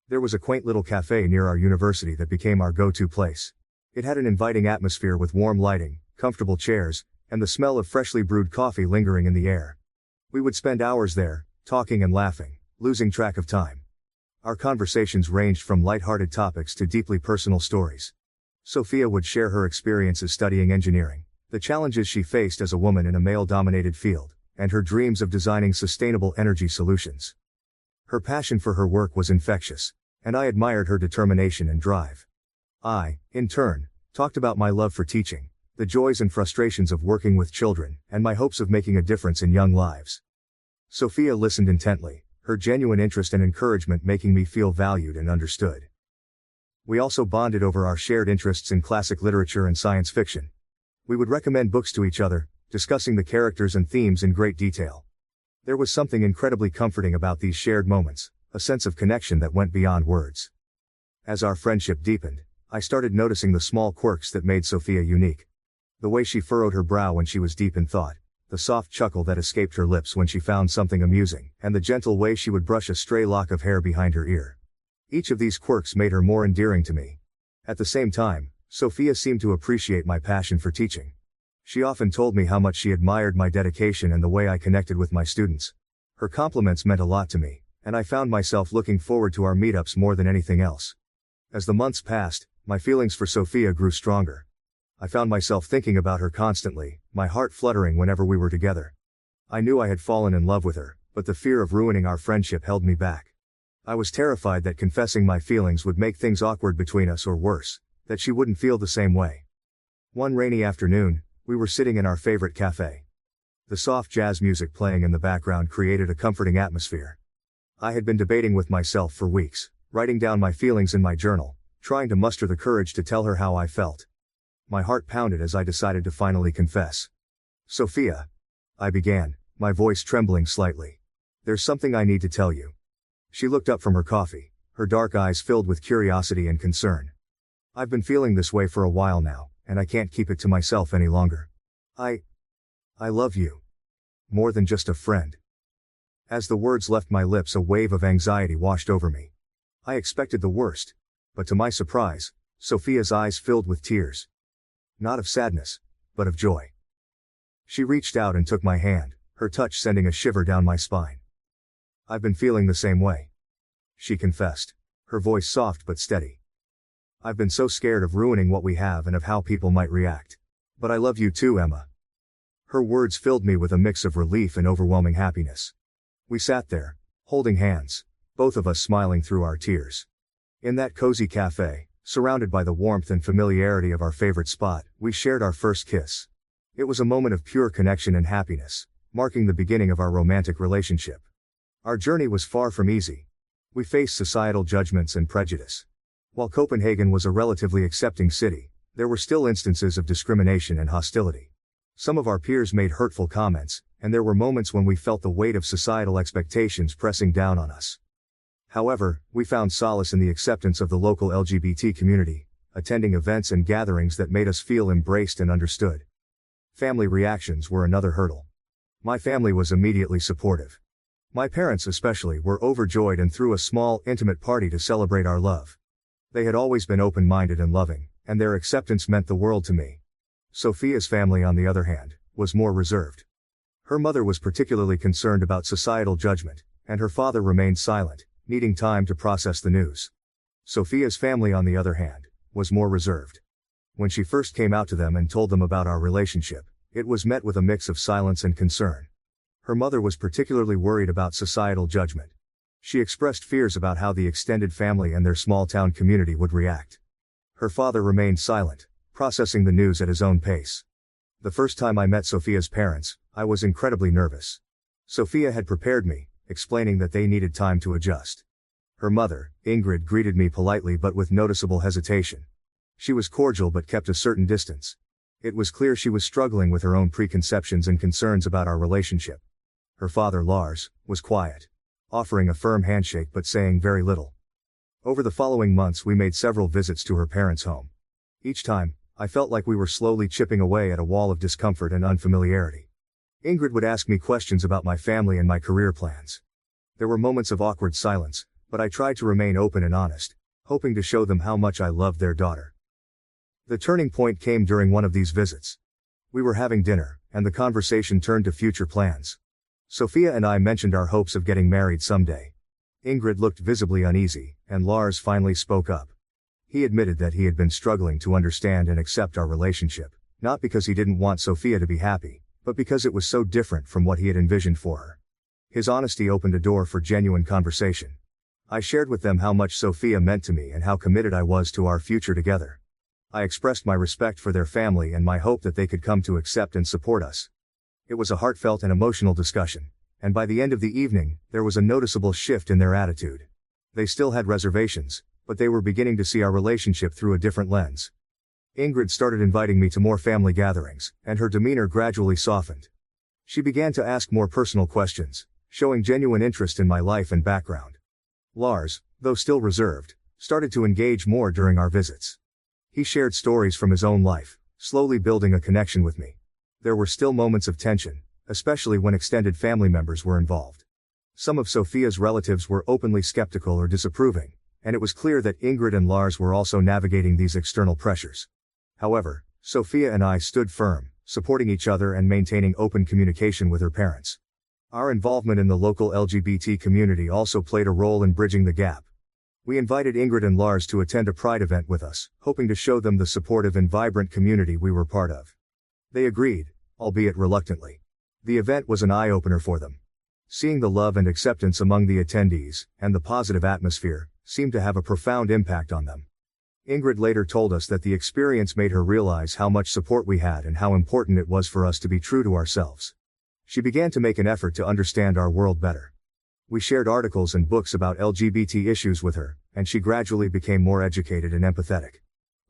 There was a quaint little cafe near our university that became our go-to place. It had an inviting atmosphere with warm lighting, comfortable chairs, and the smell of freshly brewed coffee lingering in the air. We would spend hours there, talking and laughing, losing track of time. Our conversations ranged from light-hearted topics to deeply personal stories. Sophia would share her experiences studying engineering, the challenges she faced as a woman in a male-dominated field, and her dreams of designing sustainable energy solutions. Her passion for her work was infectious, and I admired her determination and drive. I, in turn, talked about my love for teaching, the joys and frustrations of working with children, and my hopes of making a difference in young lives. Sophia listened intently, her genuine interest and encouragement making me feel valued and understood. We also bonded over our shared interests in classic literature and science fiction. We would recommend books to each other, discussing the characters and themes in great detail. There was something incredibly comforting about these shared moments, a sense of connection that went beyond words. As our friendship deepened, I started noticing the small quirks that made Sophia unique. The way she furrowed her brow when she was deep in thought, the soft chuckle that escaped her lips when she found something amusing, and the gentle way she would brush a stray lock of hair behind her ear. Each of these quirks made her more endearing to me. At the same time, Sophia seemed to appreciate my passion for teaching. She often told me how much she admired my dedication and the way I connected with my students. Her compliments meant a lot to me, and I found myself looking forward to our meetups more than anything else. As the months passed, my feelings for Sophia grew stronger. I found myself thinking about her constantly, my heart fluttering whenever we were together. I knew I had fallen in love with her, but the fear of ruining our friendship held me back. I was terrified that confessing my feelings would make things awkward between us, or worse, that she wouldn't feel the same way. One rainy afternoon, we were sitting in our favorite cafe. The soft jazz music playing in the background created a comforting atmosphere. I had been debating with myself for weeks, writing down my feelings in my journal, trying to muster the courage to tell her how I felt. My heart pounded as I decided to finally confess. "Sophia," I began, my voice trembling slightly. "There's something I need to tell you." She looked up from her coffee, her dark eyes filled with curiosity and concern. "I've been feeling this way for a while now, and I can't keep it to myself any longer. I love you. More than just a friend." As the words left my lips, a wave of anxiety washed over me. I expected the worst, but to my surprise, Sophia's eyes filled with tears. Not of sadness, but of joy. She reached out and took my hand, her touch sending a shiver down my spine. I've been feeling the same way, she confessed, her voice soft but steady. I've been so scared of ruining what we have and of how people might react. But I love you too, Emma. Her words filled me with a mix of relief and overwhelming happiness. We sat there, holding hands, both of us smiling through our tears. In that cozy cafe, surrounded by the warmth and familiarity of our favorite spot, we shared our first kiss. It was a moment of pure connection and happiness, marking the beginning of our romantic relationship. Our journey was far from easy. We faced societal judgments and prejudice. While Copenhagen was a relatively accepting city, there were still instances of discrimination and hostility. Some of our peers made hurtful comments, and there were moments when we felt the weight of societal expectations pressing down on us. However, we found solace in the acceptance of the local LGBT community, attending events and gatherings that made us feel embraced and understood. Family reactions were another hurdle. My family was immediately supportive. My parents especially were overjoyed and threw a small, intimate party to celebrate our love. They had always been open-minded and loving, and their acceptance meant the world to me. Sophia's family, on the other hand, was more reserved. Her mother was particularly concerned about societal judgment, and her father remained silent, needing time to process the news. Sophia's family, on the other hand, was more reserved. When she first came out to them and told them about our relationship, it was met with a mix of silence and concern. Her mother was particularly worried about societal judgment. She expressed fears about how the extended family and their small-town community would react. Her father remained silent, processing the news at his own pace. The first time I met Sophia's parents, I was incredibly nervous. Sophia had prepared me, explaining that they needed time to adjust. Her mother, Ingrid, greeted me politely but with noticeable hesitation. She was cordial but kept a certain distance. It was clear she was struggling with her own preconceptions and concerns about our relationship. Her father, Lars, was quiet, offering a firm handshake but saying very little. Over the following months we made several visits to her parents' home. Each time, I felt like we were slowly chipping away at a wall of discomfort and unfamiliarity. Ingrid would ask me questions about my family and my career plans. There were moments of awkward silence, but I tried to remain open and honest, hoping to show them how much I loved their daughter. The turning point came during one of these visits. We were having dinner, and the conversation turned to future plans. Sophia and I mentioned our hopes of getting married someday. Ingrid looked visibly uneasy, and Lars finally spoke up. He admitted that he had been struggling to understand and accept our relationship, not because he didn't want Sophia to be happy, but because it was so different from what he had envisioned for her. His honesty opened a door for genuine conversation. I shared with them how much Sophia meant to me and how committed I was to our future together. I expressed my respect for their family and my hope that they could come to accept and support us. It was a heartfelt and emotional discussion, and by the end of the evening, there was a noticeable shift in their attitude. They still had reservations, but they were beginning to see our relationship through a different lens. Ingrid started inviting me to more family gatherings, and her demeanor gradually softened. She began to ask more personal questions, showing genuine interest in my life and background. Lars, though still reserved, started to engage more during our visits. He shared stories from his own life, slowly building a connection with me. There were still moments of tension, especially when extended family members were involved. Some of Sophia's relatives were openly skeptical or disapproving, and it was clear that Ingrid and Lars were also navigating these external pressures. However, Sophia and I stood firm, supporting each other and maintaining open communication with her parents. Our involvement in the local LGBT community also played a role in bridging the gap. We invited Ingrid and Lars to attend a Pride event with us, hoping to show them the supportive and vibrant community we were part of. They agreed, albeit reluctantly. The event was an eye-opener for them. Seeing the love and acceptance among the attendees, and the positive atmosphere, seemed to have a profound impact on them. Ingrid later told us that the experience made her realize how much support we had and how important it was for us to be true to ourselves. She began to make an effort to understand our world better. We shared articles and books about LGBT issues with her, and she gradually became more educated and empathetic.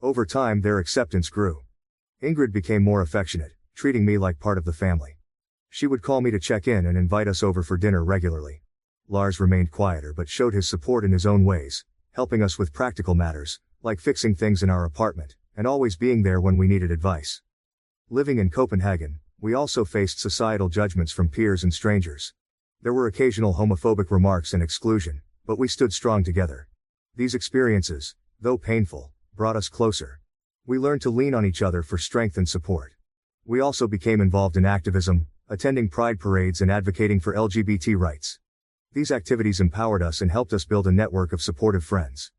Over time, their acceptance grew. Ingrid became more affectionate, treating me like part of the family. She would call me to check in and invite us over for dinner regularly. Lars remained quieter but showed his support in his own ways, helping us with practical matters, like fixing things in our apartment, and always being there when we needed advice. Living in Copenhagen, we also faced societal judgments from peers and strangers. There were occasional homophobic remarks and exclusion, but we stood strong together. These experiences, though painful, brought us closer. We learned to lean on each other for strength and support. We also became involved in activism, attending pride parades and advocating for LGBT rights. These activities empowered us and helped us build a network of supportive friends.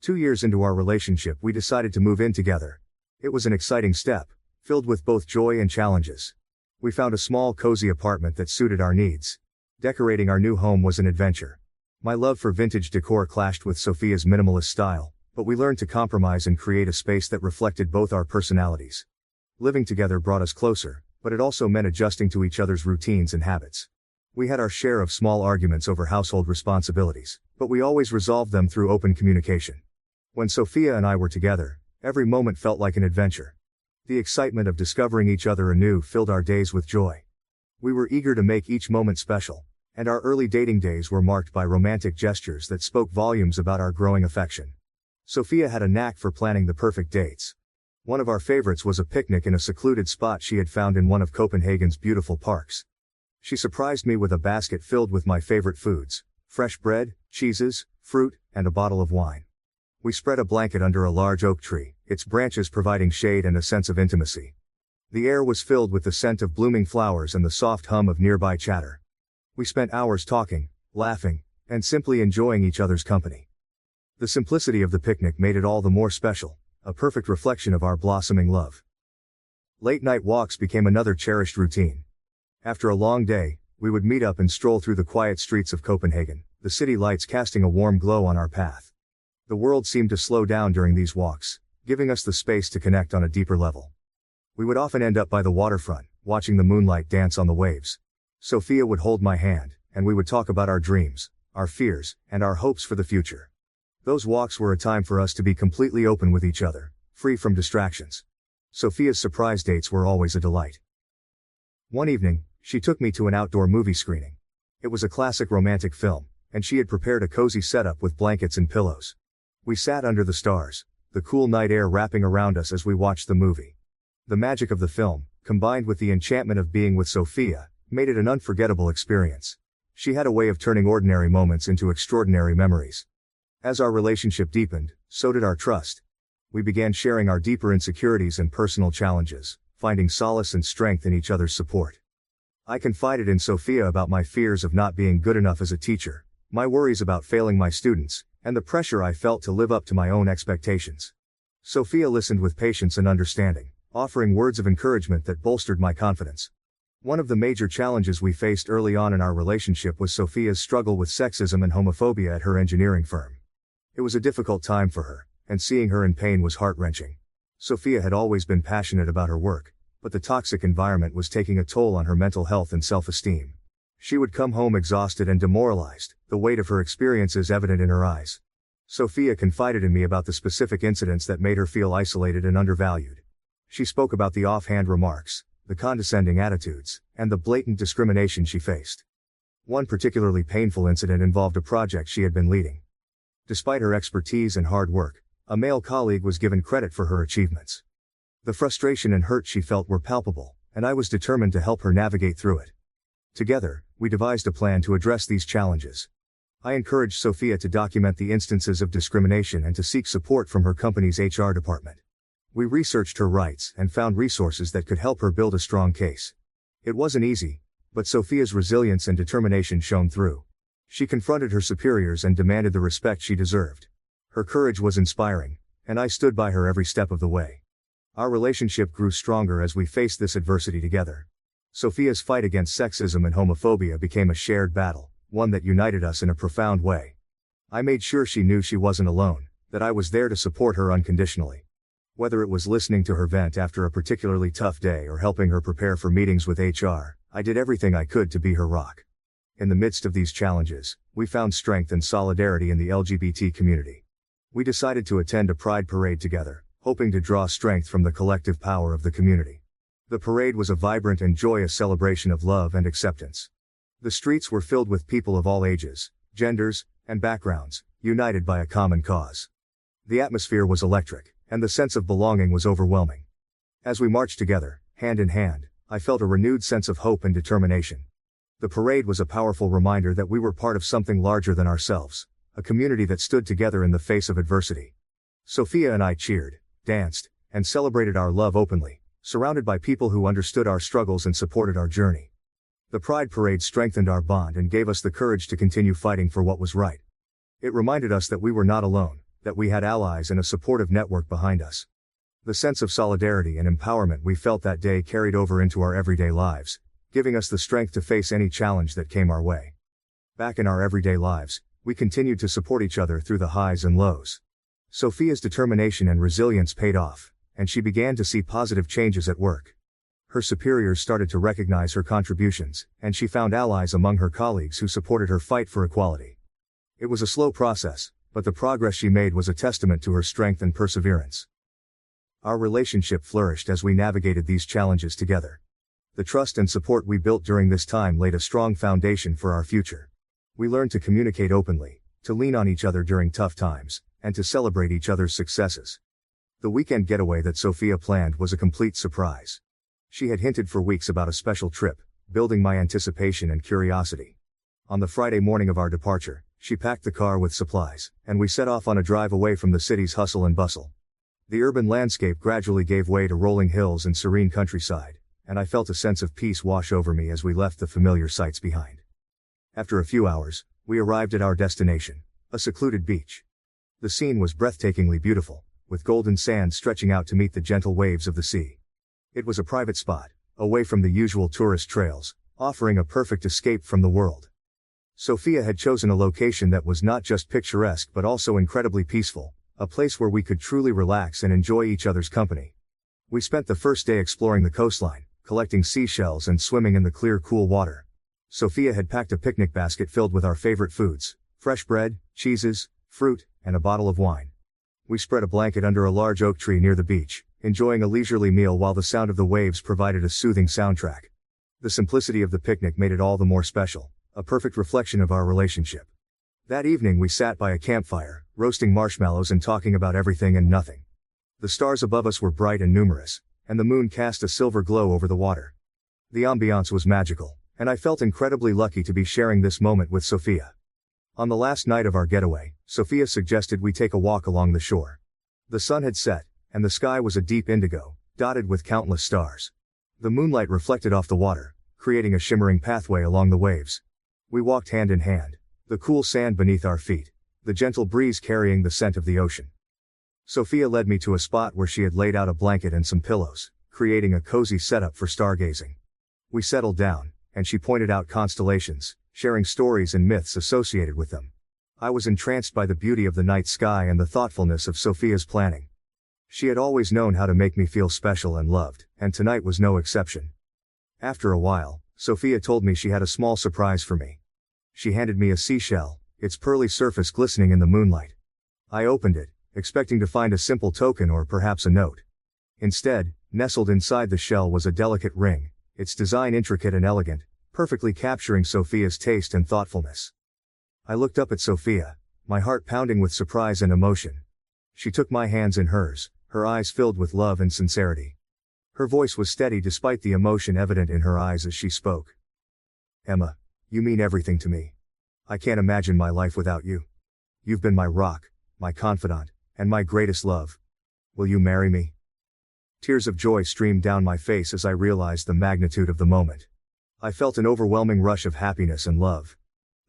2 years into our relationship, we decided to move in together. It was an exciting step, filled with both joy and challenges. We found a small, cozy apartment that suited our needs. Decorating our new home was an adventure. My love for vintage decor clashed with Sophia's minimalist style, but we learned to compromise and create a space that reflected both our personalities. Living together brought us closer, but it also meant adjusting to each other's routines and habits. We had our share of small arguments over household responsibilities, but we always resolved them through open communication. When Sophia and I were together, every moment felt like an adventure. The excitement of discovering each other anew filled our days with joy. We were eager to make each moment special, and our early dating days were marked by romantic gestures that spoke volumes about our growing affection. Sophia had a knack for planning the perfect dates. One of our favorites was a picnic in a secluded spot she had found in one of Copenhagen's beautiful parks. She surprised me with a basket filled with my favorite foods: fresh bread, cheeses, fruit, and a bottle of wine. We spread a blanket under a large oak tree, its branches providing shade and a sense of intimacy. The air was filled with the scent of blooming flowers and the soft hum of nearby chatter. We spent hours talking, laughing, and simply enjoying each other's company. The simplicity of the picnic made it all the more special, a perfect reflection of our blossoming love. Late-night walks became another cherished routine. After a long day, we would meet up and stroll through the quiet streets of Copenhagen, the city lights casting a warm glow on our path. The world seemed to slow down during these walks, giving us the space to connect on a deeper level. We would often end up by the waterfront, watching the moonlight dance on the waves. Sophia would hold my hand, and we would talk about our dreams, our fears, and our hopes for the future. Those walks were a time for us to be completely open with each other, free from distractions. Sophia's surprise dates were always a delight. One evening, she took me to an outdoor movie screening. It was a classic romantic film, and she had prepared a cozy setup with blankets and pillows. We sat under the stars, the cool night air wrapping around us as we watched the movie. The magic of the film, combined with the enchantment of being with Sophia, made it an unforgettable experience. She had a way of turning ordinary moments into extraordinary memories. As our relationship deepened, so did our trust. We began sharing our deeper insecurities and personal challenges, finding solace and strength in each other's support. I confided in Sophia about my fears of not being good enough as a teacher, my worries about failing my students, and the pressure I felt to live up to my own expectations. Sophia listened with patience and understanding, offering words of encouragement that bolstered my confidence. One of the major challenges we faced early on in our relationship was Sophia's struggle with sexism and homophobia at her engineering firm. It was a difficult time for her, and seeing her in pain was heart-wrenching. Sophia had always been passionate about her work, but the toxic environment was taking a toll on her mental health and self-esteem. She would come home exhausted and demoralized, the weight of her experiences evident in her eyes. Sophia confided in me about the specific incidents that made her feel isolated and undervalued. She spoke about the offhand remarks, the condescending attitudes, and the blatant discrimination she faced. One particularly painful incident involved a project she had been leading. Despite her expertise and hard work, a male colleague was given credit for her achievements. The frustration and hurt she felt were palpable, and I was determined to help her navigate through it. Together, we devised a plan to address these challenges. I encouraged Sophia to document the instances of discrimination and to seek support from her company's HR department. We researched her rights and found resources that could help her build a strong case. It wasn't easy, but Sophia's resilience and determination shone through. She confronted her superiors and demanded the respect she deserved. Her courage was inspiring, and I stood by her every step of the way. Our relationship grew stronger as we faced this adversity together. Sophia's fight against sexism and homophobia became a shared battle, one that united us in a profound way. I made sure she knew she wasn't alone, that I was there to support her unconditionally. Whether it was listening to her vent after a particularly tough day or helping her prepare for meetings with HR, I did everything I could to be her rock. In the midst of these challenges, we found strength and solidarity in the LGBT community. We decided to attend a pride parade together, hoping to draw strength from the collective power of the community. The parade was a vibrant and joyous celebration of love and acceptance. The streets were filled with people of all ages, genders, and backgrounds, united by a common cause. The atmosphere was electric, and the sense of belonging was overwhelming. As we marched together, hand in hand, I felt a renewed sense of hope and determination. The parade was a powerful reminder that we were part of something larger than ourselves, a community that stood together in the face of adversity. Sophia and I cheered, danced, and celebrated our love openly, surrounded by people who understood our struggles and supported our journey. The Pride Parade strengthened our bond and gave us the courage to continue fighting for what was right. It reminded us that we were not alone, that we had allies and a supportive network behind us. The sense of solidarity and empowerment we felt that day carried over into our everyday lives, giving us the strength to face any challenge that came our way. Back in our everyday lives, we continued to support each other through the highs and lows. Sophia's determination and resilience paid off, and she began to see positive changes at work. Her superiors started to recognize her contributions, and she found allies among her colleagues who supported her fight for equality. It was a slow process, but the progress she made was a testament to her strength and perseverance. Our relationship flourished as we navigated these challenges together. The trust and support we built during this time laid a strong foundation for our future. We learned to communicate openly, to lean on each other during tough times, and to celebrate each other's successes. The weekend getaway that Sophia planned was a complete surprise. She had hinted for weeks about a special trip, building my anticipation and curiosity. On the Friday morning of our departure, she packed the car with supplies, and we set off on a drive away from the city's hustle and bustle. The urban landscape gradually gave way to rolling hills and serene countryside, and I felt a sense of peace wash over me as we left the familiar sights behind. After a few hours, we arrived at our destination, a secluded beach. The scene was breathtakingly beautiful, with golden sand stretching out to meet the gentle waves of the sea. It was a private spot, away from the usual tourist trails, offering a perfect escape from the world. Sophia had chosen a location that was not just picturesque but also incredibly peaceful, a place where we could truly relax and enjoy each other's company. We spent the first day exploring the coastline, collecting seashells and swimming in the clear, cool water. Sophia had packed a picnic basket filled with our favorite foods, fresh bread, cheeses, fruit, and a bottle of wine. We spread a blanket under a large oak tree near the beach, enjoying a leisurely meal while the sound of the waves provided a soothing soundtrack. The simplicity of the picnic made it all the more special, a perfect reflection of our relationship. That evening we sat by a campfire, roasting marshmallows and talking about everything and nothing. The stars above us were bright and numerous, and the moon cast a silver glow over the water. The ambiance was magical, and I felt incredibly lucky to be sharing this moment with Sophia. On the last night of our getaway, Sophia suggested we take a walk along the shore. The sun had set, and the sky was a deep indigo, dotted with countless stars. The moonlight reflected off the water, creating a shimmering pathway along the waves. We walked hand in hand, the cool sand beneath our feet, the gentle breeze carrying the scent of the ocean. Sophia led me to a spot where she had laid out a blanket and some pillows, creating a cozy setup for stargazing. We settled down, and she pointed out constellations, sharing stories and myths associated with them. I was entranced by the beauty of the night sky and the thoughtfulness of Sophia's planning. She had always known how to make me feel special and loved, and tonight was no exception. After a while, Sophia told me she had a small surprise for me. She handed me a seashell, its pearly surface glistening in the moonlight. I opened it, expecting to find a simple token or perhaps a note. Instead, nestled inside the shell was a delicate ring, its design intricate and elegant, perfectly capturing Sophia's taste and thoughtfulness. I looked up at Sophia, my heart pounding with surprise and emotion. She took my hands in hers, her eyes filled with love and sincerity. Her voice was steady despite the emotion evident in her eyes as she spoke. "Emma, you mean everything to me. I can't imagine my life without you. You've been my rock, my confidant, and my greatest love. Will you marry me?" Tears of joy streamed down my face as I realized the magnitude of the moment. I felt an overwhelming rush of happiness and love.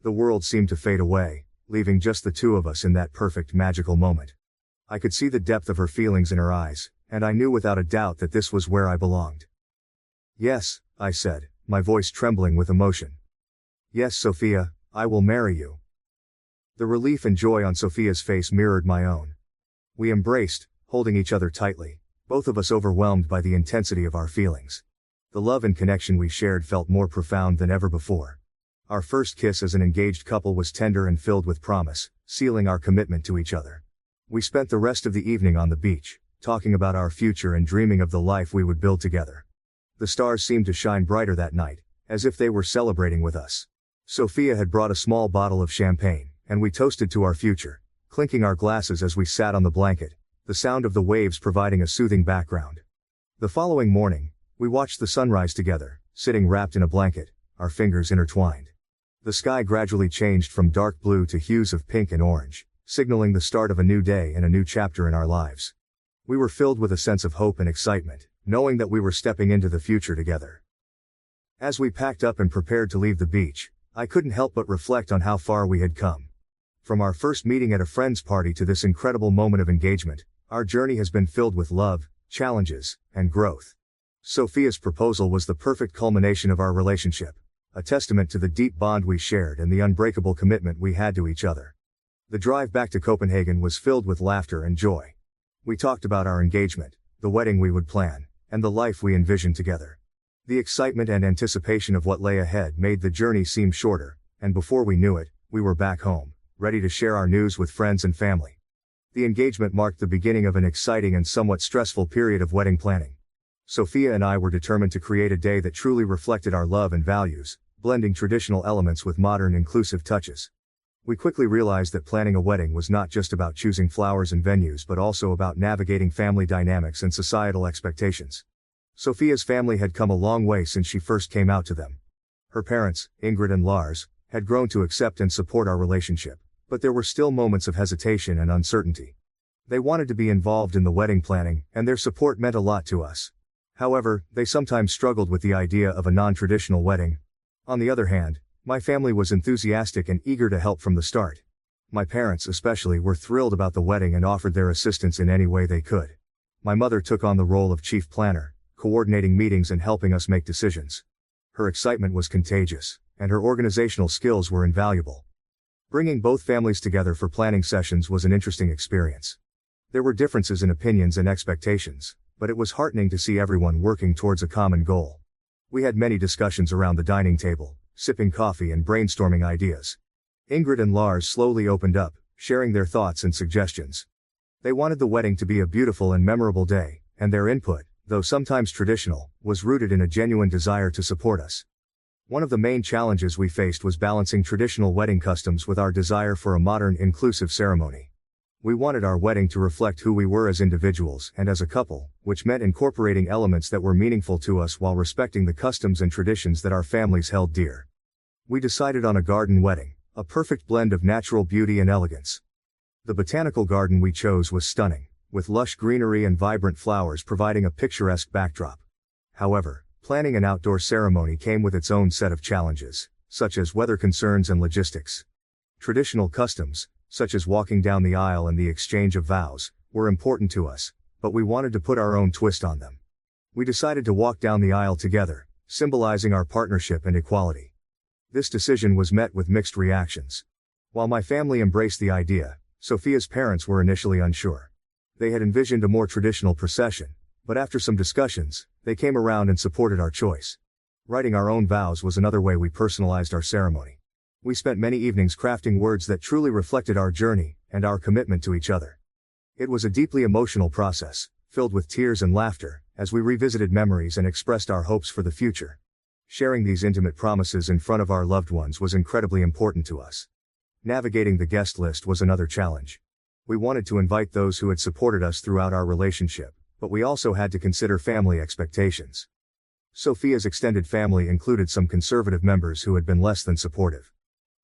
The world seemed to fade away, leaving just the two of us in that perfect magical moment. I could see the depth of her feelings in her eyes, and I knew without a doubt that this was where I belonged. "Yes," I said, my voice trembling with emotion. "Yes, Sophia, I will marry you." The relief and joy on Sophia's face mirrored my own. We embraced, holding each other tightly, both of us overwhelmed by the intensity of our feelings. The love and connection we shared felt more profound than ever before. Our first kiss as an engaged couple was tender and filled with promise, sealing our commitment to each other. We spent the rest of the evening on the beach, talking about our future and dreaming of the life we would build together. The stars seemed to shine brighter that night, as if they were celebrating with us. Sophia had brought a small bottle of champagne, and we toasted to our future, clinking our glasses as we sat on the blanket, the sound of the waves providing a soothing background. The following morning, we watched the sunrise together, sitting wrapped in a blanket, our fingers intertwined. The sky gradually changed from dark blue to hues of pink and orange, signaling the start of a new day and a new chapter in our lives. We were filled with a sense of hope and excitement, knowing that we were stepping into the future together. As we packed up and prepared to leave the beach, I couldn't help but reflect on how far we had come. From our first meeting at a friend's party to this incredible moment of engagement, our journey has been filled with love, challenges, and growth. Sophia's proposal was the perfect culmination of our relationship, a testament to the deep bond we shared and the unbreakable commitment we had to each other. The drive back to Copenhagen was filled with laughter and joy. We talked about our engagement, the wedding we would plan, and the life we envisioned together. The excitement and anticipation of what lay ahead made the journey seem shorter, and before we knew it, we were back home, ready to share our news with friends and family. The engagement marked the beginning of an exciting and somewhat stressful period of wedding planning. Sophia and I were determined to create a day that truly reflected our love and values, blending traditional elements with modern inclusive touches. We quickly realized that planning a wedding was not just about choosing flowers and venues but also about navigating family dynamics and societal expectations. Sophia's family had come a long way since she first came out to them. Her parents, Ingrid and Lars, had grown to accept and support our relationship, but there were still moments of hesitation and uncertainty. They wanted to be involved in the wedding planning, and their support meant a lot to us. However, they sometimes struggled with the idea of a non-traditional wedding. On the other hand, my family was enthusiastic and eager to help from the start. My parents especially were thrilled about the wedding and offered their assistance in any way they could. My mother took on the role of chief planner, coordinating meetings and helping us make decisions. Her excitement was contagious, and her organizational skills were invaluable. Bringing both families together for planning sessions was an interesting experience. There were differences in opinions and expectations, but it was heartening to see everyone working towards a common goal. We had many discussions around the dining table, sipping coffee and brainstorming ideas. Ingrid and Lars slowly opened up, sharing their thoughts and suggestions. They wanted the wedding to be a beautiful and memorable day, and their input, though sometimes traditional, was rooted in a genuine desire to support us. One of the main challenges we faced was balancing traditional wedding customs with our desire for a modern, inclusive ceremony. We wanted our wedding to reflect who we were as individuals and as a couple, which meant incorporating elements that were meaningful to us while respecting the customs and traditions that our families held dear. We decided on a garden wedding, a perfect blend of natural beauty and elegance. The botanical garden we chose was stunning, with lush greenery and vibrant flowers providing a picturesque backdrop. However, planning an outdoor ceremony came with its own set of challenges, such as weather concerns and logistics. Traditional customs, such as walking down the aisle and the exchange of vows, were important to us, but we wanted to put our own twist on them. We decided to walk down the aisle together, symbolizing our partnership and equality. This decision was met with mixed reactions. While my family embraced the idea, Sophia's parents were initially unsure. They had envisioned a more traditional procession, but after some discussions, they came around and supported our choice. Writing our own vows was another way we personalized our ceremony. We spent many evenings crafting words that truly reflected our journey and our commitment to each other. It was a deeply emotional process, filled with tears and laughter, as we revisited memories and expressed our hopes for the future. Sharing these intimate promises in front of our loved ones was incredibly important to us. Navigating the guest list was another challenge. We wanted to invite those who had supported us throughout our relationship, but we also had to consider family expectations. Sophia's extended family included some conservative members who had been less than supportive.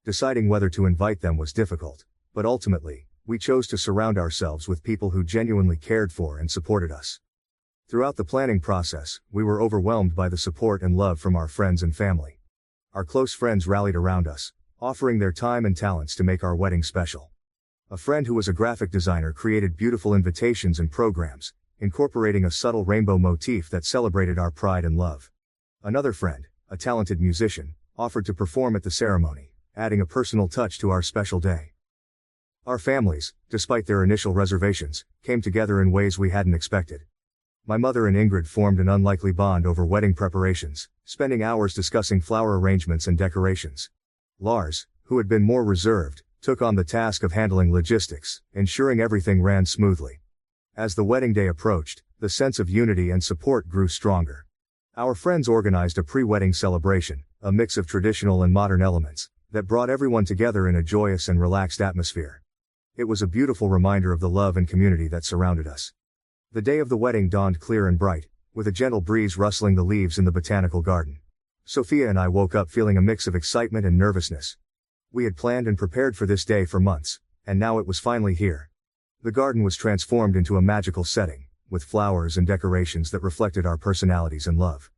Deciding whether to invite them was difficult, but ultimately, we chose to surround ourselves with people who genuinely cared for and supported us. Throughout the planning process, we were overwhelmed by the support and love from our friends and family. Our close friends rallied around us, offering their time and talents to make our wedding special. A friend who was a graphic designer created beautiful invitations and programs, incorporating a subtle rainbow motif that celebrated our pride and love. Another friend, a talented musician, offered to perform at the ceremony, adding a personal touch to our special day. Our families, despite their initial reservations, came together in ways we hadn't expected. My mother and Ingrid formed an unlikely bond over wedding preparations, spending hours discussing flower arrangements and decorations. Lars, who had been more reserved, took on the task of handling logistics, ensuring everything ran smoothly. As the wedding day approached, the sense of unity and support grew stronger. Our friends organized a pre-wedding celebration, a mix of traditional and modern elements, that brought everyone together in a joyous and relaxed atmosphere. It was a beautiful reminder of the love and community that surrounded us. The day of the wedding dawned clear and bright, with a gentle breeze rustling the leaves in the botanical garden. Sophia and I woke up feeling a mix of excitement and nervousness. We had planned and prepared for this day for months, And now it was finally here. The garden was transformed into a magical setting, with flowers and decorations that reflected our personalities and love.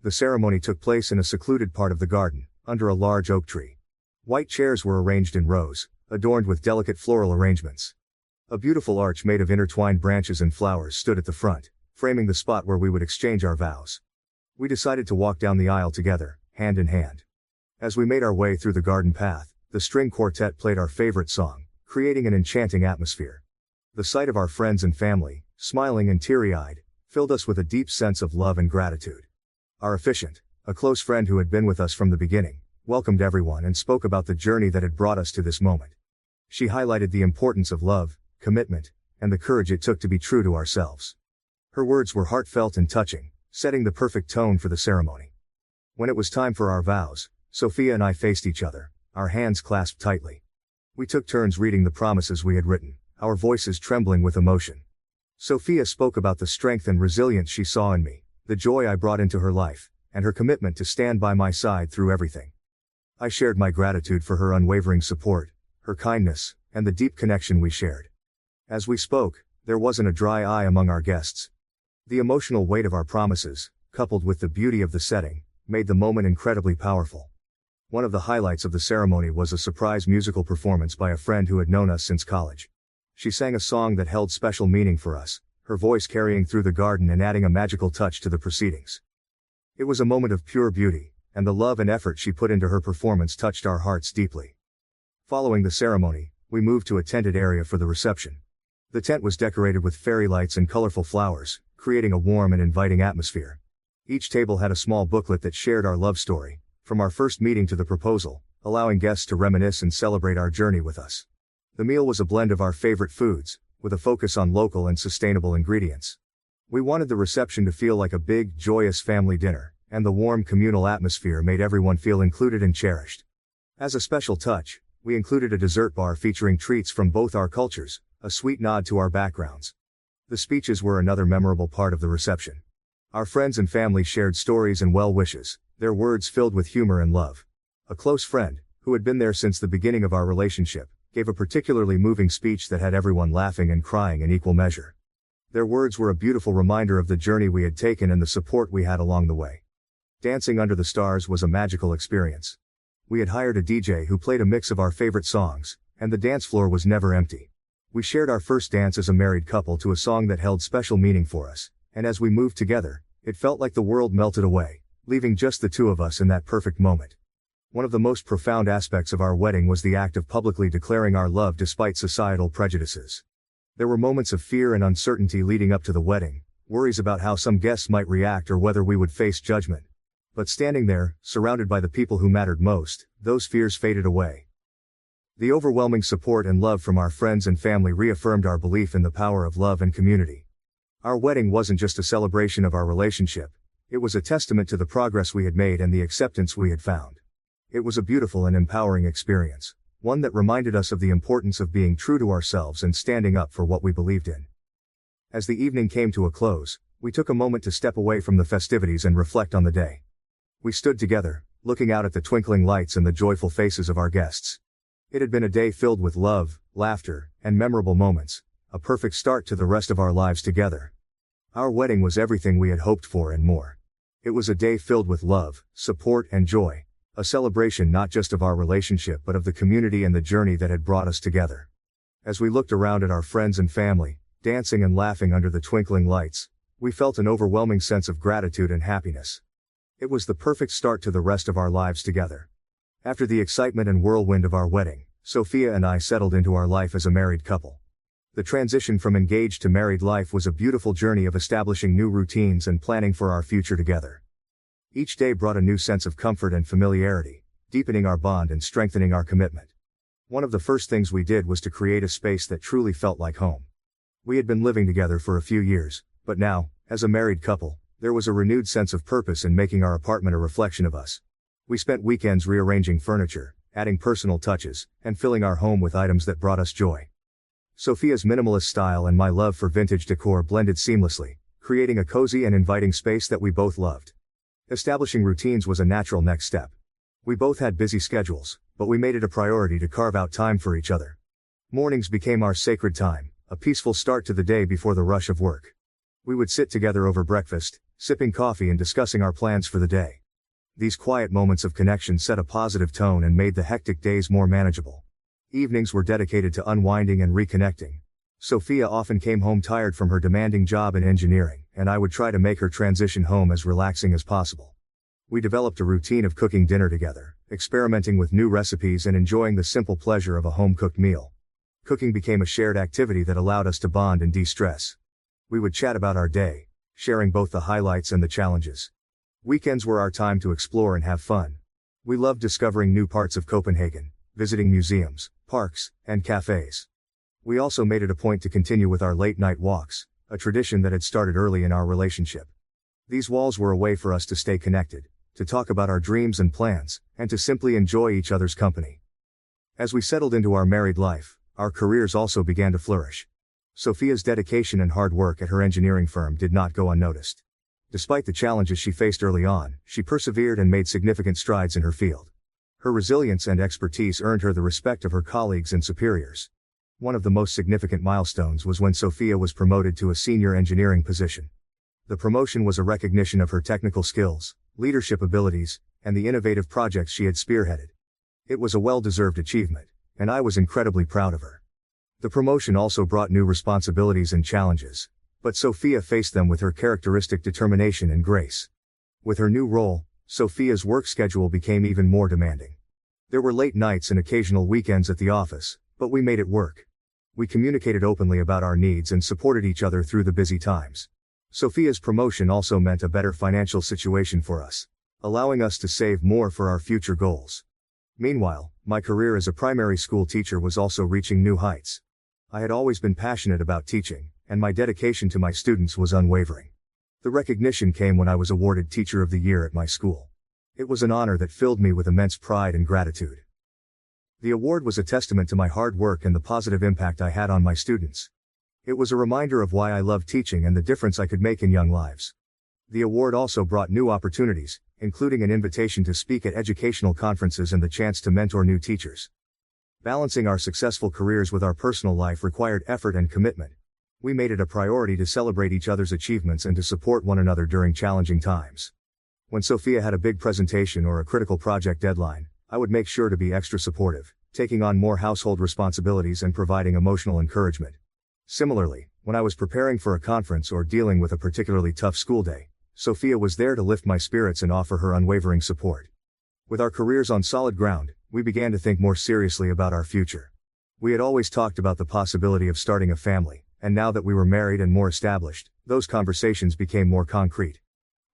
The ceremony took place in a secluded part of the garden, under a large oak tree. White chairs were arranged in rows, adorned with delicate floral arrangements. A beautiful arch made of intertwined branches and flowers stood at the front, framing the spot where we would exchange our vows. We decided to walk down the aisle together, hand in hand. As we made our way through the garden path, the string quartet played our favorite song, creating an enchanting atmosphere. The sight of our friends and family, smiling and teary-eyed, filled us with a deep sense of love and gratitude. Our officiant, a close friend who had been with us from the beginning, welcomed everyone and spoke about the journey that had brought us to this moment. She highlighted the importance of love, commitment, and the courage it took to be true to ourselves. Her words were heartfelt and touching, setting the perfect tone for the ceremony. When it was time for our vows, Sophia and I faced each other, our hands clasped tightly. We took turns reading the promises we had written, our voices trembling with emotion. Sophia spoke about the strength and resilience she saw in me, the joy I brought into her life, and her commitment to stand by my side through everything. I shared my gratitude for her unwavering support, her kindness, and the deep connection we shared. As we spoke, there wasn't a dry eye among our guests. The emotional weight of our promises, coupled with the beauty of the setting, made the moment incredibly powerful. One of the highlights of the ceremony was a surprise musical performance by a friend who had known us since college. She sang a song that held special meaning for us, her voice carrying through the garden and adding a magical touch to the proceedings. It was a moment of pure beauty, and the love and effort she put into her performance touched our hearts deeply. Following the ceremony, we moved to a tented area for the reception. The tent was decorated with fairy lights and colorful flowers, creating a warm and inviting atmosphere. Each table had a small booklet that shared our love story, from our first meeting to the proposal, allowing guests to reminisce and celebrate our journey with us. The meal was a blend of our favorite foods, with a focus on local and sustainable ingredients. We wanted the reception to feel like a big, joyous family dinner, and the warm communal atmosphere made everyone feel included and cherished. As a special touch, we included a dessert bar featuring treats from both our cultures, a sweet nod to our backgrounds. The speeches were another memorable part of the reception. Our friends and family shared stories and well wishes, their words filled with humor and love. A close friend, who had been there since the beginning of our relationship, gave a particularly moving speech that had everyone laughing and crying in equal measure. Their words were a beautiful reminder of the journey we had taken and the support we had along the way. Dancing under the stars was a magical experience. We had hired a DJ who played a mix of our favorite songs, and the dance floor was never empty. We shared our first dance as a married couple to a song that held special meaning for us, and as we moved together, it felt like the world melted away, leaving just the two of us in that perfect moment. One of the most profound aspects of our wedding was the act of publicly declaring our love despite societal prejudices. There were moments of fear and uncertainty leading up to the wedding, worries about how some guests might react or whether we would face judgment. But standing there, surrounded by the people who mattered most, those fears faded away. The overwhelming support and love from our friends and family reaffirmed our belief in the power of love and community. Our wedding wasn't just a celebration of our relationship, it was a testament to the progress we had made and the acceptance we had found. It was a beautiful and empowering experience, one that reminded us of the importance of being true to ourselves and standing up for what we believed in. As the evening came to a close, we took a moment to step away from the festivities and reflect on the day. We stood together, looking out at the twinkling lights and the joyful faces of our guests. It had been a day filled with love, laughter, and memorable moments, a perfect start to the rest of our lives together. Our wedding was everything we had hoped for and more. It was a day filled with love, support, and joy, a celebration not just of our relationship but of the community and the journey that had brought us together. As we looked around at our friends and family, dancing and laughing under the twinkling lights, we felt an overwhelming sense of gratitude and happiness. It was the perfect start to the rest of our lives together. After the excitement and whirlwind of our wedding, Sophia and I settled into our life as a married couple. The transition from engaged to married life was a beautiful journey of establishing new routines and planning for our future together. Each day brought a new sense of comfort and familiarity, deepening our bond and strengthening our commitment. One of the first things we did was to create a space that truly felt like home. We had been living together for a few years, but now, as a married couple, there was a renewed sense of purpose in making our apartment a reflection of us. We spent weekends rearranging furniture, adding personal touches, and filling our home with items that brought us joy. Sophia's minimalist style and my love for vintage decor blended seamlessly, creating a cozy and inviting space that we both loved. Establishing routines was a natural next step. We both had busy schedules, but we made it a priority to carve out time for each other. Mornings became our sacred time, a peaceful start to the day before the rush of work. We would sit together over breakfast, sipping coffee and discussing our plans for the day. These quiet moments of connection set a positive tone and made the hectic days more manageable. Evenings were dedicated to unwinding and reconnecting. Sophia often came home tired from her demanding job in engineering, and I would try to make her transition home as relaxing as possible. We developed a routine of cooking dinner together, experimenting with new recipes and enjoying the simple pleasure of a home-cooked meal. Cooking became a shared activity that allowed us to bond and de-stress. We would chat about our day, sharing both the highlights and the challenges. Weekends were our time to explore and have fun. We loved discovering new parts of Copenhagen, visiting museums, parks, and cafes. We also made it a point to continue with our late-night walks, a tradition that had started early in our relationship. These walks were a way for us to stay connected, to talk about our dreams and plans, and to simply enjoy each other's company. As we settled into our married life, our careers also began to flourish. Sophia's dedication and hard work at her engineering firm did not go unnoticed. Despite the challenges she faced early on, she persevered and made significant strides in her field. Her resilience and expertise earned her the respect of her colleagues and superiors. One of the most significant milestones was when Sophia was promoted to a senior engineering position. The promotion was a recognition of her technical skills, leadership abilities, and the innovative projects she had spearheaded. It was a well-deserved achievement, and I was incredibly proud of her. The promotion also brought new responsibilities and challenges, but Sophia faced them with her characteristic determination and grace. With her new role, Sophia's work schedule became even more demanding. There were late nights and occasional weekends at the office, but we made it work. We communicated openly about our needs and supported each other through the busy times. Sophia's promotion also meant a better financial situation for us, allowing us to save more for our future goals. Meanwhile, my career as a primary school teacher was also reaching new heights. I had always been passionate about teaching, and my dedication to my students was unwavering. The recognition came when I was awarded Teacher of the Year at my school. It was an honor that filled me with immense pride and gratitude. The award was a testament to my hard work and the positive impact I had on my students. It was a reminder of why I loved teaching and the difference I could make in young lives. The award also brought new opportunities, including an invitation to speak at educational conferences and the chance to mentor new teachers. Balancing our successful careers with our personal life required effort and commitment. We made it a priority to celebrate each other's achievements and to support one another during challenging times. When Sophia had a big presentation or a critical project deadline, I would make sure to be extra supportive, taking on more household responsibilities and providing emotional encouragement. Similarly, when I was preparing for a conference or dealing with a particularly tough school day, Sophia was there to lift my spirits and offer her unwavering support. With our careers on solid ground, we began to think more seriously about our future. We had always talked about the possibility of starting a family, and now that we were married and more established, those conversations became more concrete.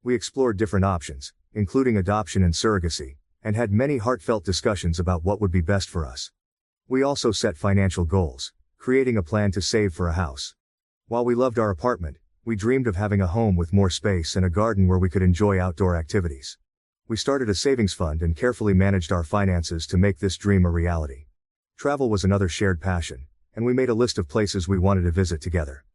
We explored different options, including adoption and surrogacy, and had many heartfelt discussions about what would be best for us. We also set financial goals, creating a plan to save for a house. While we loved our apartment, we dreamed of having a home with more space and a garden where we could enjoy outdoor activities. We started a savings fund and carefully managed our finances to make this dream a reality. Travel was another shared passion, and we made a list of places we wanted to visit together.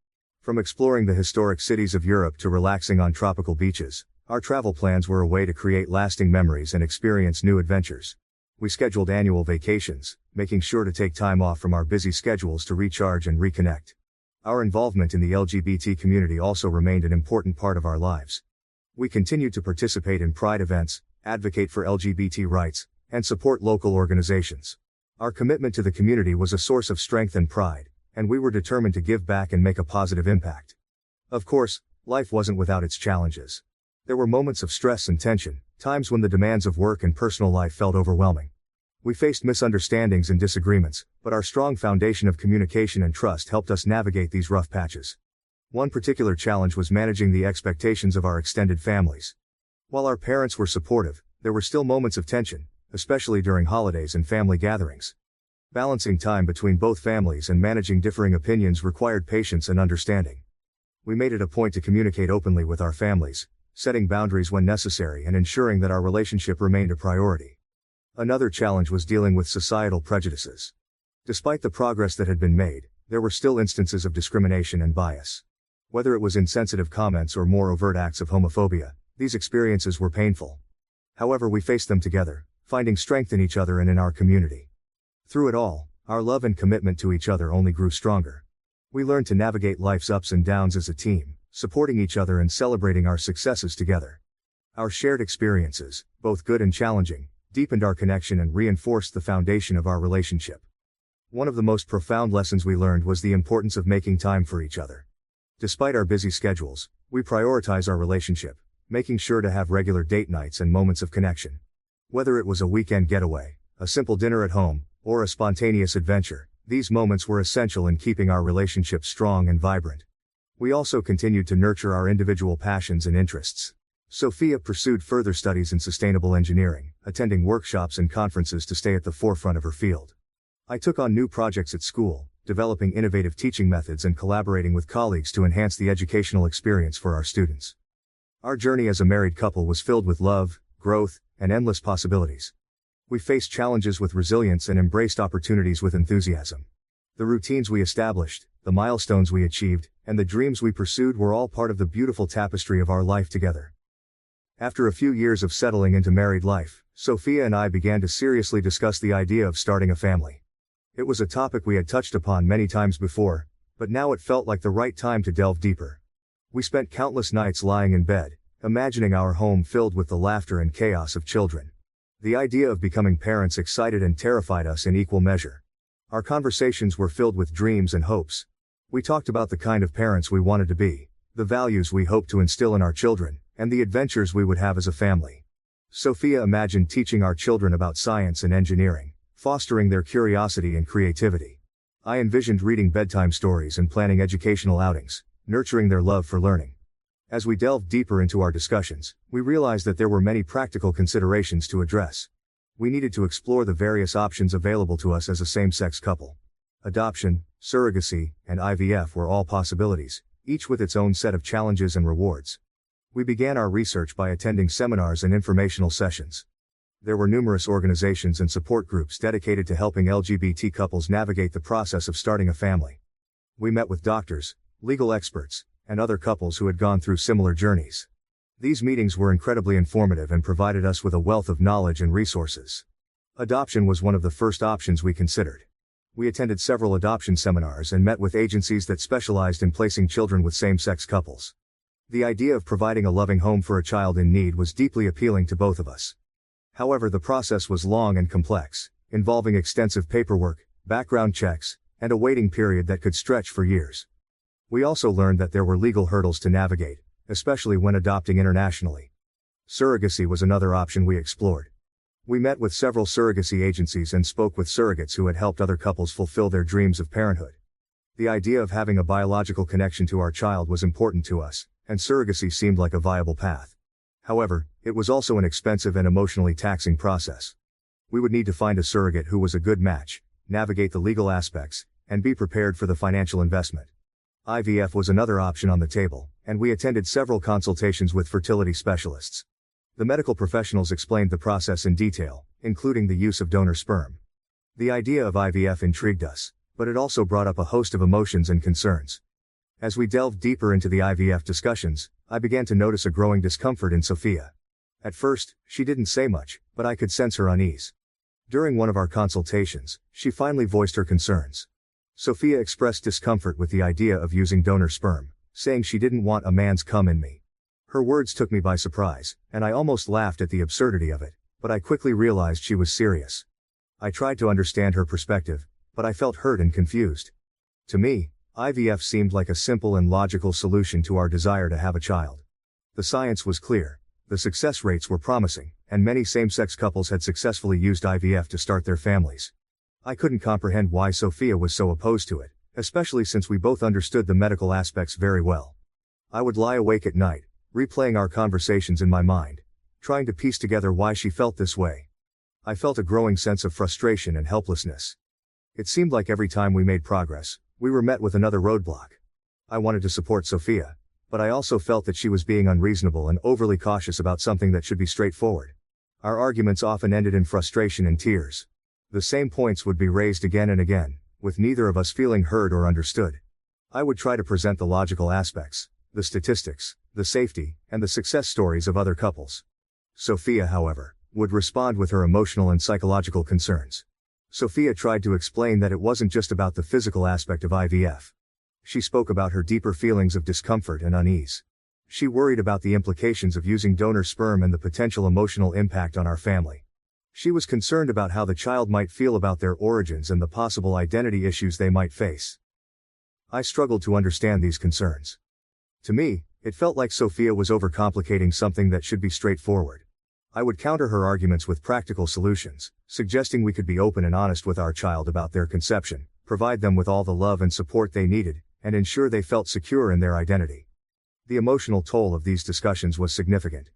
From exploring the historic cities of Europe to relaxing on tropical beaches, our travel plans were a way to create lasting memories and experience new adventures. We scheduled annual vacations, making sure to take time off from our busy schedules to recharge and reconnect. Our involvement in the LGBT community also remained an important part of our lives. We continued to participate in Pride events, advocate for LGBT rights, and support local organizations. Our commitment to the community was a source of strength and pride, and we were determined to give back and make a positive impact. Of course, life wasn't without its challenges. There were moments of stress and tension, times when the demands of work and personal life felt overwhelming. We faced misunderstandings and disagreements, but our strong foundation of communication and trust helped us navigate these rough patches. One particular challenge was managing the expectations of our extended families. While our parents were supportive, there were still moments of tension, especially during holidays and family gatherings. Balancing time between both families and managing differing opinions required patience and understanding. We made it a point to communicate openly with our families, setting boundaries when necessary and ensuring that our relationship remained a priority. Another challenge was dealing with societal prejudices. Despite the progress that had been made, there were still instances of discrimination and bias. Whether it was insensitive comments or more overt acts of homophobia, these experiences were painful. However, we faced them together, finding strength in each other and in our community. Through it all, Our love and commitment to each other only grew stronger. We learned to navigate life's ups and downs as a team, supporting each other and celebrating our successes together. Our shared experiences, both good and challenging, deepened our connection and reinforced the foundation of our relationship. One of the most profound lessons we learned was the importance of making time for each other. Despite our busy schedules, we prioritize our relationship, making sure to have regular date nights and moments of connection. Whether it was a weekend getaway, a simple dinner at home, or a spontaneous adventure, these moments were essential in keeping our relationship strong and vibrant. We also continued to nurture our individual passions and interests. Sophia pursued further studies in sustainable engineering, attending workshops and conferences to stay at the forefront of her field. I took on new projects at school, developing innovative teaching methods and collaborating with colleagues to enhance the educational experience for our students. Our journey as a married couple was filled with love, growth, and endless possibilities. We faced challenges with resilience and embraced opportunities with enthusiasm. The routines we established, the milestones we achieved, and the dreams we pursued were all part of the beautiful tapestry of our life together. After a few years of settling into married life, Sophia and I began to seriously discuss the idea of starting a family. It was a topic we had touched upon many times before, but now it felt like the right time to delve deeper. We spent countless nights lying in bed, imagining our home filled with the laughter and chaos of children. The idea of becoming parents excited and terrified us in equal measure. Our conversations were filled with dreams and hopes. We talked about the kind of parents we wanted to be, the values we hoped to instill in our children, and the adventures we would have as a family. Sophia imagined teaching our children about science and engineering, fostering their curiosity and creativity. I envisioned reading bedtime stories and planning educational outings, nurturing their love for learning. As we delved deeper into our discussions, we realized that there were many practical considerations to address. We needed to explore the various options available to us as a same-sex couple. Adoption, surrogacy, and IVF were all possibilities, each with its own set of challenges and rewards. We began our research by attending seminars and informational sessions. There were numerous organizations and support groups dedicated to helping LGBT couples navigate the process of starting a family. We met with doctors, legal experts, and other couples who had gone through similar journeys. These meetings were incredibly informative and provided us with a wealth of knowledge and resources. Adoption was one of the first options we considered. We attended several adoption seminars and met with agencies that specialized in placing children with same-sex couples. The idea of providing a loving home for a child in need was deeply appealing to both of us. However, the process was long and complex, involving extensive paperwork, background checks, and a waiting period that could stretch for years. We also learned that there were legal hurdles to navigate, especially when adopting internationally. Surrogacy was another option we explored. We met with several surrogacy agencies and spoke with surrogates who had helped other couples fulfill their dreams of parenthood. The idea of having a biological connection to our child was important to us, and surrogacy seemed like a viable path. However, it was also an expensive and emotionally taxing process. We would need to find a surrogate who was a good match, navigate the legal aspects, and be prepared for the financial investment. IVF was another option on the table, and we attended several consultations with fertility specialists. The medical professionals explained the process in detail, including the use of donor sperm. The idea of IVF intrigued us, but it also brought up a host of emotions and concerns. As we delved deeper into the IVF discussions, I began to notice a growing discomfort in Sophia. At first, she didn't say much, but I could sense her unease. During one of our consultations, she finally voiced her concerns. Sophia expressed discomfort with the idea of using donor sperm, saying she didn't want a man's cum in me. Her words took me by surprise, and I almost laughed at the absurdity of it, but I quickly realized she was serious. I tried to understand her perspective, but I felt hurt and confused. To me, IVF seemed like a simple and logical solution to our desire to have a child. The science was clear, the success rates were promising, and many same-sex couples had successfully used IVF to start their families. I couldn't comprehend why Sophia was so opposed to it, especially since we both understood the medical aspects very well. I would lie awake at night, replaying our conversations in my mind, trying to piece together why she felt this way. I felt a growing sense of frustration and helplessness. It seemed like every time we made progress, we were met with another roadblock. I wanted to support Sophia, but I also felt that she was being unreasonable and overly cautious about something that should be straightforward. Our arguments often ended in frustration and tears. The same points would be raised again and again, with neither of us feeling heard or understood. I would try to present the logical aspects, the statistics, the safety, and the success stories of other couples. Sophia, however, would respond with her emotional and psychological concerns. Sophia tried to explain that it wasn't just about the physical aspect of IVF. She spoke about her deeper feelings of discomfort and unease. She worried about the implications of using donor sperm and the potential emotional impact on our family. She was concerned about how the child might feel about their origins and the possible identity issues they might face. I struggled to understand these concerns. To me, it felt like Sophia was overcomplicating something that should be straightforward. I would counter her arguments with practical solutions, suggesting we could be open and honest with our child about their conception, provide them with all the love and support they needed, and ensure they felt secure in their identity. The emotional toll of these discussions was significant.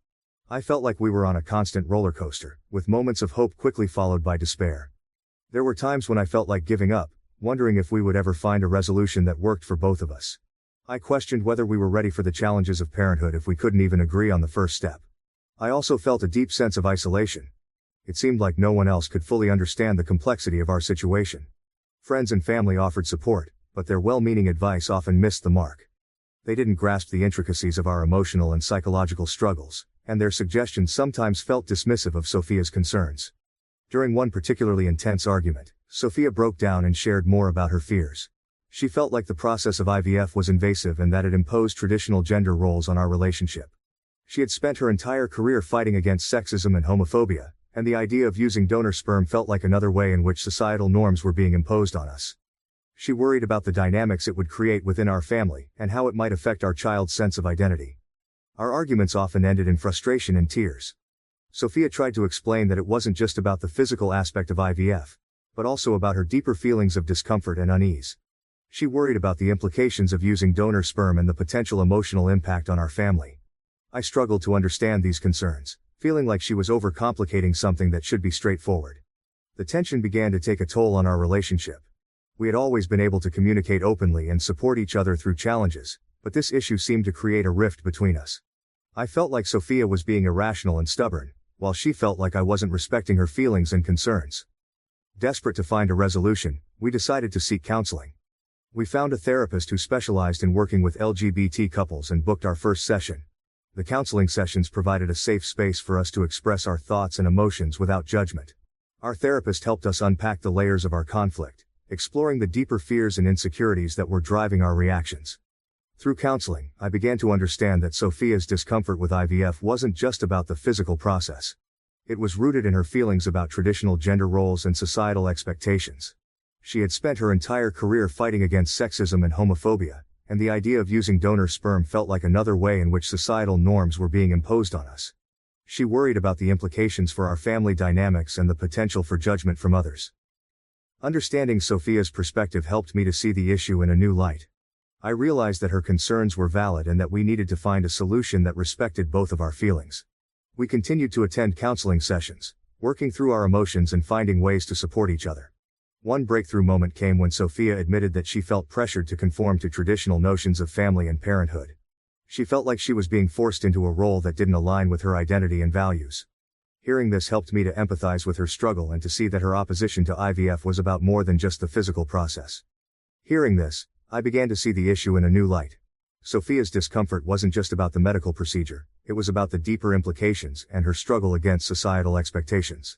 I felt like we were on a constant roller coaster, with moments of hope quickly followed by despair. There were times when I felt like giving up, wondering if we would ever find a resolution that worked for both of us. I questioned whether we were ready for the challenges of parenthood if we couldn't even agree on the first step. I also felt a deep sense of isolation. It seemed like no one else could fully understand the complexity of our situation. Friends and family offered support, but their well-meaning advice often missed the mark. They didn't grasp the intricacies of our emotional and psychological struggles, and their suggestions sometimes felt dismissive of Sophia's concerns. During one particularly intense argument, Sophia broke down and shared more about her fears. She felt like the process of IVF was invasive and that it imposed traditional gender roles on our relationship. She had spent her entire career fighting against sexism and homophobia, and the idea of using donor sperm felt like another way in which societal norms were being imposed on us. She worried about the dynamics it would create within our family and how it might affect our child's sense of identity. Our arguments often ended in frustration and tears. Sophia tried to explain that it wasn't just about the physical aspect of IVF, but also about her deeper feelings of discomfort and unease. She worried about the implications of using donor sperm and the potential emotional impact on our family. I struggled to understand these concerns, feeling like she was overcomplicating something that should be straightforward. The tension began to take a toll on our relationship. We had always been able to communicate openly and support each other through challenges, but this issue seemed to create a rift between us. I felt like Sophia was being irrational and stubborn, while she felt like I wasn't respecting her feelings and concerns. Desperate to find a resolution, we decided to seek counseling. We found a therapist who specialized in working with LGBT couples and booked our first session. The counseling sessions provided a safe space for us to express our thoughts and emotions without judgment. Our therapist helped us unpack the layers of our conflict, exploring the deeper fears and insecurities that were driving our reactions. Through counseling, I began to understand that Sophia's discomfort with IVF wasn't just about the physical process. It was rooted in her feelings about traditional gender roles and societal expectations. She had spent her entire career fighting against sexism and homophobia, and the idea of using donor sperm felt like another way in which societal norms were being imposed on us. She worried about the implications for our family dynamics and the potential for judgment from others. Understanding Sophia's perspective helped me to see the issue in a new light. I realized that her concerns were valid and that we needed to find a solution that respected both of our feelings. We continued to attend counseling sessions, working through our emotions and finding ways to support each other. One breakthrough moment came when Sophia admitted that she felt pressured to conform to traditional notions of family and parenthood. She felt like she was being forced into a role that didn't align with her identity and values. Hearing this helped me to empathize with her struggle and to see that her opposition to IVF was about more than just the physical process. Hearing this, I began to see the issue in a new light. Sophia's discomfort wasn't just about the medical procedure, it was about the deeper implications and her struggle against societal expectations.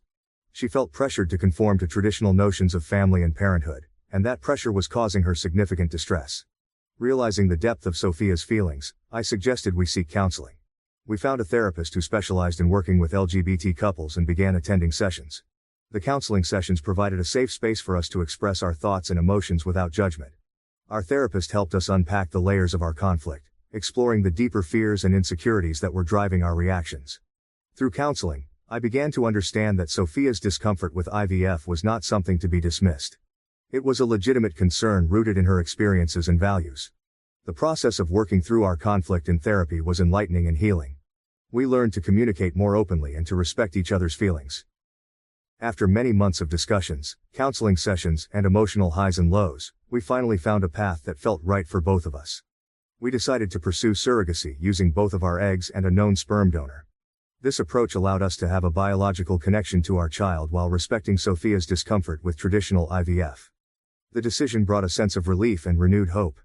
She felt pressured to conform to traditional notions of family and parenthood, and that pressure was causing her significant distress. Realizing the depth of Sophia's feelings, I suggested we seek counseling. We found a therapist who specialized in working with LGBT couples and began attending sessions. The counseling sessions provided a safe space for us to express our thoughts and emotions without judgment. Our therapist helped us unpack the layers of our conflict, exploring the deeper fears and insecurities that were driving our reactions. Through counseling, I began to understand that Sophia's discomfort with IVF was not something to be dismissed. It was a legitimate concern rooted in her experiences and values. The process of working through our conflict in therapy was enlightening and healing. We learned to communicate more openly and to respect each other's feelings. After many months of discussions, counseling sessions, and emotional highs and lows, we finally found a path that felt right for both of us. We decided to pursue surrogacy using both of our eggs and a known sperm donor. This approach allowed us to have a biological connection to our child while respecting Sophia's discomfort with traditional IVF. The decision brought a sense of relief and renewed hope.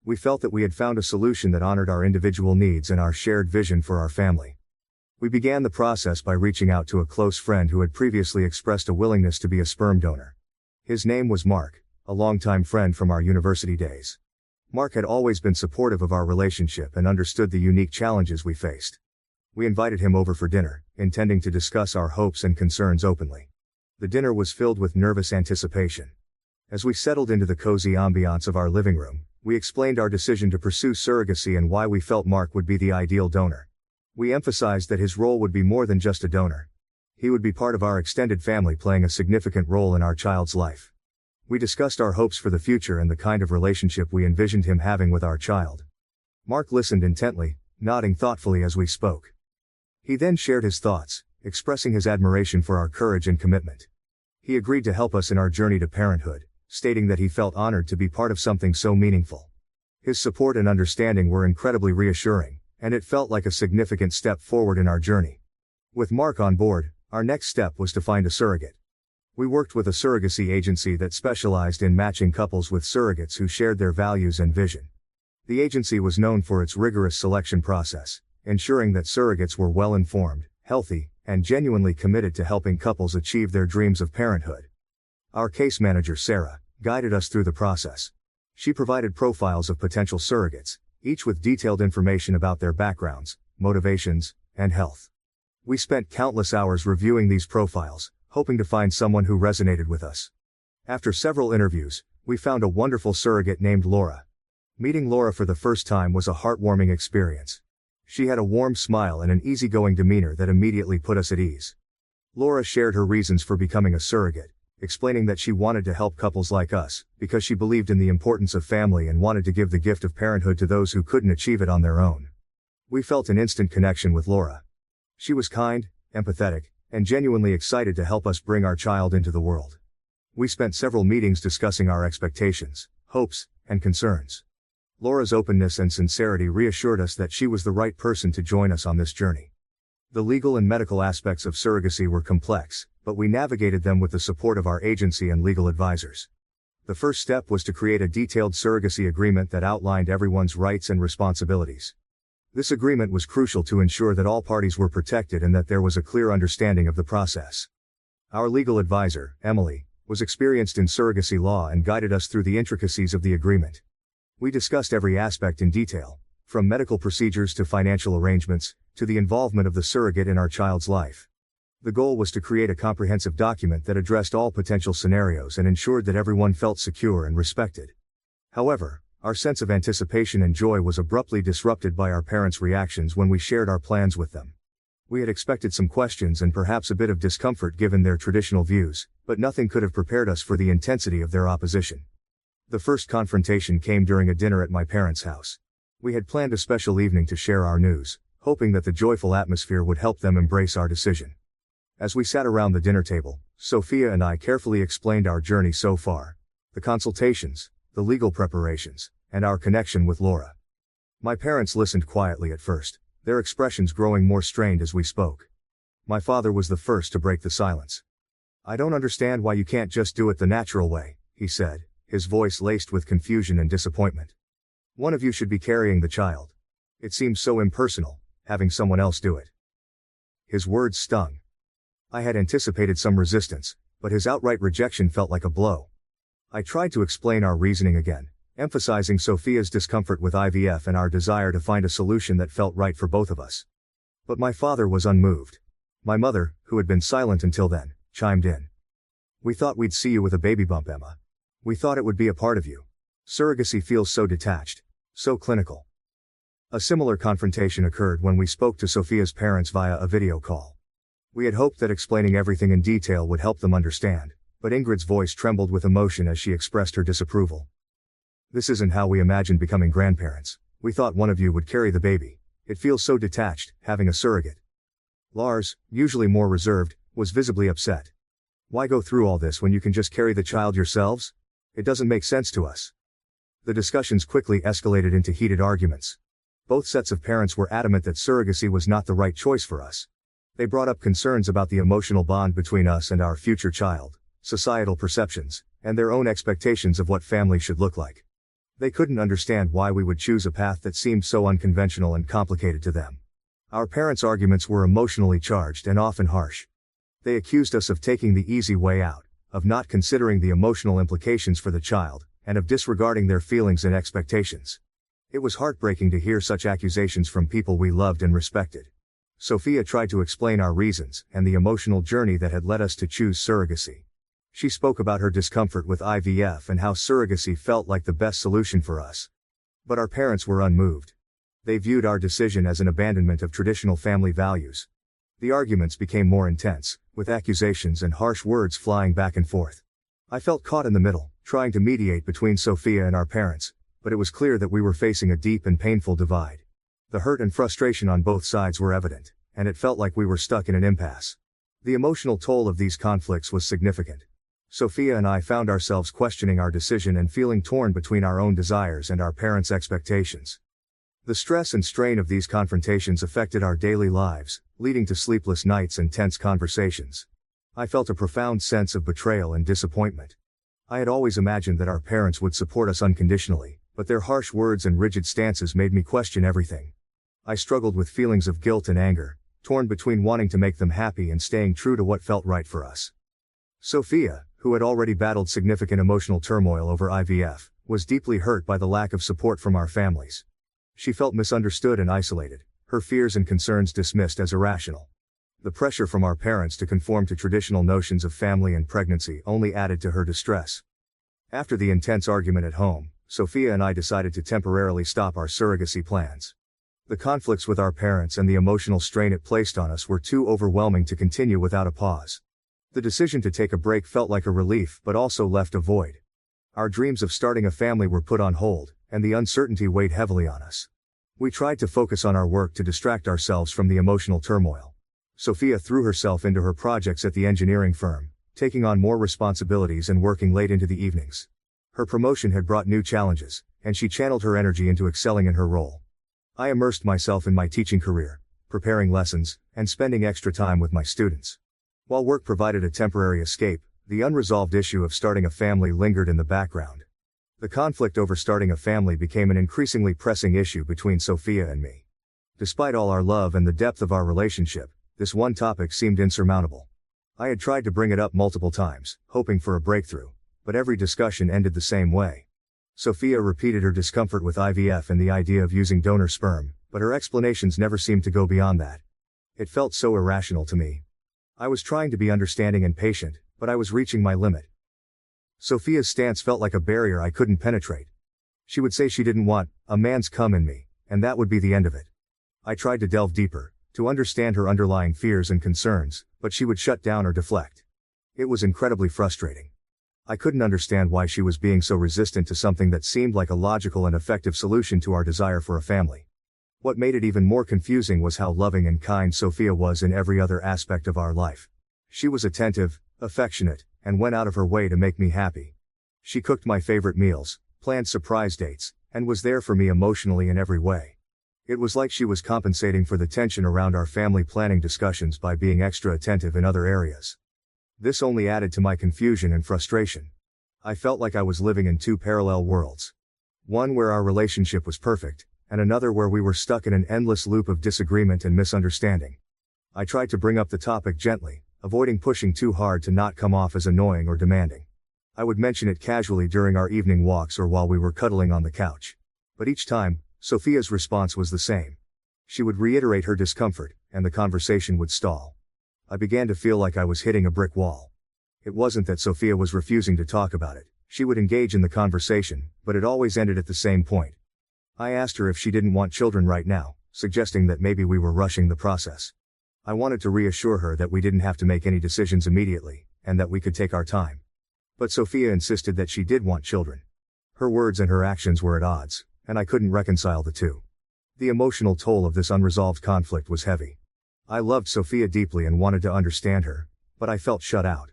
We felt that we had found a solution that honored our individual needs and our shared vision for our family. We began the process by reaching out to a close friend who had previously expressed a willingness to be a sperm donor. His name was Mark, a longtime friend from our university days. Mark had always been supportive of our relationship and understood the unique challenges we faced. We invited him over for dinner, intending to discuss our hopes and concerns openly. The dinner was filled with nervous anticipation. As we settled into the cozy ambiance of our living room, we explained our decision to pursue surrogacy and why we felt Mark would be the ideal donor. We emphasized that his role would be more than just a donor. He would be part of our extended family, playing a significant role in our child's life. We discussed our hopes for the future and the kind of relationship we envisioned him having with our child. Mark listened intently, nodding thoughtfully as we spoke. He then shared his thoughts, expressing his admiration for our courage and commitment. He agreed to help us in our journey to parenthood, stating that he felt honored to be part of something so meaningful. His support and understanding were incredibly reassuring, and it felt like a significant step forward in our journey. With Mark on board, our next step was to find a surrogate. We worked with a surrogacy agency that specialized in matching couples with surrogates who shared their values and vision. The agency was known for its rigorous selection process, ensuring that surrogates were well-informed, healthy, and genuinely committed to helping couples achieve their dreams of parenthood. Our case manager, Sarah, guided us through the process. She provided profiles of potential surrogates, each with detailed information about their backgrounds, motivations, and health. We spent countless hours reviewing these profiles, hoping to find someone who resonated with us. After several interviews, we found a wonderful surrogate named Laura. Meeting Laura for the first time was a heartwarming experience. She had a warm smile and an easygoing demeanor that immediately put us at ease. Laura shared her reasons for becoming a surrogate, explaining that she wanted to help couples like us, because she believed in the importance of family and wanted to give the gift of parenthood to those who couldn't achieve it on their own. We felt an instant connection with Laura. She was kind, empathetic, and genuinely excited to help us bring our child into the world. We spent several meetings discussing our expectations, hopes, and concerns. Laura's openness and sincerity reassured us that she was the right person to join us on this journey. The legal and medical aspects of surrogacy were complex, but we navigated them with the support of our agency and legal advisors. The first step was to create a detailed surrogacy agreement that outlined everyone's rights and responsibilities. This agreement was crucial to ensure that all parties were protected and that there was a clear understanding of the process. Our legal advisor, Emily, was experienced in surrogacy law and guided us through the intricacies of the agreement. We discussed every aspect in detail, from medical procedures to financial arrangements, to the involvement of the surrogate in our child's life. The goal was to create a comprehensive document that addressed all potential scenarios and ensured that everyone felt secure and respected. However, our sense of anticipation and joy was abruptly disrupted by our parents' reactions when we shared our plans with them. We had expected some questions and perhaps a bit of discomfort given their traditional views, but nothing could have prepared us for the intensity of their opposition. The first confrontation came during a dinner at my parents' house. We had planned a special evening to share our news, hoping that the joyful atmosphere would help them embrace our decision. As we sat around the dinner table, Sophia and I carefully explained our journey so far, the consultations, the legal preparations, and our connection with Laura. My parents listened quietly at first, their expressions growing more strained as we spoke. My father was the first to break the silence. "I don't understand why you can't just do it the natural way," he said, his voice laced with confusion and disappointment. "One of you should be carrying the child. It seems so impersonal, having someone else do it." His words stung. I had anticipated some resistance, but his outright rejection felt like a blow. I tried to explain our reasoning again, emphasizing Sophia's discomfort with IVF and our desire to find a solution that felt right for both of us. But my father was unmoved. My mother, who had been silent until then, chimed in. "We thought we'd see you with a baby bump, Emma. We thought it would be a part of you. Surrogacy feels so detached, so clinical." A similar confrontation occurred when we spoke to Sophia's parents via a video call. We had hoped that explaining everything in detail would help them understand, but Ingrid's voice trembled with emotion as she expressed her disapproval. "This isn't how we imagined becoming grandparents. We thought one of you would carry the baby. It feels so detached, having a surrogate." Lars, usually more reserved, was visibly upset. "Why go through all this when you can just carry the child yourselves? It doesn't make sense to us." The discussions quickly escalated into heated arguments. Both sets of parents were adamant that surrogacy was not the right choice for us. They brought up concerns about the emotional bond between us and our future child, societal perceptions, and their own expectations of what family should look like. They couldn't understand why we would choose a path that seemed so unconventional and complicated to them. Our parents' arguments were emotionally charged and often harsh. They accused us of taking the easy way out, of not considering the emotional implications for the child, and of disregarding their feelings and expectations. It was heartbreaking to hear such accusations from people we loved and respected. Sophia tried to explain our reasons and the emotional journey that had led us to choose surrogacy. She spoke about her discomfort with IVF and how surrogacy felt like the best solution for us. But our parents were unmoved. They viewed our decision as an abandonment of traditional family values. The arguments became more intense, with accusations and harsh words flying back and forth. I felt caught in the middle, trying to mediate between Sophia and our parents, but it was clear that we were facing a deep and painful divide. The hurt and frustration on both sides were evident, and it felt like we were stuck in an impasse. The emotional toll of these conflicts was significant. Sophia and I found ourselves questioning our decision and feeling torn between our own desires and our parents' expectations. The stress and strain of these confrontations affected our daily lives, leading to sleepless nights and tense conversations. I felt a profound sense of betrayal and disappointment. I had always imagined that our parents would support us unconditionally, but their harsh words and rigid stances made me question everything. I struggled with feelings of guilt and anger, torn between wanting to make them happy and staying true to what felt right for us. Sophia, who had already battled significant emotional turmoil over IVF, was deeply hurt by the lack of support from our families. She felt misunderstood and isolated, her fears and concerns dismissed as irrational. The pressure from our parents to conform to traditional notions of family and pregnancy only added to her distress. After the intense argument at home, Sophia and I decided to temporarily stop our surrogacy plans. The conflicts with our parents and the emotional strain it placed on us were too overwhelming to continue without a pause. The decision to take a break felt like a relief but also left a void. Our dreams of starting a family were put on hold, and the uncertainty weighed heavily on us. We tried to focus on our work to distract ourselves from the emotional turmoil. Sophia threw herself into her projects at the engineering firm, taking on more responsibilities and working late into the evenings. Her promotion had brought new challenges, and she channeled her energy into excelling in her role. I immersed myself in my teaching career, preparing lessons, and spending extra time with my students. While work provided a temporary escape, the unresolved issue of starting a family lingered in the background. The conflict over starting a family became an increasingly pressing issue between Sophia and me. Despite all our love and the depth of our relationship, this one topic seemed insurmountable. I had tried to bring it up multiple times, hoping for a breakthrough, but every discussion ended the same way. Sophia repeated her discomfort with IVF and the idea of using donor sperm, but her explanations never seemed to go beyond that. It felt so irrational to me. I was trying to be understanding and patient, but I was reaching my limit. Sophia's stance felt like a barrier I couldn't penetrate. She would say she didn't want a man's cum in me, and that would be the end of it. I tried to delve deeper, to understand her underlying fears and concerns, but she would shut down or deflect. It was incredibly frustrating. I couldn't understand why she was being so resistant to something that seemed like a logical and effective solution to our desire for a family. What made it even more confusing was how loving and kind Sophia was in every other aspect of our life. She was attentive, affectionate, and went out of her way to make me happy. She cooked my favorite meals, planned surprise dates, and was there for me emotionally in every way. It was like she was compensating for the tension around our family planning discussions by being extra attentive in other areas. This only added to my confusion and frustration. I felt like I was living in two parallel worlds. One where our relationship was perfect, and another where we were stuck in an endless loop of disagreement and misunderstanding. I tried to bring up the topic gently, avoiding pushing too hard to not come off as annoying or demanding. I would mention it casually during our evening walks or while we were cuddling on the couch. But each time, Sophia's response was the same. She would reiterate her discomfort, and the conversation would stall. I began to feel like I was hitting a brick wall. It wasn't that Sophia was refusing to talk about it. She would engage in the conversation, but it always ended at the same point. I asked her if she didn't want children right now, suggesting that maybe we were rushing the process. I wanted to reassure her that we didn't have to make any decisions immediately, and that we could take our time. But Sophia insisted that she did want children. Her words and her actions were at odds, and I couldn't reconcile the two. The emotional toll of this unresolved conflict was heavy. I loved Sophia deeply and wanted to understand her, but I felt shut out.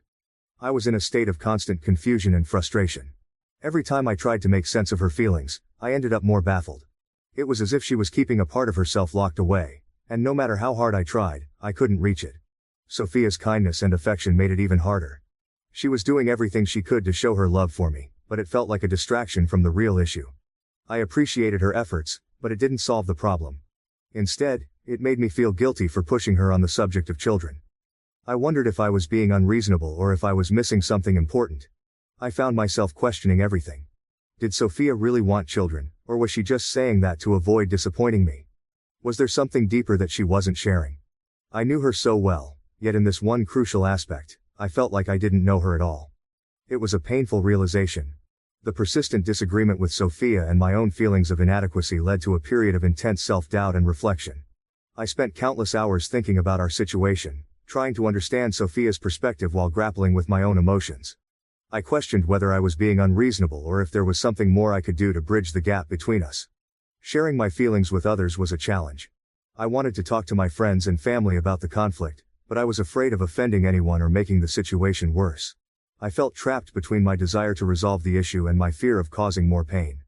I was in a state of constant confusion and frustration. Every time I tried to make sense of her feelings, I ended up more baffled. It was as if she was keeping a part of herself locked away, and no matter how hard I tried, I couldn't reach it. Sophia's kindness and affection made it even harder. She was doing everything she could to show her love for me, but it felt like a distraction from the real issue. I appreciated her efforts, but it didn't solve the problem. Instead, it made me feel guilty for pushing her on the subject of children. I wondered if I was being unreasonable or if I was missing something important. I found myself questioning everything. Did Sophia really want children, or was she just saying that to avoid disappointing me? Was there something deeper that she wasn't sharing? I knew her so well, yet in this one crucial aspect, I felt like I didn't know her at all. It was a painful realization. The persistent disagreement with Sophia and my own feelings of inadequacy led to a period of intense self-doubt and reflection. I spent countless hours thinking about our situation, trying to understand Sophia's perspective while grappling with my own emotions. I questioned whether I was being unreasonable or if there was something more I could do to bridge the gap between us. Sharing my feelings with others was a challenge. I wanted to talk to my friends and family about the conflict, but I was afraid of offending anyone or making the situation worse. I felt trapped between my desire to resolve the issue and my fear of causing more pain.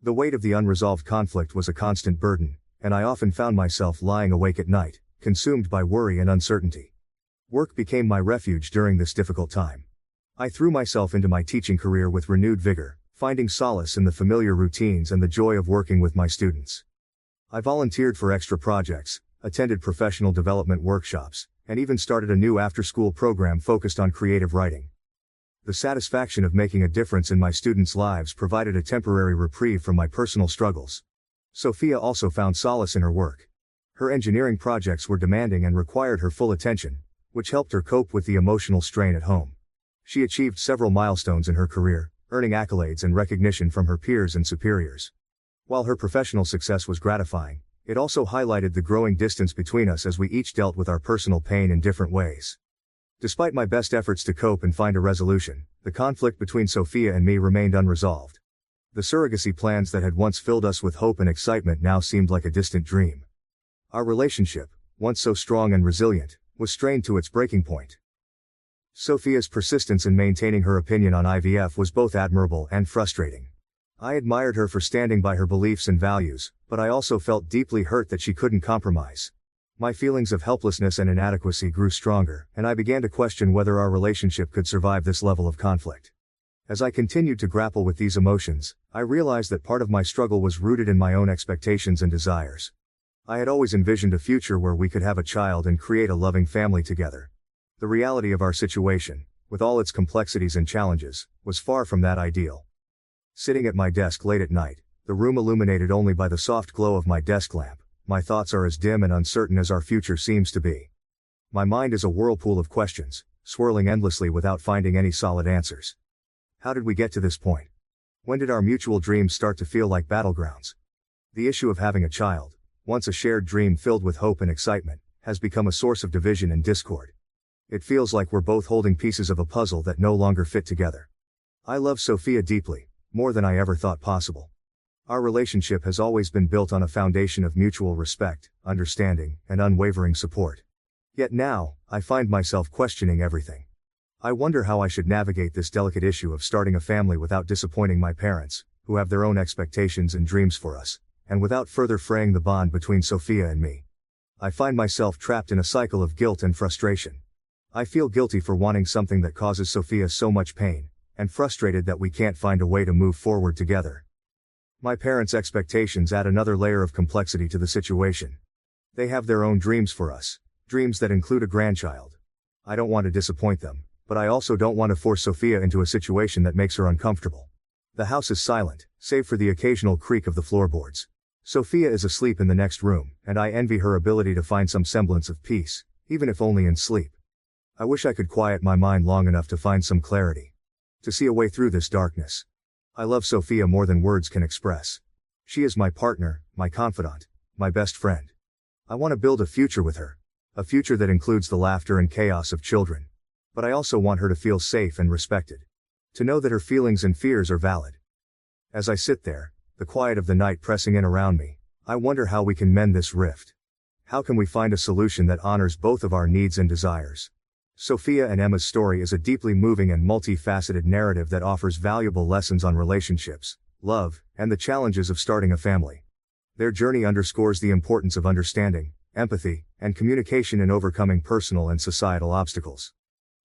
The weight of the unresolved conflict was a constant burden, and I often found myself lying awake at night, consumed by worry and uncertainty. Work became my refuge during this difficult time. I threw myself into my teaching career with renewed vigor, finding solace in the familiar routines and the joy of working with my students. I volunteered for extra projects, attended professional development workshops, and even started a new after-school program focused on creative writing. The satisfaction of making a difference in my students' lives provided a temporary reprieve from my personal struggles. Sophia also found solace in her work. Her engineering projects were demanding and required her full attention, which helped her cope with the emotional strain at home. She achieved several milestones in her career, earning accolades and recognition from her peers and superiors. While her professional success was gratifying, it also highlighted the growing distance between us as we each dealt with our personal pain in different ways. Despite my best efforts to cope and find a resolution, the conflict between Sophia and me remained unresolved. The surrogacy plans that had once filled us with hope and excitement now seemed like a distant dream. Our relationship, once so strong and resilient, was strained to its breaking point. Sophia's persistence in maintaining her opinion on IVF was both admirable and frustrating. I admired her for standing by her beliefs and values, but I also felt deeply hurt that she couldn't compromise. My feelings of helplessness and inadequacy grew stronger, and I began to question whether our relationship could survive this level of conflict. As I continued to grapple with these emotions, I realized that part of my struggle was rooted in my own expectations and desires. I had always envisioned a future where we could have a child and create a loving family together. The reality of our situation, with all its complexities and challenges, was far from that ideal. Sitting at my desk late at night, the room illuminated only by the soft glow of my desk lamp, my thoughts are as dim and uncertain as our future seems to be. My mind is a whirlpool of questions, swirling endlessly without finding any solid answers. How did we get to this point? When did our mutual dreams start to feel like battlegrounds? The issue of having a child, once a shared dream filled with hope and excitement, has become a source of division and discord. It feels like we're both holding pieces of a puzzle that no longer fit together. I love Sophia deeply, more than I ever thought possible. Our relationship has always been built on a foundation of mutual respect, understanding, and unwavering support. Yet now, I find myself questioning everything. I wonder how I should navigate this delicate issue of starting a family without disappointing my parents, who have their own expectations and dreams for us, and without further fraying the bond between Sophia and me. I find myself trapped in a cycle of guilt and frustration. I feel guilty for wanting something that causes Sophia so much pain, and frustrated that we can't find a way to move forward together. My parents' expectations add another layer of complexity to the situation. They have their own dreams for us, dreams that include a grandchild. I don't want to disappoint them, but I also don't want to force Sophia into a situation that makes her uncomfortable. The house is silent, save for the occasional creak of the floorboards. Sophia is asleep in the next room, and I envy her ability to find some semblance of peace, even if only in sleep. I wish I could quiet my mind long enough to find some clarity, to see a way through this darkness. I love Sophia more than words can express. She is my partner, my confidant, my best friend. I want to build a future with her. A future that includes the laughter and chaos of children. But I also want her to feel safe and respected. To know that her feelings and fears are valid. As I sit there, the quiet of the night pressing in around me, I wonder how we can mend this rift. How can we find a solution that honors both of our needs and desires? Sophia and Emma's story is a deeply moving and multifaceted narrative that offers valuable lessons on relationships, love, and the challenges of starting a family. Their journey underscores the importance of understanding, empathy, and communication in overcoming personal and societal obstacles.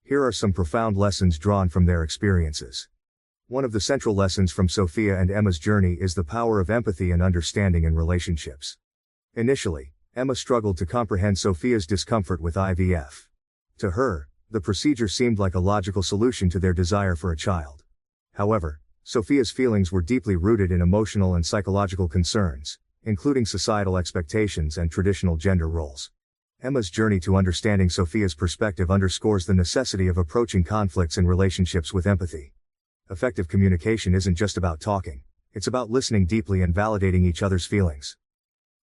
Here are some profound lessons drawn from their experiences. One of the central lessons from Sophia and Emma's journey is the power of empathy and understanding in relationships. Initially, Emma struggled to comprehend Sophia's discomfort with IVF. To her, the procedure seemed like a logical solution to their desire for a child. However, Sophia's feelings were deeply rooted in emotional and psychological concerns, including societal expectations and traditional gender roles. Emma's journey to understanding Sophia's perspective underscores the necessity of approaching conflicts in relationships with empathy. Effective communication isn't just about talking, it's about listening deeply and validating each other's feelings.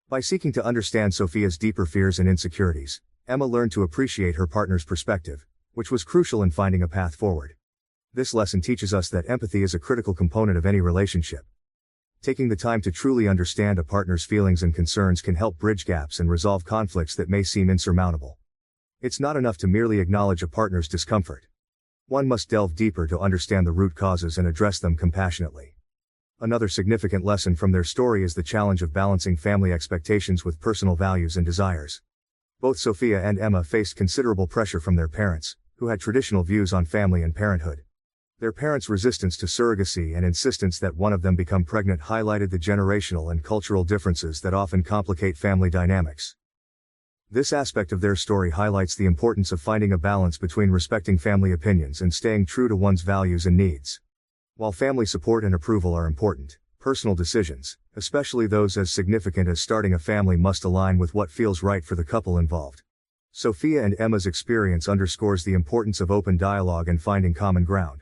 By seeking to understand Sophia's deeper fears and insecurities, Emma learned to appreciate her partner's perspective, which was crucial in finding a path forward. This lesson teaches us that empathy is a critical component of any relationship. Taking the time to truly understand a partner's feelings and concerns can help bridge gaps and resolve conflicts that may seem insurmountable. It's not enough to merely acknowledge a partner's discomfort. One must delve deeper to understand the root causes and address them compassionately. Another significant lesson from their story is the challenge of balancing family expectations with personal values and desires. Both Sophia and Emma faced considerable pressure from their parents, who had traditional views on family and parenthood. Their parents' resistance to surrogacy and insistence that one of them become pregnant highlighted the generational and cultural differences that often complicate family dynamics. This aspect of their story highlights the importance of finding a balance between respecting family opinions and staying true to one's values and needs. While family support and approval are important, personal decisions, especially those as significant as starting a family, must align with what feels right for the couple involved. Sophia and Emma's experience underscores the importance of open dialogue and finding common ground.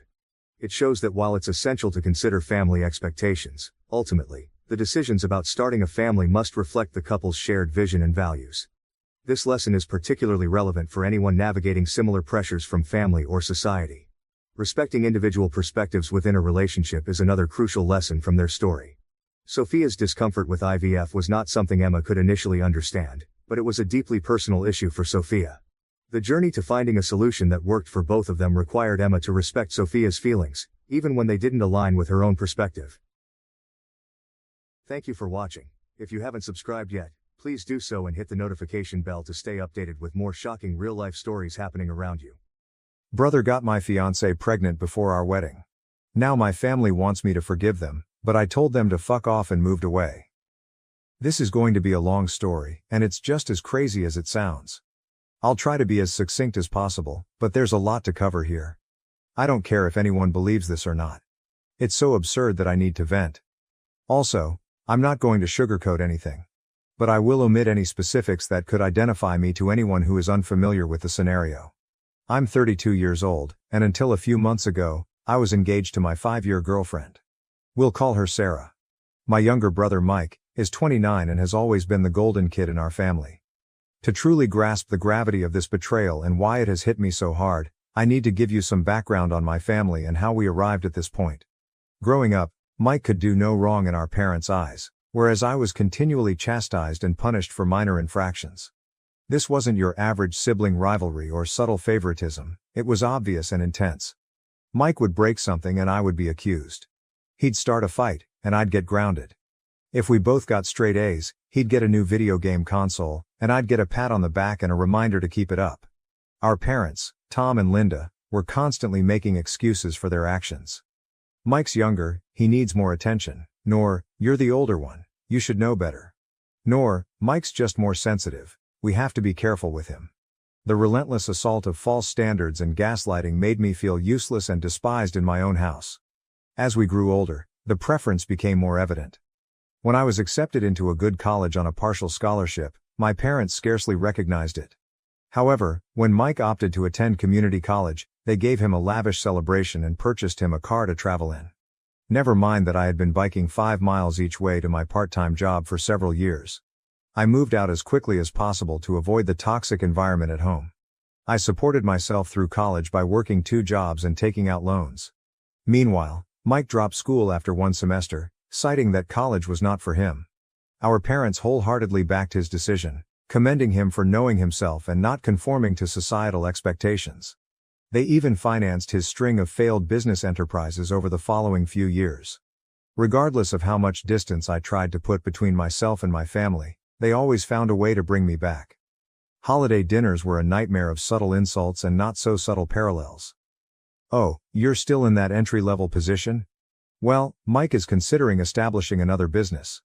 It shows that while it's essential to consider family expectations, ultimately, the decisions about starting a family must reflect the couple's shared vision and values. This lesson is particularly relevant for anyone navigating similar pressures from family or society. Respecting individual perspectives within a relationship is another crucial lesson from their story. Sophia's discomfort with IVF was not something Emma could initially understand, but it was a deeply personal issue for Sophia. The journey to finding a solution that worked for both of them required Emma to respect Sophia's feelings, even when they didn't align with her own perspective. Thank you for watching. If you haven't subscribed yet, please do so and hit the notification bell to stay updated with more shocking real-life stories happening around you. Brother got my fiancée pregnant before our wedding. Now my family wants me to forgive them, but I told them to fuck off and moved away. This is going to be a long story, and it's just as crazy as it sounds. I'll try to be as succinct as possible, but there's a lot to cover here. I don't care if anyone believes this or not. It's so absurd that I need to vent. Also, I'm not going to sugarcoat anything. But I will omit any specifics that could identify me to anyone who is unfamiliar with the scenario. I'm 32 years old, and until a few months ago, I was engaged to my 5-year girlfriend. We'll call her Sarah. My younger brother Mike is 29 and has always been the golden kid in our family. To truly grasp the gravity of this betrayal and why it has hit me so hard, I need to give you some background on my family and how we arrived at this point. Growing up, Mike could do no wrong in our parents' eyes, whereas I was continually chastised and punished for minor infractions. This wasn't your average sibling rivalry or subtle favoritism, it was obvious and intense. Mike would break something and I would be accused. He'd start a fight, and I'd get grounded. If we both got straight A's, he'd get a new video game console, and I'd get a pat on the back and a reminder to keep it up. Our parents, Tom and Linda, were constantly making excuses for their actions. Mike's younger, he needs more attention, nor, you're the older one, you should know better. Nor, Mike's just more sensitive, we have to be careful with him. The relentless assault of false standards and gaslighting made me feel useless and despised in my own house. As we grew older, the preference became more evident. When I was accepted into a good college on a partial scholarship, my parents scarcely recognized it. However, when Mike opted to attend community college, they gave him a lavish celebration and purchased him a car to travel in. Never mind that I had been biking 5 miles each way to my part-time job for several years. I moved out as quickly as possible to avoid the toxic environment at home. I supported myself through college by working 2 jobs and taking out loans. Meanwhile, Mike dropped school after 1 semester, citing that college was not for him. Our parents wholeheartedly backed his decision, commending him for knowing himself and not conforming to societal expectations. They even financed his string of failed business enterprises over the following few years. Regardless of how much distance I tried to put between myself and my family, they always found a way to bring me back. Holiday dinners were a nightmare of subtle insults and not so subtle parallels. "Oh, you're still in that entry-level position? Well, Mike is considering establishing another business.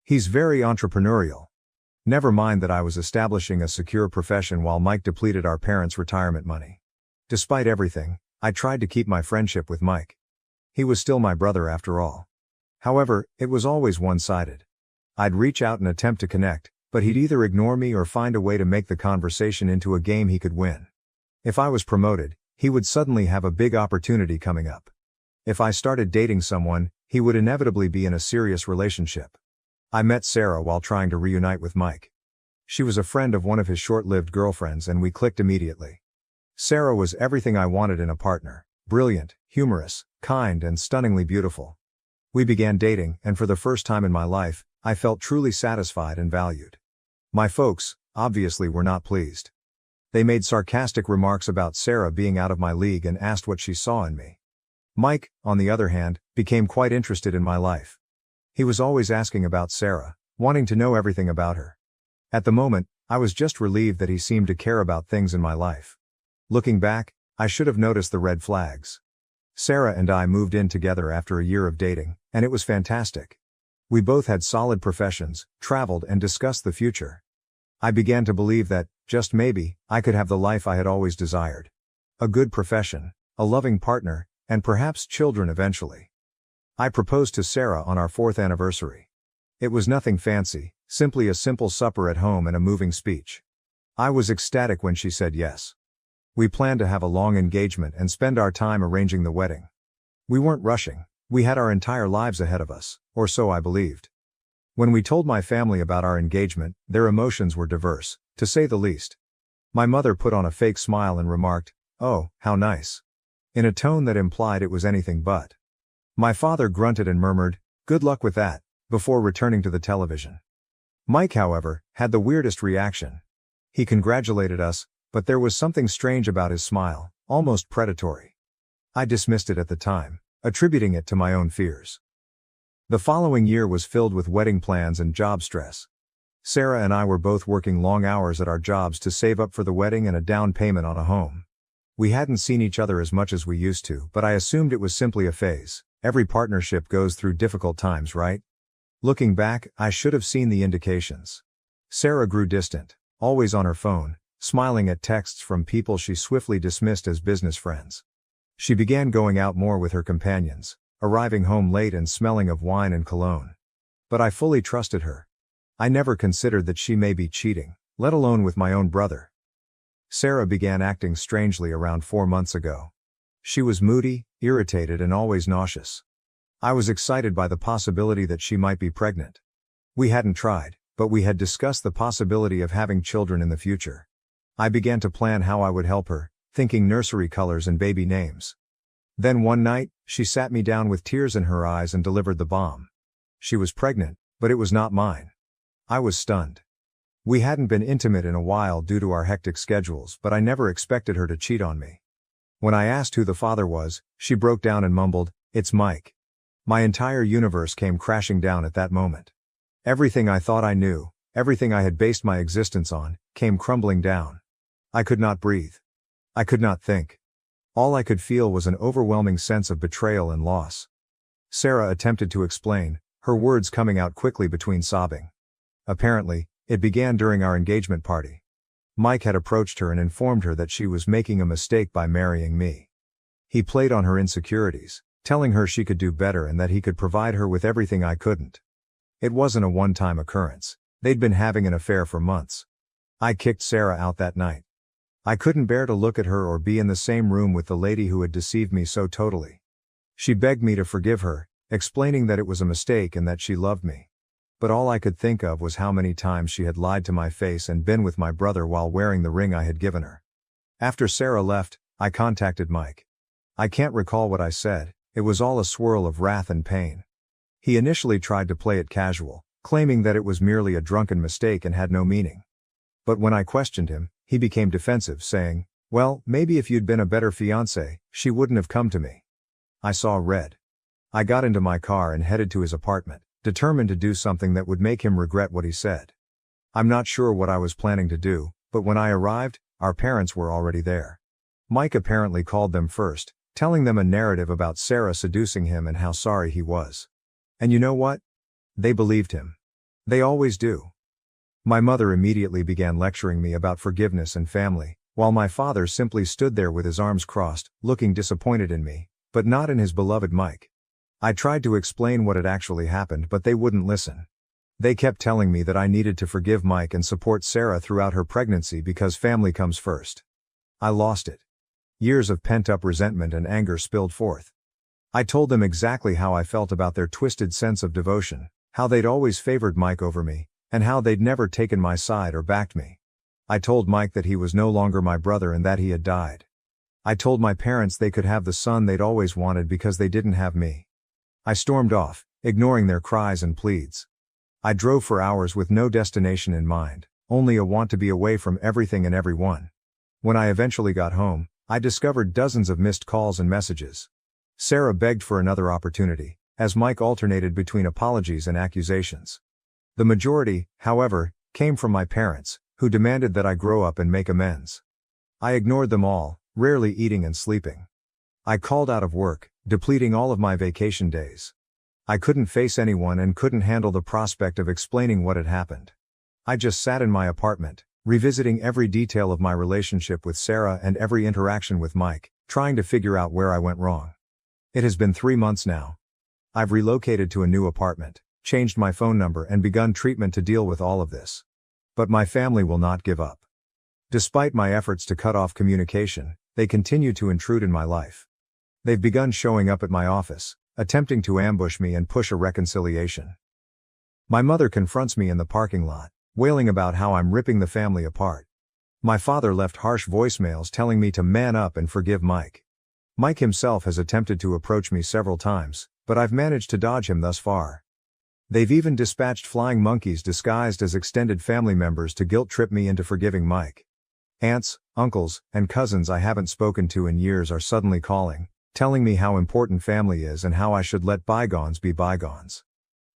He's very entrepreneurial. Never mind that I was establishing a secure profession while Mike depleted our parents' retirement money. Despite everything, I tried to keep my friendship with Mike. He was still my brother after all. However, it was always one-sided. I'd reach out and attempt to connect, but he'd either ignore me or find a way to make the conversation into a game he could win. If I was promoted, he would suddenly have a big opportunity coming up. If I started dating someone, he would inevitably be in a serious relationship. I met Sarah while trying to reunite with Mike. She was a friend of one of his short-lived girlfriends and we clicked immediately. Sarah was everything I wanted in a partner: brilliant, humorous, kind, and stunningly beautiful. We began dating, and for the first time in my life, I felt truly satisfied and valued. My folks, obviously, were not pleased. They made sarcastic remarks about Sarah being out of my league and asked what she saw in me. Mike, on the other hand, became quite interested in my life. He was always asking about Sarah, wanting to know everything about her. At the moment, I was just relieved that he seemed to care about things in my life. Looking back, I should have noticed the red flags. Sarah and I moved in together after a year of dating, and it was fantastic. We both had solid professions, traveled, and discussed the future. I began to believe that, just maybe, I could have the life I had always desired. A good profession, a loving partner, and perhaps children eventually. I proposed to Sarah on our 4th anniversary. It was nothing fancy, simply a simple supper at home and a moving speech. I was ecstatic when she said yes. We planned to have a long engagement and spend our time arranging the wedding. We weren't rushing, we had our entire lives ahead of us, or so I believed. When we told my family about our engagement, their emotions were diverse, to say the least. My mother put on a fake smile and remarked, "Oh, how nice," in a tone that implied it was anything but. My father grunted and murmured, "Good luck with that," before returning to the television. Mike, however, had the weirdest reaction. He congratulated us, but there was something strange about his smile, almost predatory. I dismissed it at the time, attributing it to my own fears. The following year was filled with wedding plans and job stress. Sarah and I were both working long hours at our jobs to save up for the wedding and a down payment on a home. We hadn't seen each other as much as we used to, but I assumed it was simply a phase. Every partnership goes through difficult times, right? Looking back, I should have seen the indications. Sarah grew distant, always on her phone, smiling at texts from people she swiftly dismissed as business friends. She began going out more with her companions, arriving home late and smelling of wine and cologne. But I fully trusted her. I never considered that she may be cheating, let alone with my own brother. Sarah began acting strangely around 4 months ago. She was moody, irritated, and always nauseous. I was excited by the possibility that she might be pregnant. We hadn't tried, but we had discussed the possibility of having children in the future. I began to plan how I would help her, thinking nursery colors and baby names. Then one night, she sat me down with tears in her eyes and delivered the bomb. She was pregnant, but it was not mine. I was stunned. We hadn't been intimate in a while due to our hectic schedules, but I never expected her to cheat on me. When I asked who the father was, she broke down and mumbled, "It's Mike." My entire universe came crashing down at that moment. Everything I thought I knew, everything I had based my existence on, came crumbling down. I could not breathe. I could not think. All I could feel was an overwhelming sense of betrayal and loss. Sarah attempted to explain, her words coming out quickly between sobbing. Apparently, it began during our engagement party. Mike had approached her and informed her that she was making a mistake by marrying me. He played on her insecurities, telling her she could do better and that he could provide her with everything I couldn't. It wasn't a one-time occurrence. They'd been having an affair for months. I kicked Sarah out that night. I couldn't bear to look at her or be in the same room with the lady who had deceived me so totally. She begged me to forgive her, explaining that it was a mistake and that she loved me. But all I could think of was how many times she had lied to my face and been with my brother while wearing the ring I had given her. After Sarah left, I contacted Mike. I can't recall what I said, it was all a swirl of wrath and pain. He initially tried to play it casual, claiming that it was merely a drunken mistake and had no meaning. But when I questioned him, he became defensive, saying, "Well, maybe if you'd been a better fiancé, she wouldn't have come to me." I saw red. I got into my car and headed to his apartment, determined to do something that would make him regret what he said. I'm not sure what I was planning to do, but when I arrived, our parents were already there. Mike apparently called them first, telling them a narrative about Sarah seducing him and how sorry he was. And you know what? They believed him. They always do. My mother immediately began lecturing me about forgiveness and family, while my father simply stood there with his arms crossed, looking disappointed in me, but not in his beloved Mike. I tried to explain what had actually happened, but they wouldn't listen. They kept telling me that I needed to forgive Mike and support Sarah throughout her pregnancy because family comes first. I lost it. Years of pent-up resentment and anger spilled forth. I told them exactly how I felt about their twisted sense of devotion, how they'd always favored Mike over me, and how they'd never taken my side or backed me. I told Mike that he was no longer my brother and that he had died. I told my parents they could have the son they'd always wanted because they didn't have me. I stormed off, ignoring their cries and pleads. I drove for hours with no destination in mind, only a want to be away from everything and everyone. When I eventually got home, I discovered dozens of missed calls and messages. Sarah begged for another opportunity, as Mike alternated between apologies and accusations. The majority, however, came from my parents, who demanded that I grow up and make amends. I ignored them all, rarely eating and sleeping. I called out of work, depleting all of my vacation days. I couldn't face anyone and couldn't handle the prospect of explaining what had happened. I just sat in my apartment, revisiting every detail of my relationship with Sarah and every interaction with Mike, trying to figure out where I went wrong. It has been 3 months now. I've relocated to a new apartment, changed my phone number and begun treatment to deal with all of this. But my family will not give up. Despite my efforts to cut off communication, they continue to intrude in my life. They've begun showing up at my office, attempting to ambush me and push a reconciliation. My mother confronts me in the parking lot, wailing about how I'm ripping the family apart. My father left harsh voicemails telling me to man up and forgive Mike. Mike himself has attempted to approach me several times, but I've managed to dodge him thus far. They've even dispatched flying monkeys disguised as extended family members to guilt-trip me into forgiving Mike. Aunts, uncles, and cousins I haven't spoken to in years are suddenly calling, telling me how important family is and how I should let bygones be bygones.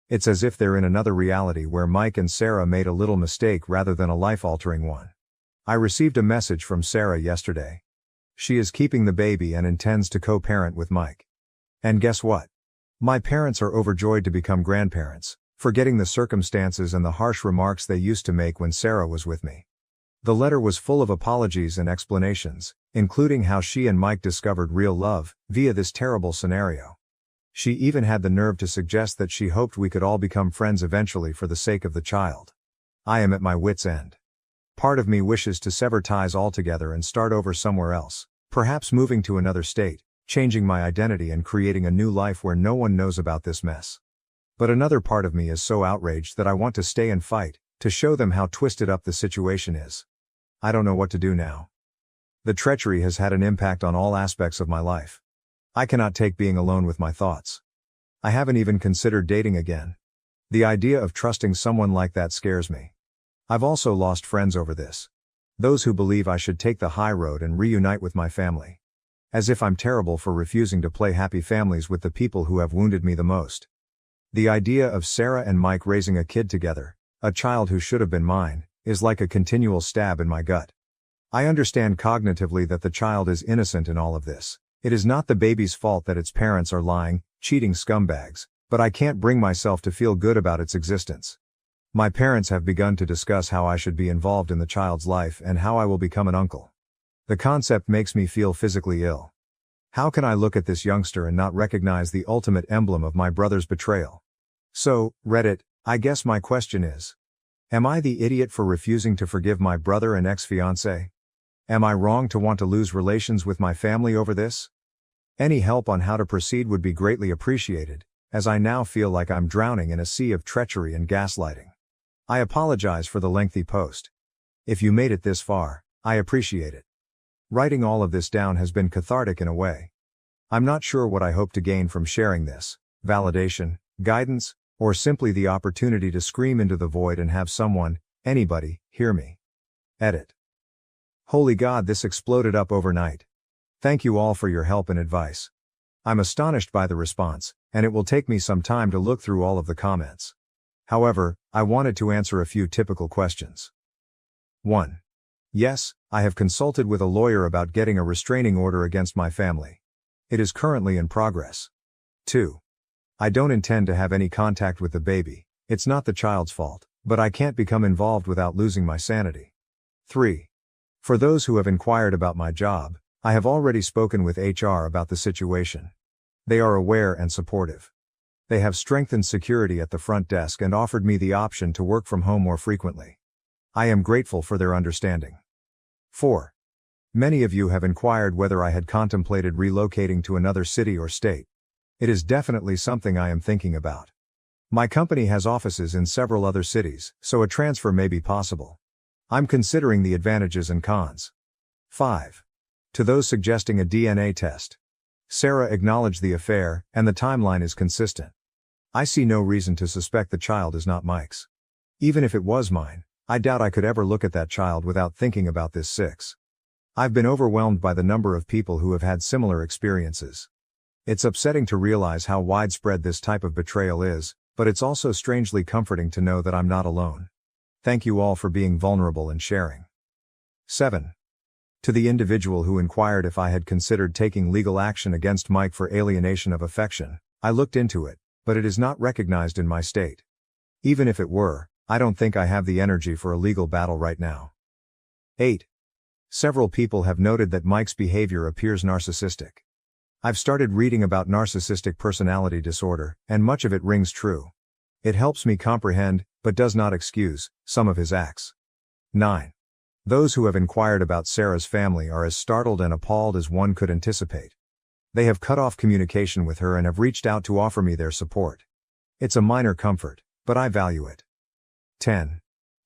It's as if they're in another reality where Mike and Sarah made a little mistake rather than a life-altering one. I received a message from Sarah yesterday. She is keeping the baby and intends to co-parent with Mike. And guess what? My parents are overjoyed to become grandparents, forgetting the circumstances and the harsh remarks they used to make when Sarah was with me. The letter was full of apologies and explanations, including how she and Mike discovered real love via this terrible scenario. She even had the nerve to suggest that she hoped we could all become friends eventually for the sake of the child. I am at my wit's end. Part of me wishes to sever ties altogether and start over somewhere else, perhaps moving to another state, changing my identity and creating a new life where no one knows about this mess. But another part of me is so outraged that I want to stay and fight, to show them how twisted up the situation is. I don't know what to do now. The treachery has had an impact on all aspects of my life. I cannot take being alone with my thoughts. I haven't even considered dating again. The idea of trusting someone like that scares me. I've also lost friends over this. Those who believe I should take the high road and reunite with my family. As if I'm terrible for refusing to play happy families with the people who have wounded me the most. The idea of Sarah and Mike raising a kid together, a child who should have been mine, is like a continual stab in my gut. I understand cognitively that the child is innocent in all of this. It is not the baby's fault that its parents are lying, cheating scumbags, but I can't bring myself to feel good about its existence. My parents have begun to discuss how I should be involved in the child's life and how I will become an uncle. The concept makes me feel physically ill. How can I look at this youngster and not recognize the ultimate emblem of my brother's betrayal? So, Reddit, I guess my question is, am I the idiot for refusing to forgive my brother and ex-fiancé? Am I wrong to want to lose relations with my family over this? Any help on how to proceed would be greatly appreciated, as I now feel like I'm drowning in a sea of treachery and gaslighting. I apologize for the lengthy post. If you made it this far, I appreciate it. Writing all of this down has been cathartic in a way. I'm not sure what I hope to gain from sharing this: validation, guidance, or simply the opportunity to scream into the void and have someone, anybody, hear me. Edit. Holy God, this exploded up overnight. Thank you all for your help and advice. I'm astonished by the response, and it will take me some time to look through all of the comments. However, I wanted to answer a few typical questions. 1. Yes, I have consulted with a lawyer about getting a restraining order against my family. It is currently in progress. 2. I don't intend to have any contact with the baby. It's not the child's fault, But I can't become involved without losing my sanity. 3. For those who have inquired about my job, I have already spoken with HR about the situation. They are aware and supportive. They have strengthened security at the front desk and offered me the option to work from home more frequently. I am grateful for their understanding. 4. Many of you have inquired whether I had contemplated relocating to another city or state. It is definitely something I am thinking about. My company has offices in several other cities, so a transfer may be possible. I'm considering the advantages and cons. 5. To those suggesting a DNA test. Sarah acknowledged the affair, and the timeline is consistent. I see no reason to suspect the child is not Mike's. Even if it was mine, I doubt I could ever look at that child without thinking about this. 6. I've been overwhelmed by the number of people who have had similar experiences. It's upsetting to realize how widespread this type of betrayal is, but it's also strangely comforting to know that I'm not alone. Thank you all for being vulnerable and sharing. 7. To the individual who inquired if I had considered taking legal action against Mike for alienation of affection, I looked into it, but it is not recognized in my state. Even if it were, I don't think I have the energy for a legal battle right now. 8. Several people have noted that Mike's behavior appears narcissistic. I've started reading about narcissistic personality disorder, and much of it rings true. It helps me comprehend, but does not excuse, some of his acts. 9. Those who have inquired about Sarah's family are as startled and appalled as one could anticipate. They have cut off communication with her and have reached out to offer me their support. It's a minor comfort, but I value it. 10.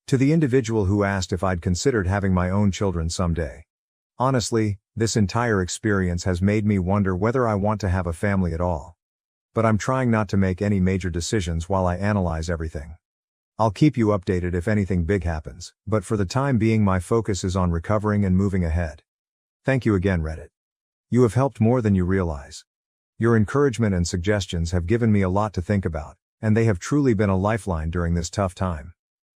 To the individual who asked if I'd considered having my own children someday. Honestly, this entire experience has made me wonder whether I want to have a family at all. But I'm trying not to make any major decisions while I analyze everything. I'll keep you updated if anything big happens, but for the time being my focus is on recovering and moving ahead. Thank you again, Reddit. You have helped more than you realize. Your encouragement and suggestions have given me a lot to think about, and they have truly been a lifeline during this tough time.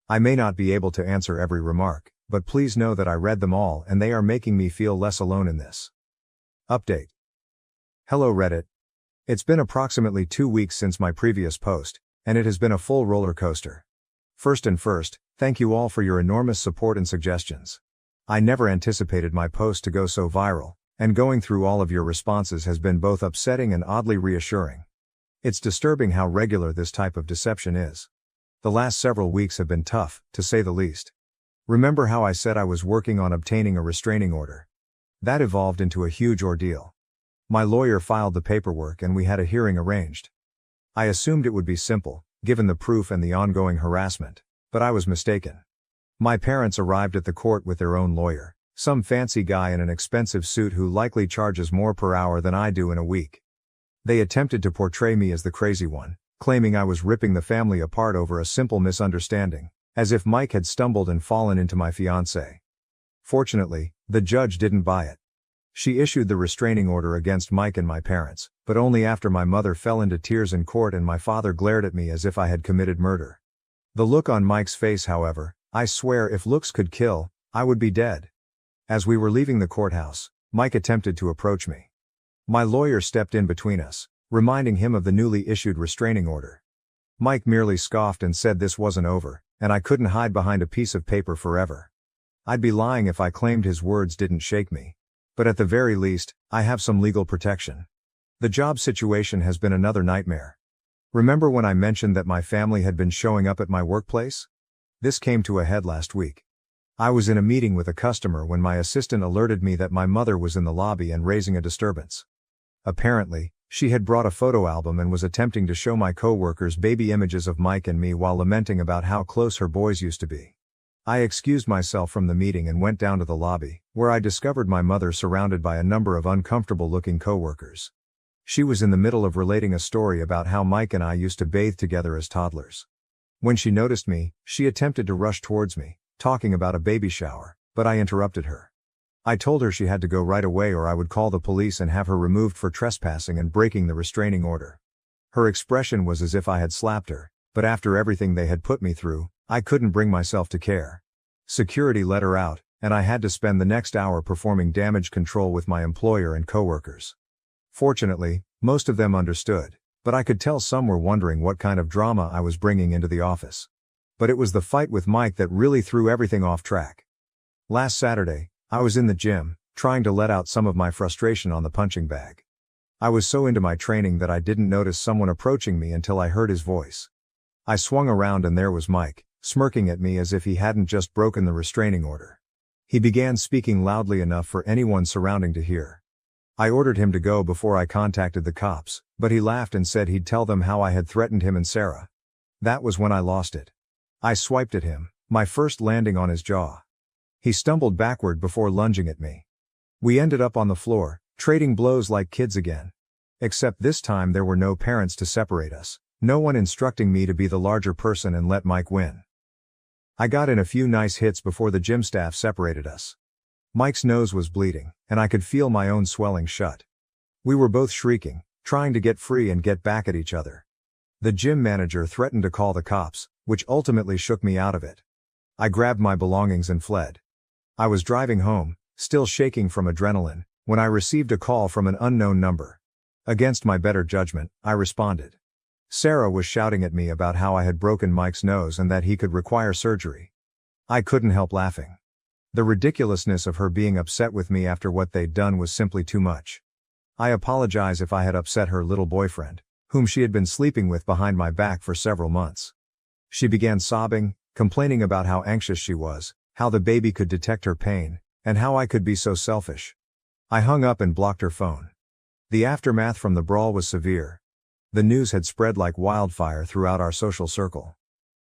I may not be able to answer every remark, but please know that I read them all and they are making me feel less alone in this. Update. Hello Reddit. It's been approximately 2 weeks since my previous post, and it has been a full roller coaster. First, thank you all for your enormous support and suggestions. I never anticipated my post to go so viral, and going through all of your responses has been both upsetting and oddly reassuring. It's disturbing how regular this type of deception is. The last several weeks have been tough, to say the least. Remember how I said I was working on obtaining a restraining order? That evolved into a huge ordeal. My lawyer filed the paperwork and we had a hearing arranged. I assumed it would be simple, given the proof and the ongoing harassment, but I was mistaken. My parents arrived at the court with their own lawyer, some fancy guy in an expensive suit who likely charges more per hour than I do in a week. They attempted to portray me as the crazy one, claiming I was ripping the family apart over a simple misunderstanding, as if Mike had stumbled and fallen into my fiancé. Fortunately, the judge didn't buy it. She issued the restraining order against Mike and my parents, but only after my mother fell into tears in court and my father glared at me as if I had committed murder. The look on Mike's face, however, I swear if looks could kill, I would be dead. As we were leaving the courthouse, Mike attempted to approach me. My lawyer stepped in between us, reminding him of the newly issued restraining order. Mike merely scoffed and said this wasn't over, and I couldn't hide behind a piece of paper forever. I'd be lying if I claimed his words didn't shake me. But at the very least, I have some legal protection. The job situation has been another nightmare. Remember when I mentioned that my family had been showing up at my workplace? This came to a head last week. I was in a meeting with a customer when my assistant alerted me that my mother was in the lobby and raising a disturbance. Apparently, she had brought a photo album and was attempting to show my coworkers baby images of Mike and me while lamenting about how close her boys used to be. I excused myself from the meeting and went down to the lobby, where I discovered my mother surrounded by a number of uncomfortable-looking coworkers. She was in the middle of relating a story about how Mike and I used to bathe together as toddlers. When she noticed me, she attempted to rush towards me, talking about a baby shower, but I interrupted her. I told her she had to go right away or I would call the police and have her removed for trespassing and breaking the restraining order. Her expression was as if I had slapped her, but after everything they had put me through, I couldn't bring myself to care. Security let her out, and I had to spend the next hour performing damage control with my employer and coworkers. Fortunately, most of them understood, but I could tell some were wondering what kind of drama I was bringing into the office. But it was the fight with Mike that really threw everything off track. Last Saturday, I was in the gym, trying to let out some of my frustration on the punching bag. I was so into my training that I didn't notice someone approaching me until I heard his voice. I swung around and there was Mike, smirking at me as if he hadn't just broken the restraining order. He began speaking loudly enough for anyone surrounding to hear. I ordered him to go before I contacted the cops, but he laughed and said he'd tell them how I had threatened him and Sarah. That was when I lost it. I swiped at him, my first landing on his jaw. He stumbled backward before lunging at me. We ended up on the floor, trading blows like kids again. Except this time there were no parents to separate us, no one instructing me to be the larger person and let Mike win. I got in a few nice hits before the gym staff separated us. Mike's nose was bleeding, and I could feel my own swelling shut. We were both shrieking, trying to get free and get back at each other. The gym manager threatened to call the cops, which ultimately shook me out of it. I grabbed my belongings and fled. I was driving home, still shaking from adrenaline, when I received a call from an unknown number. Against my better judgment, I responded. Sarah was shouting at me about how I had broken Mike's nose and that he could require surgery. I couldn't help laughing. The ridiculousness of her being upset with me after what they'd done was simply too much. I apologize if I had upset her little boyfriend, whom she had been sleeping with behind my back for several months. She began sobbing, complaining about how anxious she was, how the baby could detect her pain, and how I could be so selfish. I hung up and blocked her phone. The aftermath from the brawl was severe. The news had spread like wildfire throughout our social circle.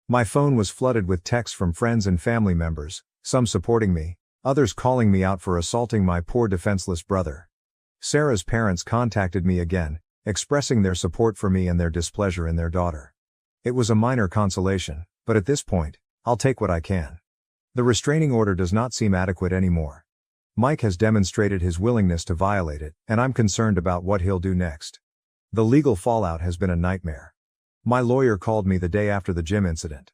My phone was flooded with texts from friends and family members, some supporting me, others calling me out for assaulting my poor defenseless brother. Sarah's parents contacted me again, expressing their support for me and their displeasure in their daughter. It was a minor consolation, but at this point, I'll take what I can. The restraining order does not seem adequate anymore. Mike has demonstrated his willingness to violate it, and I'm concerned about what he'll do next. The legal fallout has been a nightmare. My lawyer called me the day after the gym incident.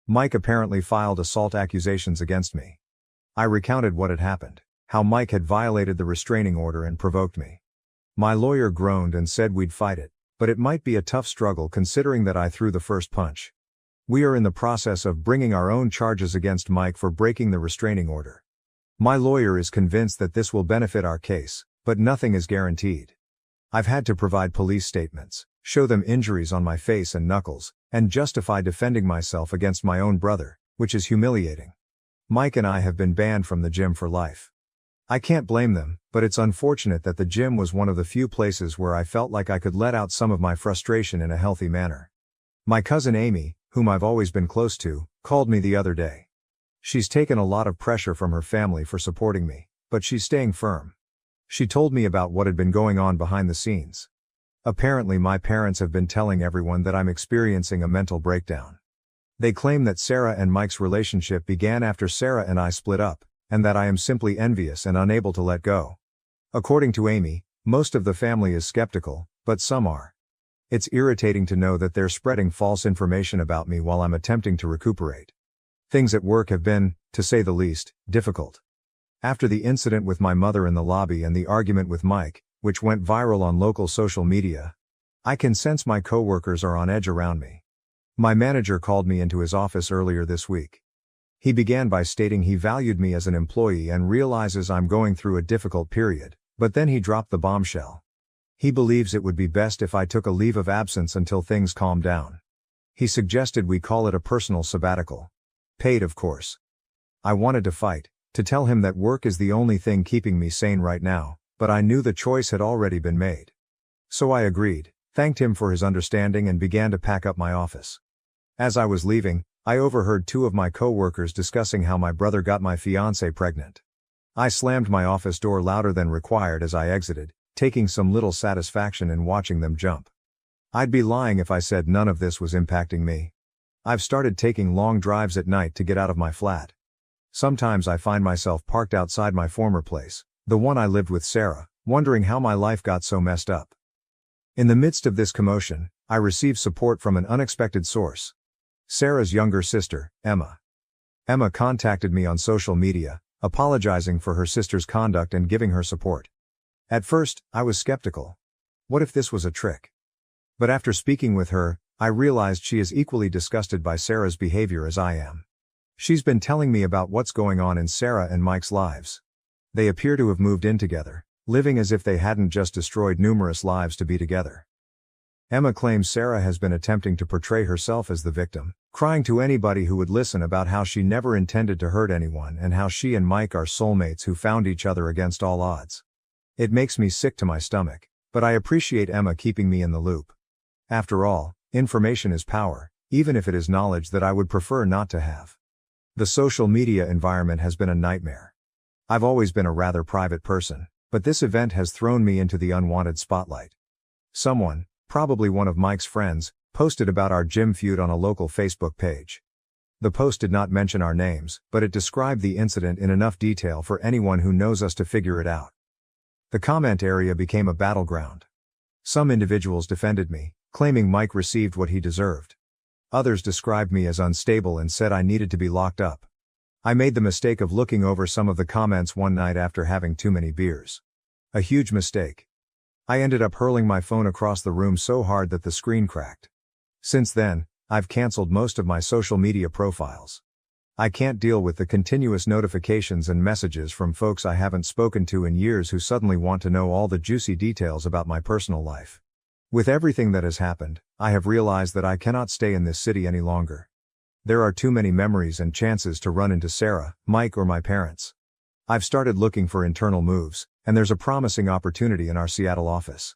Mike apparently filed assault accusations against me. I recounted what had happened, how Mike had violated the restraining order and provoked me. My lawyer groaned and said we'd fight it, but it might be a tough struggle considering that I threw the first punch. We are in the process of bringing our own charges against Mike for breaking the restraining order. My lawyer is convinced that this will benefit our case, but nothing is guaranteed. I've had to provide police statements, show them injuries on my face and knuckles, and justify defending myself against my own brother, which is humiliating. Mike and I have been banned from the gym for life. I can't blame them, but it's unfortunate that the gym was one of the few places where I felt like I could let out some of my frustration in a healthy manner. My cousin Amy, whom I've always been close to, called me the other day. She's taken a lot of pressure from her family for supporting me, but she's staying firm. She told me about what had been going on behind the scenes. Apparently my parents have been telling everyone that I'm experiencing a mental breakdown. They claim that Sarah and Mike's relationship began after Sarah and I split up, and that I am simply envious and unable to let go. According to Amy, most of the family is skeptical, but some are. It's irritating to know that they're spreading false information about me while I'm attempting to recuperate. Things at work have been, to say the least, difficult. After the incident with my mother in the lobby and the argument with Mike, which went viral on local social media, I can sense my coworkers are on edge around me. My manager called me into his office earlier this week. He began by stating he valued me as an employee and realizes I'm going through a difficult period, but then he dropped the bombshell. He believes it would be best if I took a leave of absence until things calm down. He suggested we call it a personal sabbatical. Paid, of course. I wanted to fight, to tell him that work is the only thing keeping me sane right now, but I knew the choice had already been made. So I agreed, thanked him for his understanding and began to pack up my office. As I was leaving, I overheard two of my coworkers discussing how my brother got my fiancée pregnant. I slammed my office door louder than required as I exited, taking some little satisfaction in watching them jump. I'd be lying if I said none of this was impacting me. I've started taking long drives at night to get out of my flat. Sometimes I find myself parked outside my former place, the one I lived with Sarah, wondering how my life got so messed up. In the midst of this commotion, I received support from an unexpected source. Sarah's younger sister, Emma. Emma contacted me on social media, apologizing for her sister's conduct and giving her support. At first, I was skeptical. What if this was a trick? But after speaking with her, I realized she is equally disgusted by Sarah's behavior as I am. She's been telling me about what's going on in Sarah and Mike's lives. They appear to have moved in together, living as if they hadn't just destroyed numerous lives to be together. Emma claims Sarah has been attempting to portray herself as the victim, crying to anybody who would listen about how she never intended to hurt anyone and how she and Mike are soulmates who found each other against all odds. It makes me sick to my stomach, but I appreciate Emma keeping me in the loop. After all, information is power, even if it is knowledge that I would prefer not to have. The social media environment has been a nightmare. I've always been a rather private person, but this event has thrown me into the unwanted spotlight. Someone, probably one of Mike's friends, posted about our gym feud on a local Facebook page. The post did not mention our names, but it described the incident in enough detail for anyone who knows us to figure it out. The comment area became a battleground. Some individuals defended me, claiming Mike received what he deserved. Others described me as unstable and said I needed to be locked up. I made the mistake of looking over some of the comments one night after having too many beers. A huge mistake. I ended up hurling my phone across the room so hard that the screen cracked. Since then, I've canceled most of my social media profiles. I can't deal with the continuous notifications and messages from folks I haven't spoken to in years who suddenly want to know all the juicy details about my personal life. With everything that has happened, I have realized that I cannot stay in this city any longer. There are too many memories and chances to run into Sarah, Mike, or my parents. I've started looking for internal moves, and there's a promising opportunity in our Seattle office.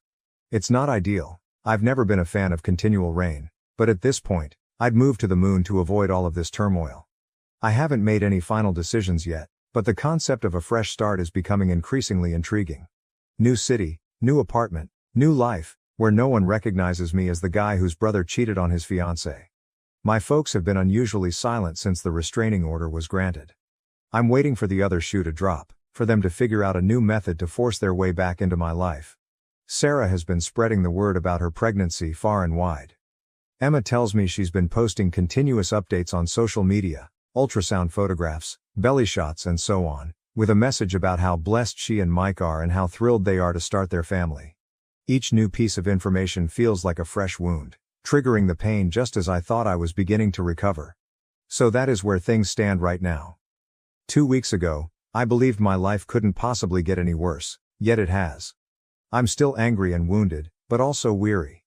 It's not ideal. I've never been a fan of continual rain, but at this point, I'd move to the moon to avoid all of this turmoil. I haven't made any final decisions yet, but the concept of a fresh start is becoming increasingly intriguing. New city, new apartment, new life, where no one recognizes me as the guy whose brother cheated on his fiancée. My folks have been unusually silent since the restraining order was granted. I'm waiting for the other shoe to drop, for them to figure out a new method to force their way back into my life. Sarah has been spreading the word about her pregnancy far and wide. Emma tells me she's been posting continuous updates on social media, ultrasound photographs, belly shots and so on, with a message about how blessed she and Mike are and how thrilled they are to start their family. Each new piece of information feels like a fresh wound, triggering the pain just as I thought I was beginning to recover. So that is where things stand right now. 2 weeks ago, I believed my life couldn't possibly get any worse, yet it has. I'm still angry and wounded, but also weary.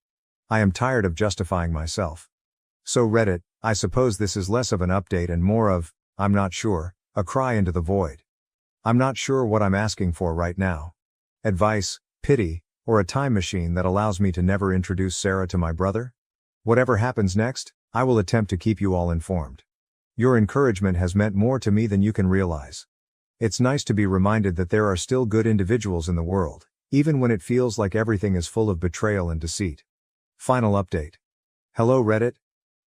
I am tired of justifying myself. So Reddit, I suppose this is less of an update and more of, I'm not sure, a cry into the void. I'm not sure what I'm asking for right now. Advice, pity, or a time machine that allows me to never introduce Sarah to my brother? Whatever happens next, I will attempt to keep you all informed. Your encouragement has meant more to me than you can realize. It's nice to be reminded that there are still good individuals in the world, even when it feels like everything is full of betrayal and deceit. Final update. Hello Reddit.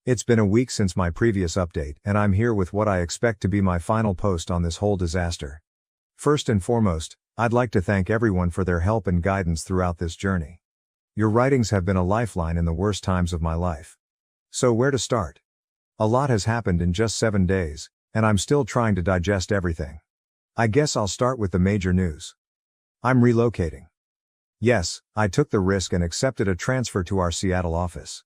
It's been a week since my previous update, and I'm here with what I expect to be my final post on this whole disaster. First and foremost, I'd like to thank everyone for their help and guidance throughout this journey. Your writings have been a lifeline in the worst times of my life. So where to start? A lot has happened in just 7 days, and I'm still trying to digest everything. I guess I'll start with the major news. I'm relocating. Yes, I took the risk and accepted a transfer to our Seattle office.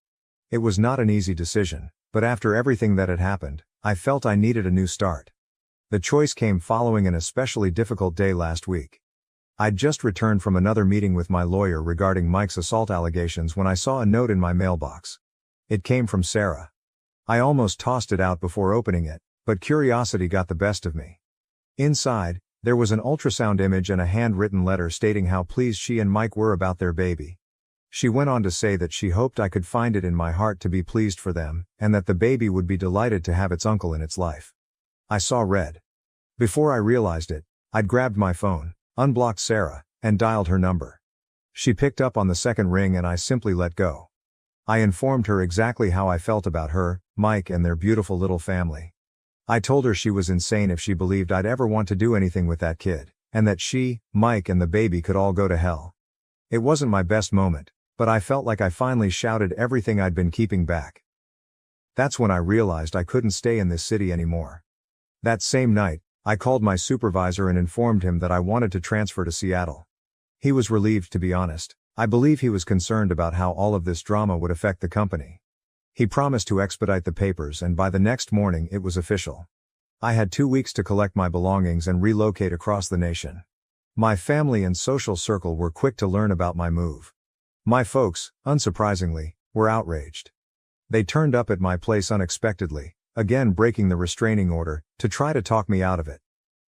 It was not an easy decision, but after everything that had happened, I felt I needed a new start. The choice came following an especially difficult day last week. I'd just returned from another meeting with my lawyer regarding Mike's assault allegations when I saw a note in my mailbox. It came from Sarah. I almost tossed it out before opening it, but curiosity got the best of me. Inside, there was an ultrasound image and a handwritten letter stating how pleased she and Mike were about their baby. She went on to say that she hoped I could find it in my heart to be pleased for them, and that the baby would be delighted to have its uncle in its life. I saw red. Before I realized it, I'd grabbed my phone, unblocked Sarah, and dialed her number. She picked up on the second ring and I simply let go. I informed her exactly how I felt about her, Mike and their beautiful little family. I told her she was insane if she believed I'd ever want to do anything with that kid, and that she, Mike and the baby could all go to hell. It wasn't my best moment, but I felt like I finally shouted everything I'd been keeping back. That's when I realized I couldn't stay in this city anymore. That same night, I called my supervisor and informed him that I wanted to transfer to Seattle. He was relieved, to be honest. I believe he was concerned about how all of this drama would affect the company. He promised to expedite the papers, and by the next morning it was official. I had 2 weeks to collect my belongings and relocate across the nation. My family and social circle were quick to learn about my move. My folks, unsurprisingly, were outraged. They turned up at my place unexpectedly, again breaking the restraining order, to try to talk me out of it.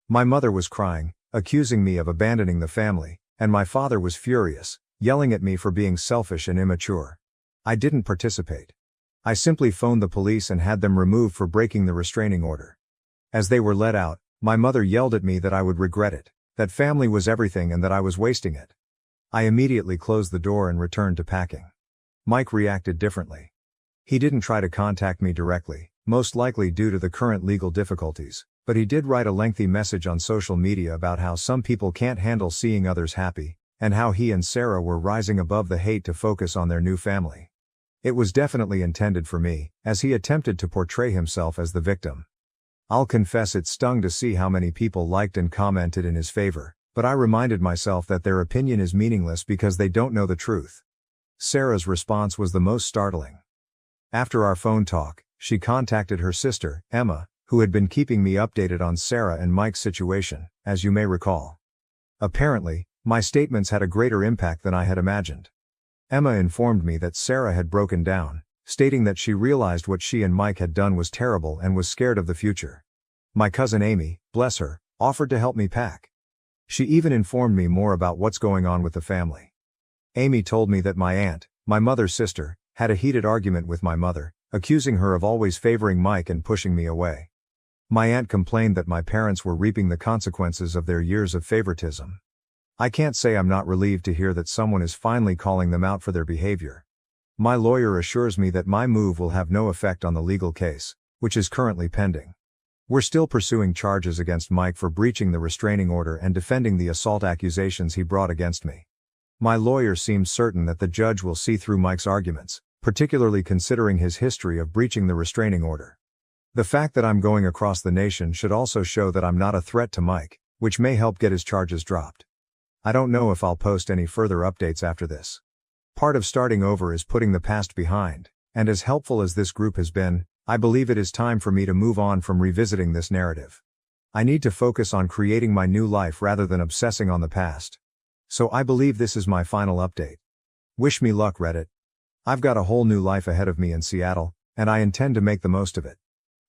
My mother was crying, accusing me of abandoning the family, and my father was furious, yelling at me for being selfish and immature. I didn't participate. I simply phoned the police and had them removed for breaking the restraining order. As they were let out, my mother yelled at me that I would regret it, that family was everything and that I was wasting it. I immediately closed the door and returned to packing. Mike reacted differently. He didn't try to contact me directly, most likely due to the current legal difficulties, but he did write a lengthy message on social media about how some people can't handle seeing others happy, and how he and Sarah were rising above the hate to focus on their new family. It was definitely intended for me, as he attempted to portray himself as the victim. I'll confess it stung to see how many people liked and commented in his favor, but I reminded myself that their opinion is meaningless because they don't know the truth. Sarah's response was the most startling. After our phone talk, she contacted her sister, Emma, who had been keeping me updated on Sarah and Mike's situation, as you may recall. Apparently, my statements had a greater impact than I had imagined. Emma informed me that Sarah had broken down, stating that she realized what she and Mike had done was terrible and was scared of the future. My cousin Amy, bless her, offered to help me pack. She even informed me more about what's going on with the family. Amy told me that my aunt, my mother's sister, had a heated argument with my mother, accusing her of always favoring Mike and pushing me away. My aunt complained that my parents were reaping the consequences of their years of favoritism. I can't say I'm not relieved to hear that someone is finally calling them out for their behavior. My lawyer assures me that my move will have no effect on the legal case, which is currently pending. We're still pursuing charges against Mike for breaching the restraining order and defending the assault accusations he brought against me. My lawyer seems certain that the judge will see through Mike's arguments, particularly considering his history of breaching the restraining order. The fact that I'm going across the nation should also show that I'm not a threat to Mike, which may help get his charges dropped. I don't know if I'll post any further updates after this. Part of starting over is putting the past behind, and as helpful as this group has been, I believe it is time for me to move on from revisiting this narrative. I need to focus on creating my new life rather than obsessing on the past. So I believe this is my final update. Wish me luck, Reddit. I've got a whole new life ahead of me in Seattle, and I intend to make the most of it.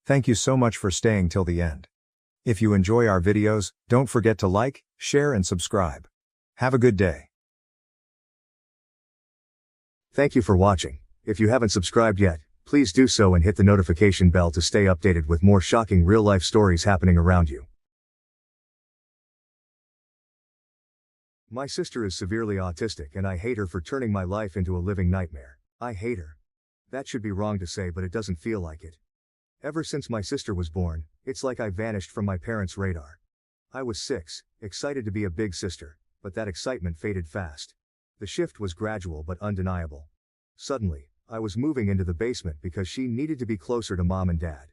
Thank you so much for staying till the end. If you enjoy our videos, don't forget to like, share and subscribe. Have a good day. Thank you for watching. If you haven't subscribed yet, please do so and hit the notification bell to stay updated with more shocking real-life stories happening around you. My sister is severely autistic and I hate her for turning my life into a living nightmare. I hate her. That should be wrong to say, but it doesn't feel like it. Ever since my sister was born, it's like I vanished from my parents' radar. I was 6, excited to be a big sister, but that excitement faded fast. The shift was gradual but undeniable. Suddenly, I was moving into the basement because she needed to be closer to mom and dad.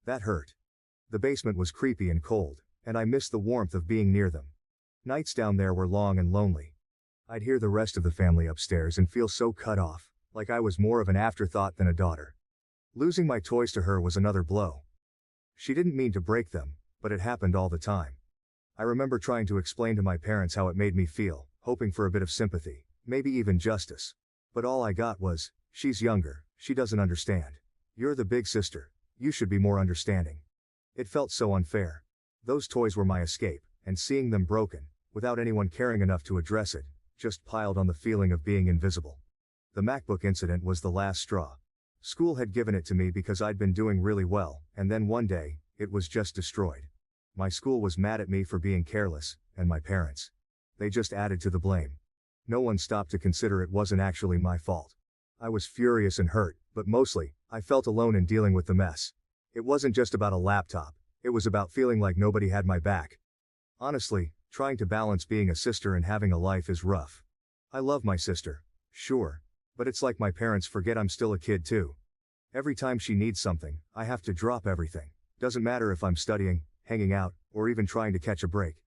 That hurt. The basement was creepy and cold, and I missed the warmth of being near them. Nights down there were long and lonely. I'd hear the rest of the family upstairs and feel so cut off, like I was more of an afterthought than a daughter. Losing my toys to her was another blow. She didn't mean to break them, but it happened all the time. I remember trying to explain to my parents how it made me feel, hoping for a bit of sympathy, maybe even justice. But all I got was, "She's younger, she doesn't understand. You're the big sister, you should be more understanding." It felt so unfair. Those toys were my escape, and seeing them broken, without anyone caring enough to address it, just piled on the feeling of being invisible. The MacBook incident was the last straw. School had given it to me because I'd been doing really well, and then one day, it was just destroyed. My school was mad at me for being careless, and my parents. They just added to the blame. No one stopped to consider it wasn't actually my fault. I was furious and hurt, but mostly, I felt alone in dealing with the mess. It wasn't just about a laptop, it was about feeling like nobody had my back. Honestly, trying to balance being a sister and having a life is rough. I love my sister, sure, but it's like my parents forget I'm still a kid too. Every time she needs something, I have to drop everything. Doesn't matter if I'm studying, hanging out, or even trying to catch a break.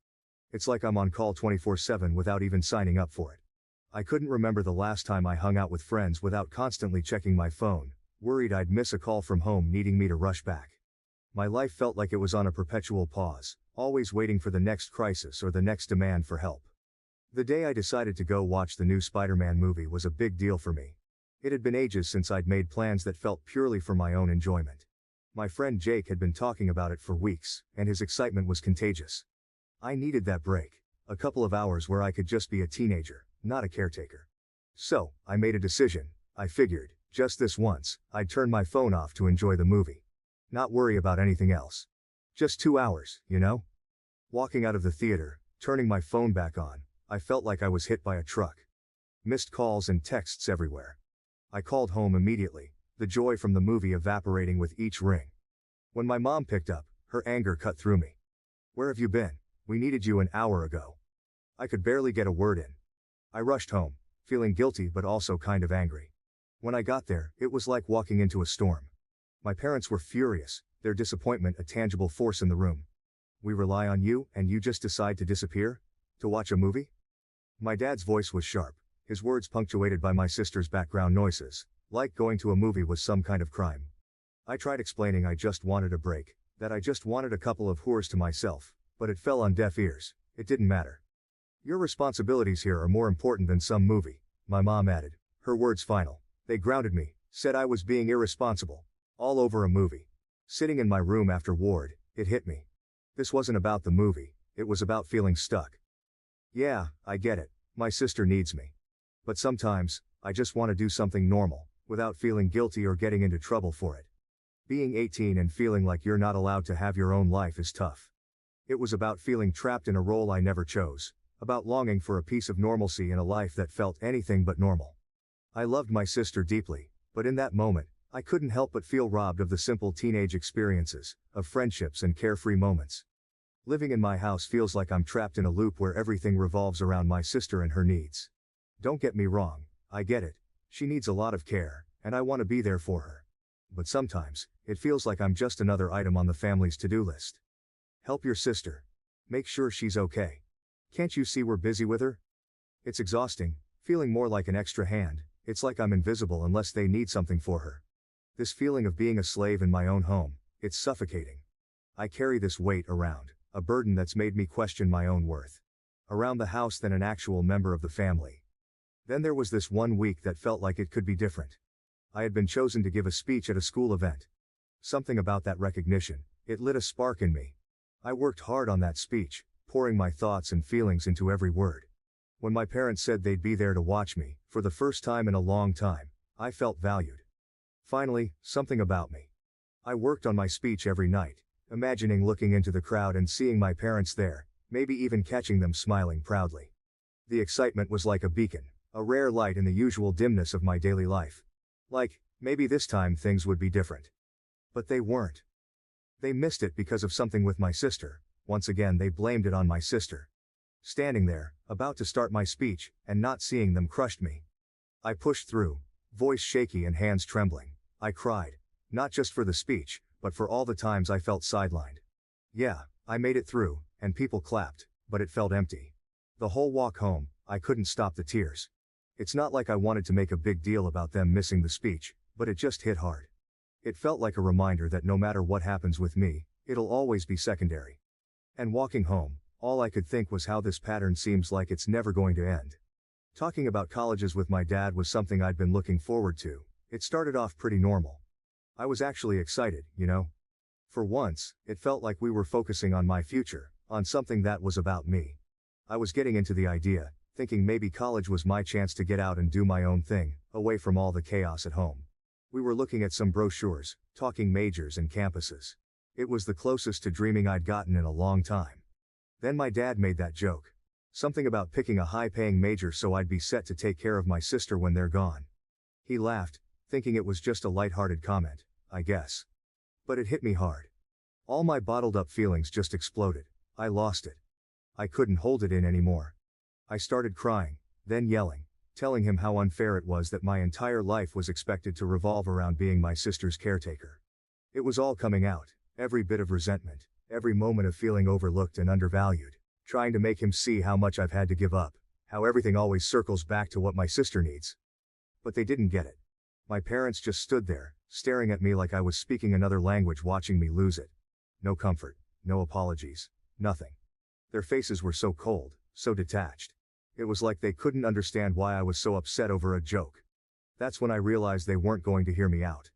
It's like I'm on call 24/7 without even signing up for it. I couldn't remember the last time I hung out with friends without constantly checking my phone, worried I'd miss a call from home needing me to rush back. My life felt like it was on a perpetual pause, always waiting for the next crisis or the next demand for help. The day I decided to go watch the new Spider-Man movie was a big deal for me. It had been ages since I'd made plans that felt purely for my own enjoyment. My friend Jake had been talking about it for weeks, and his excitement was contagious. I needed that break, a couple of hours where I could just be a teenager, not a caretaker. So, I made a decision. I figured, just this once, I'd turn my phone off to enjoy the movie. Not worry about anything else. Just 2 hours, you know? Walking out of the theater, turning my phone back on, I felt like I was hit by a truck. Missed calls and texts everywhere. I called home immediately, the joy from the movie evaporating with each ring. When my mom picked up, her anger cut through me. "Where have you been? We needed you an hour ago." I could barely get a word in. I rushed home, feeling guilty but also kind of angry. When I got there, it was like walking into a storm. My parents were furious, their disappointment a tangible force in the room. "We rely on you, and you just decide to disappear? To watch a movie?" My dad's voice was sharp, his words punctuated by my sister's background noises, like going to a movie was some kind of crime. I tried explaining I just wanted a break, that I just wanted a couple of whores to myself, but it fell on deaf ears. It didn't matter. "Your responsibilities here are more important than some movie," my mom added, her words final. They grounded me, said I was being irresponsible. All over a movie. Sitting in my room after Ward, it hit me. This wasn't about the movie, it was about feeling stuck. Yeah, I get it, my sister needs me. But sometimes, I just want to do something normal, without feeling guilty or getting into trouble for it. Being 18 and feeling like you're not allowed to have your own life is tough. It was about feeling trapped in a role I never chose, about longing for a piece of normalcy in a life that felt anything but normal. I loved my sister deeply, but in that moment, I couldn't help but feel robbed of the simple teenage experiences, of friendships and carefree moments. Living in my house feels like I'm trapped in a loop where everything revolves around my sister and her needs. Don't get me wrong, I get it. She needs a lot of care, and I want to be there for her. But sometimes, it feels like I'm just another item on the family's to-do list. Help your sister. Make sure she's okay. Can't you see we're busy with her? It's exhausting, feeling more like an extra hand. It's like I'm invisible unless they need something for her. This feeling of being a slave in my own home, it's suffocating. I carry this weight around, a burden that's made me question my own worth. Around the house than an actual member of the family. Then there was this one week that felt like it could be different. I had been chosen to give a speech at a school event. Something about that recognition, it lit a spark in me. I worked hard on that speech, pouring my thoughts and feelings into every word. When my parents said they'd be there to watch me, for the first time in a long time, I felt valued. Finally, something about me. I worked on my speech every night, imagining looking into the crowd and seeing my parents there, maybe even catching them smiling proudly. The excitement was like a beacon, a rare light in the usual dimness of my daily life. Like, maybe this time things would be different. But they weren't. They missed it because of something with my sister. Once again they blamed it on my sister. Standing there, about to start my speech, and not seeing them crushed me. I pushed through, voice shaky and hands trembling. I cried, not just for the speech, but for all the times I felt sidelined. Yeah, I made it through, and people clapped, but it felt empty. The whole walk home, I couldn't stop the tears. It's not like I wanted to make a big deal about them missing the speech, but it just hit hard. It felt like a reminder that no matter what happens with me, it'll always be secondary. And walking home, all I could think was how this pattern seems like it's never going to end. Talking about colleges with my dad was something I'd been looking forward to. It started off pretty normal. I was actually excited, you know? For once, it felt like we were focusing on my future, on something that was about me. I was getting into the idea, thinking maybe college was my chance to get out and do my own thing, away from all the chaos at home. We were looking at some brochures, talking majors and campuses. It was the closest to dreaming I'd gotten in a long time. Then my dad made that joke. Something about picking a high-paying major so I'd be set to take care of my sister when they're gone. He laughed, thinking it was just a light-hearted comment, I guess. But it hit me hard. All my bottled-up feelings just exploded. I lost it. I couldn't hold it in anymore. I started crying, then yelling, telling him how unfair it was that my entire life was expected to revolve around being my sister's caretaker. It was all coming out, every bit of resentment, every moment of feeling overlooked and undervalued, trying to make him see how much I've had to give up, how everything always circles back to what my sister needs. But they didn't get it. My parents just stood there, staring at me like I was speaking another language, watching me lose it. No comfort, no apologies, nothing. Their faces were so cold, so detached. It was like they couldn't understand why I was so upset over a joke. That's when I realized they weren't going to hear me out.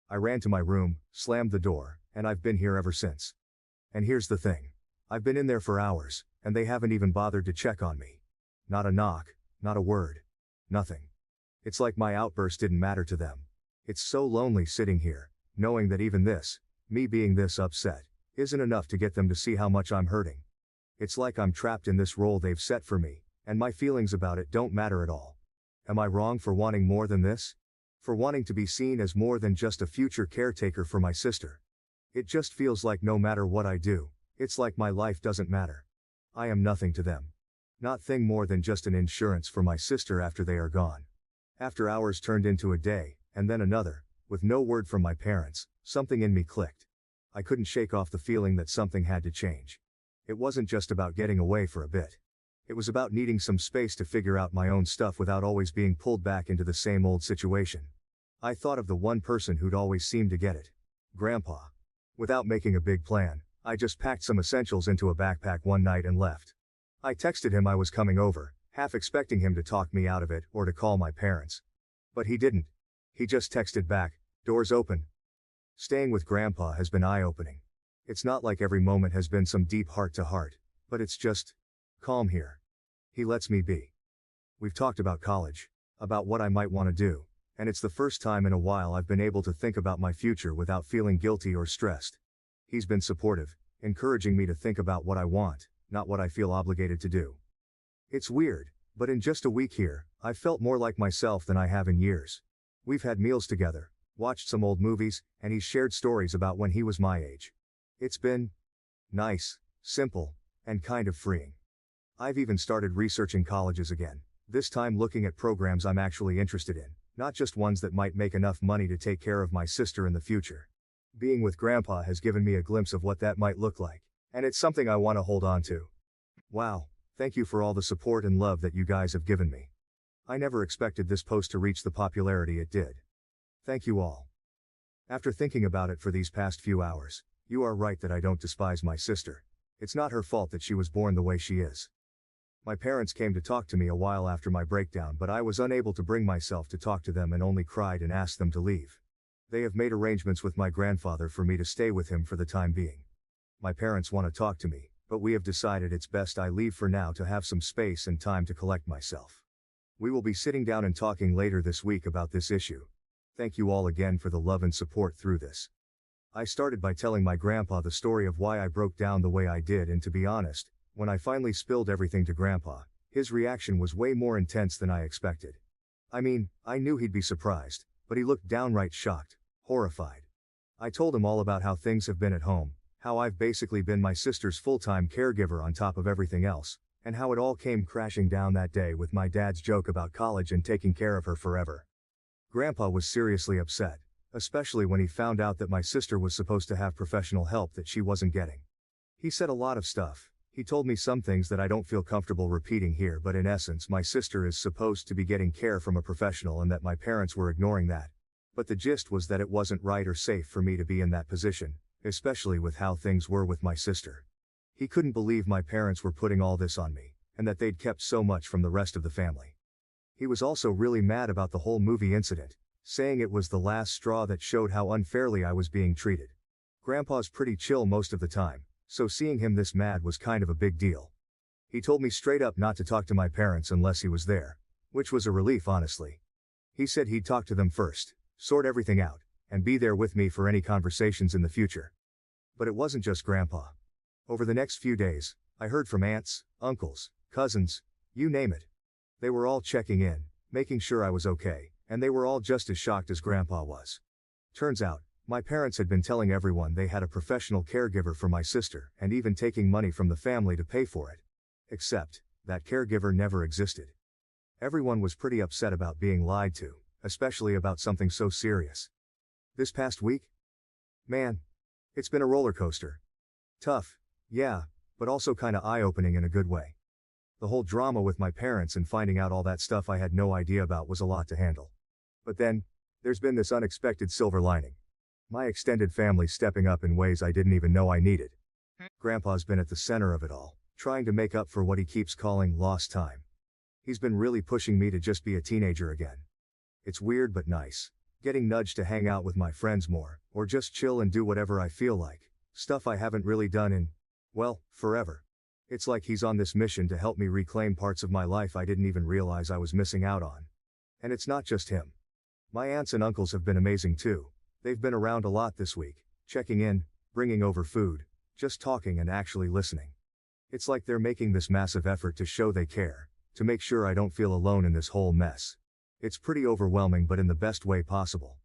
I ran to my room, slammed the door, and I've been here ever since. And here's the thing. I've been in there for hours, and they haven't even bothered to check on me. Not a knock, not a word. Nothing. It's like my outburst didn't matter to them. It's so lonely sitting here, knowing that even this, me being this upset, isn't enough to get them to see how much I'm hurting. It's like I'm trapped in this role they've set for me, and my feelings about it don't matter at all. Am I wrong for wanting more than this? For wanting to be seen as more than just a future caretaker for my sister? It just feels like no matter what I do, it's like my life doesn't matter. I am nothing to them. Nothing more than just an insurance for my sister after they are gone. After hours turned into a day, and then another, with no word from my parents, something in me clicked. I couldn't shake off the feeling that something had to change. It wasn't just about getting away for a bit. It was about needing some space to figure out my own stuff without always being pulled back into the same old situation. I thought of the one person who'd always seemed to get it. Grandpa. Without making a big plan, I just packed some essentials into a backpack one night and left. I texted him I was coming over, half expecting him to talk me out of it or to call my parents. But he didn't. He just texted back, "Doors open." Staying with Grandpa has been eye-opening. It's not like every moment has been some deep heart-to-heart, but it's just calm here. He lets me be. We've talked about college, about what I might want to do, and it's the first time in a while I've been able to think about my future without feeling guilty or stressed. He's been supportive, encouraging me to think about what I want, not what I feel obligated to do. It's weird, but in just a week here, I've felt more like myself than I have in years. We've had meals together, watched some old movies, and he's shared stories about when he was my age. It's been nice, simple, and kind of freeing. I've even started researching colleges again, this time looking at programs I'm actually interested in, not just ones that might make enough money to take care of my sister in the future. Being with Grandpa has given me a glimpse of what that might look like, and it's something I want to hold on to. Wow, thank you for all the support and love that you guys have given me. I never expected this post to reach the popularity it did. Thank you all. After thinking about it for these past few hours, you are right that I don't despise my sister. It's not her fault that she was born the way she is. My parents came to talk to me a while after my breakdown, but I was unable to bring myself to talk to them and only cried and asked them to leave. They have made arrangements with my grandfather for me to stay with him for the time being. My parents want to talk to me, but we have decided it's best I leave for now to have some space and time to collect myself. We will be sitting down and talking later this week about this issue. Thank you all again for the love and support through this. I started by telling my grandpa the story of why I broke down the way I did, and to be honest, when I finally spilled everything to Grandpa, his reaction was way more intense than I expected. I mean, I knew he'd be surprised, but he looked downright shocked, horrified. I told him all about how things have been at home, how I've basically been my sister's full-time caregiver on top of everything else, and how it all came crashing down that day with my dad's joke about college and taking care of her forever. Grandpa was seriously upset, especially when he found out that my sister was supposed to have professional help that she wasn't getting. He said a lot of stuff. He told me some things that I don't feel comfortable repeating here, but in essence my sister is supposed to be getting care from a professional and that my parents were ignoring that. But the gist was that it wasn't right or safe for me to be in that position, especially with how things were with my sister. He couldn't believe my parents were putting all this on me, and that they'd kept so much from the rest of the family. He was also really mad about the whole movie incident, saying it was the last straw that showed how unfairly I was being treated. Grandpa's pretty chill most of the time, so seeing him this mad was kind of a big deal. He told me straight up not to talk to my parents unless he was there, which was a relief honestly. He said he'd talk to them first, sort everything out, and be there with me for any conversations in the future. But it wasn't just Grandpa. Over the next few days, I heard from aunts, uncles, cousins, you name it. They were all checking in, making sure I was okay, and they were all just as shocked as Grandpa was. Turns out, my parents had been telling everyone they had a professional caregiver for my sister and even taking money from the family to pay for it. Except, that caregiver never existed. Everyone was pretty upset about being lied to, especially about something so serious. This past week? Man, it's been a roller coaster. Tough, yeah, but also kinda eye-opening in a good way. The whole drama with my parents and finding out all that stuff I had no idea about was a lot to handle. But then, There's been this unexpected silver lining. My extended family stepping up in ways I didn't even know I needed. Grandpa's been at the center of it all, trying to make up for what he keeps calling lost time. He's been really pushing me to just be a teenager again. It's weird but nice. Getting nudged to hang out with my friends more, or just chill and do whatever I feel like. Stuff I haven't really done in, well, forever. It's like he's on this mission to help me reclaim parts of my life I didn't even realize I was missing out on. And it's not just him. My aunts and uncles have been amazing too. They've been around a lot this week, checking in, bringing over food, just talking and actually listening. It's like they're making this massive effort to show they care, to make sure I don't feel alone in this whole mess. It's pretty overwhelming but in the best way possible.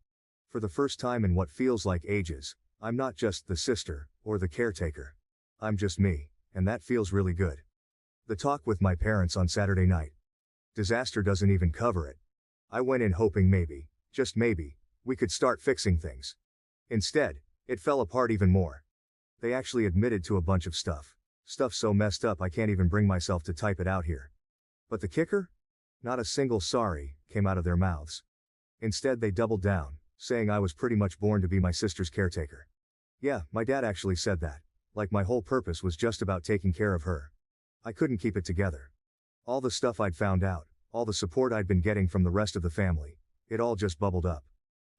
For the first time in what feels like ages, I'm not just the sister, or the caretaker. I'm just me, and that feels really good. The talk with my parents on Saturday night. Disaster doesn't even cover it. I went in hoping maybe, just maybe, we could start fixing things. Instead, it fell apart even more. They actually admitted to a bunch of stuff. Stuff so messed up I can't even bring myself to type it out here. But the kicker? Not a single sorry came out of their mouths. Instead they doubled down, saying I was pretty much born to be my sister's caretaker. Yeah, my dad actually said that. Like my whole purpose was just about taking care of her. I couldn't keep it together. All the stuff I'd found out, all the support I'd been getting from the rest of the family, it all just bubbled up.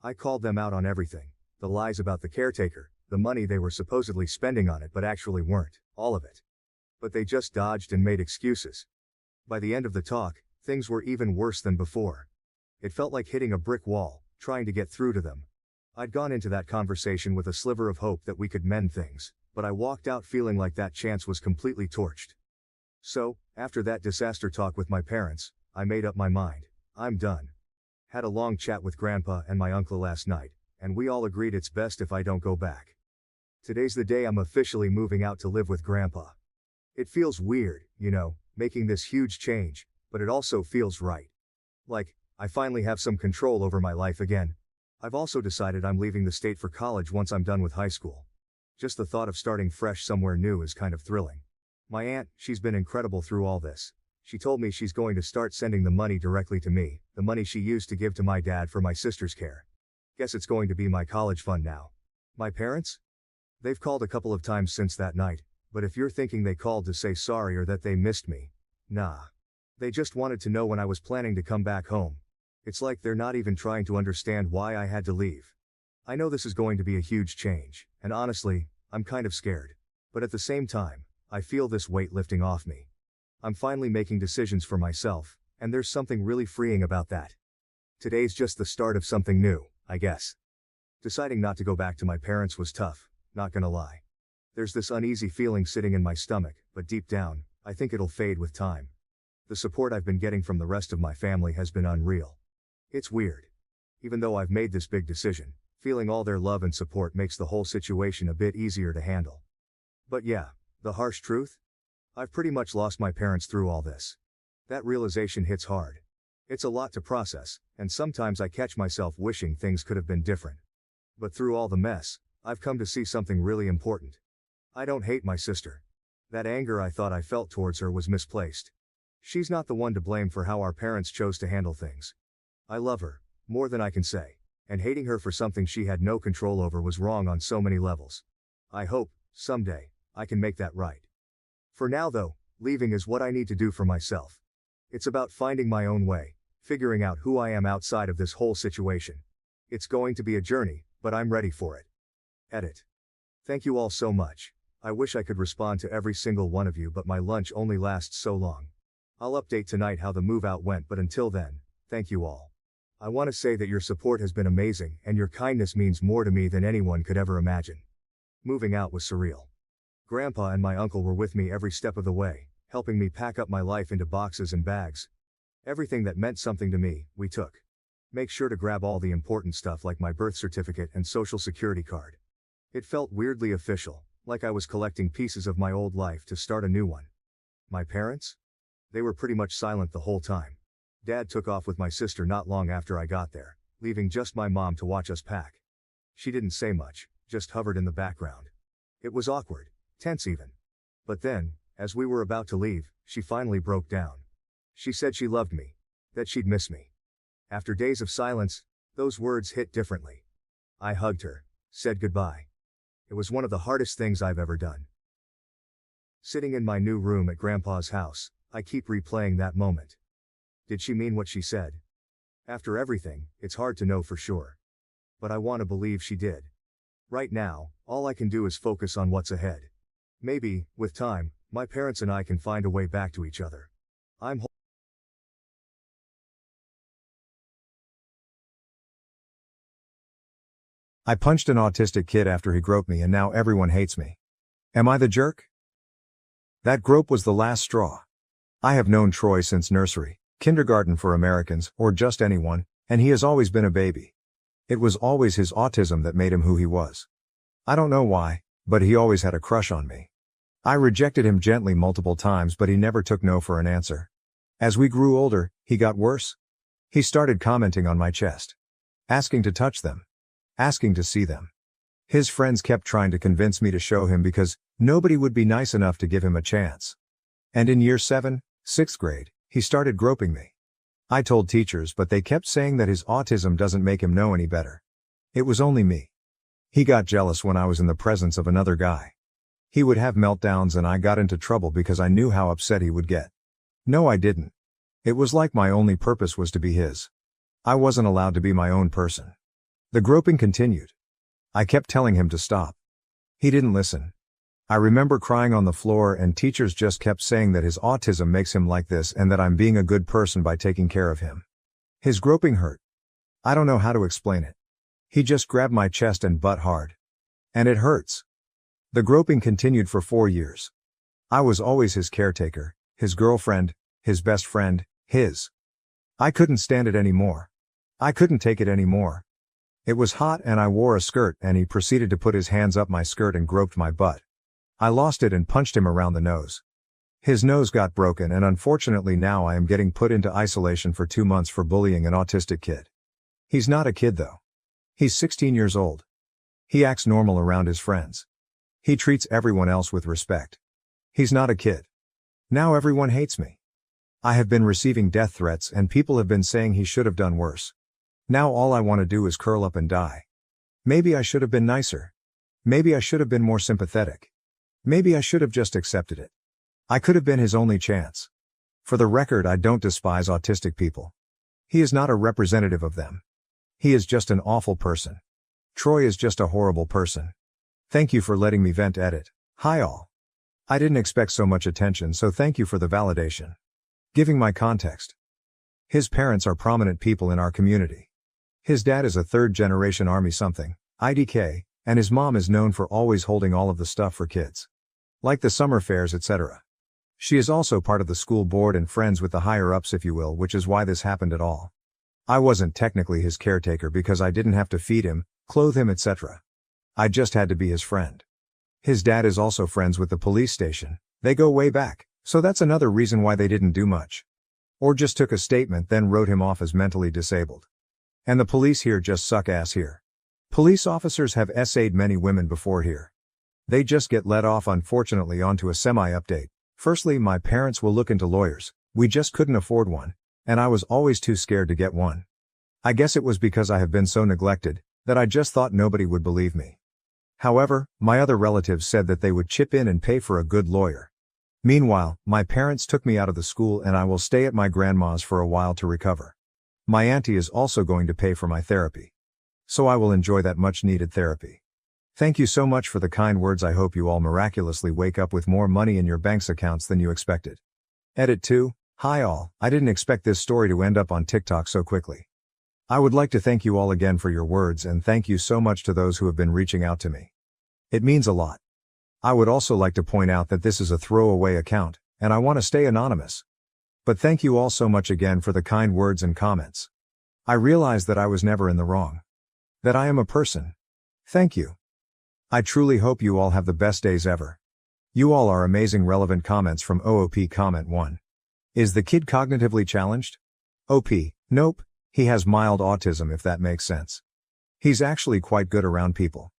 I called them out on everything. The lies about the caretaker, the money they were supposedly spending on it but actually weren't, all of it. But they just dodged and made excuses. By the end of the talk, things were even worse than before. It felt like hitting a brick wall, trying to get through to them. I'd gone into that conversation with a sliver of hope that we could mend things, but I walked out feeling like that chance was completely torched. So, after that disaster talk with my parents, I made up my mind. I'm done. Had a long chat with Grandpa and my uncle last night, and we all agreed it's best if I don't go back. Today's the day I'm officially moving out to live with Grandpa. It feels weird, making this huge change, but it also feels right. Like, I finally have some control over my life again. I've also decided I'm leaving the state for college once I'm done with high school. Just the thought of starting fresh somewhere new is kind of thrilling. My aunt, she's been incredible through all this. She told me she's going to start sending the money directly to me, the money she used to give to my dad for my sister's care. Guess it's going to be my college fund now. My parents? They've called a couple of times since that night, but if you're thinking they called to say sorry or that they missed me, nah. They just wanted to know when I was planning to come back home. It's like they're not even trying to understand why I had to leave. I know this is going to be a huge change, and honestly, I'm kind of scared. But at the same time, I feel this weight lifting off me. I'm finally making decisions for myself, and there's something really freeing about that. Today's just the start of something new, I guess. Deciding not to go back to my parents was tough, not gonna lie. There's this uneasy feeling sitting in my stomach, but deep down, I think it'll fade with time. The support I've been getting from the rest of my family has been unreal. It's weird. Even though I've made this big decision, feeling all their love and support makes the whole situation a bit easier to handle. But yeah, the harsh truth? I've pretty much lost my parents through all this. That realization hits hard. It's a lot to process, and sometimes I catch myself wishing things could have been different. But through all the mess, I've come to see something really important. I don't hate my sister. That anger I thought I felt towards her was misplaced. She's not the one to blame for how our parents chose to handle things. I love her, more than I can say, and hating her for something she had no control over was wrong on so many levels. I hope, someday, I can make that right. For now though, leaving is what I need to do for myself. It's about finding my own way, figuring out who I am outside of this whole situation. It's going to be a journey, but I'm ready for it. Edit. Thank you all so much. I wish I could respond to every single one of you, but my lunch only lasts so long. I'll update tonight how the move out went, but until then, thank you all. I want to say that your support has been amazing, and your kindness means more to me than anyone could ever imagine. Moving out was surreal. Grandpa and my uncle were with me every step of the way, helping me pack up my life into boxes and bags. Everything that meant something to me, we took. Make sure to grab all the important stuff like my birth certificate and social security card. It felt weirdly official, like I was collecting pieces of my old life to start a new one. My parents? They were pretty much silent the whole time. Dad took off with my sister not long after I got there, leaving just my mom to watch us pack. She didn't say much, just hovered in the background. It was awkward, tense even. But then, as we were about to leave, she finally broke down. She said she loved me, that she'd miss me. After days of silence, Those words hit differently. I hugged her, said goodbye. It was one of the hardest things I've ever done. Sitting in my new room at Grandpa's house, I keep replaying that moment. Did she mean what she said? After everything, it's hard to know for sure. But I want to believe she did. Right now, all I can do is focus on what's ahead. Maybe, with time, my parents and I can find a way back to each other. I punched an autistic kid after he groped me and now everyone hates me. Am I the jerk? That grope was the last straw. I have known Troy since nursery, kindergarten for Americans, or just anyone, and he has always been a baby. It was always his autism that made him who he was. I don't know why, but he always had a crush on me. I rejected him gently multiple times, but he never took no for an answer. As we grew older, he got worse. He started commenting on my chest. Asking to touch them. Asking to see them. His friends kept trying to convince me to show him because nobody would be nice enough to give him a chance. And in year 7, 6th grade, he started groping me. I told teachers, but they kept saying that his autism doesn't make him know any better. It was only me. He got jealous when I was in the presence of another guy. He would have meltdowns and I got into trouble because I knew how upset he would get. No, I didn't. It was like my only purpose was to be his. I wasn't allowed to be my own person. The groping continued. I kept telling him to stop. He didn't listen. I remember crying on the floor and teachers just kept saying that his autism makes him like this and that I'm being a good person by taking care of him. His groping hurt. I don't know how to explain it. He just grabbed my chest and butt hard. And it hurts. The groping continued for 4 years. I was always his caretaker, his girlfriend, his best friend, his. I couldn't stand it anymore. I couldn't take it anymore. It was hot and I wore a skirt and he proceeded to put his hands up my skirt and groped my butt. I lost it and punched him around the nose. His nose got broken and unfortunately now I am getting put into isolation for 2 months for bullying an autistic kid. He's not a kid though. He's 16 years old. He acts normal around his friends. He treats everyone else with respect. He's not a kid. Now everyone hates me. I have been receiving death threats and people have been saying he should have done worse. Now all I want to do is curl up and die. Maybe I should have been nicer. Maybe I should have been more sympathetic. Maybe I should have just accepted it. I could have been his only chance. For the record, I don't despise autistic people. He is not a representative of them. He is just an awful person. Troy is just a horrible person. Thank you for letting me vent. Edit. Hi all. I didn't expect so much attention, so thank you for the validation. Giving my context. His parents are prominent people in our community. His dad is a third-generation Army something, IDK, and his mom is known for always holding all of the stuff for kids. Like the summer fairs, etc. She is also part of the school board and friends with the higher-ups if you will, which is why this happened at all. I wasn't technically his caretaker because I didn't have to feed him, clothe him, etc. I just had to be his friend. His dad is also friends with the police station, they go way back, so that's another reason why they didn't do much. Or just took a statement then wrote him off as mentally disabled. And the police here just suck ass here. Police officers have essayed many women before here. They just get let off unfortunately. Onto a semi-update. Firstly, my parents will look into lawyers, we just couldn't afford one, and I was always too scared to get one. I guess it was because I have been so neglected, that I just thought nobody would believe me. However, my other relatives said that they would chip in and pay for a good lawyer. Meanwhile, my parents took me out of the school and I will stay at my grandma's for a while to recover. My auntie is also going to pay for my therapy. So I will enjoy that much needed therapy. Thank you so much for the kind words. I hope you all miraculously wake up with more money in your bank's accounts than you expected. Edit 2. Hi all, I didn't expect this story to end up on TikTok so quickly. I would like to thank you all again for your words and thank you so much to those who have been reaching out to me. It means a lot. I would also like to point out that this is a throwaway account, and I want to stay anonymous. But thank you all so much again for the kind words and comments. I realize that I was never in the wrong. That I am a person. Thank you. I truly hope you all have the best days ever. You all are amazing. Relevant comments from OOP. Comment 1. Is the kid cognitively challenged? OP, nope, he has mild autism if that makes sense. He's actually quite good around people.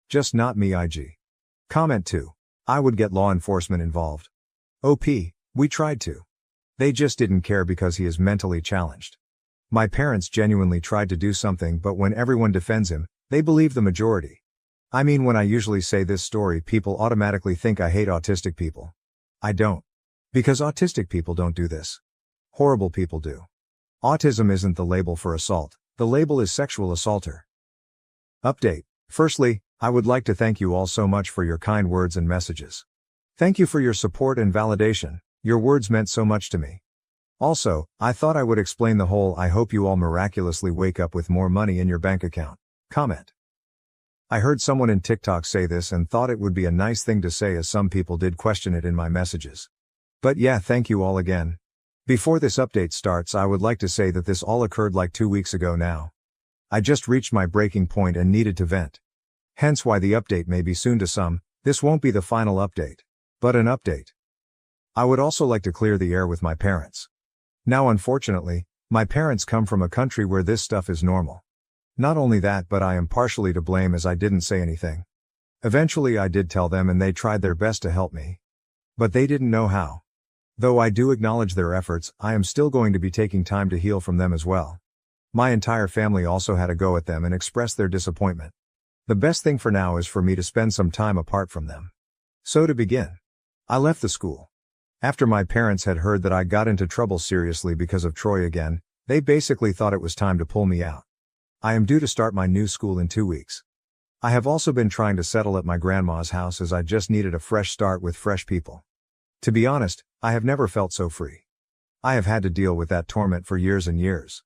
Just not me. IG. Comment 2. I would get law enforcement involved. OP, we tried to. They just didn't care because he is mentally challenged. My parents genuinely tried to do something, but when everyone defends him, they believe the majority. I mean, when I usually say this story, people automatically think I hate autistic people. I don't. Because autistic people don't do this. Horrible people do. Autism isn't the label for assault, the label is sexual assaulter. Update. Firstly, I would like to thank you all so much for your kind words and messages. Thank you for your support and validation, your words meant so much to me. Also, I thought I would explain the whole "I hope you all miraculously wake up with more money in your bank account" comment. I heard someone in TikTok say this and thought it would be a nice thing to say, as some people did question it in my messages. But yeah, thank you all again. Before this update starts, I would like to say that this all occurred like 2 weeks ago now. I just reached my breaking point and needed to vent. Hence why the update may be soon to some. This won't be the final update, but an update. I would also like to clear the air with my parents. Now, unfortunately, my parents come from a country where this stuff is normal. Not only that, but I am partially to blame as I didn't say anything. Eventually I did tell them and they tried their best to help me. But they didn't know how. Though I do acknowledge their efforts, I am still going to be taking time to heal from them as well. My entire family also had a go at them and expressed their disappointment. The best thing for now is for me to spend some time apart from them. So to begin, I left the school. After my parents had heard that I got into trouble seriously because of Troy again, they basically thought it was time to pull me out. I am due to start my new school in 2 weeks. I have also been trying to settle at my grandma's house as I just needed a fresh start with fresh people. To be honest, I have never felt so free. I have had to deal with that torment for years and years.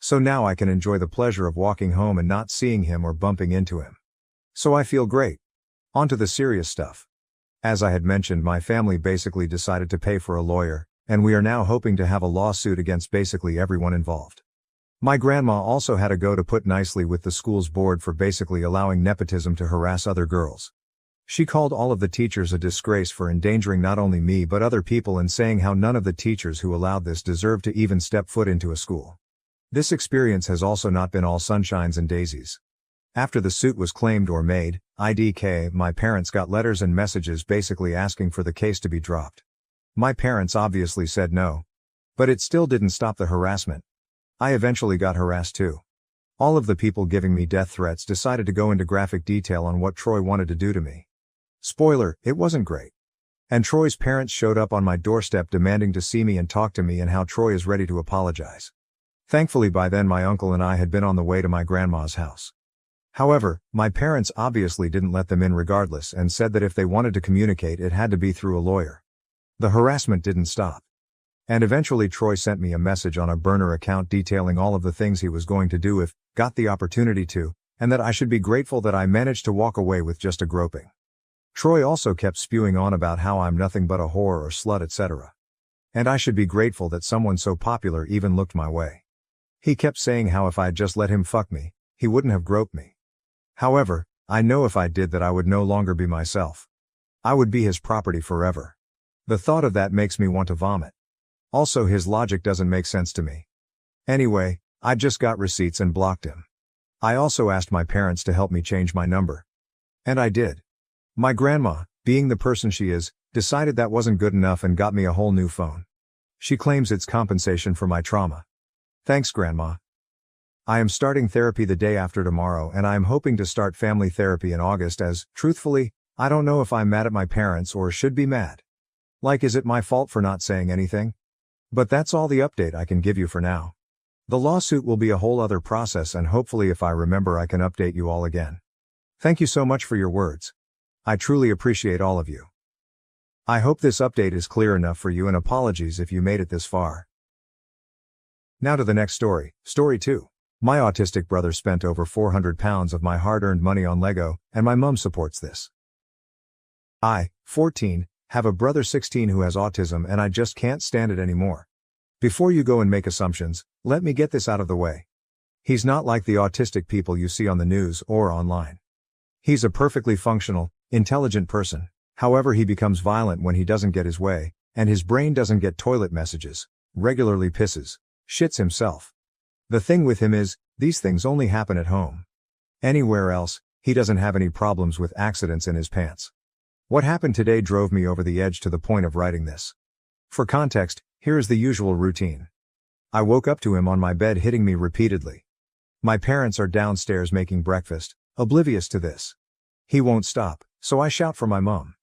So now I can enjoy the pleasure of walking home and not seeing him or bumping into him. So I feel great. On to the serious stuff. As I had mentioned, my family basically decided to pay for a lawyer, and we are now hoping to have a lawsuit against basically everyone involved. My grandma also had a go, to put nicely, with the school's board for basically allowing nepotism to harass other girls. She called all of the teachers a disgrace for endangering not only me but other people, and saying how none of the teachers who allowed this deserved to even step foot into a school. This experience has also not been all sunshines and daisies. After the suit was claimed or made, IDK, my parents got letters and messages basically asking for the case to be dropped. My parents obviously said no. But it still didn't stop the harassment. I eventually got harassed too. All of the people giving me death threats decided to go into graphic detail on what Troy wanted to do to me. Spoiler, it wasn't great. And Troy's parents showed up on my doorstep demanding to see me and talk to me, and how Troy is ready to apologize. Thankfully by then my uncle and I had been on the way to my grandma's house. However, my parents obviously didn't let them in regardless, and said that if they wanted to communicate it had to be through a lawyer. The harassment didn't stop. And eventually Troy sent me a message on a burner account detailing all of the things he was going to do if got the opportunity to, and that I should be grateful that I managed to walk away with just a groping. Troy also kept spewing on about how I'm nothing but a whore or slut, etc. And I should be grateful that someone so popular even looked my way. He kept saying how if I had just let him fuck me, he wouldn't have groped me. However, I know if I did that I would no longer be myself. I would be his property forever. The thought of that makes me want to vomit. Also, his logic doesn't make sense to me. Anyway, I just got receipts and blocked him. I also asked my parents to help me change my number. And I did. My grandma, being the person she is, decided that wasn't good enough and got me a whole new phone. She claims it's compensation for my trauma. Thanks, Grandma. I am starting therapy the day after tomorrow, and I am hoping to start family therapy in August, as, truthfully, I don't know if I'm mad at my parents or should be mad. Like, is it my fault for not saying anything? But that's all the update I can give you for now. The lawsuit will be a whole other process, and hopefully if I remember I can update you all again. Thank you so much for your words. I truly appreciate all of you. I hope this update is clear enough for you, and apologies if you made it this far. Now to the next story, Story 2. My autistic brother spent over £400 of my hard-earned money on Lego, and my mum supports this. I, 14, have a brother 16 who has autism, and I just can't stand it anymore. Before you go and make assumptions, let me get this out of the way. He's not like the autistic people you see on the news or online. He's a perfectly functional, intelligent person. However, he becomes violent when he doesn't get his way, and his brain doesn't get toilet messages, regularly pisses, shits himself. The thing with him is, these things only happen at home. Anywhere else, he doesn't have any problems with accidents in his pants. What happened today drove me over the edge to the point of writing this. For context, here is the usual routine. I woke up to him on my bed hitting me repeatedly. My parents are downstairs making breakfast, oblivious to this. He won't stop, so I shout for my mom.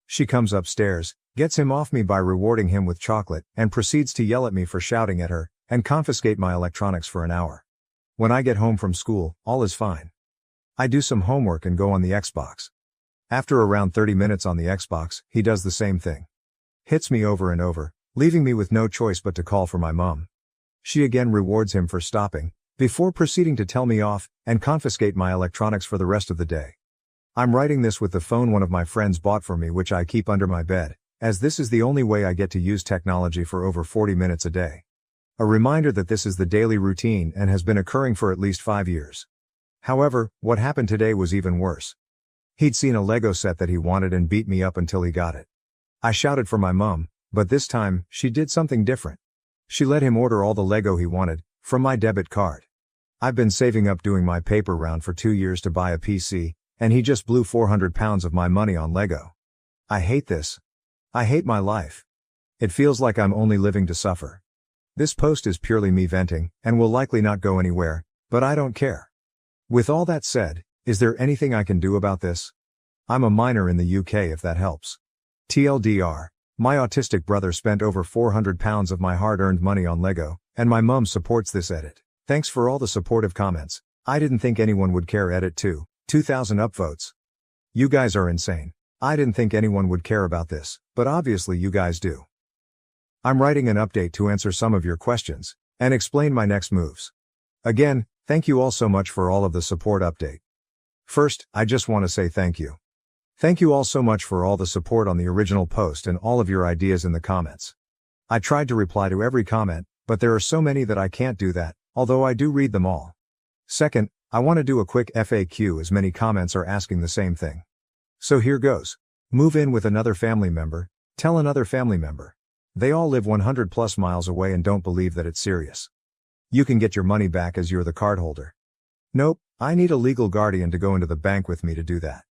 She comes upstairs, gets him off me by rewarding him with chocolate, and proceeds to yell at me for shouting at her, and confiscate my electronics for an hour. When I get home from school, all is fine. I do some homework and go on the Xbox. After around 30 minutes on the Xbox, he does the same thing. Hits me over and over, leaving me with no choice but to call for my mom. She again rewards him for stopping, before proceeding to tell me off, and confiscate my electronics for the rest of the day. I'm writing this with the phone one of my friends bought for me, which I keep under my bed, as this is the only way I get to use technology for over 40 minutes a day. A reminder that this is the daily routine and has been occurring for at least 5 years. However, what happened today was even worse. He'd seen a Lego set that he wanted and beat me up until he got it. I shouted for my mom, but this time, she did something different. She let him order all the Lego he wanted, from my debit card. I've been saving up doing my paper round for 2 years to buy a PC, and he just blew 400 pounds of my money on Lego. I hate this. I hate my life. It feels like I'm only living to suffer. This post is purely me venting, and will likely not go anywhere, but I don't care. With all that said, is there anything I can do about this? I'm a minor in the UK if that helps. TLDR, my autistic brother spent over 400 pounds of my hard-earned money on Lego, and my mum supports this edit. Thanks for all the supportive comments. I didn't think anyone would care. Edit 2, 2,000 upvotes. You guys are insane. I didn't think anyone would care about this, but obviously you guys do. I'm writing an update to answer some of your questions, and explain my next moves. Again, thank you all so much for all of the support. Update. First, I just want to say thank you. Thank you all so much for all the support on the original post and all of your ideas in the comments. I tried to reply to every comment, but there are so many that I can't do that, although I do read them all. Second, I want to do a quick FAQ as many comments are asking the same thing. So here goes. Move in with another family member, tell another family member. They all live 100 plus miles away and don't believe that it's serious. You can get your money back as you're the cardholder. Nope, I need a legal guardian to go into the bank with me to do that.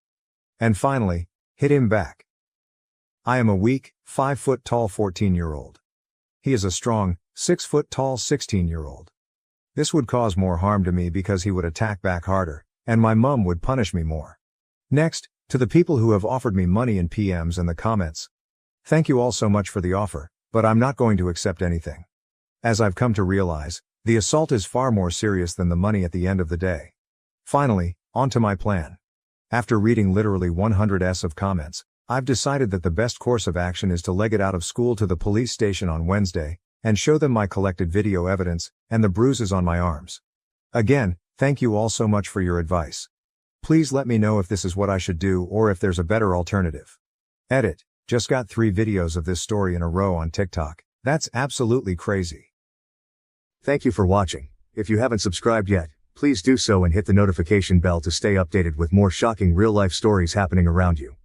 And finally, hit him back. I am a weak, 5 foot tall 14-year-old. He is a strong, 6 foot tall 16-year-old. This would cause more harm to me because he would attack back harder, and my mum would punish me more. Next, to the people who have offered me money in PMs and the comments. Thank you all so much for the offer, but I'm not going to accept anything. As I've come to realize, the assault is far more serious than the money at the end of the day. Finally, on to my plan. After reading literally 100s of comments, I've decided that the best course of action is to leg it out of school to the police station on Wednesday, and show them my collected video evidence, and the bruises on my arms. Again, thank you all so much for your advice. Please let me know if this is what I should do or if there's a better alternative. Edit. Just got 3 videos of this story in a row on TikTok. That's absolutely crazy. Thank you for watching. If you haven't subscribed yet, please do so and hit the notification bell to stay updated with more shocking real-life stories happening around you.